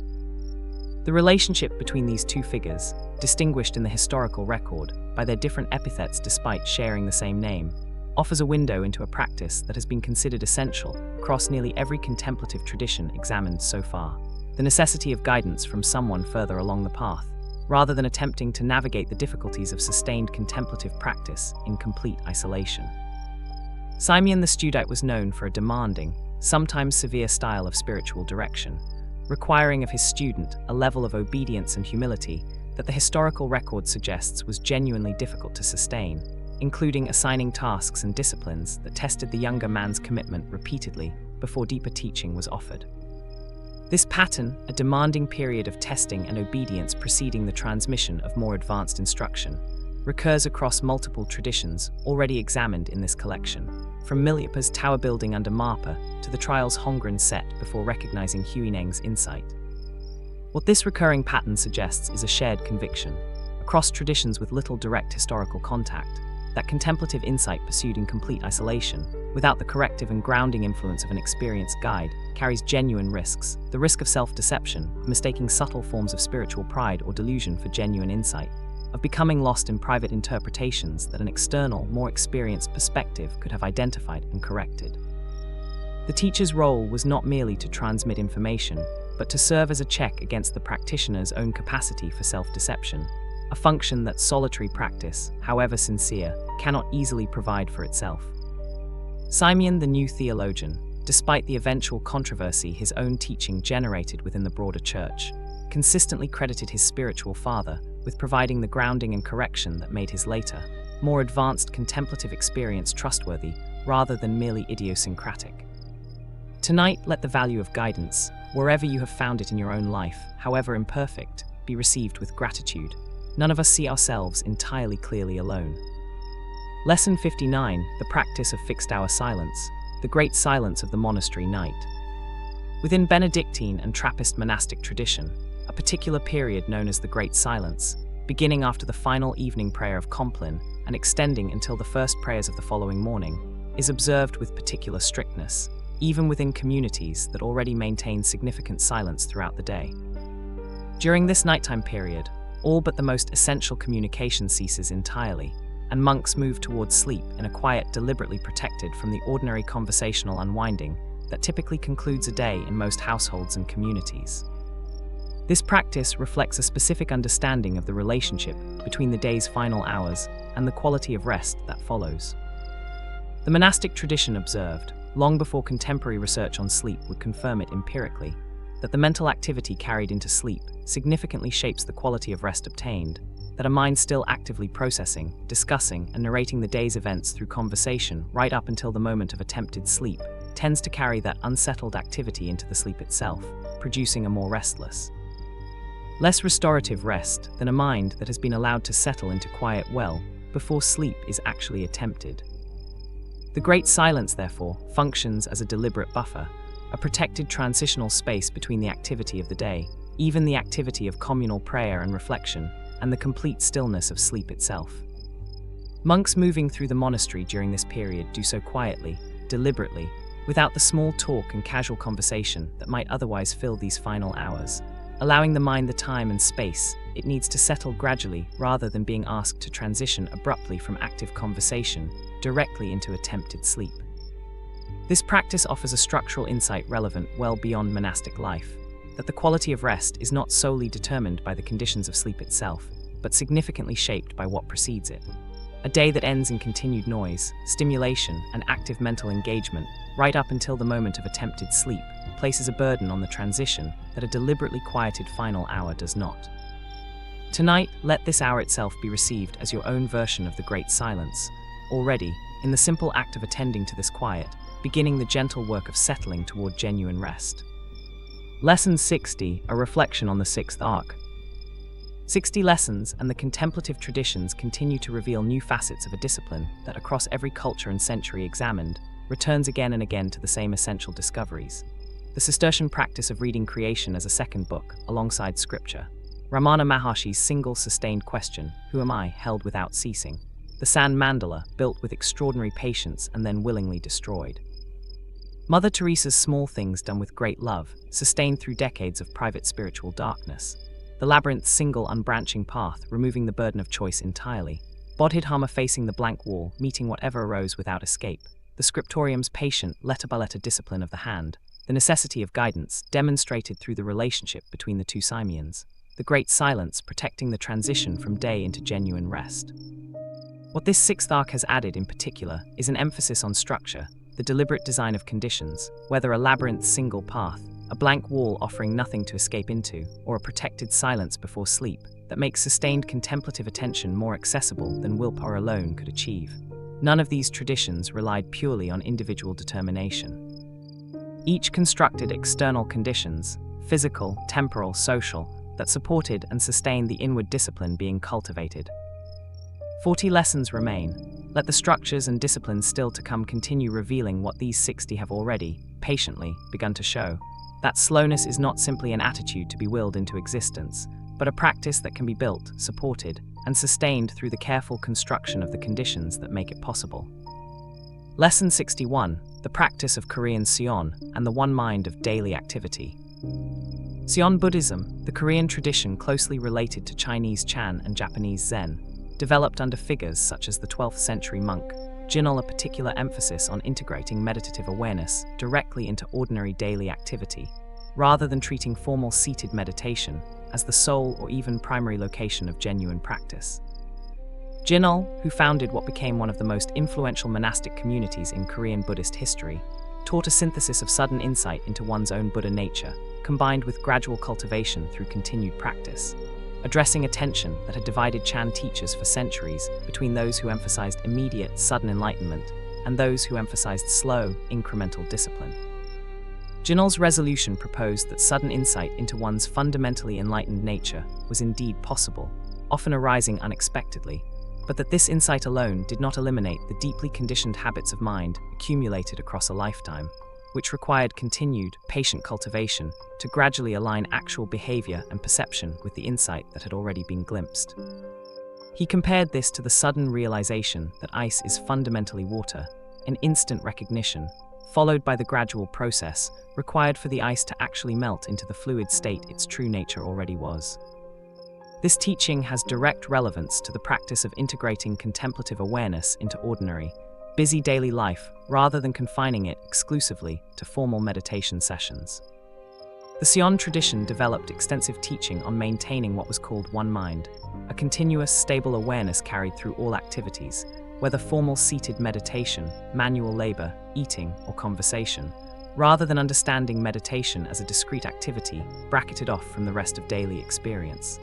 Speaker 1: The relationship between these two figures, distinguished in the historical record by their different epithets despite sharing the same name, offers a window into a practice that has been considered essential across nearly every contemplative tradition examined so far: the necessity of guidance from someone further along the path, rather than attempting to navigate the difficulties of sustained contemplative practice in complete isolation. Simeon the Studite was known for a demanding, sometimes severe style of spiritual direction, requiring of his student a level of obedience and humility that the historical record suggests was genuinely difficult to sustain, including assigning tasks and disciplines that tested the younger man's commitment repeatedly before deeper teaching was offered. This pattern, a demanding period of testing and obedience preceding the transmission of more advanced instruction, recurs across multiple traditions already examined in this collection, from Milarepa's tower building under Marpa to the trials Hongren set before recognizing Huineng's insight. What this recurring pattern suggests is a shared conviction, across traditions with little direct historical contact, that contemplative insight pursued in complete isolation, without the corrective and grounding influence of an experienced guide, carries genuine risks: the risk of self-deception, of mistaking subtle forms of spiritual pride or delusion for genuine insight, of becoming lost in private interpretations that an external, more experienced perspective could have identified and corrected. The teacher's role was not merely to transmit information, but to serve as a check against the practitioner's own capacity for self-deception, a function that solitary practice, however sincere, cannot easily provide for itself. Simeon, the new theologian, despite the eventual controversy his own teaching generated within the broader church, consistently credited his spiritual father with providing the grounding and correction that made his later, more advanced contemplative experience trustworthy rather than merely idiosyncratic. Tonight, let the value of guidance, wherever you have found it in your own life, however imperfect, be received with gratitude. None of us see ourselves entirely clearly alone. Lesson 59, the practice of fixed-hour silence, the great silence of the monastery night. Within Benedictine and Trappist monastic tradition, a particular period known as the Great Silence, beginning after the final evening prayer of Compline and extending until the first prayers of the following morning, is observed with particular strictness, even within communities that already maintain significant silence throughout the day. During this nighttime period, all but the most essential communication ceases entirely, and monks move towards sleep in a quiet deliberately protected from the ordinary conversational unwinding that typically concludes a day in most households and communities. This practice reflects a specific understanding of the relationship between the day's final hours and the quality of rest that follows. The monastic tradition observed, long before contemporary research on sleep would confirm it empirically, that the mental activity carried into sleep significantly shapes the quality of rest obtained, that a mind still actively processing, discussing, and narrating the day's events through conversation right up until the moment of attempted sleep tends to carry that unsettled activity into the sleep itself, producing a more restless, less restorative rest than a mind that has been allowed to settle into quiet well before sleep is actually attempted. The Great Silence, therefore, functions as a deliberate buffer, a protected transitional space between the activity of the day, even the activity of communal prayer and reflection, and the complete stillness of sleep itself. Monks moving through the monastery during this period do so quietly, deliberately, without the small talk and casual conversation that might otherwise fill these final hours, allowing the mind the time and space it needs to settle gradually rather than being asked to transition abruptly from active conversation directly into attempted sleep. This practice offers a structural insight relevant well beyond monastic life, that the quality of rest is not solely determined by the conditions of sleep itself, but significantly shaped by what precedes it. A day that ends in continued noise, stimulation, and active mental engagement, right up until the moment of attempted sleep, places a burden on the transition that a deliberately quieted final hour does not. Tonight, let this hour itself be received as your own version of the Great Silence, already, in the simple act of attending to this quiet, beginning the gentle work of settling toward genuine rest. Lesson 60, a reflection on the sixth arc. 60 lessons and the contemplative traditions continue to reveal new facets of a discipline that, across every culture and century examined, returns again and again to the same essential discoveries. The Cistercian practice of reading creation as a second book, alongside scripture. Ramana Maharshi's single sustained question, "Who am I?" held without ceasing. The sand mandala, built with extraordinary patience and then willingly destroyed. Mother Teresa's small things done with great love, sustained through decades of private spiritual darkness. The labyrinth's single unbranching path, removing the burden of choice entirely. Bodhidharma facing the blank wall, meeting whatever arose without escape. The scriptorium's patient, letter-by-letter discipline of the hand. The necessity of guidance, demonstrated through the relationship between the two Simeons. The Great Silence, protecting the transition from day into genuine rest. What this sixth arc has added in particular is an emphasis on structure, the deliberate design of conditions, whether a labyrinth's single path, a blank wall offering nothing to escape into, or a protected silence before sleep, that makes sustained contemplative attention more accessible than willpower alone could achieve. None of these traditions relied purely on individual determination. Each constructed external conditions, physical, temporal, social, that supported and sustained the inward discipline being cultivated. 40 lessons remain. Let the structures and disciplines still to come continue revealing what these 60 have already, patiently, begun to show. that slowness is not simply an attitude to be willed into existence, but a practice that can be built, supported, and sustained through the careful construction of the conditions that make it possible. Lesson 61: The practice of Korean Seon and the one mind of daily activity. Seon Buddhism, the Korean tradition closely related to Chinese Chan and Japanese Zen, developed under figures such as the 12th century monk Jinul, a particular emphasis on integrating meditative awareness directly into ordinary daily activity, rather than treating formal seated meditation as the sole or even primary location of genuine practice. Jinul, who founded what became one of the most influential monastic communities in Korean Buddhist history, taught a synthesis of sudden insight into one's own Buddha nature, combined with gradual cultivation through continued practice, addressing a tension that had divided Chan teachers for centuries between those who emphasized immediate, sudden enlightenment and those who emphasized slow, incremental discipline. Jinul's resolution proposed that sudden insight into one's fundamentally enlightened nature was indeed possible, often arising unexpectedly, but that this insight alone did not eliminate the deeply conditioned habits of mind accumulated across a lifetime, which required continued, patient cultivation to gradually align actual behavior and perception with the insight that had already been glimpsed. He compared this to the sudden realization that ice is fundamentally water, an instant recognition, followed by the gradual process required for the ice to actually melt into the fluid state its true nature already was. This teaching has direct relevance to the practice of integrating contemplative awareness into ordinary, busy daily life rather than confining it exclusively to formal meditation sessions. The Seon tradition developed extensive teaching on maintaining what was called one mind, a continuous, stable awareness carried through all activities, whether formal seated meditation, manual labor, eating, or conversation, rather than understanding meditation as a discrete activity bracketed off from the rest of daily experience.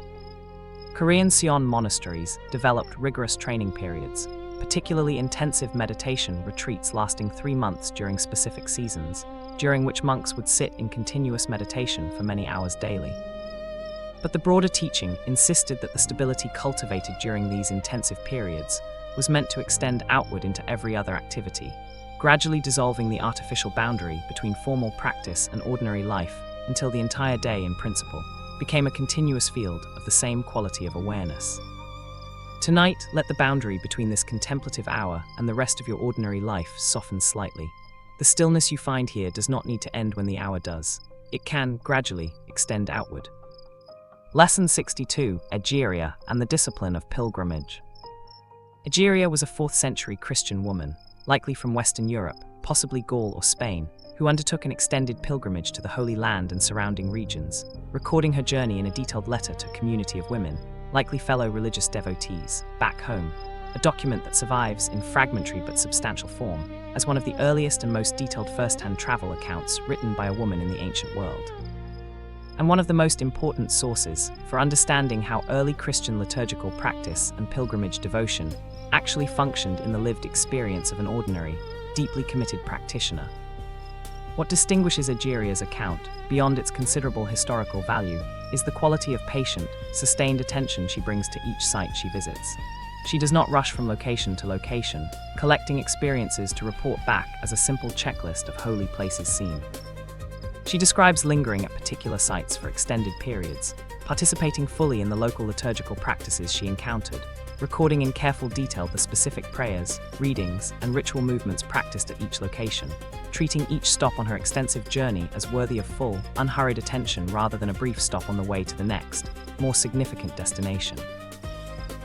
Speaker 1: Korean Seon monasteries developed rigorous training periods, particularly intensive meditation retreats lasting 3 months during specific seasons, during which monks would sit in continuous meditation for many hours daily. But the broader teaching insisted that the stability cultivated during these intensive periods was meant to extend outward into every other activity, gradually dissolving the artificial boundary between formal practice and ordinary life until the entire day, in principle, became a continuous field of the same quality of awareness. Tonight, let the boundary between this contemplative hour and the rest of your ordinary life soften slightly. The stillness you find here does not need to end when the hour does. It can, gradually, extend outward. Lesson 62: Egeria and the Discipline of Pilgrimage. Egeria was a 4th century Christian woman, likely from Western Europe, possibly Gaul or Spain, who undertook an extended pilgrimage to the Holy Land and surrounding regions, recording her journey in a detailed letter to a community of women, likely fellow religious devotees, back home, a document that survives in fragmentary but substantial form as one of the earliest and most detailed first-hand travel accounts written by a woman in the ancient world. And one of the most important sources for understanding how early Christian liturgical practice and pilgrimage devotion actually functioned in the lived experience of an ordinary, deeply committed practitioner. What distinguishes Egeria's account, beyond its considerable historical value, is the quality of patient, sustained attention she brings to each site she visits. She does not rush from location to location, collecting experiences to report back as a simple checklist of holy places seen. She describes lingering at particular sites for extended periods, participating fully in the local liturgical practices she encountered, recording in careful detail the specific prayers, readings, and ritual movements practiced at each location, treating each stop on her extensive journey as worthy of full, unhurried attention rather than a brief stop on the way to the next, more significant destination.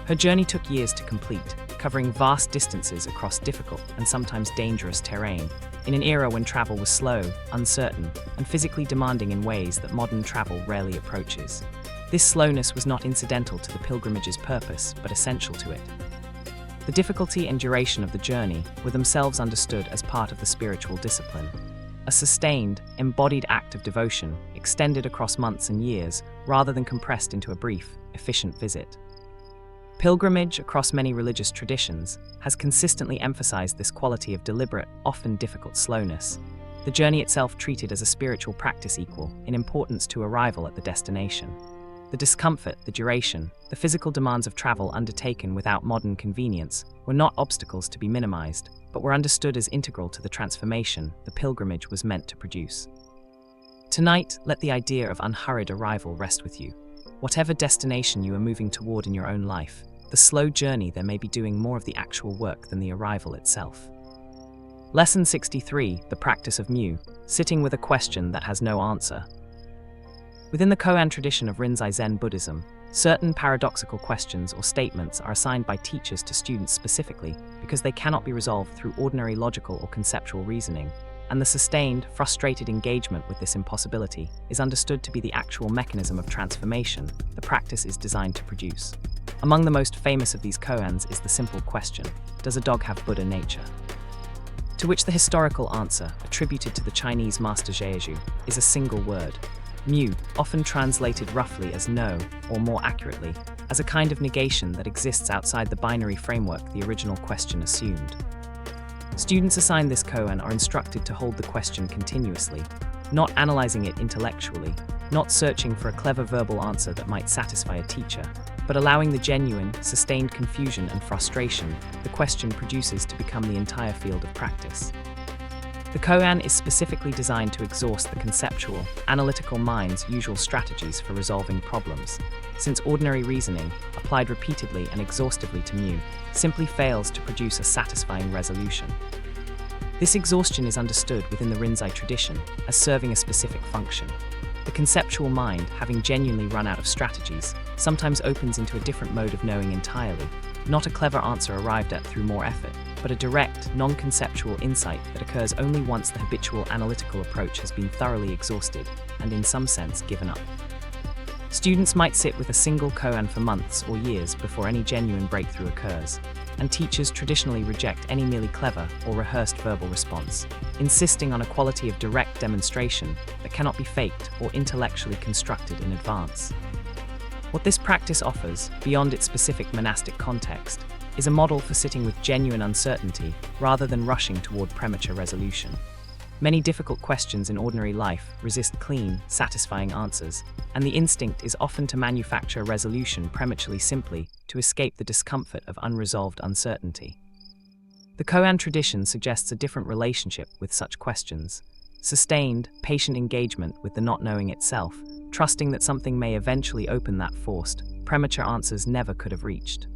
Speaker 1: Her journey took years to complete, covering vast distances across difficult and sometimes dangerous terrain, in an era when travel was slow, uncertain, and physically demanding in ways that modern travel rarely approaches. This slowness was not incidental to the pilgrimage's purpose, but essential to it. The difficulty and duration of the journey were themselves understood as part of the spiritual discipline, a sustained, embodied act of devotion extended across months and years rather than compressed into a brief, efficient visit. Pilgrimage across many religious traditions has consistently emphasized this quality of deliberate, often difficult slowness, the journey itself treated as a spiritual practice equal in importance to arrival at the destination. The discomfort, the duration, the physical demands of travel undertaken without modern convenience were not obstacles to be minimized, but were understood as integral to the transformation the pilgrimage was meant to produce. Tonight, let the idea of unhurried arrival rest with you. Whatever destination you are moving toward in your own life, the slow journey there may be doing more of the actual work than the arrival itself. Lesson 63, the practice of mu, sitting with a question that has no answer. Within the Koan tradition of Rinzai Zen Buddhism, certain paradoxical questions or statements are assigned by teachers to students specifically because they cannot be resolved through ordinary logical or conceptual reasoning, and the sustained, frustrated engagement with this impossibility is understood to be the actual mechanism of transformation the practice is designed to produce. Among the most famous of these koans is the simple question, does a dog have Buddha nature? To which the historical answer, attributed to the Chinese master Zheyu, is a single word, mu, often translated roughly as no, or more accurately, as a kind of negation that exists outside the binary framework the original question assumed. Students assigned this koan are instructed to hold the question continuously, not analyzing it intellectually, not searching for a clever verbal answer that might satisfy a teacher, but allowing the genuine, sustained confusion and frustration the question produces to become the entire field of practice. The koan is specifically designed to exhaust the conceptual, analytical mind's usual strategies for resolving problems, since ordinary reasoning, applied repeatedly and exhaustively to mu, simply fails to produce a satisfying resolution. This exhaustion is understood within the Rinzai tradition as serving a specific function. The conceptual mind, having genuinely run out of strategies, sometimes opens into a different mode of knowing entirely, not a clever answer arrived at through more effort, but a direct, non-conceptual insight that occurs only once the habitual analytical approach has been thoroughly exhausted and in some sense given up. Students might sit with a single koan for months or years before any genuine breakthrough occurs, and teachers traditionally reject any merely clever or rehearsed verbal response, insisting on a quality of direct demonstration that cannot be faked or intellectually constructed in advance. What this practice offers, beyond its specific monastic context, is a model for sitting with genuine uncertainty rather than rushing toward premature resolution. Many difficult questions in ordinary life resist clean, satisfying answers, and the instinct is often to manufacture resolution prematurely simply to escape the discomfort of unresolved uncertainty. The koan tradition suggests a different relationship with such questions, sustained, patient engagement with the not knowing itself, trusting that something may eventually open that forced, premature answers never could have reached.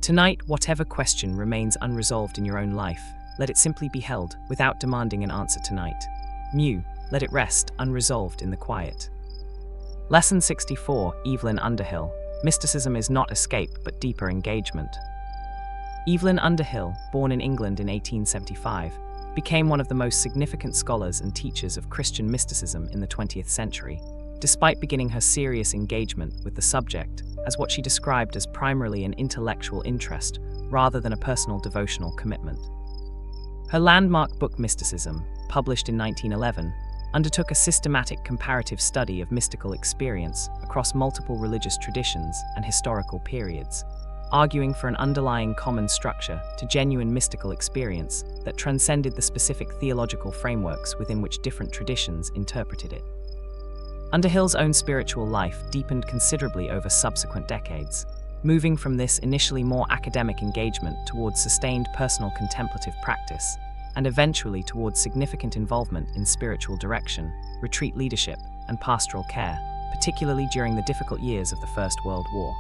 Speaker 1: Tonight, whatever question remains unresolved in your own life, let it simply be held without demanding an answer tonight. Mu, let it rest unresolved in the quiet. Lesson 64, Evelyn Underhill. Mysticism is not escape but deeper engagement. Evelyn Underhill, born in England in 1875, became one of the most significant scholars and teachers of Christian mysticism in the 20th century, despite beginning her serious engagement with the subject as what she described as primarily an intellectual interest rather than a personal devotional commitment. Her landmark book Mysticism, published in 1911, undertook a systematic comparative study of mystical experience across multiple religious traditions and historical periods, arguing for an underlying common structure to genuine mystical experience that transcended the specific theological frameworks within which different traditions interpreted it. Underhill's own spiritual life deepened considerably over subsequent decades, moving from this initially more academic engagement towards sustained personal contemplative practice, and eventually towards significant involvement in spiritual direction, retreat leadership, and pastoral care, particularly during the difficult years of the First World War.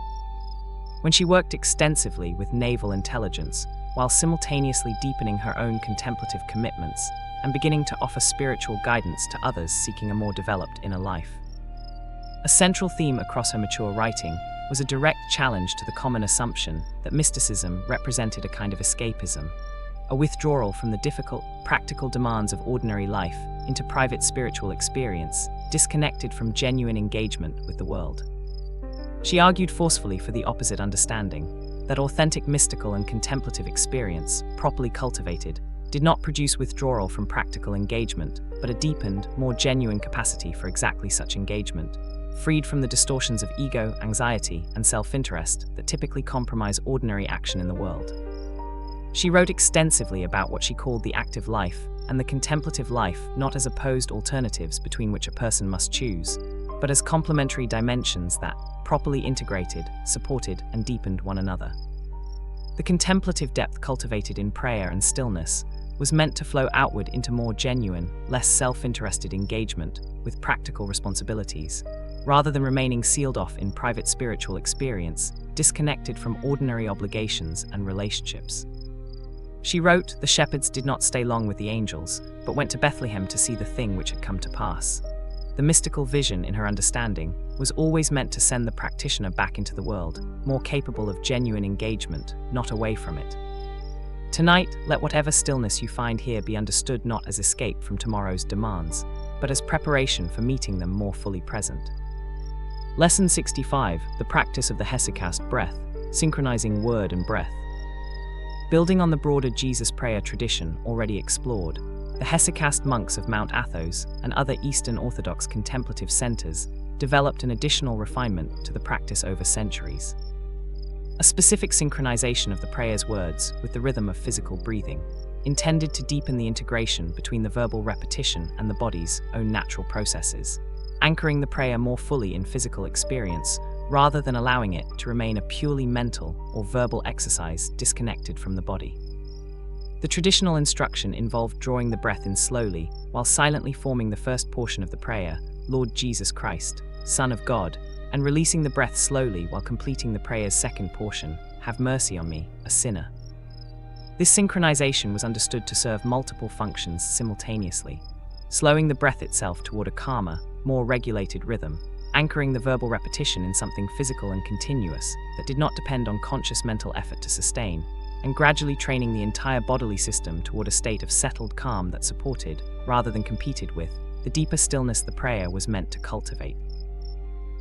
Speaker 1: When she worked extensively with naval intelligence, while simultaneously deepening her own contemplative commitments and beginning to offer spiritual guidance to others seeking a more developed inner life. A central theme across her mature writing was a direct challenge to the common assumption that mysticism represented a kind of escapism, a withdrawal from the difficult, practical demands of ordinary life into private spiritual experience, disconnected from genuine engagement with the world. She argued forcefully for the opposite understanding, that authentic mystical and contemplative experience, properly cultivated, did not produce withdrawal from practical engagement, but a deepened, more genuine capacity for exactly such engagement, freed from the distortions of ego, anxiety, and self-interest that typically compromise ordinary action in the world. She wrote extensively about what she called the active life and the contemplative life, not as opposed alternatives between which a person must choose, but as complementary dimensions that, properly integrated, supported, and deepened one another. The contemplative depth cultivated in prayer and stillness, was meant to flow outward into more genuine, less self-interested engagement with practical responsibilities, rather than remaining sealed off in private spiritual experience, disconnected from ordinary obligations and relationships. She wrote, "The shepherds did not stay long with the angels, but went to Bethlehem to see the thing which had come to pass." The mystical vision in her understanding was always meant to send the practitioner back into the world, more capable of genuine engagement, not away from it. Tonight, let whatever stillness you find here be understood not as escape from tomorrow's demands, but as preparation for meeting them more fully present. Lesson 65, the practice of the hesychast breath, synchronizing word and breath. Building on the broader Jesus prayer tradition already explored, the hesychast monks of Mount Athos and other Eastern Orthodox contemplative centers developed an additional refinement to the practice over centuries. A specific synchronization of the prayer's words with the rhythm of physical breathing, intended to deepen the integration between the verbal repetition and the body's own natural processes, anchoring the prayer more fully in physical experience rather than allowing it to remain a purely mental or verbal exercise disconnected from the body. The traditional instruction involved drawing the breath in slowly while silently forming the first portion of the prayer, "Lord Jesus Christ, Son of God," and releasing the breath slowly while completing the prayer's second portion, "Have mercy on me, a sinner." This synchronization was understood to serve multiple functions simultaneously, slowing the breath itself toward a calmer, more regulated rhythm, anchoring the verbal repetition in something physical and continuous that did not depend on conscious mental effort to sustain, and gradually training the entire bodily system toward a state of settled calm that supported, rather than competed with, the deeper stillness the prayer was meant to cultivate.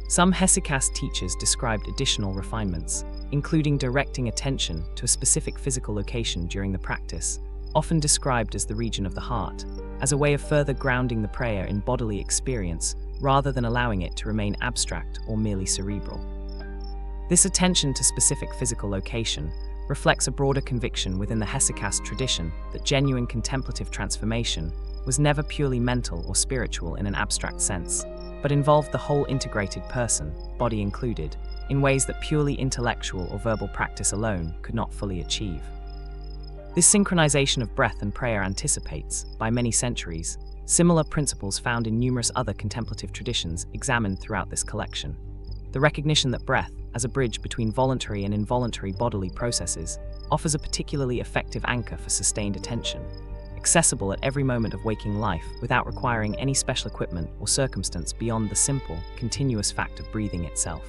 Speaker 1: Some hesychast teachers described additional refinements, including directing attention to a specific physical location during the practice, often described as the region of the heart, as a way of further grounding the prayer in bodily experience rather than allowing it to remain abstract or merely cerebral. This attention to specific physical location reflects a broader conviction within the hesychast tradition that genuine contemplative transformation was never purely mental or spiritual in an abstract sense, but involved the whole integrated person, body included, in ways that purely intellectual or verbal practice alone could not fully achieve. This synchronization of breath and prayer anticipates, by many centuries, similar principles found in numerous other contemplative traditions examined throughout this collection. The recognition that breath, as a bridge between voluntary and involuntary bodily processes, offers a particularly effective anchor for sustained attention, accessible at every moment of waking life without requiring any special equipment or circumstance beyond the simple, continuous fact of breathing itself.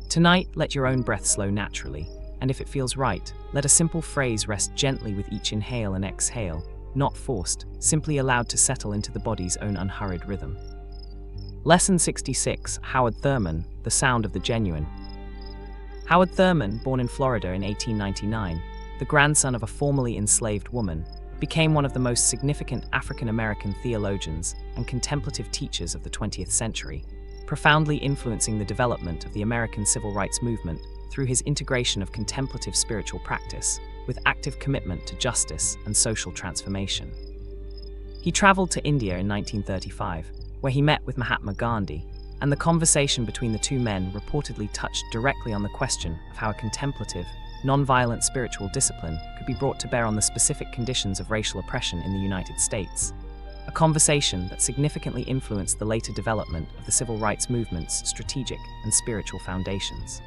Speaker 1: Tonight, let your own breath slow naturally, and if it feels right, let a simple phrase rest gently with each inhale and exhale, not forced, simply allowed to settle into the body's own unhurried rhythm. Lesson 66, Howard Thurman, The Sound of the Genuine. Howard Thurman, born in Florida in 1899, the grandson of a formerly enslaved woman, became one of the most significant African-American theologians and contemplative teachers of the 20th century, profoundly influencing the development of the American civil rights movement through his integration of contemplative spiritual practice with active commitment to justice and social transformation. He traveled to India in 1935, where he met with Mahatma Gandhi, and the conversation between the two men reportedly touched directly on the question of how a contemplative, non-violent spiritual discipline could be brought to bear on the specific conditions of racial oppression in the United States, a conversation that significantly influenced the later development of the civil rights movement's strategic and spiritual foundations.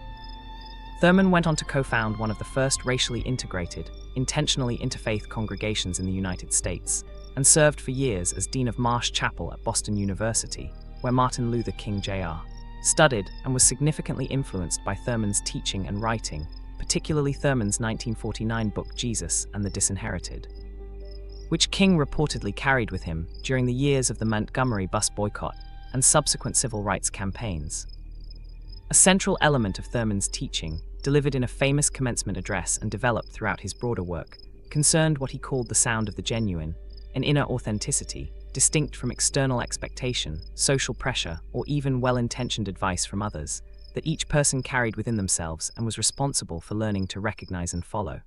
Speaker 1: Thurman went on to co-found one of the first racially integrated, intentionally interfaith congregations in the United States, and served for years as Dean of Marsh Chapel at Boston University, where Martin Luther King Jr. studied and was significantly influenced by Thurman's teaching and writing, particularly Thurman's 1949 book Jesus and the Disinherited, which King reportedly carried with him during the years of the Montgomery bus boycott and subsequent civil rights campaigns. A central element of Thurman's teaching, delivered in a famous commencement address and developed throughout his broader work, concerned what he called the sound of the genuine, an inner authenticity, distinct from external expectation, social pressure, or even well-intentioned advice from others, that each person carried within themselves and was responsible for learning to recognize and follow.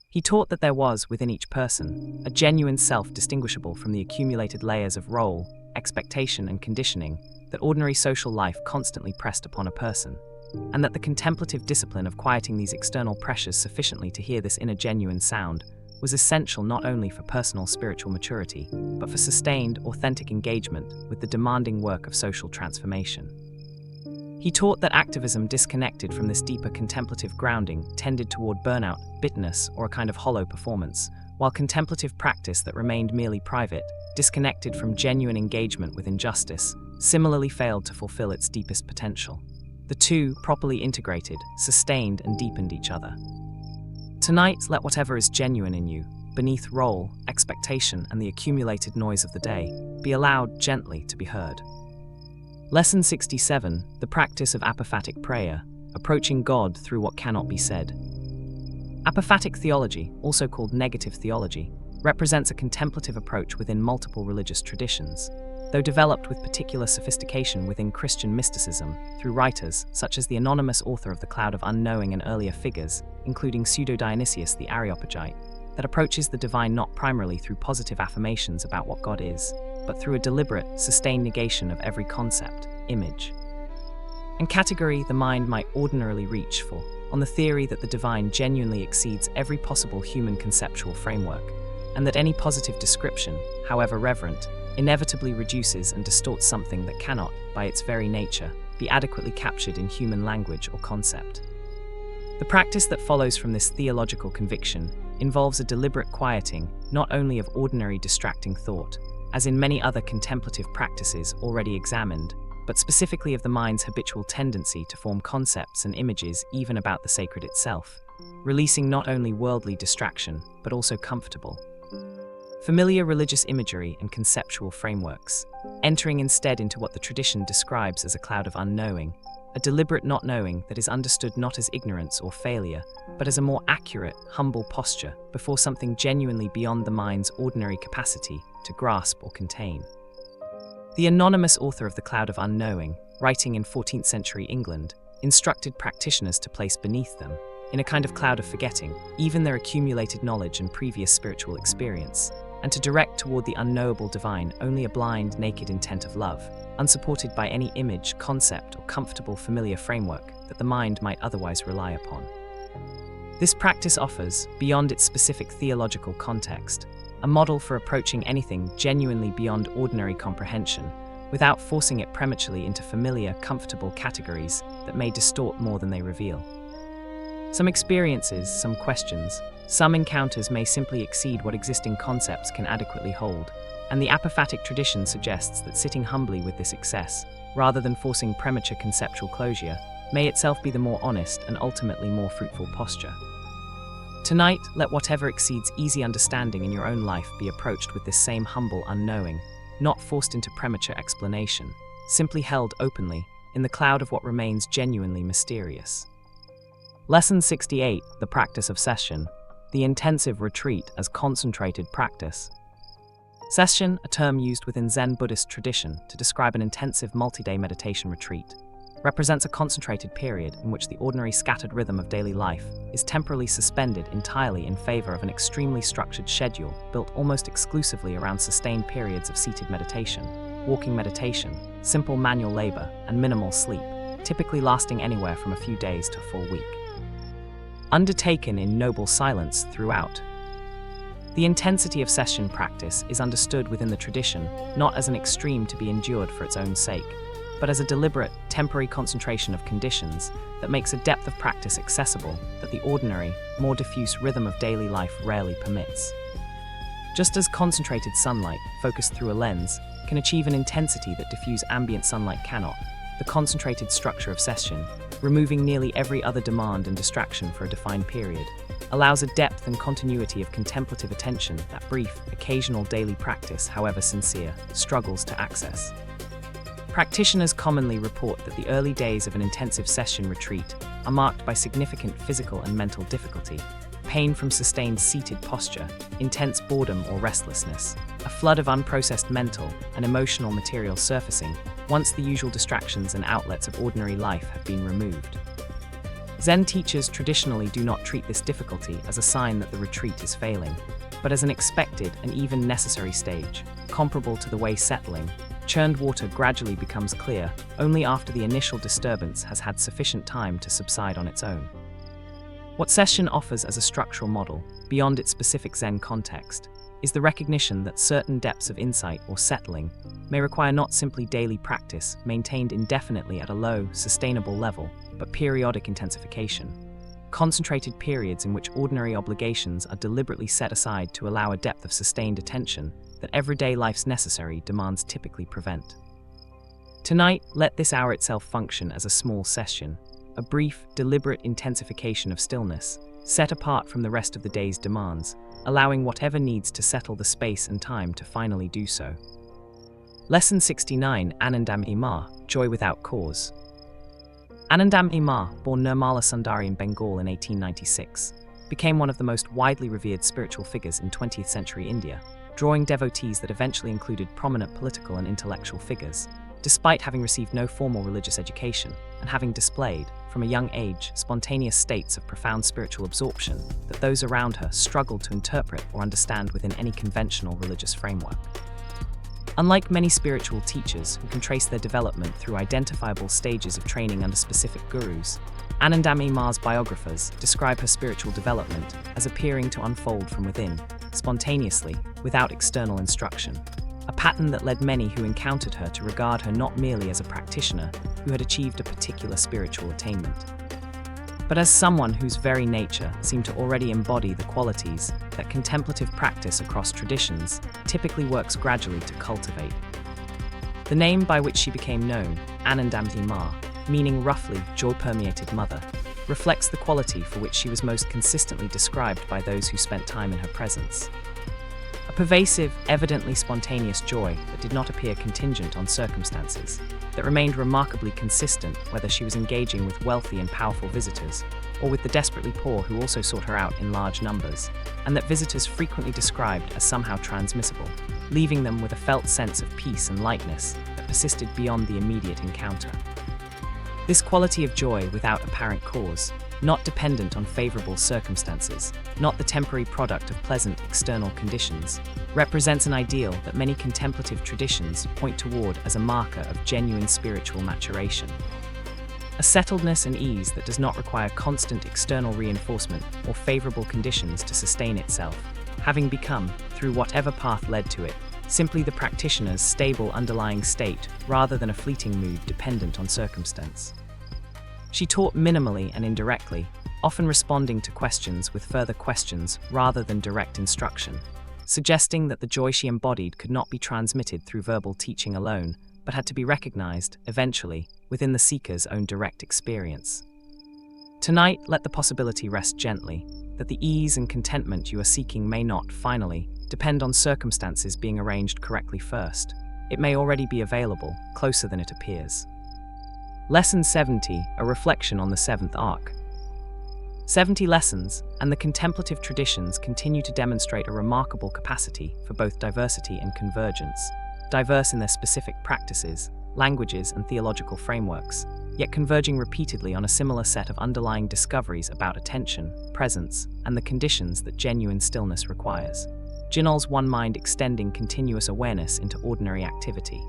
Speaker 1: He taught that there was, within each person, a genuine self distinguishable from the accumulated layers of role, expectation, and conditioning that ordinary social life constantly pressed upon a person, and that the contemplative discipline of quieting these external pressures sufficiently to hear this inner genuine sound was essential not only for personal spiritual maturity, but for sustained, authentic engagement with the demanding work of social transformation. He taught that activism disconnected from this deeper contemplative grounding tended toward burnout, bitterness, or a kind of hollow performance, while contemplative practice that remained merely private, disconnected from genuine engagement with injustice, similarly failed to fulfill its deepest potential. The two, properly integrated, sustained and deepened each other. Tonight, let whatever is genuine in you, beneath role, expectation, and the accumulated noise of the day, be allowed gently to be heard. Lesson 67, the practice of apophatic prayer, approaching God through what cannot be said. Apophatic theology, also called negative theology, represents a contemplative approach within multiple religious traditions, though developed with particular sophistication within Christian mysticism through writers such as the anonymous author of The Cloud of Unknowing and earlier figures, including Pseudo-Dionysius the Areopagite, that approaches the divine not primarily through positive affirmations about what God is, but through a deliberate, sustained negation of every concept, image, and category the mind might ordinarily reach for, on the theory that the divine genuinely exceeds every possible human conceptual framework, and that any positive description, however reverent, inevitably reduces and distorts something that cannot, by its very nature, be adequately captured in human language or concept. The practice that follows from this theological conviction involves a deliberate quieting, not only of ordinary distracting thought, as in many other contemplative practices already examined, but specifically of the mind's habitual tendency to form concepts and images even about the sacred itself, releasing not only worldly distraction, but also comfortable, familiar religious imagery and conceptual frameworks, entering instead into what the tradition describes as a cloud of unknowing, a deliberate not knowing that is understood not as ignorance or failure, but as a more accurate, humble posture before something genuinely beyond the mind's ordinary capacity to grasp or contain. The anonymous author of The Cloud of Unknowing, writing in 14th century England, instructed practitioners to place beneath them, in a kind of cloud of forgetting, even their accumulated knowledge and previous spiritual experience, and to direct toward the unknowable divine only a blind, naked intent of love, unsupported by any image, concept, or comfortable familiar framework that the mind might otherwise rely upon. This practice offers, beyond its specific theological context, a model for approaching anything genuinely beyond ordinary comprehension, without forcing it prematurely into familiar, comfortable categories that may distort more than they reveal. Some experiences, some questions, some encounters may simply exceed what existing concepts can adequately hold, and the apophatic tradition suggests that sitting humbly with this excess, rather than forcing premature conceptual closure, may itself be the more honest and ultimately more fruitful posture. Tonight, let whatever exceeds easy understanding in your own life be approached with this same humble unknowing, not forced into premature explanation, simply held openly, in the cloud of what remains genuinely mysterious. Lesson 68, the practice of sesshin, the intensive retreat as concentrated practice. Sesshin, a term used within Zen Buddhist tradition to describe an intensive multi-day meditation retreat, represents a concentrated period in which the ordinary scattered rhythm of daily life is temporarily suspended entirely in favor of an extremely structured schedule built almost exclusively around sustained periods of seated meditation, walking meditation, simple manual labor, and minimal sleep, typically lasting anywhere from a few days to a full week. Undertaken in noble silence throughout. The intensity of sesshin practice is understood within the tradition not as an extreme to be endured for its own sake, but as a deliberate, temporary concentration of conditions that makes a depth of practice accessible that the ordinary, more diffuse rhythm of daily life rarely permits. Just as concentrated sunlight, focused through a lens, can achieve an intensity that diffuse ambient sunlight cannot, the concentrated structure of sesshin, removing nearly every other demand and distraction for a defined period, allows a depth and continuity of contemplative attention that brief, occasional daily practice, however sincere, struggles to access. Practitioners commonly report that the early days of an intensive sesshin retreat are marked by significant physical and mental difficulty, pain from sustained seated posture, intense boredom or restlessness, a flood of unprocessed mental and emotional material surfacing once the usual distractions and outlets of ordinary life have been removed. Zen teachers traditionally do not treat this difficulty as a sign that the retreat is failing, but as an expected and even necessary stage, comparable to the way settling, churned water gradually becomes clear only after the initial disturbance has had sufficient time to subside on its own. What sesshin offers as a structural model, beyond its specific Zen context, is the recognition that certain depths of insight or settling may require not simply daily practice maintained indefinitely at a low, sustainable level, but periodic intensification. Concentrated periods in which ordinary obligations are deliberately set aside to allow a depth of sustained attention that everyday life's necessary demands typically prevent. Tonight, let this hour itself function as a small session, a brief, deliberate intensification of stillness, set apart from the rest of the day's demands, allowing whatever needs to settle the space and time to finally do so. Lesson 69, Anandam Imar, Joy Without Cause. Anandam Imar, born Nirmala Sundari in Bengal in 1896, became one of the most widely revered spiritual figures in 20th century India, drawing devotees that eventually included prominent political and intellectual figures, despite having received no formal religious education and having displayed, from a young age, spontaneous states of profound spiritual absorption that those around her struggled to interpret or understand within any conventional religious framework. Unlike many spiritual teachers who can trace their development through identifiable stages of training under specific gurus, Anandam Imar's biographers describe her spiritual development as appearing to unfold from within, spontaneously, without external instruction, a pattern that led many who encountered her to regard her not merely as a practitioner who had achieved a particular spiritual attainment, but as someone whose very nature seemed to already embody the qualities that contemplative practice across traditions typically works gradually to cultivate. The name by which she became known, Anandam Imar, meaning roughly joy-permeated mother, reflects the quality for which she was most consistently described by those who spent time in her presence. A pervasive, evidently spontaneous joy that did not appear contingent on circumstances, that remained remarkably consistent whether she was engaging with wealthy and powerful visitors, or with the desperately poor who also sought her out in large numbers, and that visitors frequently described as somehow transmissible, leaving them with a felt sense of peace and lightness that persisted beyond the immediate encounter. This quality of joy without apparent cause, not dependent on favorable circumstances, not the temporary product of pleasant external conditions, represents an ideal that many contemplative traditions point toward as a marker of genuine spiritual maturation. A settledness and ease that does not require constant external reinforcement or favorable conditions to sustain itself, having become, through whatever path led to it, simply the practitioner's stable underlying state rather than a fleeting mood dependent on circumstance. She taught minimally and indirectly, often responding to questions with further questions rather than direct instruction, suggesting that the joy she embodied could not be transmitted through verbal teaching alone, but had to be recognized, eventually, within the seeker's own direct experience. Tonight, let the possibility rest gently, that the ease and contentment you are seeking may not, finally, depend on circumstances being arranged correctly first. It may already be available, closer than it appears. Lesson 70, a reflection on the seventh arc. 70 lessons, and the contemplative traditions continue to demonstrate a remarkable capacity for both diversity and convergence, diverse in their specific practices, languages, and theological frameworks, yet converging repeatedly on a similar set of underlying discoveries about attention, presence, and the conditions that genuine stillness requires. Jinol's one mind extending continuous awareness into ordinary activity.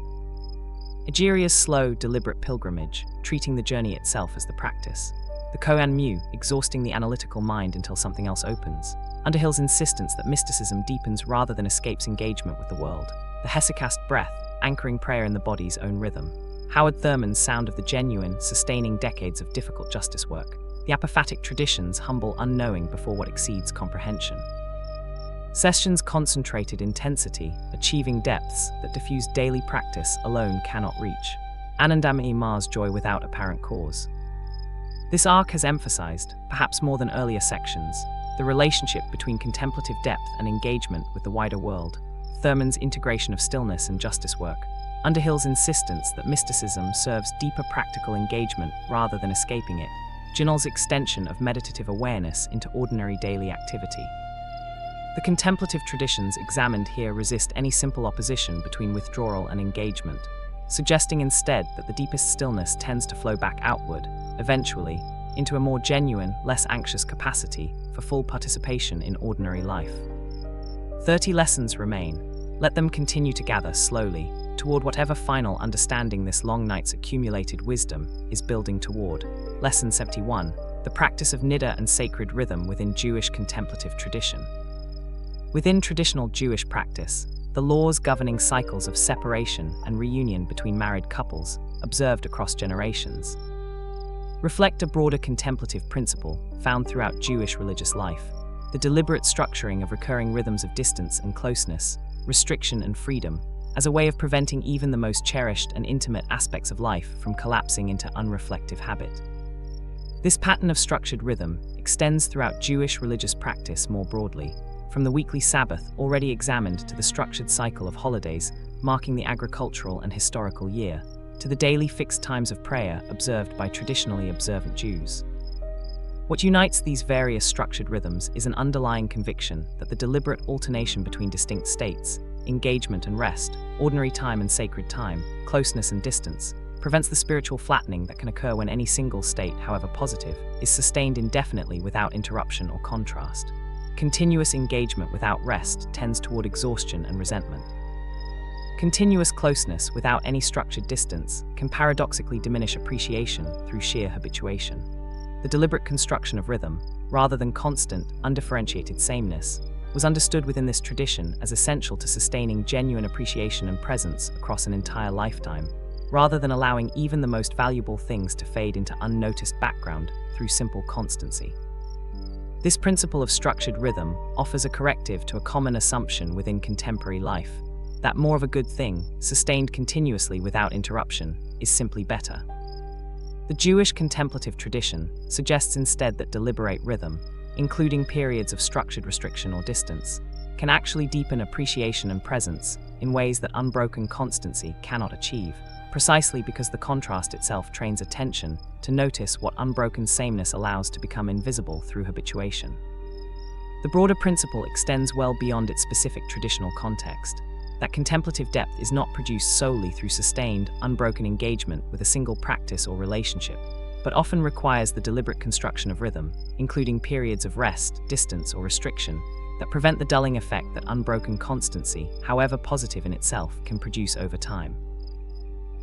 Speaker 1: Egeria's slow, deliberate pilgrimage, treating the journey itself as the practice. The Koan Mu, exhausting the analytical mind until something else opens. Underhill's insistence that mysticism deepens rather than escapes engagement with the world. The hesychast breath, anchoring prayer in the body's own rhythm. Howard Thurman's sound of the genuine, sustaining decades of difficult justice work. The apophatic tradition's humble unknowing before what exceeds comprehension. Sessions concentrated intensity, achieving depths that diffuse daily practice alone cannot reach. Anandam Imar's joy without apparent cause. This arc has emphasized, perhaps more than earlier sections, the relationship between contemplative depth and engagement with the wider world, Thurman's integration of stillness and justice work, Underhill's insistence that mysticism serves deeper practical engagement rather than escaping it, Jinol's extension of meditative awareness into ordinary daily activity. The contemplative traditions examined here resist any simple opposition between withdrawal and engagement, suggesting instead that the deepest stillness tends to flow back outward, eventually, into a more genuine, less anxious capacity for full participation in ordinary life. 30 lessons remain. Let them continue to gather slowly toward whatever final understanding this long night's accumulated wisdom is building toward. Lesson 71, the practice of niddah and sacred rhythm within Jewish contemplative tradition. Within traditional Jewish practice, the laws governing cycles of separation and reunion between married couples, observed across generations, reflect a broader contemplative principle found throughout Jewish religious life: the deliberate structuring of recurring rhythms of distance and closeness, restriction and freedom, as a way of preventing even the most cherished and intimate aspects of life from collapsing into unreflective habit. This pattern of structured rhythm extends throughout Jewish religious practice more broadly, from the weekly Sabbath already examined to the structured cycle of holidays marking the agricultural and historical year, to the daily fixed times of prayer observed by traditionally observant Jews. What unites these various structured rhythms is an underlying conviction that the deliberate alternation between distinct states, engagement and rest, ordinary time and sacred time, closeness and distance, prevents the spiritual flattening that can occur when any single state, however positive, is sustained indefinitely without interruption or contrast. Continuous engagement without rest tends toward exhaustion and resentment. Continuous closeness without any structured distance can paradoxically diminish appreciation through sheer habituation. The deliberate construction of rhythm, rather than constant, undifferentiated sameness, was understood within this tradition as essential to sustaining genuine appreciation and presence across an entire lifetime, rather than allowing even the most valuable things to fade into unnoticed background through simple constancy. This principle of structured rhythm offers a corrective to a common assumption within contemporary life, that more of a good thing, sustained continuously without interruption, is simply better. The Jewish contemplative tradition suggests instead that deliberate rhythm, including periods of structured restriction or distance, can actually deepen appreciation and presence in ways that unbroken constancy cannot achieve, precisely because the contrast itself trains attention to notice what unbroken sameness allows to become invisible through habituation. The broader principle extends well beyond its specific traditional context, that contemplative depth is not produced solely through sustained, unbroken engagement with a single practice or relationship, but often requires the deliberate construction of rhythm, including periods of rest, distance, or restriction, that prevent the dulling effect that unbroken constancy, however positive in itself, can produce over time.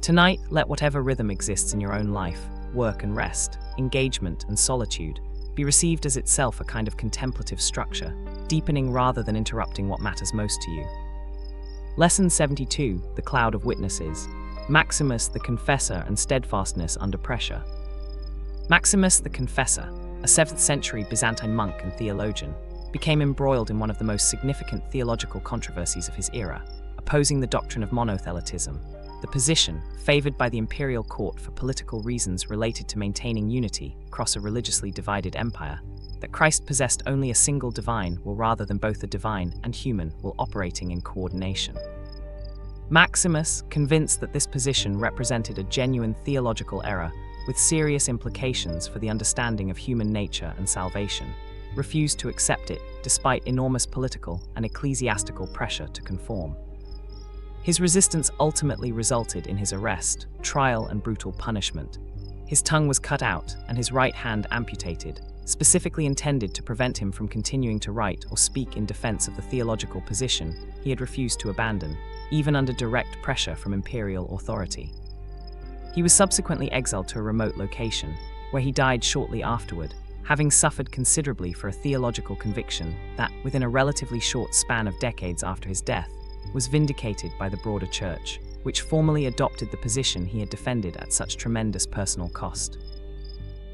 Speaker 1: Tonight, let whatever rhythm exists in your own life, work and rest, engagement and solitude, be received as itself a kind of contemplative structure, deepening rather than interrupting what matters most to you. Lesson 72, The Cloud of Witnesses. Maximus the Confessor and Steadfastness Under Pressure. Maximus the Confessor, a 7th century Byzantine monk and theologian, became embroiled in one of the most significant theological controversies of his era, opposing the doctrine of monothelitism, the position, favored by the imperial court for political reasons related to maintaining unity across a religiously divided empire, that Christ possessed only a single divine while rather than both the divine and human while operating in coordination. Maximus, convinced that this position represented a genuine theological error with serious implications for the understanding of human nature and salvation, refused to accept it despite enormous political and ecclesiastical pressure to conform. His resistance ultimately resulted in his arrest, trial, and brutal punishment. His tongue was cut out and his right hand amputated, specifically intended to prevent him from continuing to write or speak in defense of the theological position he had refused to abandon, even under direct pressure from imperial authority. He was subsequently exiled to a remote location, where he died shortly afterward, having suffered considerably for a theological conviction that, within a relatively short span of decades after his death, was vindicated by the broader church, which formally adopted the position he had defended at such tremendous personal cost.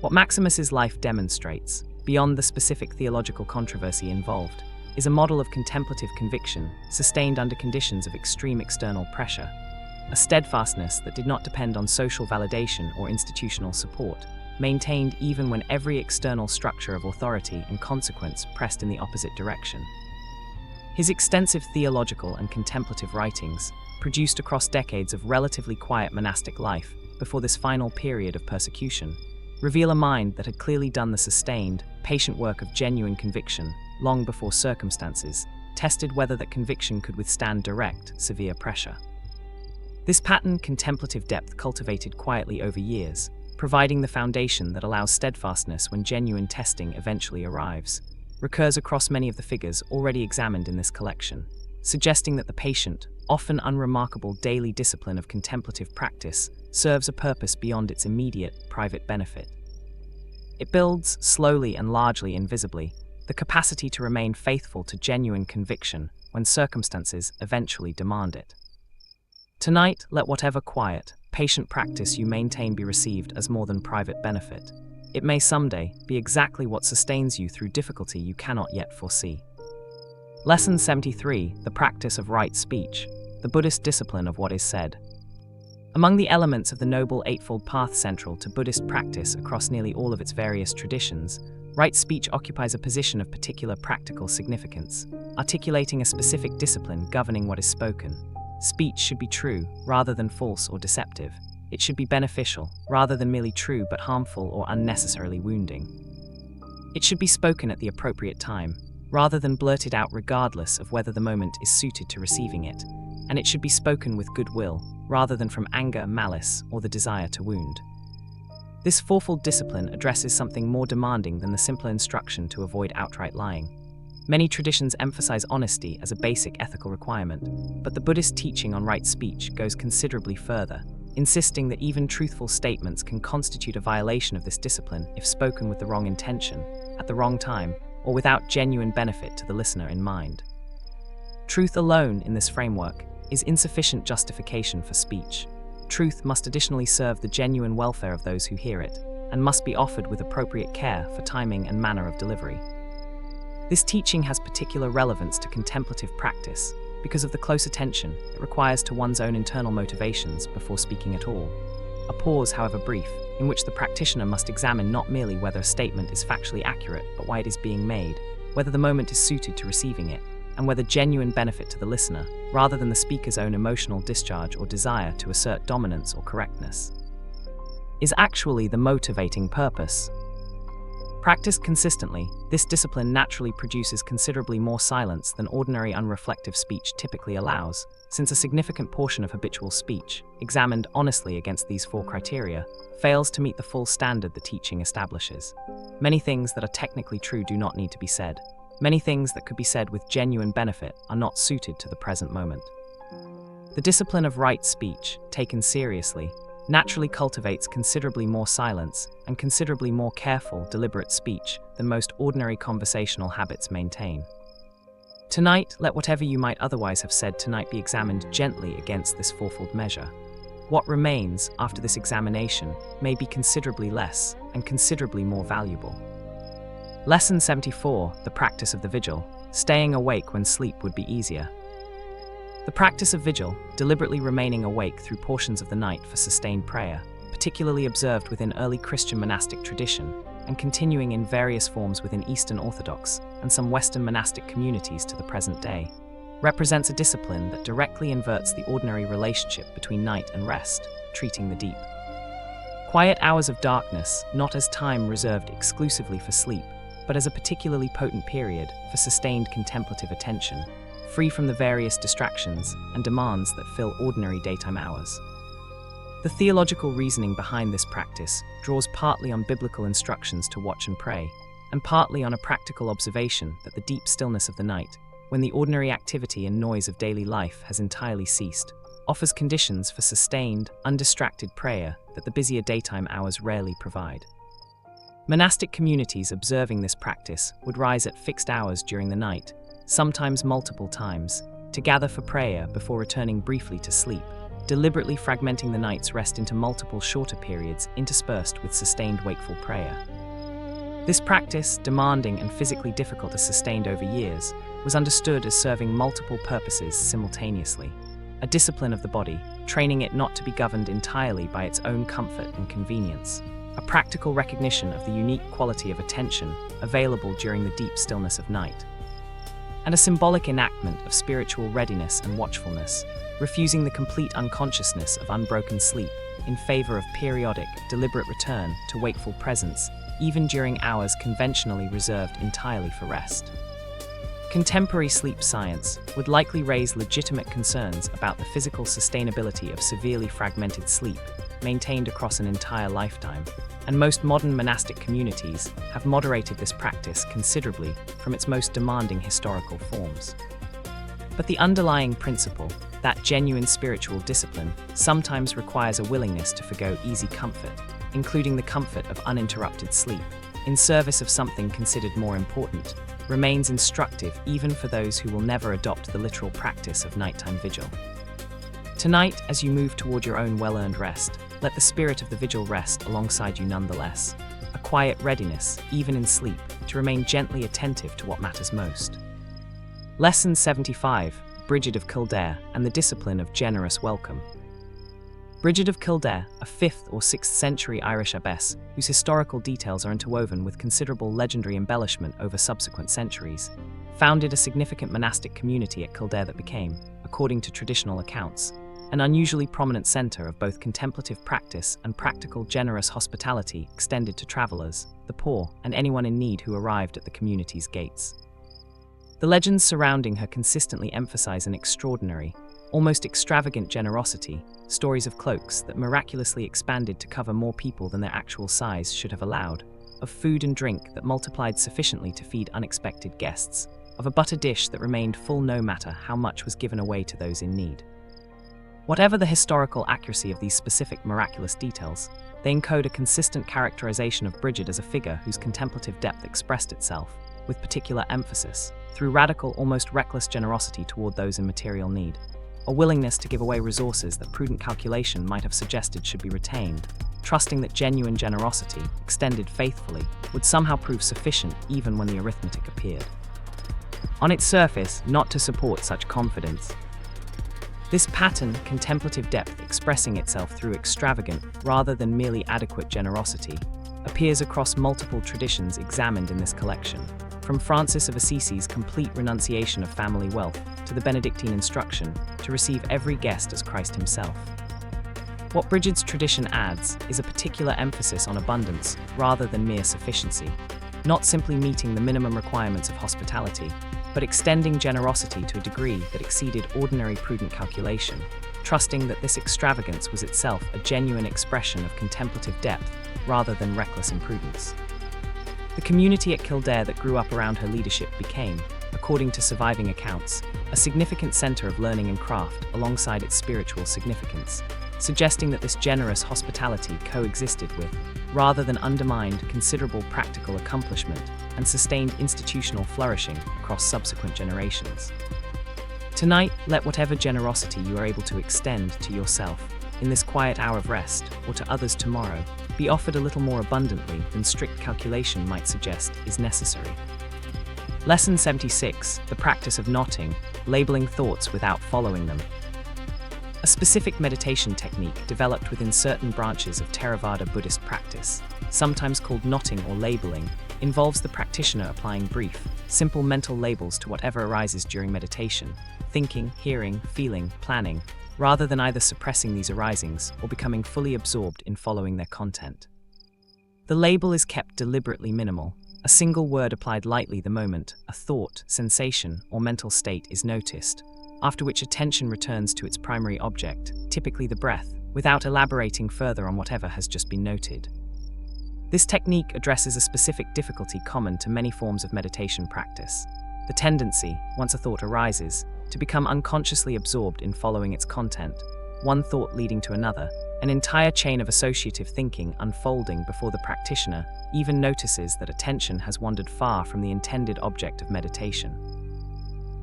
Speaker 1: What Maximus's life demonstrates, beyond the specific theological controversy involved, is a model of contemplative conviction sustained under conditions of extreme external pressure, a steadfastness that did not depend on social validation or institutional support, maintained even when every external structure of authority and consequence pressed in the opposite direction. His extensive theological and contemplative writings, produced across decades of relatively quiet monastic life before this final period of persecution, reveal a mind that had clearly done the sustained, patient work of genuine conviction long before circumstances tested whether that conviction could withstand direct, severe pressure. This patterned contemplative depth cultivated quietly over years, providing the foundation that allows steadfastness when genuine testing eventually arrives, recurs across many of the figures already examined in this collection, suggesting that the patient, often unremarkable daily discipline of contemplative practice serves a purpose beyond its immediate, private benefit. It builds, slowly and largely invisibly, the capacity to remain faithful to genuine conviction when circumstances eventually demand it. Tonight, let whatever quiet, patient practice you maintain be received as more than private benefit. It may someday be exactly what sustains you through difficulty you cannot yet foresee. Lesson 73, the practice of right speech, the Buddhist discipline of what is said. Among the elements of the Noble Eightfold Path central to Buddhist practice across nearly all of its various traditions, right speech occupies a position of particular practical significance, articulating a specific discipline governing what is spoken. Speech should be true, rather than false or deceptive. It should be beneficial, rather than merely true but harmful or unnecessarily wounding. It should be spoken at the appropriate time, rather than blurted out regardless of whether the moment is suited to receiving it, and it should be spoken with goodwill, rather than from anger, malice, or the desire to wound. This fourfold discipline addresses something more demanding than the simpler instruction to avoid outright lying. Many traditions emphasize honesty as a basic ethical requirement, but the Buddhist teaching on right speech goes considerably further, insisting that even truthful statements can constitute a violation of this discipline if spoken with the wrong intention, at the wrong time, or without genuine benefit to the listener in mind. Truth alone, in this framework, is insufficient justification for speech. Truth must additionally serve the genuine welfare of those who hear it, and must be offered with appropriate care for timing and manner of delivery. This teaching has particular relevance to contemplative practice because of the close attention it requires to one's own internal motivations before speaking at all. A pause, however brief, in which the practitioner must examine not merely whether a statement is factually accurate, but why it is being made, whether the moment is suited to receiving it, and whether genuine benefit to the listener, rather than the speaker's own emotional discharge or desire to assert dominance or correctness, is actually the motivating purpose. Practiced consistently, this discipline naturally produces considerably more silence than ordinary unreflective speech typically allows, since a significant portion of habitual speech, examined honestly against these four criteria, fails to meet the full standard the teaching establishes. Many things that are technically true do not need to be said. Many things that could be said with genuine benefit are not suited to the present moment. The discipline of right speech, taken seriously, naturally cultivates considerably more silence and considerably more careful, deliberate speech than most ordinary conversational habits maintain. Tonight, let whatever you might otherwise have said tonight be examined gently against this fourfold measure. What remains after this examination may be considerably less and considerably more valuable. Lesson 74, the practice of the vigil, staying awake when sleep would be easier. The practice of vigil, deliberately remaining awake through portions of the night for sustained prayer, particularly observed within early Christian monastic tradition and continuing in various forms within Eastern Orthodox and some Western monastic communities to the present day, represents a discipline that directly inverts the ordinary relationship between night and rest, treating the deep. Quiet hours of darkness, not as time reserved exclusively for sleep, but as a particularly potent period for sustained contemplative attention, free from the various distractions and demands that fill ordinary daytime hours. The theological reasoning behind this practice draws partly on biblical instructions to watch and pray, and partly on a practical observation that the deep stillness of the night, when the ordinary activity and noise of daily life has entirely ceased, offers conditions for sustained, undistracted prayer that the busier daytime hours rarely provide. Monastic communities observing this practice would rise at fixed hours during the night, sometimes multiple times, to gather for prayer before returning briefly to sleep, deliberately fragmenting the night's rest into multiple shorter periods interspersed with sustained wakeful prayer. This practice, demanding and physically difficult as sustained over years, was understood as serving multiple purposes simultaneously. A discipline of the body, training it not to be governed entirely by its own comfort and convenience. A practical recognition of the unique quality of attention available during the deep stillness of night. And a symbolic enactment of spiritual readiness and watchfulness, refusing the complete unconsciousness of unbroken sleep in favor of periodic, deliberate return to wakeful presence, even during hours conventionally reserved entirely for rest. Contemporary sleep science would likely raise legitimate concerns about the physical sustainability of severely fragmented sleep maintained across an entire lifetime, and most modern monastic communities have moderated this practice considerably from its most demanding historical forms. But the underlying principle, that genuine spiritual discipline, sometimes requires a willingness to forgo easy comfort, including the comfort of uninterrupted sleep, in service of something considered more important, remains instructive even for those who will never adopt the literal practice of nighttime vigil. Tonight, as you move toward your own well-earned rest, let the spirit of the vigil rest alongside you nonetheless, a quiet readiness, even in sleep, to remain gently attentive to what matters most. Lesson 75, Brigid of Kildare and the Discipline of Generous Welcome. Brigid of Kildare, a 5th or 6th century Irish abbess whose historical details are interwoven with considerable legendary embellishment over subsequent centuries, founded a significant monastic community at Kildare that became, according to traditional accounts, an unusually prominent centre of both contemplative practice and practical generous hospitality extended to travellers, the poor, and anyone in need who arrived at the community's gates. The legends surrounding her consistently emphasize an extraordinary, almost extravagant generosity, stories of cloaks that miraculously expanded to cover more people than their actual size should have allowed, of food and drink that multiplied sufficiently to feed unexpected guests, of a butter dish that remained full no matter how much was given away to those in need. Whatever the historical accuracy of these specific miraculous details, they encode a consistent characterization of Brigid as a figure whose contemplative depth expressed itself, with particular emphasis, through radical, almost reckless generosity toward those in material need, a willingness to give away resources that prudent calculation might have suggested should be retained, trusting that genuine generosity, extended faithfully, would somehow prove sufficient even when the arithmetic appeared on its surface not to support such confidence. This pattern, contemplative depth expressing itself through extravagant, rather than merely adequate generosity, appears across multiple traditions examined in this collection, from Francis of Assisi's complete renunciation of family wealth to the Benedictine instruction to receive every guest as Christ himself. What Brigid's tradition adds is a particular emphasis on abundance rather than mere sufficiency, not simply meeting the minimum requirements of hospitality, but extending generosity to a degree that exceeded ordinary prudent calculation, trusting that this extravagance was itself a genuine expression of contemplative depth rather than reckless imprudence. The community at Kildare that grew up around her leadership became, according to surviving accounts, a significant centre of learning and craft alongside its spiritual significance, suggesting that this generous hospitality coexisted with, rather than undermined, considerable practical accomplishment and sustained institutional flourishing across subsequent generations. Tonight, let whatever generosity you are able to extend to yourself in this quiet hour of rest, or to others tomorrow, be offered a little more abundantly than strict calculation might suggest is necessary. Lesson 76, the practice of knotting, labeling thoughts without following them. A specific meditation technique developed within certain branches of Theravada Buddhist practice, sometimes called knotting or labeling, involves the practitioner applying brief, simple mental labels to whatever arises during meditation, thinking, hearing, feeling, planning, rather than either suppressing these arisings or becoming fully absorbed in following their content. The label is kept deliberately minimal, a single word applied lightly the moment a thought, sensation, or mental state is noticed, after which attention returns to its primary object, typically the breath, without elaborating further on whatever has just been noted. This technique addresses a specific difficulty common to many forms of meditation practice: the tendency, once a thought arises, to become unconsciously absorbed in following its content, one thought leading to another, an entire chain of associative thinking unfolding before the practitioner even notices that attention has wandered far from the intended object of meditation.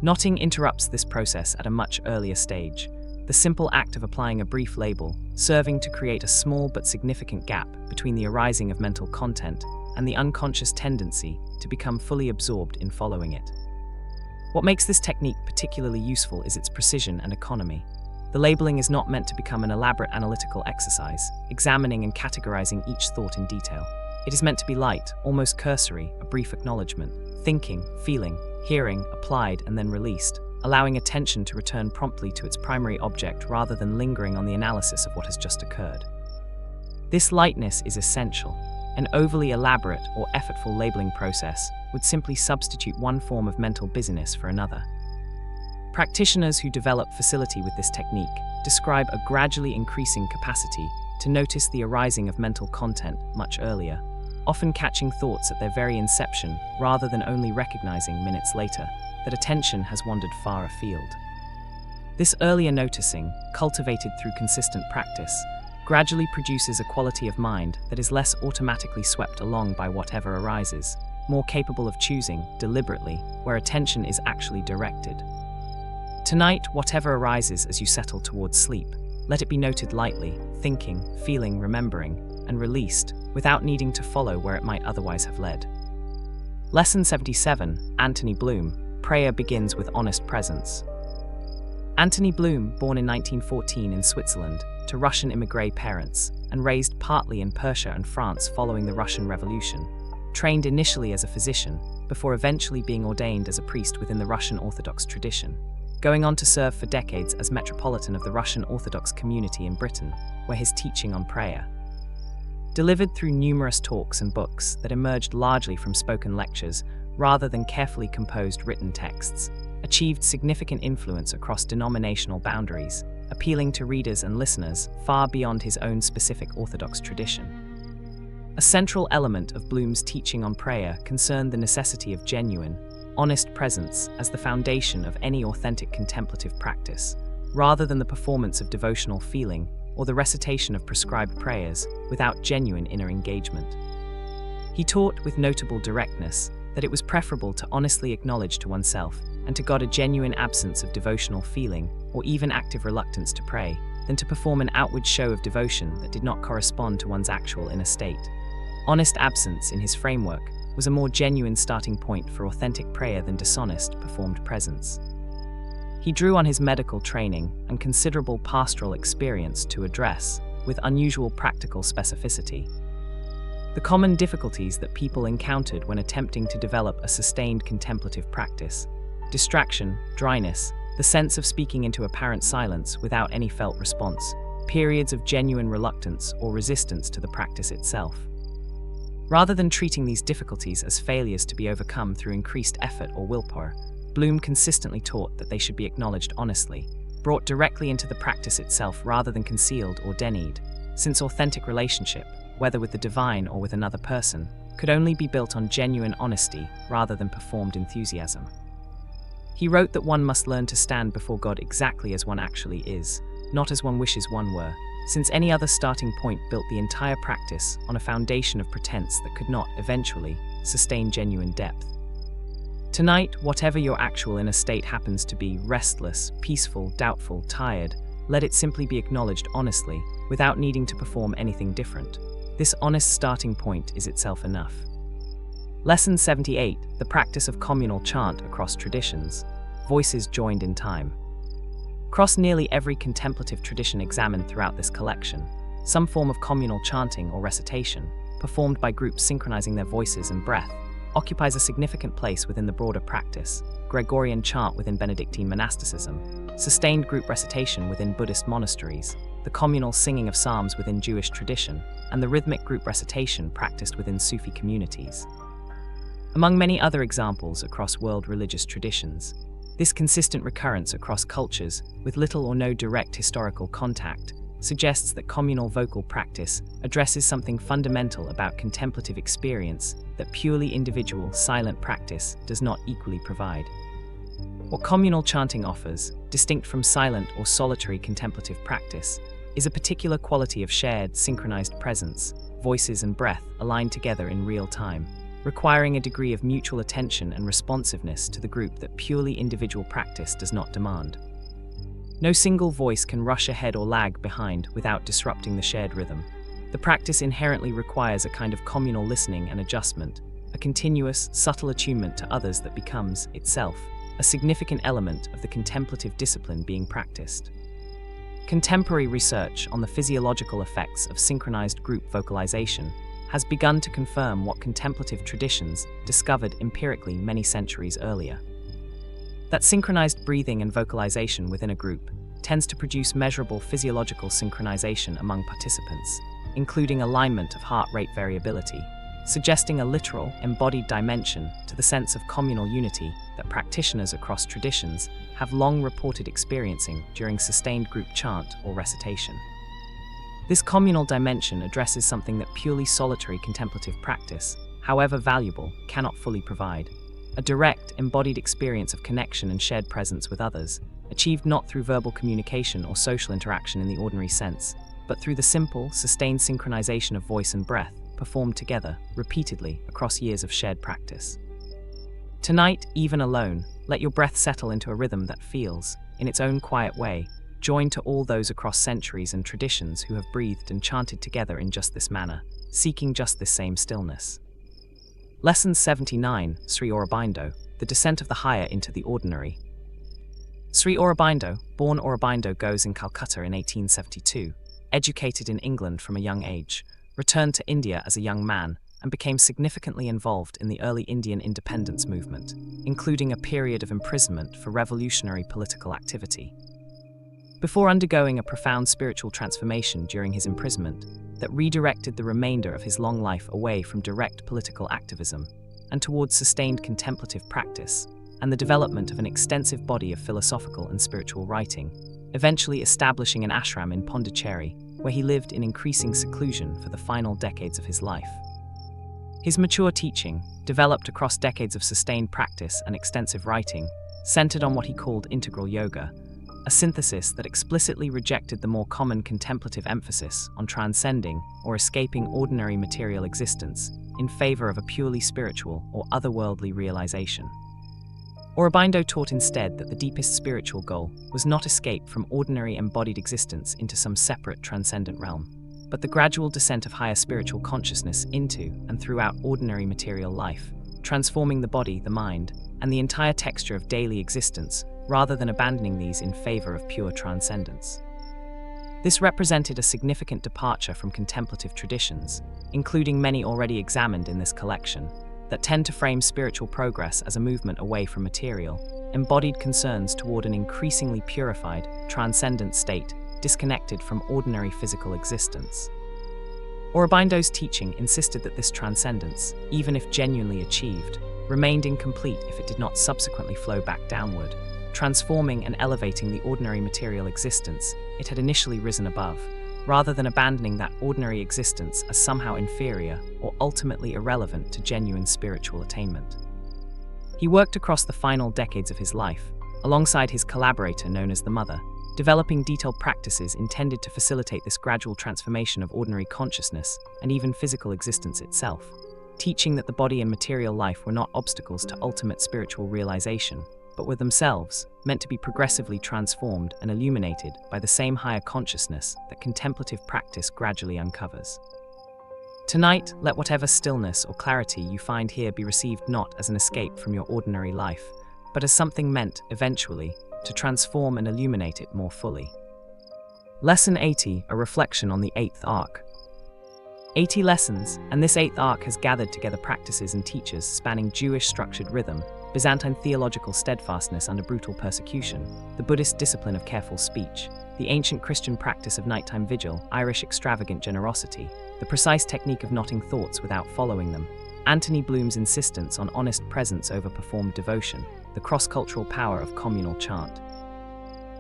Speaker 1: Knotting interrupts this process at a much earlier stage, the simple act of applying a brief label, serving to create a small but significant gap between the arising of mental content and the unconscious tendency to become fully absorbed in following it. What makes this technique particularly useful is its precision and economy. The labeling is not meant to become an elaborate analytical exercise, examining and categorizing each thought in detail. It is meant to be light, almost cursory, a brief acknowledgement, thinking, feeling, hearing, applied and then released, allowing attention to return promptly to its primary object rather than lingering on the analysis of what has just occurred. This lightness is essential. An overly elaborate or effortful labeling process would simply substitute one form of mental busyness for another. Practitioners who develop facility with this technique describe a gradually increasing capacity to notice the arising of mental content much earlier, often catching thoughts at their very inception rather than only recognizing minutes later that attention has wandered far afield. This earlier noticing, cultivated through consistent practice, gradually produces a quality of mind that is less automatically swept along by whatever arises, more capable of choosing, deliberately, where attention is actually directed. Tonight, whatever arises as you settle towards sleep, let it be noted lightly, thinking, feeling, remembering, and released, without needing to follow where it might otherwise have led. Lesson 77, Anthony Bloom, Prayer Begins with Honest Presence. Anthony Bloom, born in 1914 in Switzerland, to Russian immigrant parents, and raised partly in Persia and France following the Russian Revolution, trained initially as a physician, before eventually being ordained as a priest within the Russian Orthodox tradition, going on to serve for decades as Metropolitan of the Russian Orthodox community in Britain, where his teaching on prayer, delivered through numerous talks and books that emerged largely from spoken lectures rather than carefully composed written texts, achieved significant influence across denominational boundaries, appealing to readers and listeners far beyond his own specific Orthodox tradition. A central element of Bloom's teaching on prayer concerned the necessity of genuine, honest presence as the foundation of any authentic contemplative practice, rather than the performance of devotional feeling or the recitation of prescribed prayers without genuine inner engagement. He taught with notable directness that it was preferable to honestly acknowledge to oneself and to God a genuine absence of devotional feeling or even active reluctance to pray, than to perform an outward show of devotion that did not correspond to one's actual inner state. Honest absence, in his framework, was a more genuine starting point for authentic prayer than dishonest, performed presence. He drew on his medical training and considerable pastoral experience to address, with unusual practical specificity, the common difficulties that people encountered when attempting to develop a sustained contemplative practice: distraction, dryness, the sense of speaking into apparent silence without any felt response, periods of genuine reluctance or resistance to the practice itself. Rather than treating these difficulties as failures to be overcome through increased effort or willpower, Bloom consistently taught that they should be acknowledged honestly, brought directly into the practice itself rather than concealed or denied, since authentic relationship, whether with the divine or with another person, could only be built on genuine honesty rather than performed enthusiasm. He wrote that one must learn to stand before God exactly as one actually is, not as one wishes one were, since any other starting point built the entire practice on a foundation of pretense that could not, eventually, sustain genuine depth. Tonight, whatever your actual inner state happens to be, restless, peaceful, doubtful, tired, let it simply be acknowledged honestly, without needing to perform anything different. This honest starting point is itself enough. Lesson 78, the practice of communal chant across traditions, voices joined in time. Across nearly every contemplative tradition examined throughout this collection, some form of communal chanting or recitation, performed by groups synchronizing their voices and breath, occupies a significant place within the broader practice: Gregorian chant within Benedictine monasticism, sustained group recitation within Buddhist monasteries, the communal singing of psalms within Jewish tradition, and the rhythmic group recitation practiced within Sufi communities. Among many other examples across world religious traditions, this consistent recurrence across cultures, with little or no direct historical contact, suggests that communal vocal practice addresses something fundamental about contemplative experience that purely individual, silent practice does not equally provide. What communal chanting offers, distinct from silent or solitary contemplative practice, is a particular quality of shared, synchronized presence, voices and breath aligned together in real time, requiring a degree of mutual attention and responsiveness to the group that purely individual practice does not demand. No single voice can rush ahead or lag behind without disrupting the shared rhythm. The practice inherently requires a kind of communal listening and adjustment, a continuous, subtle attunement to others that becomes, itself, a significant element of the contemplative discipline being practiced. Contemporary research on the physiological effects of synchronized group vocalization has begun to confirm what contemplative traditions discovered empirically many centuries earlier. That synchronized breathing and vocalization within a group tends to produce measurable physiological synchronization among participants, including alignment of heart rate variability, suggesting a literal, embodied dimension to the sense of communal unity that practitioners across traditions have long reported experiencing during sustained group chant or recitation. This communal dimension addresses something that purely solitary contemplative practice, however valuable, cannot fully provide: a direct, embodied experience of connection and shared presence with others, achieved not through verbal communication or social interaction in the ordinary sense, but through the simple, sustained synchronization of voice and breath, performed together, repeatedly, across years of shared practice. Tonight, even alone, let your breath settle into a rhythm that feels, in its own quiet way, joined to all those across centuries and traditions who have breathed and chanted together in just this manner, seeking just this same stillness. Lesson 79, Sri Aurobindo, the descent of the higher into the ordinary. Sri Aurobindo, born Aurobindo Ghose in Calcutta in 1872, educated in England from a young age, returned to India as a young man, and became significantly involved in the early Indian independence movement, including a period of imprisonment for revolutionary political activity. Before undergoing a profound spiritual transformation during his imprisonment that redirected the remainder of his long life away from direct political activism and towards sustained contemplative practice and the development of an extensive body of philosophical and spiritual writing, eventually establishing an ashram in Pondicherry, where he lived in increasing seclusion for the final decades of his life. His mature teaching, developed across decades of sustained practice and extensive writing, centered on what he called integral yoga, a synthesis that explicitly rejected the more common contemplative emphasis on transcending or escaping ordinary material existence in favor of a purely spiritual or otherworldly realization. Aurobindo taught instead that the deepest spiritual goal was not escape from ordinary embodied existence into some separate transcendent realm, but the gradual descent of higher spiritual consciousness into and throughout ordinary material life, transforming the body, the mind, and the entire texture of daily existence, rather than abandoning these in favor of pure transcendence. This represented a significant departure from contemplative traditions, including many already examined in this collection, that tend to frame spiritual progress as a movement away from material, embodied concerns toward an increasingly purified, transcendent state, disconnected from ordinary physical existence. Aurobindo's teaching insisted that this transcendence, even if genuinely achieved, remained incomplete if it did not subsequently flow back downward, transforming and elevating the ordinary material existence it had initially risen above, rather than abandoning that ordinary existence as somehow inferior or ultimately irrelevant to genuine spiritual attainment. He worked across the final decades of his life, alongside his collaborator known as the Mother, developing detailed practices intended to facilitate this gradual transformation of ordinary consciousness and even physical existence itself, teaching that the body and material life were not obstacles to ultimate spiritual realization, but were themselves meant to be progressively transformed and illuminated by the same higher consciousness that contemplative practice gradually uncovers. Tonight, let whatever stillness or clarity you find here be received not as an escape from your ordinary life, but as something meant, eventually, to transform and illuminate it more fully. Lesson 80, a reflection on the 8th arc. 80 lessons, and this 8th arc has gathered together practices and teachers spanning Jewish structured rhythm, Byzantine theological steadfastness under brutal persecution, the Buddhist discipline of careful speech, the ancient Christian practice of nighttime vigil, Irish extravagant generosity, the precise technique of knotting thoughts without following them, Anthony Bloom's insistence on honest presence over performed devotion, the cross-cultural power of communal chant,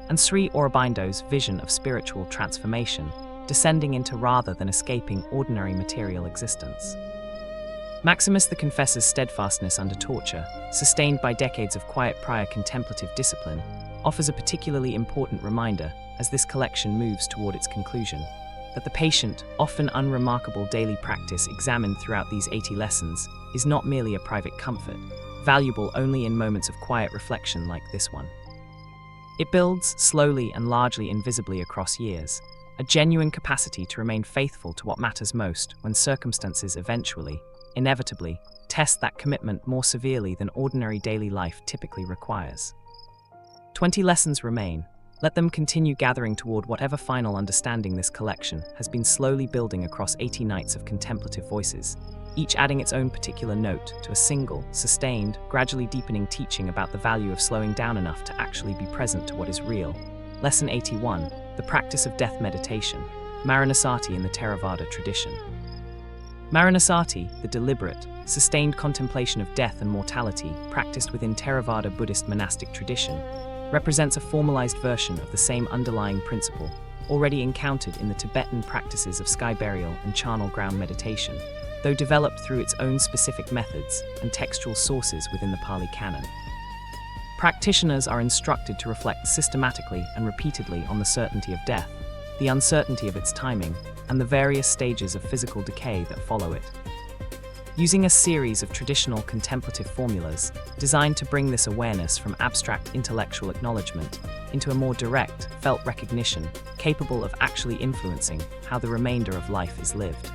Speaker 1: and Sri Aurobindo's vision of spiritual transformation, descending into rather than escaping ordinary material existence. Maximus the Confessor's steadfastness under torture, sustained by decades of quiet prior contemplative discipline, offers a particularly important reminder, as this collection moves toward its conclusion, that the patient, often unremarkable daily practice examined throughout these 80 lessons is not merely a private comfort, valuable only in moments of quiet reflection like this one. It builds, slowly and largely invisibly across years, a genuine capacity to remain faithful to what matters most when circumstances eventually, inevitably, test that commitment more severely than ordinary daily life typically requires. 20 lessons remain. Let them continue gathering toward whatever final understanding this collection has been slowly building across 80 nights of contemplative voices, each adding its own particular note to a single, sustained, gradually deepening teaching about the value of slowing down enough to actually be present to what is real. Lesson 81, the practice of death meditation, Maranasati in the Theravada tradition. Maranasati, the deliberate, sustained contemplation of death and mortality practiced within Theravada Buddhist monastic tradition, represents a formalized version of the same underlying principle, already encountered in the Tibetan practices of sky burial and charnel ground meditation, though developed through its own specific methods and textual sources within the Pali Canon. Practitioners are instructed to reflect systematically and repeatedly on the certainty of death, the uncertainty of its timing, and the various stages of physical decay that follow it. Using a series of traditional contemplative formulas designed to bring this awareness from abstract intellectual acknowledgement into a more direct, felt recognition capable of actually influencing how the remainder of life is lived.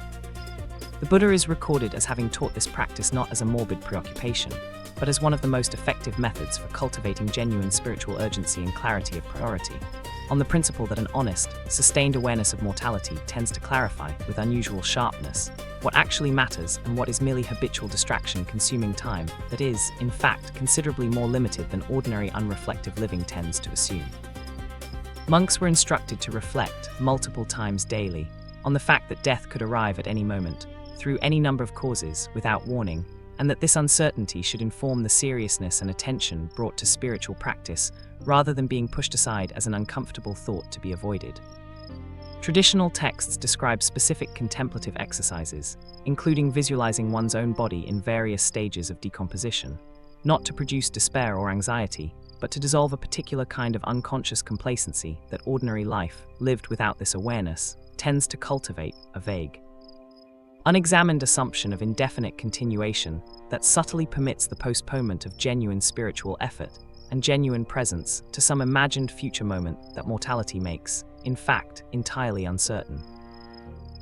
Speaker 1: The Buddha is recorded as having taught this practice not as a morbid preoccupation, but as one of the most effective methods for cultivating genuine spiritual urgency and clarity of priority, on the principle that an honest, sustained awareness of mortality tends to clarify, with unusual sharpness, what actually matters and what is merely habitual distraction consuming time that is, in fact, considerably more limited than ordinary unreflective living tends to assume. Monks were instructed to reflect, multiple times daily, on the fact that death could arrive at any moment, through any number of causes, without warning, and that this uncertainty should inform the seriousness and attention brought to spiritual practice rather than being pushed aside as an uncomfortable thought to be avoided. Traditional texts describe specific contemplative exercises, including visualizing one's own body in various stages of decomposition, not to produce despair or anxiety, but to dissolve a particular kind of unconscious complacency that ordinary life, lived without this awareness, tends to cultivate, a vague, unexamined assumption of indefinite continuation that subtly permits the postponement of genuine spiritual effort and genuine presence to some imagined future moment that mortality makes, in fact, entirely uncertain.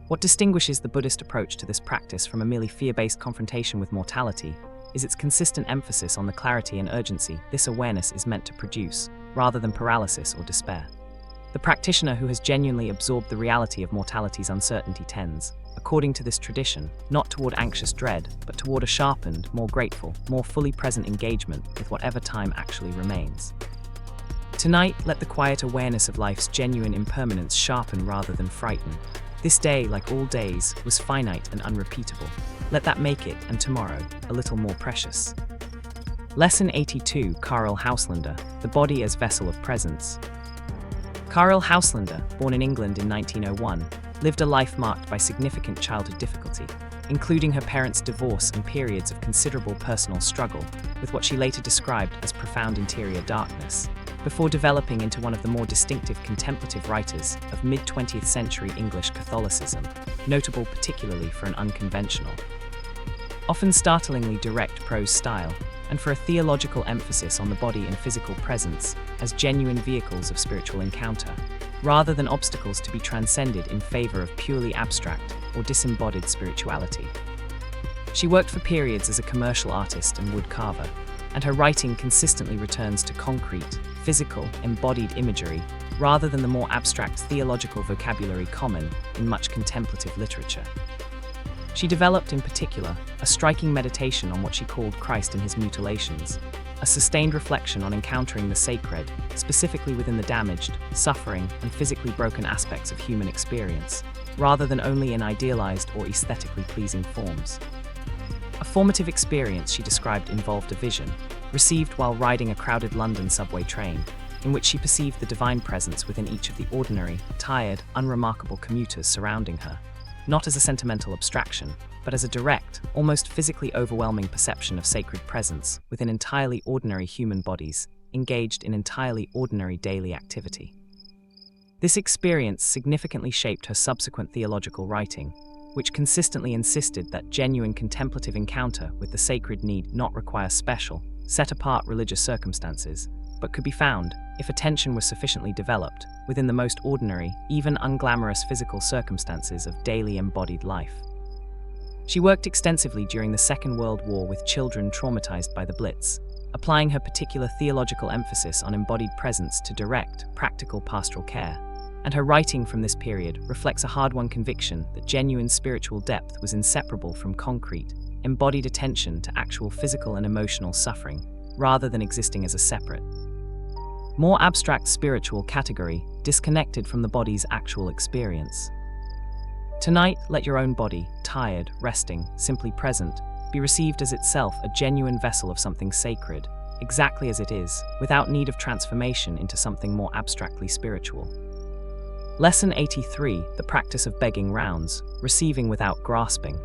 Speaker 1: What distinguishes the Buddhist approach to this practice from a merely fear-based confrontation with mortality is its consistent emphasis on the clarity and urgency this awareness is meant to produce, rather than paralysis or despair. The practitioner who has genuinely absorbed the reality of mortality's uncertainty tends, according to this tradition, not toward anxious dread, but toward a sharpened, more grateful, more fully present engagement with whatever time actually remains. Tonight, let the quiet awareness of life's genuine impermanence sharpen rather than frighten. This day, like all days, was finite and unrepeatable. Let that make it, and tomorrow, a little more precious. Lesson 82, Karel Hauslander, The Body as Vessel of Presence. Karel Hauslander, born in England in 1901, lived a life marked by significant childhood difficulty, including her parents' divorce and periods of considerable personal struggle with what she later described as profound interior darkness, before developing into one of the more distinctive contemplative writers of mid-20th century English Catholicism, notable particularly for an unconventional, often startlingly direct prose style, and for a theological emphasis on the body and physical presence as genuine vehicles of spiritual encounter, rather than obstacles to be transcended in favor of purely abstract or disembodied spirituality. She worked for periods as a commercial artist and wood carver, and her writing consistently returns to concrete, physical, embodied imagery, rather than the more abstract theological vocabulary common in much contemplative literature. She developed, in particular, a striking meditation on what she called Christ in his mutilations, a sustained reflection on encountering the sacred, specifically within the damaged, suffering, and physically broken aspects of human experience, rather than only in idealized or aesthetically pleasing forms. A formative experience she described involved a vision, received while riding a crowded London subway train, in which she perceived the divine presence within each of the ordinary, tired, unremarkable commuters surrounding her, not as a sentimental abstraction, but as a direct, almost physically overwhelming perception of sacred presence within entirely ordinary human bodies, engaged in entirely ordinary daily activity. This experience significantly shaped her subsequent theological writing, which consistently insisted that genuine contemplative encounter with the sacred need not require special, set-apart religious circumstances, but could be found, if attention was sufficiently developed, within the most ordinary, even unglamorous physical circumstances of daily embodied life. She worked extensively during the Second World War with children traumatized by the Blitz, applying her particular theological emphasis on embodied presence to direct, practical pastoral care, and her writing from this period reflects a hard-won conviction that genuine spiritual depth was inseparable from concrete, embodied attention to actual physical and emotional suffering, rather than existing as a separate, more abstract spiritual category disconnected from the body's actual experience. Tonight, let your own body, tired, resting, simply present, be received as itself a genuine vessel of something sacred, exactly as it is, without need of transformation into something more abstractly spiritual. Lesson 83, the practice of begging rounds, receiving without grasping.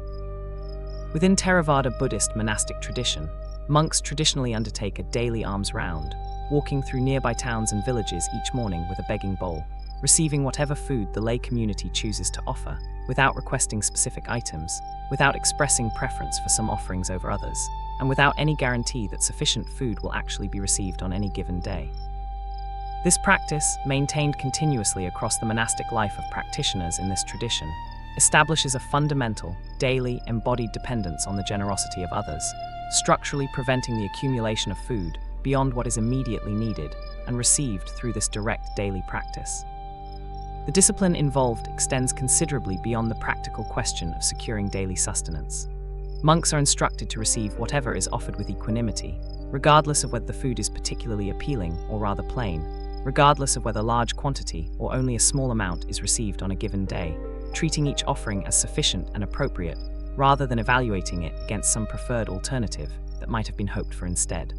Speaker 1: Within Theravada Buddhist monastic tradition, monks traditionally undertake a daily alms round, walking through nearby towns and villages each morning with a begging bowl, receiving whatever food the lay community chooses to offer, without requesting specific items, without expressing preference for some offerings over others, and without any guarantee that sufficient food will actually be received on any given day. This practice, maintained continuously across the monastic life of practitioners in this tradition, establishes a fundamental, daily, embodied dependence on the generosity of others, structurally preventing the accumulation of food beyond what is immediately needed and received through this direct daily practice. The discipline involved extends considerably beyond the practical question of securing daily sustenance. Monks are instructed to receive whatever is offered with equanimity, regardless of whether the food is particularly appealing or rather plain, regardless of whether large quantity or only a small amount is received on a given day, treating each offering as sufficient and appropriate, rather than evaluating it against some preferred alternative that might have been hoped for instead.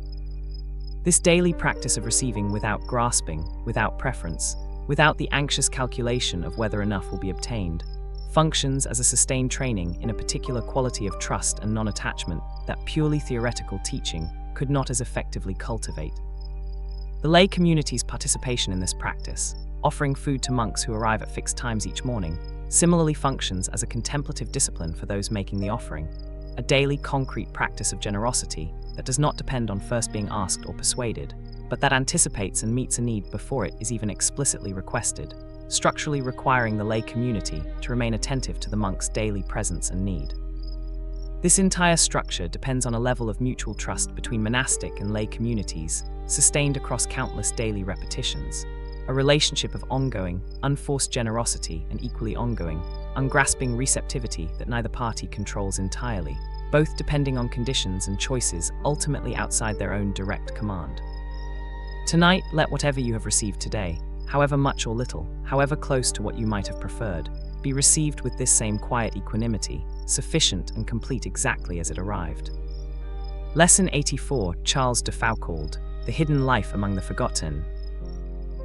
Speaker 1: This daily practice of receiving without grasping, without preference, without the anxious calculation of whether enough will be obtained, functions as a sustained training in a particular quality of trust and non-attachment that purely theoretical teaching could not as effectively cultivate. The lay community's participation in this practice, offering food to monks who arrive at fixed times each morning, similarly functions as a contemplative discipline for those making the offering, a daily concrete practice of generosity that does not depend on first being asked or persuaded, but that anticipates and meets a need before it is even explicitly requested, structurally requiring the lay community to remain attentive to the monk's daily presence and need. This entire structure depends on a level of mutual trust between monastic and lay communities, sustained across countless daily repetitions, a relationship of ongoing, unforced generosity and equally ongoing, ungrasping receptivity that neither party controls entirely, both depending on conditions and choices ultimately outside their own direct command. Tonight, let whatever you have received today, however much or little, however close to what you might have preferred, be received with this same quiet equanimity, sufficient and complete exactly as it arrived. Lesson 84, Charles de Foucauld, The Hidden Life Among the Forgotten.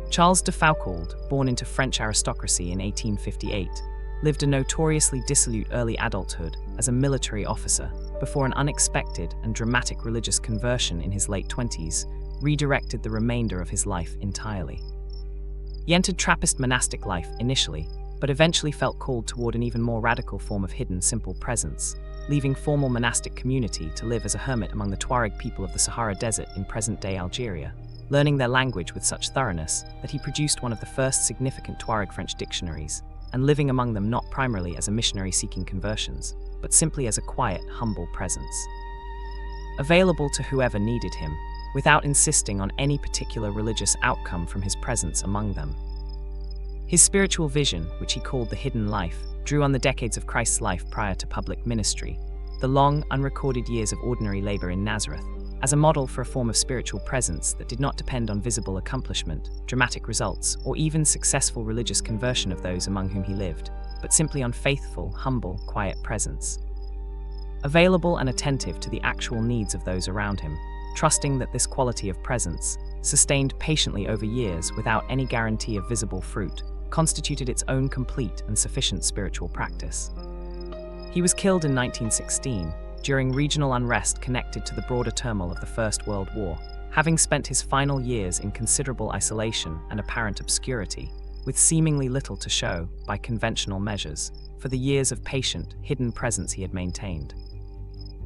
Speaker 1: Charles de Foucauld, born into French aristocracy in 1858, lived a notoriously dissolute early adulthood as a military officer before an unexpected and dramatic religious conversion in his late 20s redirected the remainder of his life entirely. He entered Trappist monastic life initially, but eventually felt called toward an even more radical form of hidden, simple presence, leaving formal monastic community to live as a hermit among the Tuareg people of the Sahara Desert in present-day Algeria, learning their language with such thoroughness that he produced one of the first significant Tuareg French dictionaries, and living among them not primarily as a missionary seeking conversions, but simply as a quiet, humble presence. Available to whoever needed him, without insisting on any particular religious outcome from his presence among them. His spiritual vision, which he called the hidden life, drew on the decades of Christ's life prior to public ministry, the long, unrecorded years of ordinary labor in Nazareth, as a model for a form of spiritual presence that did not depend on visible accomplishment, dramatic results, or even successful religious conversion of those among whom he lived, but simply on faithful, humble, quiet presence. Available and attentive to the actual needs of those around him, trusting that this quality of presence, sustained patiently over years without any guarantee of visible fruit, constituted its own complete and sufficient spiritual practice. He was killed in 1916, during regional unrest connected to the broader turmoil of the First World War, having spent his final years in considerable isolation and apparent obscurity, with seemingly little to show, by conventional measures, for the years of patient, hidden presence he had maintained.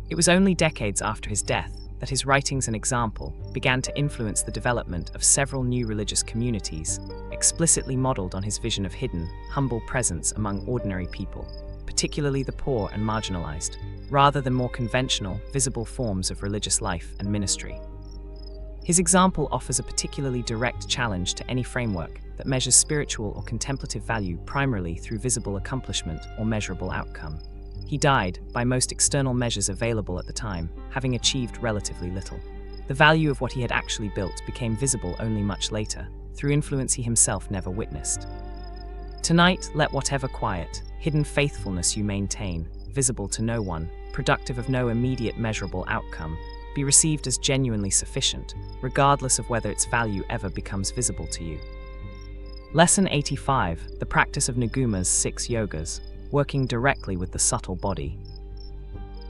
Speaker 1: It was only decades after his death that his writings and example began to influence the development of several new religious communities, explicitly modeled on his vision of hidden, humble presence among ordinary people, particularly the poor and marginalized, rather than more conventional, visible forms of religious life and ministry. His example offers a particularly direct challenge to any framework that measures spiritual or contemplative value primarily through visible accomplishment or measurable outcome. He died, by most external measures available at the time, having achieved relatively little. The value of what he had actually built became visible only much later, through influence he himself never witnessed. Tonight, let whatever quiet, hidden faithfulness you maintain, visible to no one, productive of no immediate measurable outcome, be received as genuinely sufficient, regardless of whether its value ever becomes visible to you. Lesson 85, the practice of Nguma's 6 yogas, working directly with the subtle body.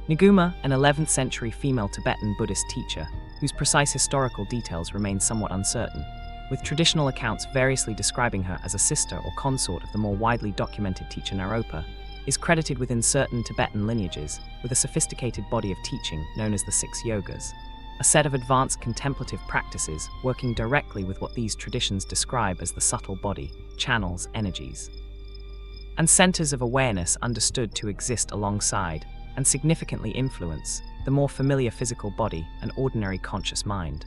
Speaker 1: Nguma, an 11th century female Tibetan Buddhist teacher, whose precise historical details remain somewhat uncertain, with traditional accounts variously describing her as a sister or consort of the more widely documented teacher Naropa, is credited within certain Tibetan lineages with a sophisticated body of teaching known as the Six Yogas, a set of advanced contemplative practices working directly with what these traditions describe as the subtle body, channels, energies, and centers of awareness understood to exist alongside and significantly influence the more familiar physical body and ordinary conscious mind.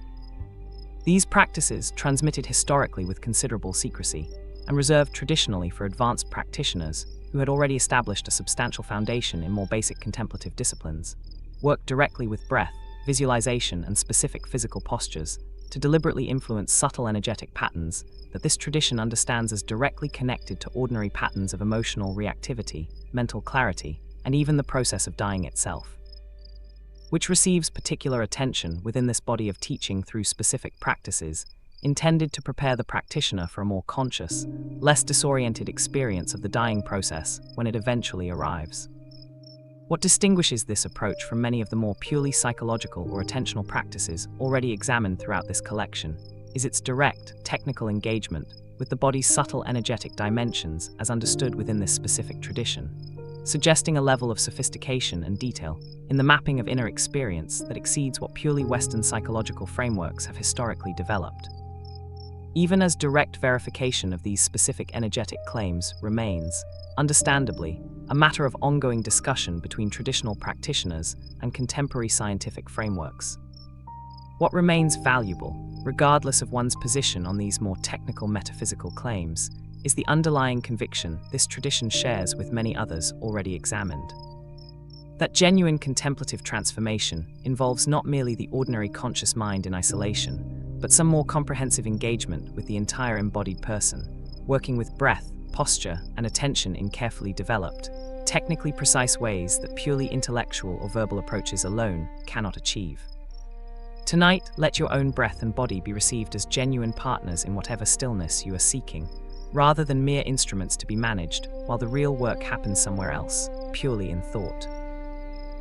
Speaker 1: These practices, transmitted historically with considerable secrecy and reserved traditionally for advanced practitioners who had already established a substantial foundation in more basic contemplative disciplines, work directly with breath, visualization, and specific physical postures to deliberately influence subtle energetic patterns that this tradition understands as directly connected to ordinary patterns of emotional reactivity, mental clarity, and even the process of dying itself, which receives particular attention within this body of teaching through specific practices intended to prepare the practitioner for a more conscious, less disoriented experience of the dying process when it eventually arrives. What distinguishes this approach from many of the more purely psychological or attentional practices already examined throughout this collection is its direct, technical engagement with the body's subtle energetic dimensions as understood within this specific tradition, suggesting a level of sophistication and detail in the mapping of inner experience that exceeds what purely Western psychological frameworks have historically developed. Even as direct verification of these specific energetic claims remains, understandably, a matter of ongoing discussion between traditional practitioners and contemporary scientific frameworks. What remains valuable, regardless of one's position on these more technical metaphysical claims, is the underlying conviction this tradition shares with many others already examined. That genuine contemplative transformation involves not merely the ordinary conscious mind in isolation, but some more comprehensive engagement with the entire embodied person, working with breath, posture, and attention in carefully developed, technically precise ways that purely intellectual or verbal approaches alone cannot achieve. Tonight, let your own breath and body be received as genuine partners in whatever stillness you are seeking, rather than mere instruments to be managed while the real work happens somewhere else, purely in thought.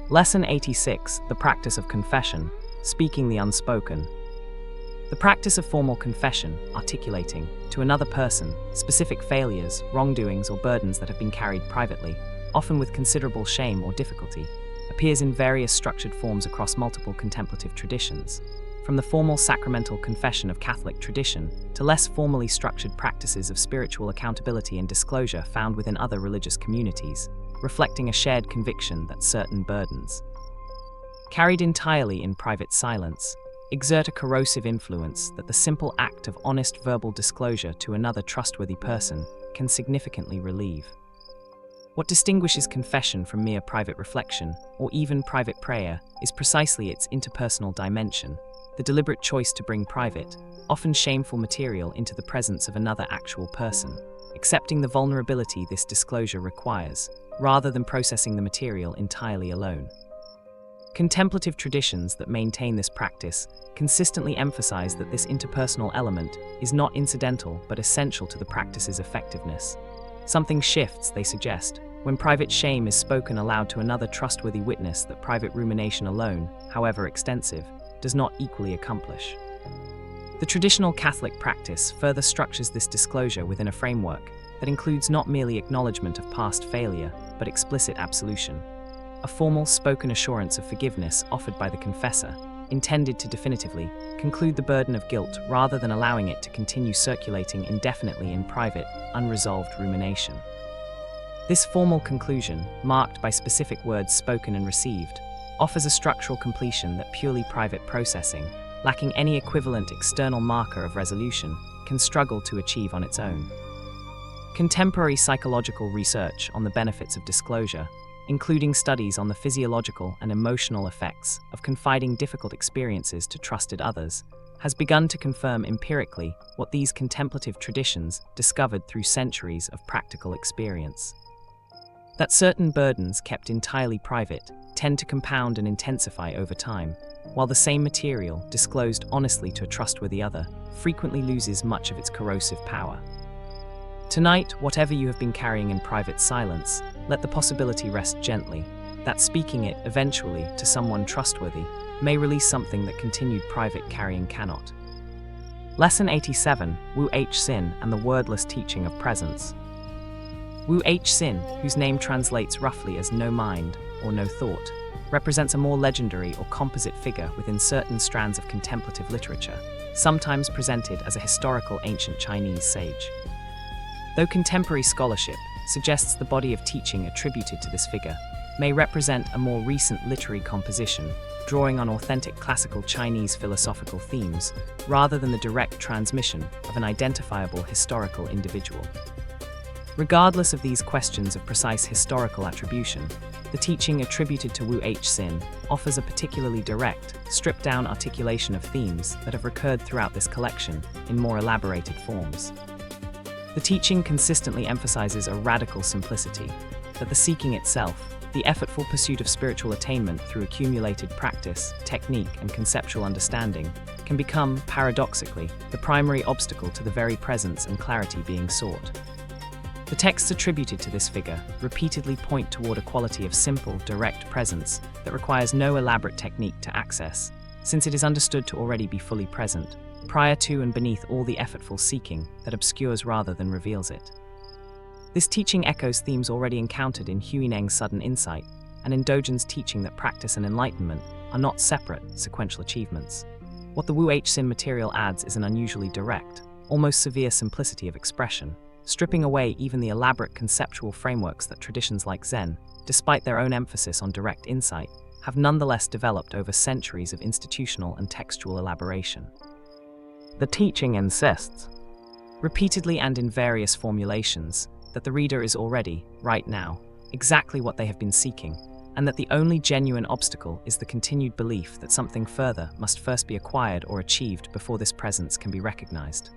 Speaker 1: Lesson 86, the practice of confession, speaking the unspoken. The practice of formal confession, articulating, to another person, specific failures, wrongdoings, or burdens that have been carried privately, often with considerable shame or difficulty, appears in various structured forms across multiple contemplative traditions, from the formal sacramental confession of Catholic tradition to less formally structured practices of spiritual accountability and disclosure found within other religious communities, reflecting a shared conviction that certain burdens, carried entirely in private silence, exert a corrosive influence that the simple act of honest verbal disclosure to another trustworthy person can significantly relieve. What distinguishes confession from mere private reflection, or even private prayer, is precisely its interpersonal dimension, the deliberate choice to bring private, often shameful material into the presence of another actual person, accepting the vulnerability this disclosure requires, rather than processing the material entirely alone. Contemplative traditions that maintain this practice consistently emphasize that this interpersonal element is not incidental but essential to the practice's effectiveness. Something shifts, they suggest, when private shame is spoken aloud to another trustworthy witness that private rumination alone, however extensive, does not equally accomplish. The traditional Catholic practice further structures this disclosure within a framework that includes not merely acknowledgement of past failure, but explicit absolution, a formal spoken assurance of forgiveness offered by the confessor, intended to definitively conclude the burden of guilt rather than allowing it to continue circulating indefinitely in private, unresolved rumination. This formal conclusion, marked by specific words spoken and received, offers a structural completion that purely private processing, lacking any equivalent external marker of resolution, can struggle to achieve on its own. Contemporary psychological research on the benefits of disclosure, including studies on the physiological and emotional effects of confiding difficult experiences to trusted others, has begun to confirm empirically what these contemplative traditions discovered through centuries of practical experience. That certain burdens kept entirely private tend to compound and intensify over time, while the same material, disclosed honestly to a trustworthy other, frequently loses much of its corrosive power. Tonight, whatever you have been carrying in private silence, let the possibility rest gently, that speaking it eventually to someone trustworthy may release something that continued private carrying cannot. Lesson 87, Wu H Sin and the Wordless Teaching of Presence. Wu H Sin, whose name translates roughly as no mind or no thought, represents a more legendary or composite figure within certain strands of contemplative literature, sometimes presented as a historical ancient Chinese sage. Though contemporary scholarship suggests the body of teaching attributed to this figure may represent a more recent literary composition, drawing on authentic classical Chinese philosophical themes, rather than the direct transmission of an identifiable historical individual. Regardless of these questions of precise historical attribution, the teaching attributed to Wu H Sin offers a particularly direct, stripped-down articulation of themes that have recurred throughout this collection in more elaborated forms. The teaching consistently emphasizes a radical simplicity, that the seeking itself, the effortful pursuit of spiritual attainment through accumulated practice, technique, and conceptual understanding, can become, paradoxically, the primary obstacle to the very presence and clarity being sought. The texts attributed to this figure repeatedly point toward a quality of simple, direct presence that requires no elaborate technique to access, since it is understood to already be fully present, prior to and beneath all the effortful seeking that obscures rather than reveals it. This teaching echoes themes already encountered in Huineng's sudden insight and in Dogen's teaching that practice and enlightenment are not separate, sequential achievements. What the Wu H Sin material adds is an unusually direct, almost severe simplicity of expression, stripping away even the elaborate conceptual frameworks that traditions like Zen, despite their own emphasis on direct insight, have nonetheless developed over centuries of institutional and textual elaboration. The teaching insists, repeatedly and in various formulations, that the reader is already, right now, exactly what they have been seeking, and that the only genuine obstacle is the continued belief that something further must first be acquired or achieved before this presence can be recognized.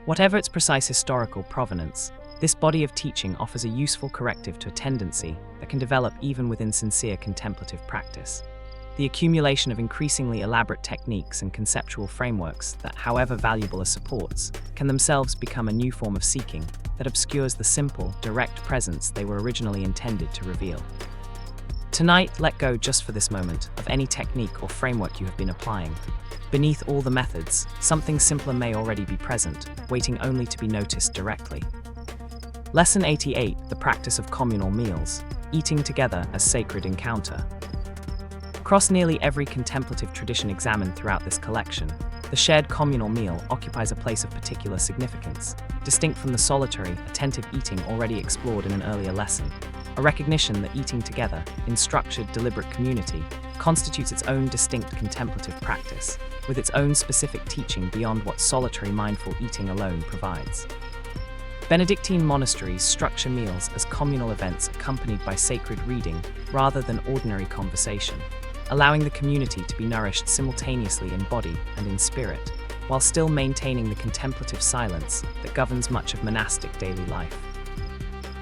Speaker 1: Whatever its precise historical provenance, this body of teaching offers a useful corrective to a tendency that can develop even within sincere contemplative practice. The accumulation of increasingly elaborate techniques and conceptual frameworks that, however valuable as supports, can themselves become a new form of seeking that obscures the simple, direct presence they were originally intended to reveal. Tonight, let go just for this moment of any technique or framework you have been applying. Beneath all the methods, something simpler may already be present, waiting only to be noticed directly. Lesson 88, the practice of communal meals, eating together as sacred encounter. Across nearly every contemplative tradition examined throughout this collection, the shared communal meal occupies a place of particular significance, distinct from the solitary, attentive eating already explored in an earlier lesson. A recognition that eating together, in structured, deliberate community, constitutes its own distinct contemplative practice, with its own specific teaching beyond what solitary mindful eating alone provides. Benedictine monasteries structure meals as communal events accompanied by sacred reading rather than ordinary conversation, allowing the community to be nourished simultaneously in body and in spirit, while still maintaining the contemplative silence that governs much of monastic daily life.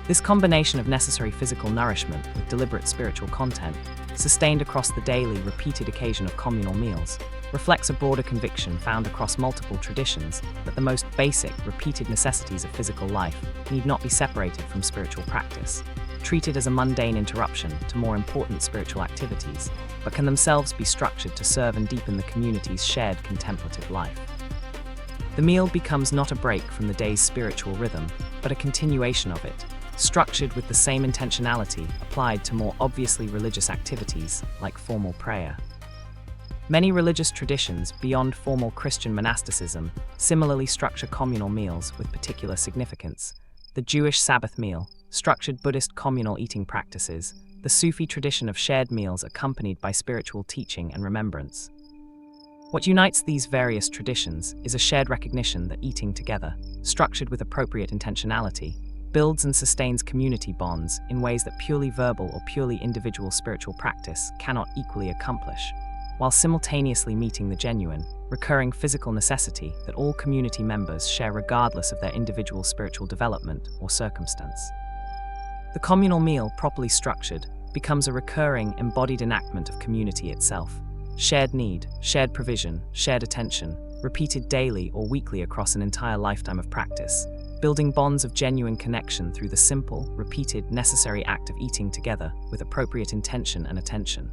Speaker 1: This combination of necessary physical nourishment with deliberate spiritual content, sustained across the daily, repeated occasion of communal meals, reflects a broader conviction found across multiple traditions that the most basic, repeated necessities of physical life need not be separated from spiritual practice, treated as a mundane interruption to more important spiritual activities, but can themselves be structured to serve and deepen the community's shared contemplative life. The meal becomes not a break from the day's spiritual rhythm, but a continuation of it, structured with the same intentionality applied to more obviously religious activities like formal prayer. Many religious traditions beyond formal Christian monasticism similarly structure communal meals with particular significance. The Jewish Sabbath meal, structured Buddhist communal eating practices, the Sufi tradition of shared meals accompanied by spiritual teaching and remembrance. What unites these various traditions is a shared recognition that eating together, structured with appropriate intentionality, builds and sustains community bonds in ways that purely verbal or purely individual spiritual practice cannot equally accomplish, while simultaneously meeting the genuine, recurring physical necessity that all community members share regardless of their individual spiritual development or circumstance. The communal meal, properly structured, becomes a recurring, embodied enactment of community itself. Shared need, shared provision, shared attention, repeated daily or weekly across an entire lifetime of practice, building bonds of genuine connection through the simple, repeated, necessary act of eating together with appropriate intention and attention.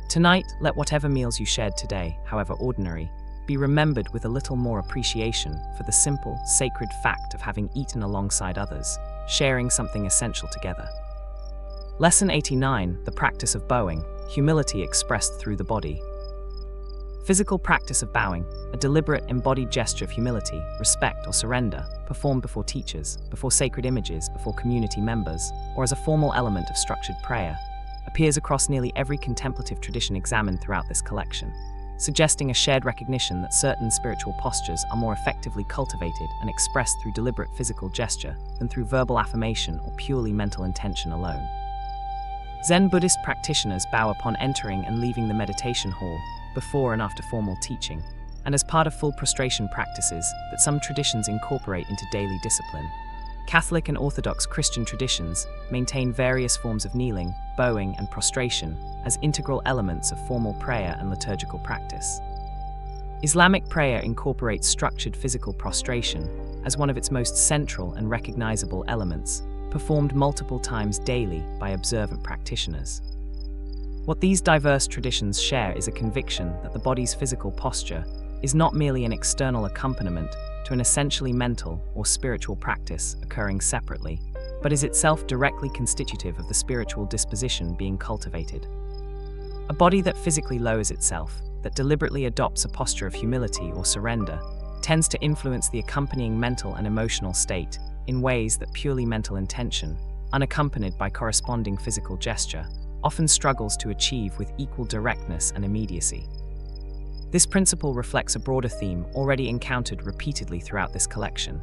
Speaker 1: Tonight, let whatever meals you shared today, however ordinary, be remembered with a little more appreciation for the simple, sacred fact of having eaten alongside others, sharing something essential together. Lesson 89, the practice of bowing, humility expressed through the body. Physical practice of bowing, a deliberate embodied gesture of humility, respect, or surrender, performed before teachers, before sacred images, before community members, or as a formal element of structured prayer, appears across nearly every contemplative tradition examined throughout this collection, suggesting a shared recognition that certain spiritual postures are more effectively cultivated and expressed through deliberate physical gesture than through verbal affirmation or purely mental intention alone. Zen Buddhist practitioners bow upon entering and leaving the meditation hall, before and after formal teaching, and as part of full prostration practices that some traditions incorporate into daily discipline. Catholic and Orthodox Christian traditions maintain various forms of kneeling, bowing, and prostration as integral elements of formal prayer and liturgical practice. Islamic prayer incorporates structured physical prostration as one of its most central and recognizable elements, performed multiple times daily by observant practitioners. What these diverse traditions share is a conviction that the body's physical posture is not merely an external accompaniment to an essentially mental or spiritual practice occurring separately, but is itself directly constitutive of the spiritual disposition being cultivated. A body that physically lowers itself, that deliberately adopts a posture of humility or surrender, tends to influence the accompanying mental and emotional state in ways that purely mental intention, unaccompanied by corresponding physical gesture, often struggles to achieve with equal directness and immediacy. This principle reflects a broader theme already encountered repeatedly throughout this collection: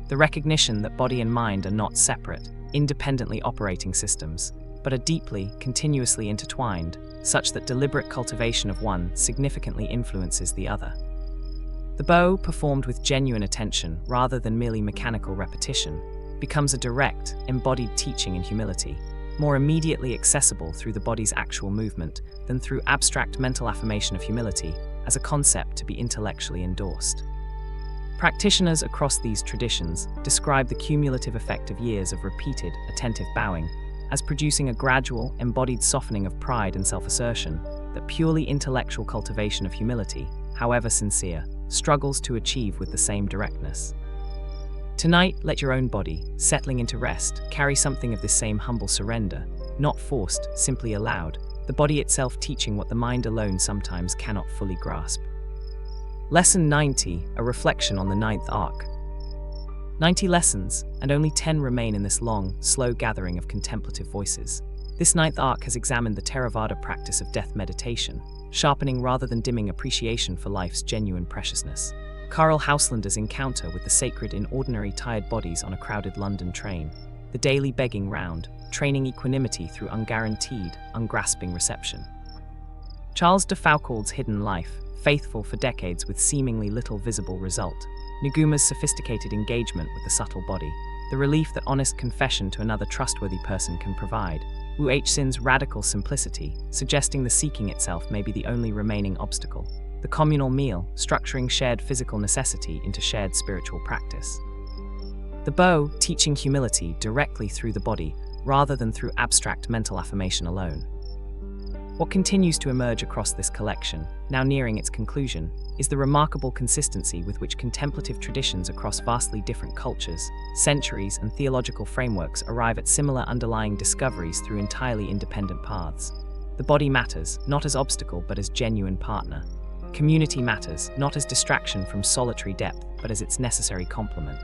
Speaker 1: the recognition that body and mind are not separate, independently operating systems, but are deeply, continuously intertwined, such that deliberate cultivation of one significantly influences the other. The bow, performed with genuine attention rather than merely mechanical repetition, becomes a direct, embodied teaching in humility, more immediately accessible through the body's actual movement than through abstract mental affirmation of humility as a concept to be intellectually endorsed. Practitioners across these traditions describe the cumulative effect of years of repeated, attentive bowing as producing a gradual, embodied softening of pride and self-assertion that purely intellectual cultivation of humility, however sincere, struggles to achieve with the same directness. Tonight, let your own body, settling into rest, carry something of this same humble surrender, not forced, simply allowed, the body itself teaching what the mind alone sometimes cannot fully grasp. Lesson 90, a reflection on the ninth arc. 90 lessons, and only 10 remain in this long, slow gathering of contemplative voices. This ninth arc has examined the Theravada practice of death meditation, sharpening rather than dimming appreciation for life's genuine preciousness. Karl Hauslander's encounter with the sacred in ordinary tired bodies on a crowded London train, the daily begging round, training equanimity through unguaranteed, ungrasping reception. Charles de Foucault's hidden life, faithful for decades with seemingly little visible result. Nguma's sophisticated engagement with the subtle body, the relief that honest confession to another trustworthy person can provide. Wu Hsin's radical simplicity, suggesting the seeking itself may be the only remaining obstacle. The communal meal, structuring shared physical necessity into shared spiritual practice. The bow, teaching humility directly through the body, rather than through abstract mental affirmation alone. What continues to emerge across this collection, now nearing its conclusion, is the remarkable consistency with which contemplative traditions across vastly different cultures, centuries, and theological frameworks arrive at similar underlying discoveries through entirely independent paths. The body matters, not as obstacle but as genuine partner. Community matters, not as distraction from solitary depth, but as its necessary complement.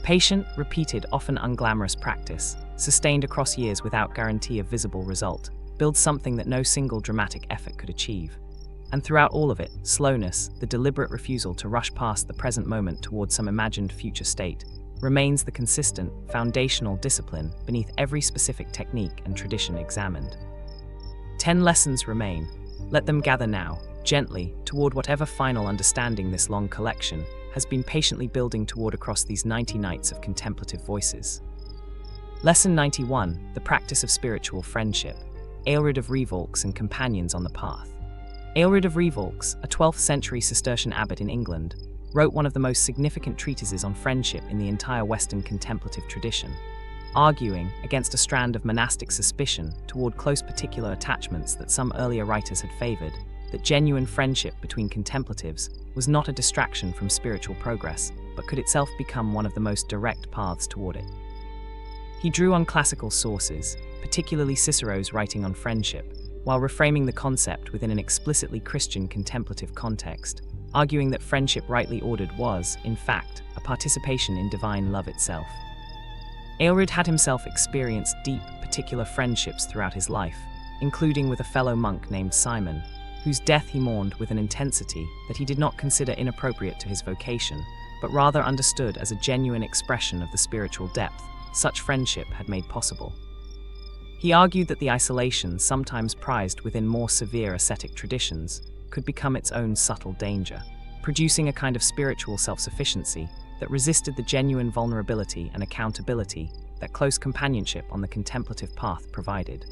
Speaker 1: Patient, repeated, often unglamorous practice, sustained across years without guarantee of visible result, builds something that no single dramatic effort could achieve. And throughout all of it, slowness, the deliberate refusal to rush past the present moment towards some imagined future state, remains the consistent, foundational discipline beneath every specific technique and tradition examined. 10 lessons remain. Let them gather now, gently, toward whatever final understanding this long collection has been patiently building toward across these 90 nights of contemplative voices. Lesson 91, the practice of spiritual friendship. Aelred of Revolks and companions on the path. Aelred of Revolks, a 12th century Cistercian abbot in England, wrote one of the most significant treatises on friendship in the entire Western contemplative tradition, arguing against a strand of monastic suspicion toward close particular attachments that some earlier writers had favored. that genuine friendship between contemplatives was not a distraction from spiritual progress, but could itself become one of the most direct paths toward it. He drew on classical sources, particularly Cicero's writing on friendship, while reframing the concept within an explicitly Christian contemplative context, arguing that friendship rightly ordered was, in fact, a participation in divine love itself. Aelred had himself experienced deep, particular friendships throughout his life, including with a fellow monk named Simon, whose death he mourned with an intensity that he did not consider inappropriate to his vocation, but rather understood as a genuine expression of the spiritual depth such friendship had made possible. He argued that the isolation sometimes prized within more severe ascetic traditions could become its own subtle danger, producing a kind of spiritual self-sufficiency that resisted the genuine vulnerability and accountability that close companionship on the contemplative path provided.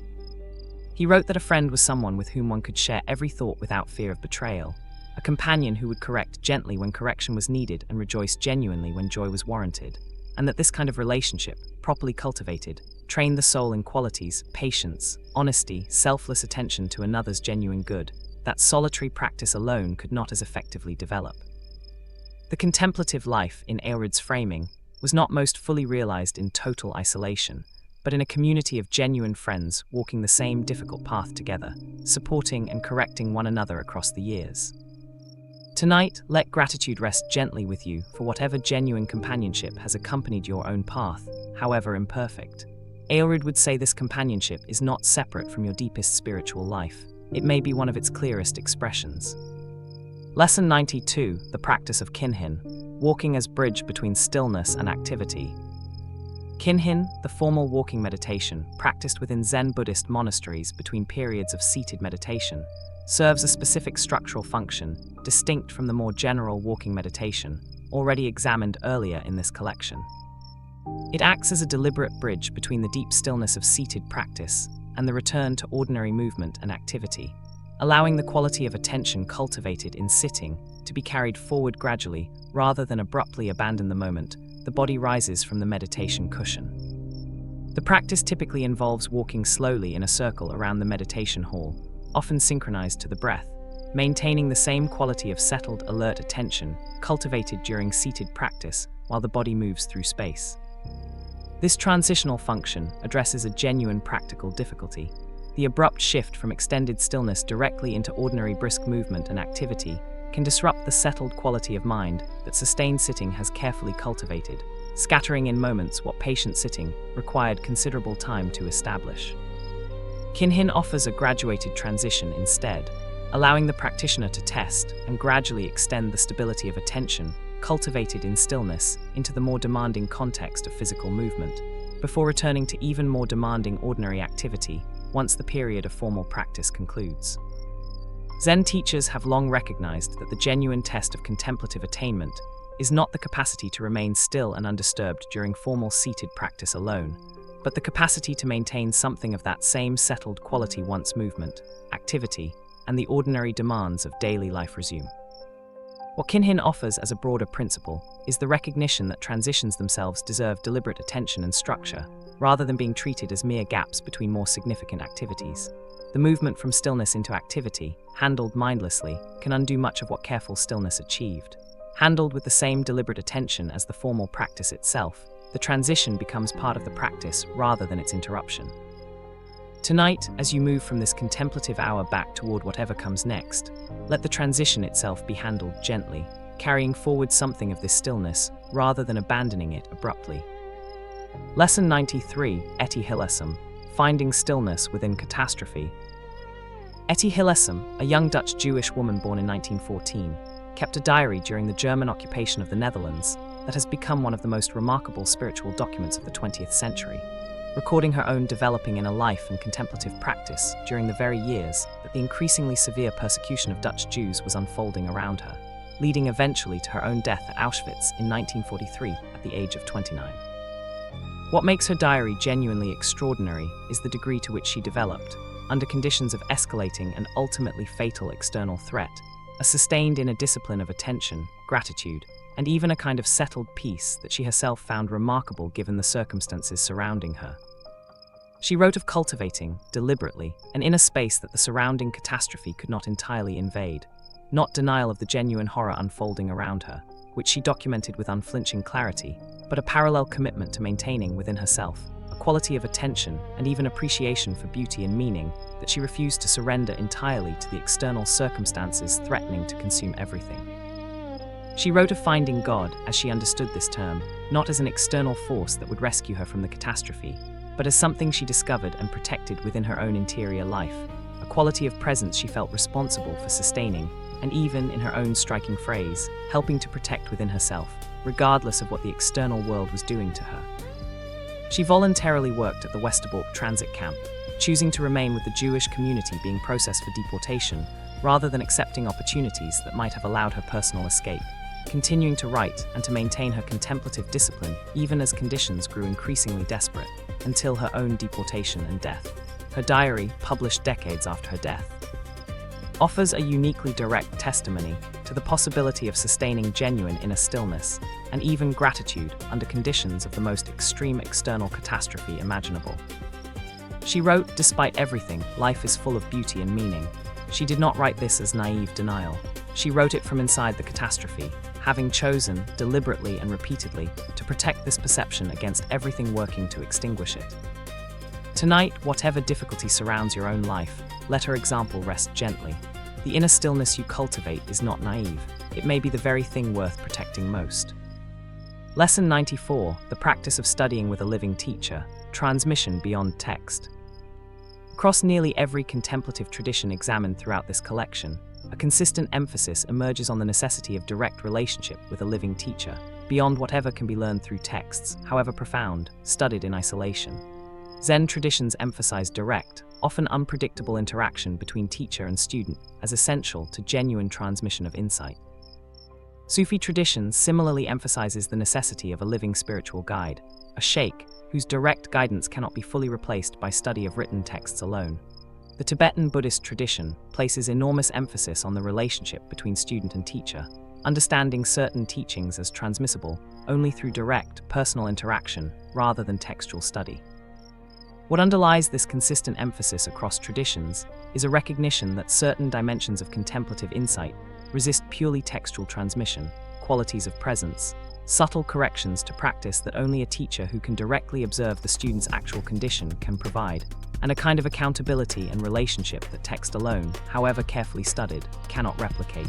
Speaker 1: He wrote that a friend was someone with whom one could share every thought without fear of betrayal, a companion who would correct gently when correction was needed and rejoice genuinely when joy was warranted, and that this kind of relationship, properly cultivated, trained the soul in qualities, patience, honesty, selfless attention to another's genuine good, that solitary practice alone could not as effectively develop. The contemplative life, in Aelred's framing, was not most fully realized in total isolation, but in a community of genuine friends walking the same difficult path together, supporting and correcting one another across the years. Tonight, let gratitude rest gently with you for whatever genuine companionship has accompanied your own path, however imperfect. Aelred would say this companionship is not separate from your deepest spiritual life. It may be one of its clearest expressions. Lesson 92, the practice of Kinhin, walking as bridge between stillness and activity. Kinhin, the formal walking meditation, practiced within Zen Buddhist monasteries between periods of seated meditation, serves a specific structural function distinct from the more general walking meditation, already examined earlier in this collection. It acts as a deliberate bridge between the deep stillness of seated practice and the return to ordinary movement and activity, allowing the quality of attention cultivated in sitting to be carried forward gradually rather than abruptly abandon the moment the body rises from the meditation cushion. The practice typically involves walking slowly in a circle around the meditation hall, often synchronized to the breath, maintaining the same quality of settled, alert attention cultivated during seated practice while the body moves through space. This transitional function addresses a genuine practical difficulty. The abrupt shift from extended stillness directly into ordinary brisk movement and activity can disrupt the settled quality of mind that sustained sitting has carefully cultivated, scattering in moments what patient sitting required considerable time to establish. Kinhin offers a graduated transition instead, allowing the practitioner to test and gradually extend the stability of attention cultivated in stillness into the more demanding context of physical movement, before returning to even more demanding ordinary activity once the period of formal practice concludes. Zen teachers have long recognized that the genuine test of contemplative attainment is not the capacity to remain still and undisturbed during formal seated practice alone, but the capacity to maintain something of that same settled quality once movement, activity, and the ordinary demands of daily life resume. What Kinhin offers as a broader principle is the recognition that transitions themselves deserve deliberate attention and structure, rather than being treated as mere gaps between more significant activities. The movement from stillness into activity, handled mindlessly, can undo much of what careful stillness achieved. Handled with the same deliberate attention as the formal practice itself, the transition becomes part of the practice rather than its interruption. Tonight, as you move from this contemplative hour back toward whatever comes next, let the transition itself be handled gently, carrying forward something of this stillness rather than abandoning it abruptly. Lesson 93, Etty Hillesum, Finding Stillness Within Catastrophe. Etty Hillesum, a young Dutch Jewish woman born in 1914, kept a diary during the German occupation of the Netherlands that has become one of the most remarkable spiritual documents of the 20th century, recording her own developing inner life and contemplative practice during the very years that the increasingly severe persecution of Dutch Jews was unfolding around her, leading eventually to her own death at Auschwitz in 1943 at the age of 29. What makes her diary genuinely extraordinary is the degree to which she developed, under conditions of escalating and ultimately fatal external threat, a sustained inner discipline of attention, gratitude, and even a kind of settled peace that she herself found remarkable given the circumstances surrounding her. She wrote of cultivating, deliberately, an inner space that the surrounding catastrophe could not entirely invade, not denial of the genuine horror unfolding around her, which she documented with unflinching clarity, but a parallel commitment to maintaining within herself a quality of attention and even appreciation for beauty and meaning that she refused to surrender entirely to the external circumstances threatening to consume everything. She wrote of finding God, as she understood this term, not as an external force that would rescue her from the catastrophe, but as something she discovered and protected within her own interior life, a quality of presence she felt responsible for sustaining, and even, in her own striking phrase, helping to protect within herself, regardless of what the external world was doing to her. She voluntarily worked at the Westerbork transit camp, choosing to remain with the Jewish community being processed for deportation, rather than accepting opportunities that might have allowed her personal escape, continuing to write and to maintain her contemplative discipline even as conditions grew increasingly desperate, until her own deportation and death. Her diary, published decades after her death, offers a uniquely direct testimony to the possibility of sustaining genuine inner stillness and even gratitude under conditions of the most extreme external catastrophe imaginable. She wrote, "Despite everything, life is full of beauty and meaning." She did not write this as naive denial. She wrote it from inside the catastrophe, having chosen, deliberately and repeatedly, to protect this perception against everything working to extinguish it. Tonight, whatever difficulty surrounds your own life, let her example rest gently. The inner stillness you cultivate is not naive. It may be the very thing worth protecting most. Lesson 94, the practice of studying with a living teacher, transmission beyond text. Across nearly every contemplative tradition examined throughout this collection, a consistent emphasis emerges on the necessity of direct relationship with a living teacher, beyond whatever can be learned through texts, however profound, studied in isolation. Zen traditions emphasize direct, often unpredictable interaction between teacher and student as essential to genuine transmission of insight. Sufi tradition similarly emphasizes the necessity of a living spiritual guide, a sheikh whose direct guidance cannot be fully replaced by study of written texts alone. The Tibetan Buddhist tradition places enormous emphasis on the relationship between student and teacher, understanding certain teachings as transmissible only through direct, personal interaction rather than textual study. What underlies this consistent emphasis across traditions is a recognition that certain dimensions of contemplative insight resist purely textual transmission, qualities of presence, subtle corrections to practice that only a teacher who can directly observe the student's actual condition can provide, and a kind of accountability and relationship that text alone, however carefully studied, cannot replicate.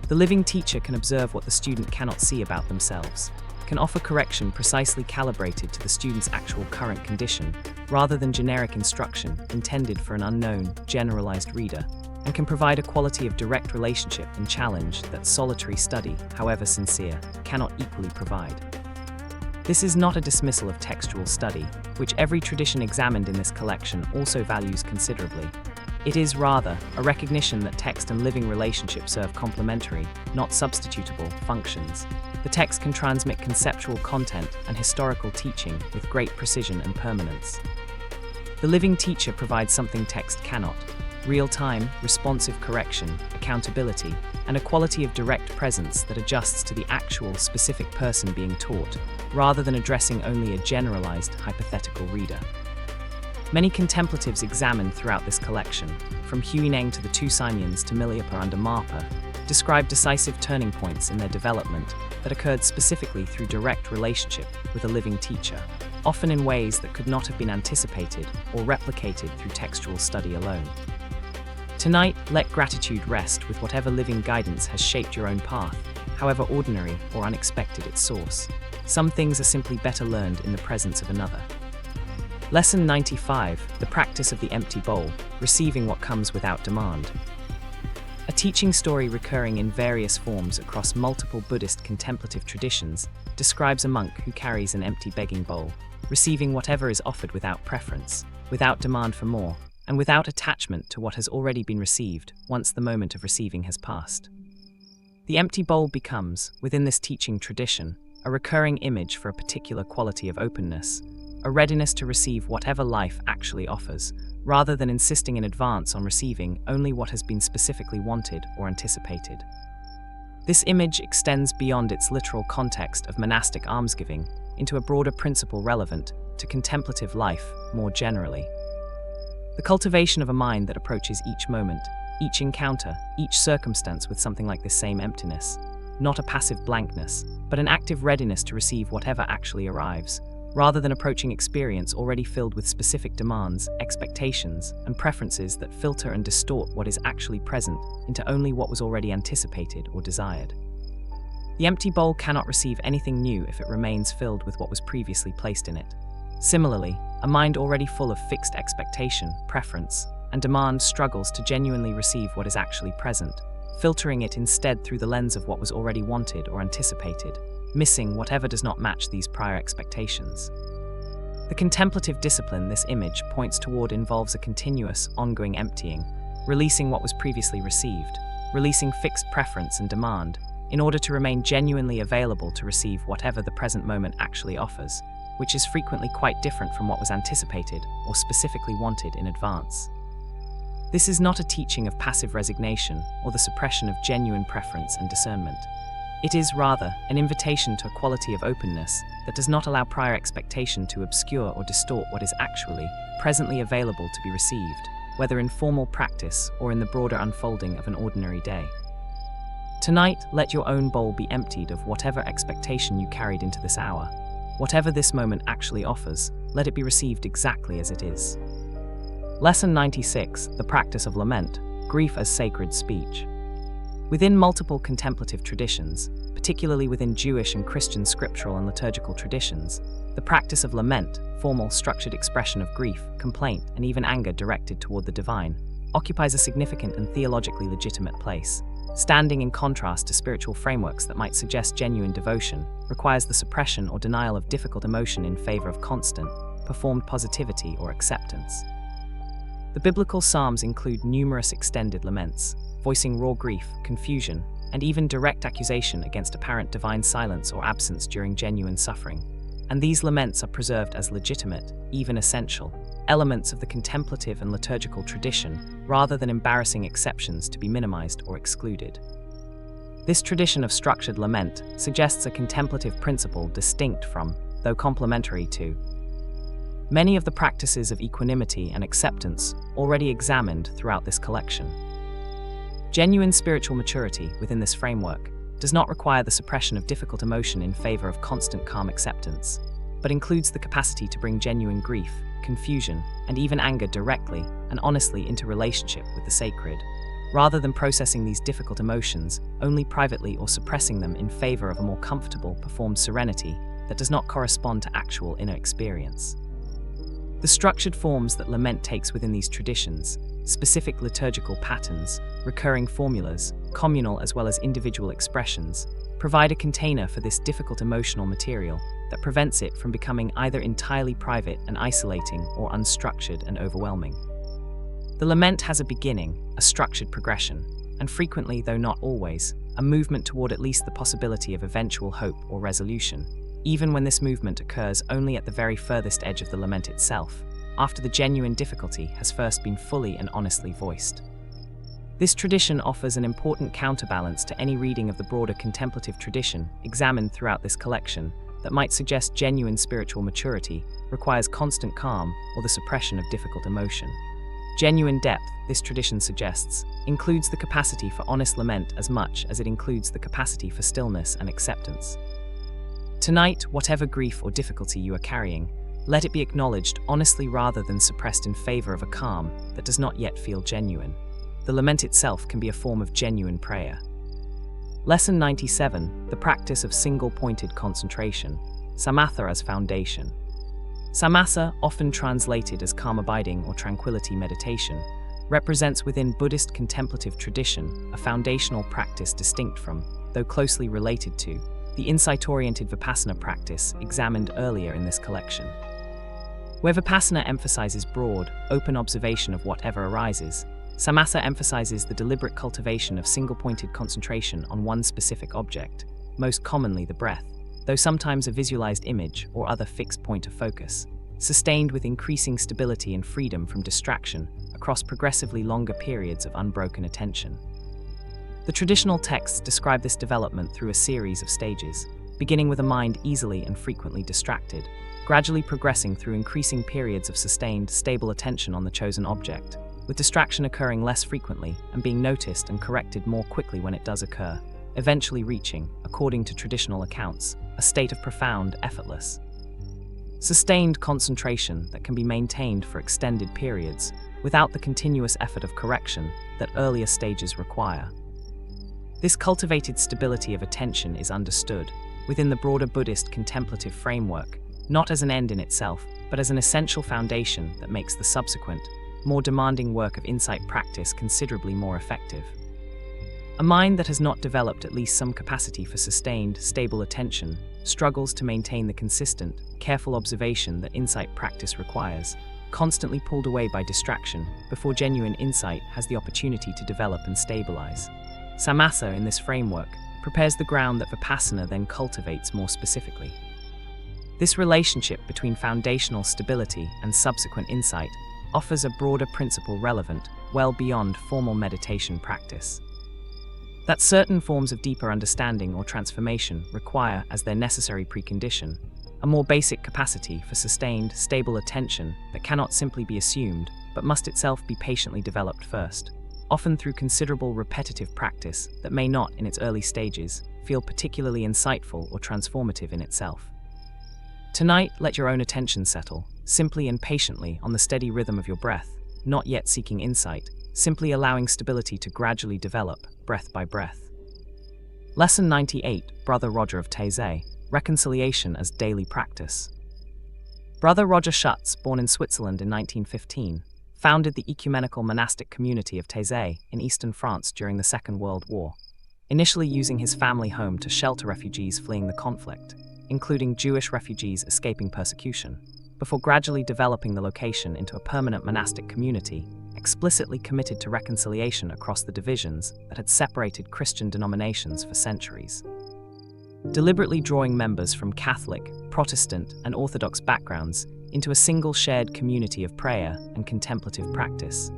Speaker 1: The living teacher can observe what the student cannot see about themselves, can offer correction precisely calibrated to the student's actual current condition, rather than generic instruction intended for an unknown, generalized reader, and can provide a quality of direct relationship and challenge that solitary study, however sincere, cannot equally provide. This is not a dismissal of textual study, which every tradition examined in this collection also values considerably. It is, rather, a recognition that text and living relationship serve complementary, not substitutable, functions. The text can transmit conceptual content and historical teaching with great precision and permanence. The living teacher provides something text cannot: real-time, responsive correction, accountability, and a quality of direct presence that adjusts to the actual, specific person being taught, rather than addressing only a generalized, hypothetical reader. Many contemplatives examined throughout this collection, from Huineng to the Two Simons to Milarepa under Marpa, describe decisive turning points in their development that occurred specifically through direct relationship with a living teacher, often in ways that could not have been anticipated or replicated through textual study alone. Tonight, let gratitude rest with whatever living guidance has shaped your own path, however ordinary or unexpected its source. Some things are simply better learned in the presence of another. Lesson 95, the practice of the empty bowl, receiving what comes without demand. A teaching story recurring in various forms across multiple Buddhist contemplative traditions describes a monk who carries an empty begging bowl, receiving whatever is offered without preference, without demand for more, and without attachment to what has already been received once the moment of receiving has passed. The empty bowl becomes, within this teaching tradition, a recurring image for a particular quality of openness, a readiness to receive whatever life actually offers, rather than insisting in advance on receiving only what has been specifically wanted or anticipated. This image extends beyond its literal context of monastic almsgiving into a broader principle relevant to contemplative life more generally. The cultivation of a mind that approaches each moment, each encounter, each circumstance with something like this same emptiness, not a passive blankness, but an active readiness to receive whatever actually arrives, rather than approaching experience already filled with specific demands, expectations, and preferences that filter and distort what is actually present into only what was already anticipated or desired. The empty bowl cannot receive anything new if it remains filled with what was previously placed in it. Similarly, a mind already full of fixed expectation, preference, and demand struggles to genuinely receive what is actually present, filtering it instead through the lens of what was already wanted or anticipated, missing whatever does not match these prior expectations. The contemplative discipline this image points toward involves a continuous, ongoing emptying, releasing what was previously received, releasing fixed preference and demand, in order to remain genuinely available to receive whatever the present moment actually offers, which is frequently quite different from what was anticipated or specifically wanted in advance. This is not a teaching of passive resignation or the suppression of genuine preference and discernment. It is, rather, an invitation to a quality of openness that does not allow prior expectation to obscure or distort what is actually, presently available to be received, whether in formal practice or in the broader unfolding of an ordinary day. Tonight, let your own bowl be emptied of whatever expectation you carried into this hour. Whatever this moment actually offers, let it be received exactly as it is. Lesson 96, the practice of lament, grief as sacred speech. Within multiple contemplative traditions, particularly within Jewish and Christian scriptural and liturgical traditions, the practice of lament, formal structured expression of grief, complaint, and even anger directed toward the divine, occupies a significant and theologically legitimate place. Standing in contrast to spiritual frameworks that might suggest genuine devotion, requires the suppression or denial of difficult emotion in favor of constant, performed positivity or acceptance. The biblical psalms include numerous extended laments, voicing raw grief, confusion, and even direct accusation against apparent divine silence or absence during genuine suffering. And these laments are preserved as legitimate, even essential, elements of the contemplative and liturgical tradition, rather than embarrassing exceptions to be minimized or excluded. This tradition of structured lament suggests a contemplative principle distinct from, though complementary to, many of the practices of equanimity and acceptance already examined throughout this collection. Genuine spiritual maturity within this framework does not require the suppression of difficult emotion in favor of constant calm acceptance, but includes the capacity to bring genuine grief, confusion, and even anger directly and honestly into relationship with the sacred, rather than processing these difficult emotions only privately or suppressing them in favor of a more comfortable, performed serenity that does not correspond to actual inner experience. The structured forms that lament takes within these traditions, specific liturgical patterns, recurring formulas, communal as well as individual expressions, provide a container for this difficult emotional material that prevents it from becoming either entirely private and isolating or unstructured and overwhelming. The lament has a beginning, a structured progression, and frequently, though not always, a movement toward at least the possibility of eventual hope or resolution, even when this movement occurs only at the very furthest edge of the lament itself, after the genuine difficulty has first been fully and honestly voiced. This tradition offers an important counterbalance to any reading of the broader contemplative tradition examined throughout this collection that might suggest genuine spiritual maturity requires constant calm or the suppression of difficult emotion. Genuine depth, this tradition suggests, includes the capacity for honest lament as much as it includes the capacity for stillness and acceptance. Tonight, whatever grief or difficulty you are carrying, let it be acknowledged honestly rather than suppressed in favor of a calm that does not yet feel genuine. The lament itself can be a form of genuine prayer. Lesson 97, the practice of single-pointed concentration, samatha as foundation. Samatha, often translated as calm abiding or tranquility meditation, represents within Buddhist contemplative tradition a foundational practice distinct from, though closely related to, the insight-oriented Vipassana practice examined earlier in this collection. Where Vipassana emphasizes broad, open observation of whatever arises, samatha emphasizes the deliberate cultivation of single-pointed concentration on one specific object, most commonly the breath, though sometimes a visualized image or other fixed point of focus, sustained with increasing stability and freedom from distraction across progressively longer periods of unbroken attention. The traditional texts describe this development through a series of stages. beginning with a mind easily and frequently distracted, gradually progressing through increasing periods of sustained, stable attention on the chosen object, with distraction occurring less frequently and being noticed and corrected more quickly when it does occur, eventually reaching, according to traditional accounts, a state of profound, effortless, sustained concentration that can be maintained for extended periods without the continuous effort of correction that earlier stages require. This cultivated stability of attention is understood, within the broader Buddhist contemplative framework, not as an end in itself, but as an essential foundation that makes the subsequent, more demanding work of insight practice considerably more effective. A mind that has not developed at least some capacity for sustained, stable attention struggles to maintain the consistent, careful observation that insight practice requires, constantly pulled away by distraction before genuine insight has the opportunity to develop and stabilize. Samatha, in this framework, prepares the ground that Vipassana then cultivates more specifically. This relationship between foundational stability and subsequent insight offers a broader principle relevant well beyond formal meditation practice. That certain forms of deeper understanding or transformation require, as their necessary precondition, a more basic capacity for sustained, stable attention that cannot simply be assumed, but must itself be patiently developed first, often through considerable repetitive practice that may not, in its early stages, feel particularly insightful or transformative in itself. Tonight, let your own attention settle, simply and patiently, on the steady rhythm of your breath, not yet seeking insight, simply allowing stability to gradually develop, breath by breath. Lesson 98, Brother Roger of Taizé, Reconciliation as Daily Practice. Brother Roger Schutz, born in Switzerland in 1915, founded the ecumenical monastic community of Taizé in eastern France during the Second World War, initially using his family home to shelter refugees fleeing the conflict, including Jewish refugees escaping persecution, before gradually developing the location into a permanent monastic community, explicitly committed to reconciliation across the divisions that had separated Christian denominations for centuries. Deliberately drawing members from Catholic, Protestant, and Orthodox backgrounds into a single shared community of prayer and contemplative practice.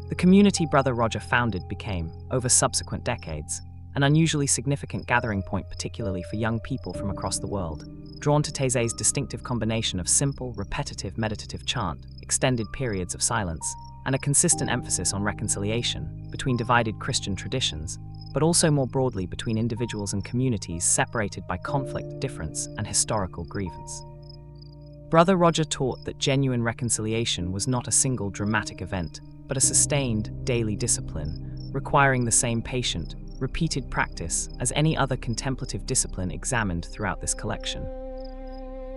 Speaker 1: The community Brother Roger founded became, over subsequent decades, an unusually significant gathering point, particularly for young people from across the world, drawn to Taizé's distinctive combination of simple, repetitive meditative chant, extended periods of silence, and a consistent emphasis on reconciliation between divided Christian traditions, but also more broadly between individuals and communities separated by conflict, difference, and historical grievance. Brother Roger taught that genuine reconciliation was not a single dramatic event, but a sustained, daily discipline, requiring the same patient, repeated practice as any other contemplative discipline examined throughout this collection.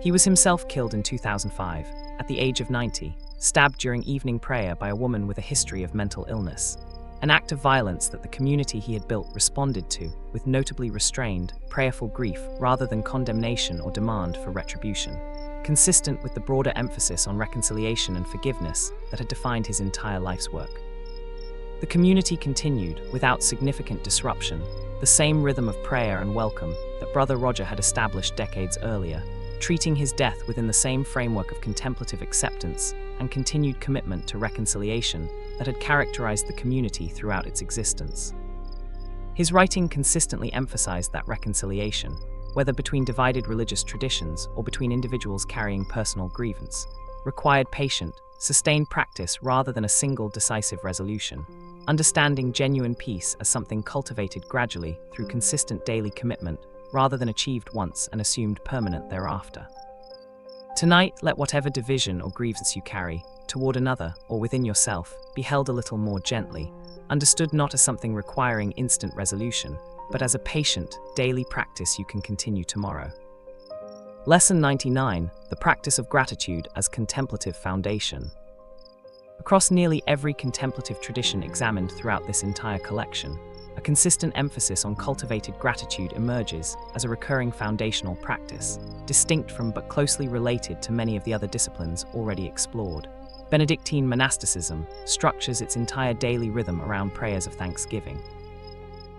Speaker 1: He was himself killed in 2005, at the age of 90, stabbed during evening prayer by a woman with a history of mental illness, an act of violence that the community he had built responded to with notably restrained, prayerful grief rather than condemnation or demand for retribution, consistent with the broader emphasis on reconciliation and forgiveness that had defined his entire life's work. The community continued, without significant disruption, the same rhythm of prayer and welcome that Brother Roger had established decades earlier, treating his death within the same framework of contemplative acceptance and continued commitment to reconciliation that had characterized the community throughout its existence. His writing consistently emphasized that reconciliation, whether between divided religious traditions or between individuals carrying personal grievance, required patient, sustained practice rather than a single decisive resolution, understanding genuine peace as something cultivated gradually through consistent daily commitment rather than achieved once and assumed permanent thereafter. Tonight, let whatever division or grievance you carry, toward another or within yourself, be held a little more gently, understood not as something requiring instant resolution, but as a patient, daily practice you can continue tomorrow. Lesson 99, The Practice of Gratitude as Contemplative Foundation. Across nearly every contemplative tradition examined throughout this entire collection, a consistent emphasis on cultivated gratitude emerges as a recurring foundational practice, distinct from but closely related to many of the other disciplines already explored. Benedictine monasticism structures its entire daily rhythm around prayers of thanksgiving.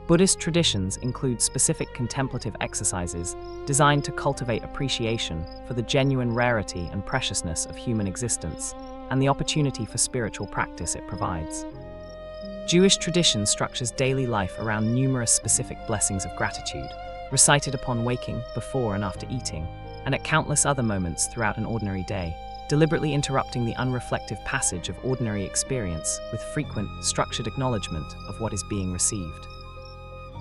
Speaker 1: Buddhist traditions include specific contemplative exercises designed to cultivate appreciation for the genuine rarity and preciousness of human existence and the opportunity for spiritual practice it provides. Jewish tradition structures daily life around numerous specific blessings of gratitude, recited upon waking, before and after eating, and at countless other moments throughout an ordinary day, deliberately interrupting the unreflective passage of ordinary experience with frequent, structured acknowledgement of what is being received.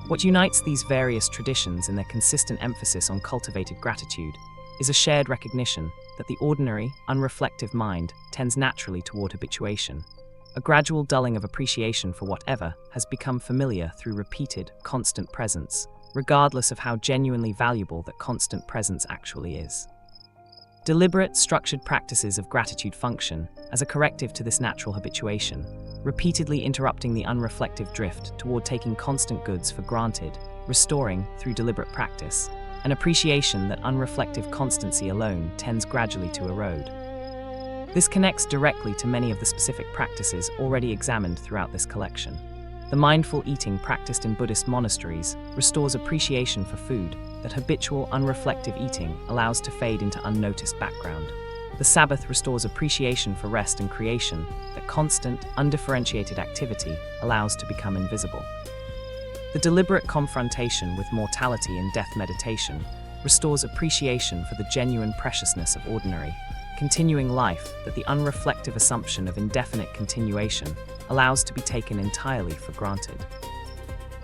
Speaker 1: What unites these various traditions in their consistent emphasis on cultivated gratitude is a shared recognition that the ordinary, unreflective mind tends naturally toward habituation, a gradual dulling of appreciation for whatever has become familiar through repeated, constant presence, regardless of how genuinely valuable that constant presence actually is. Deliberate, structured practices of gratitude function as a corrective to this natural habituation, repeatedly interrupting the unreflective drift toward taking constant goods for granted, restoring, through deliberate practice, an appreciation that unreflective constancy alone tends gradually to erode. This connects directly to many of the specific practices already examined throughout this collection. The mindful eating practiced in Buddhist monasteries restores appreciation for food that habitual, unreflective eating allows to fade into unnoticed background. The Sabbath restores appreciation for rest and creation that constant, undifferentiated activity allows to become invisible. The deliberate confrontation with mortality in death meditation restores appreciation for the genuine preciousness of ordinary, continuing life that the unreflective assumption of indefinite continuation allows to be taken entirely for granted.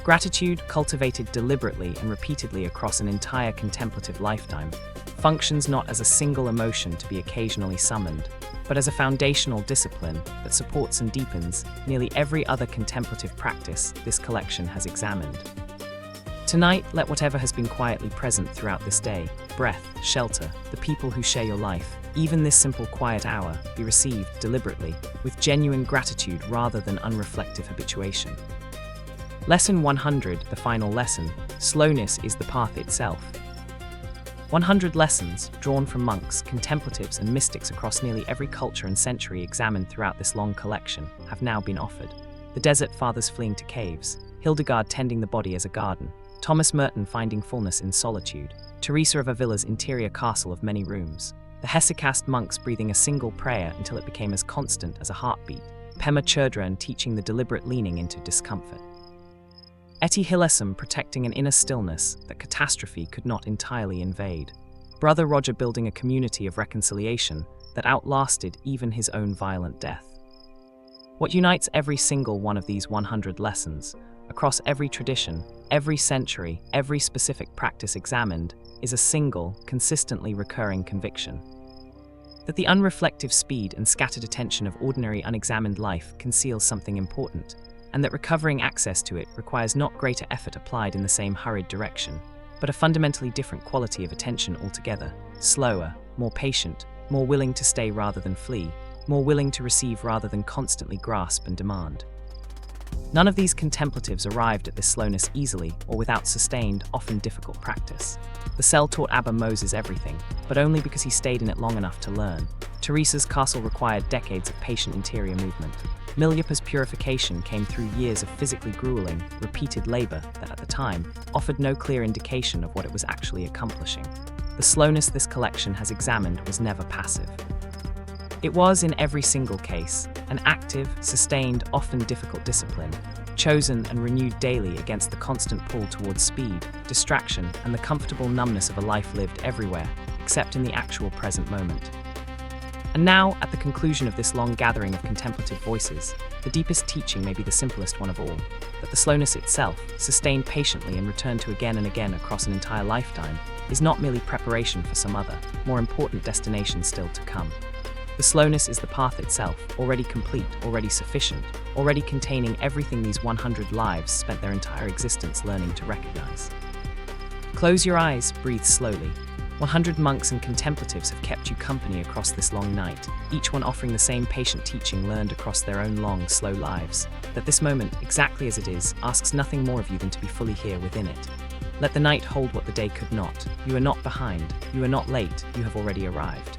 Speaker 1: Gratitude, cultivated deliberately and repeatedly across an entire contemplative lifetime, functions not as a single emotion to be occasionally summoned, but as a foundational discipline that supports and deepens nearly every other contemplative practice this collection has examined. Tonight, let whatever has been quietly present throughout this day, breath, shelter, the people who share your life, even this simple quiet hour, be received deliberately, with genuine gratitude rather than unreflective habituation. Lesson 100, the final lesson, slowness is the path itself. 100 lessons, drawn from monks, contemplatives, and mystics across nearly every culture and century examined throughout this long collection, have now been offered. The Desert Fathers fleeing to caves, Hildegard tending the body as a garden, Thomas Merton finding fullness in solitude, Teresa of Avila's interior castle of many rooms, the Hesychast monks breathing a single prayer until it became as constant as a heartbeat, Pema Chodron teaching the deliberate leaning into discomfort, Etty Hillesum protecting an inner stillness that catastrophe could not entirely invade, Brother Roger building a community of reconciliation that outlasted even his own violent death. What unites every single one of these 100 lessons, across every tradition, every century, every specific practice examined, is a single, consistently recurring conviction. That the unreflective speed and scattered attention of ordinary unexamined life conceals something important, and that recovering access to it requires not greater effort applied in the same hurried direction, but a fundamentally different quality of attention altogether, slower, more patient, more willing to stay rather than flee, more willing to receive rather than constantly grasp and demand. None of these contemplatives arrived at this slowness easily or without sustained, often difficult practice. The cell taught Abba Moses everything, but only because he stayed in it long enough to learn. Teresa's castle required decades of patient interior movement. Milyapa's purification came through years of physically grueling, repeated labor that at the time offered no clear indication of what it was actually accomplishing. The slowness this collection has examined was never passive. It was, in every single case, an active, sustained, often difficult discipline, chosen and renewed daily against the constant pull towards speed, distraction, and the comfortable numbness of a life lived everywhere, except in the actual present moment. And now, at the conclusion of this long gathering of contemplative voices, the deepest teaching may be the simplest one of all, that the slowness itself, sustained patiently and returned to again and again across an entire lifetime, is not merely preparation for some other, more important destination still to come. The slowness is the path itself, already complete, already sufficient, already containing everything these 100 lives spent their entire existence learning to recognize. Close your eyes, breathe slowly. 100 monks and contemplatives have kept you company across this long night, each one offering the same patient teaching learned across their own long, slow lives, that this moment, exactly as it is, asks nothing more of you than to be fully here within it. Let the night hold what the day could not. You are not behind, you are not late, you have already arrived.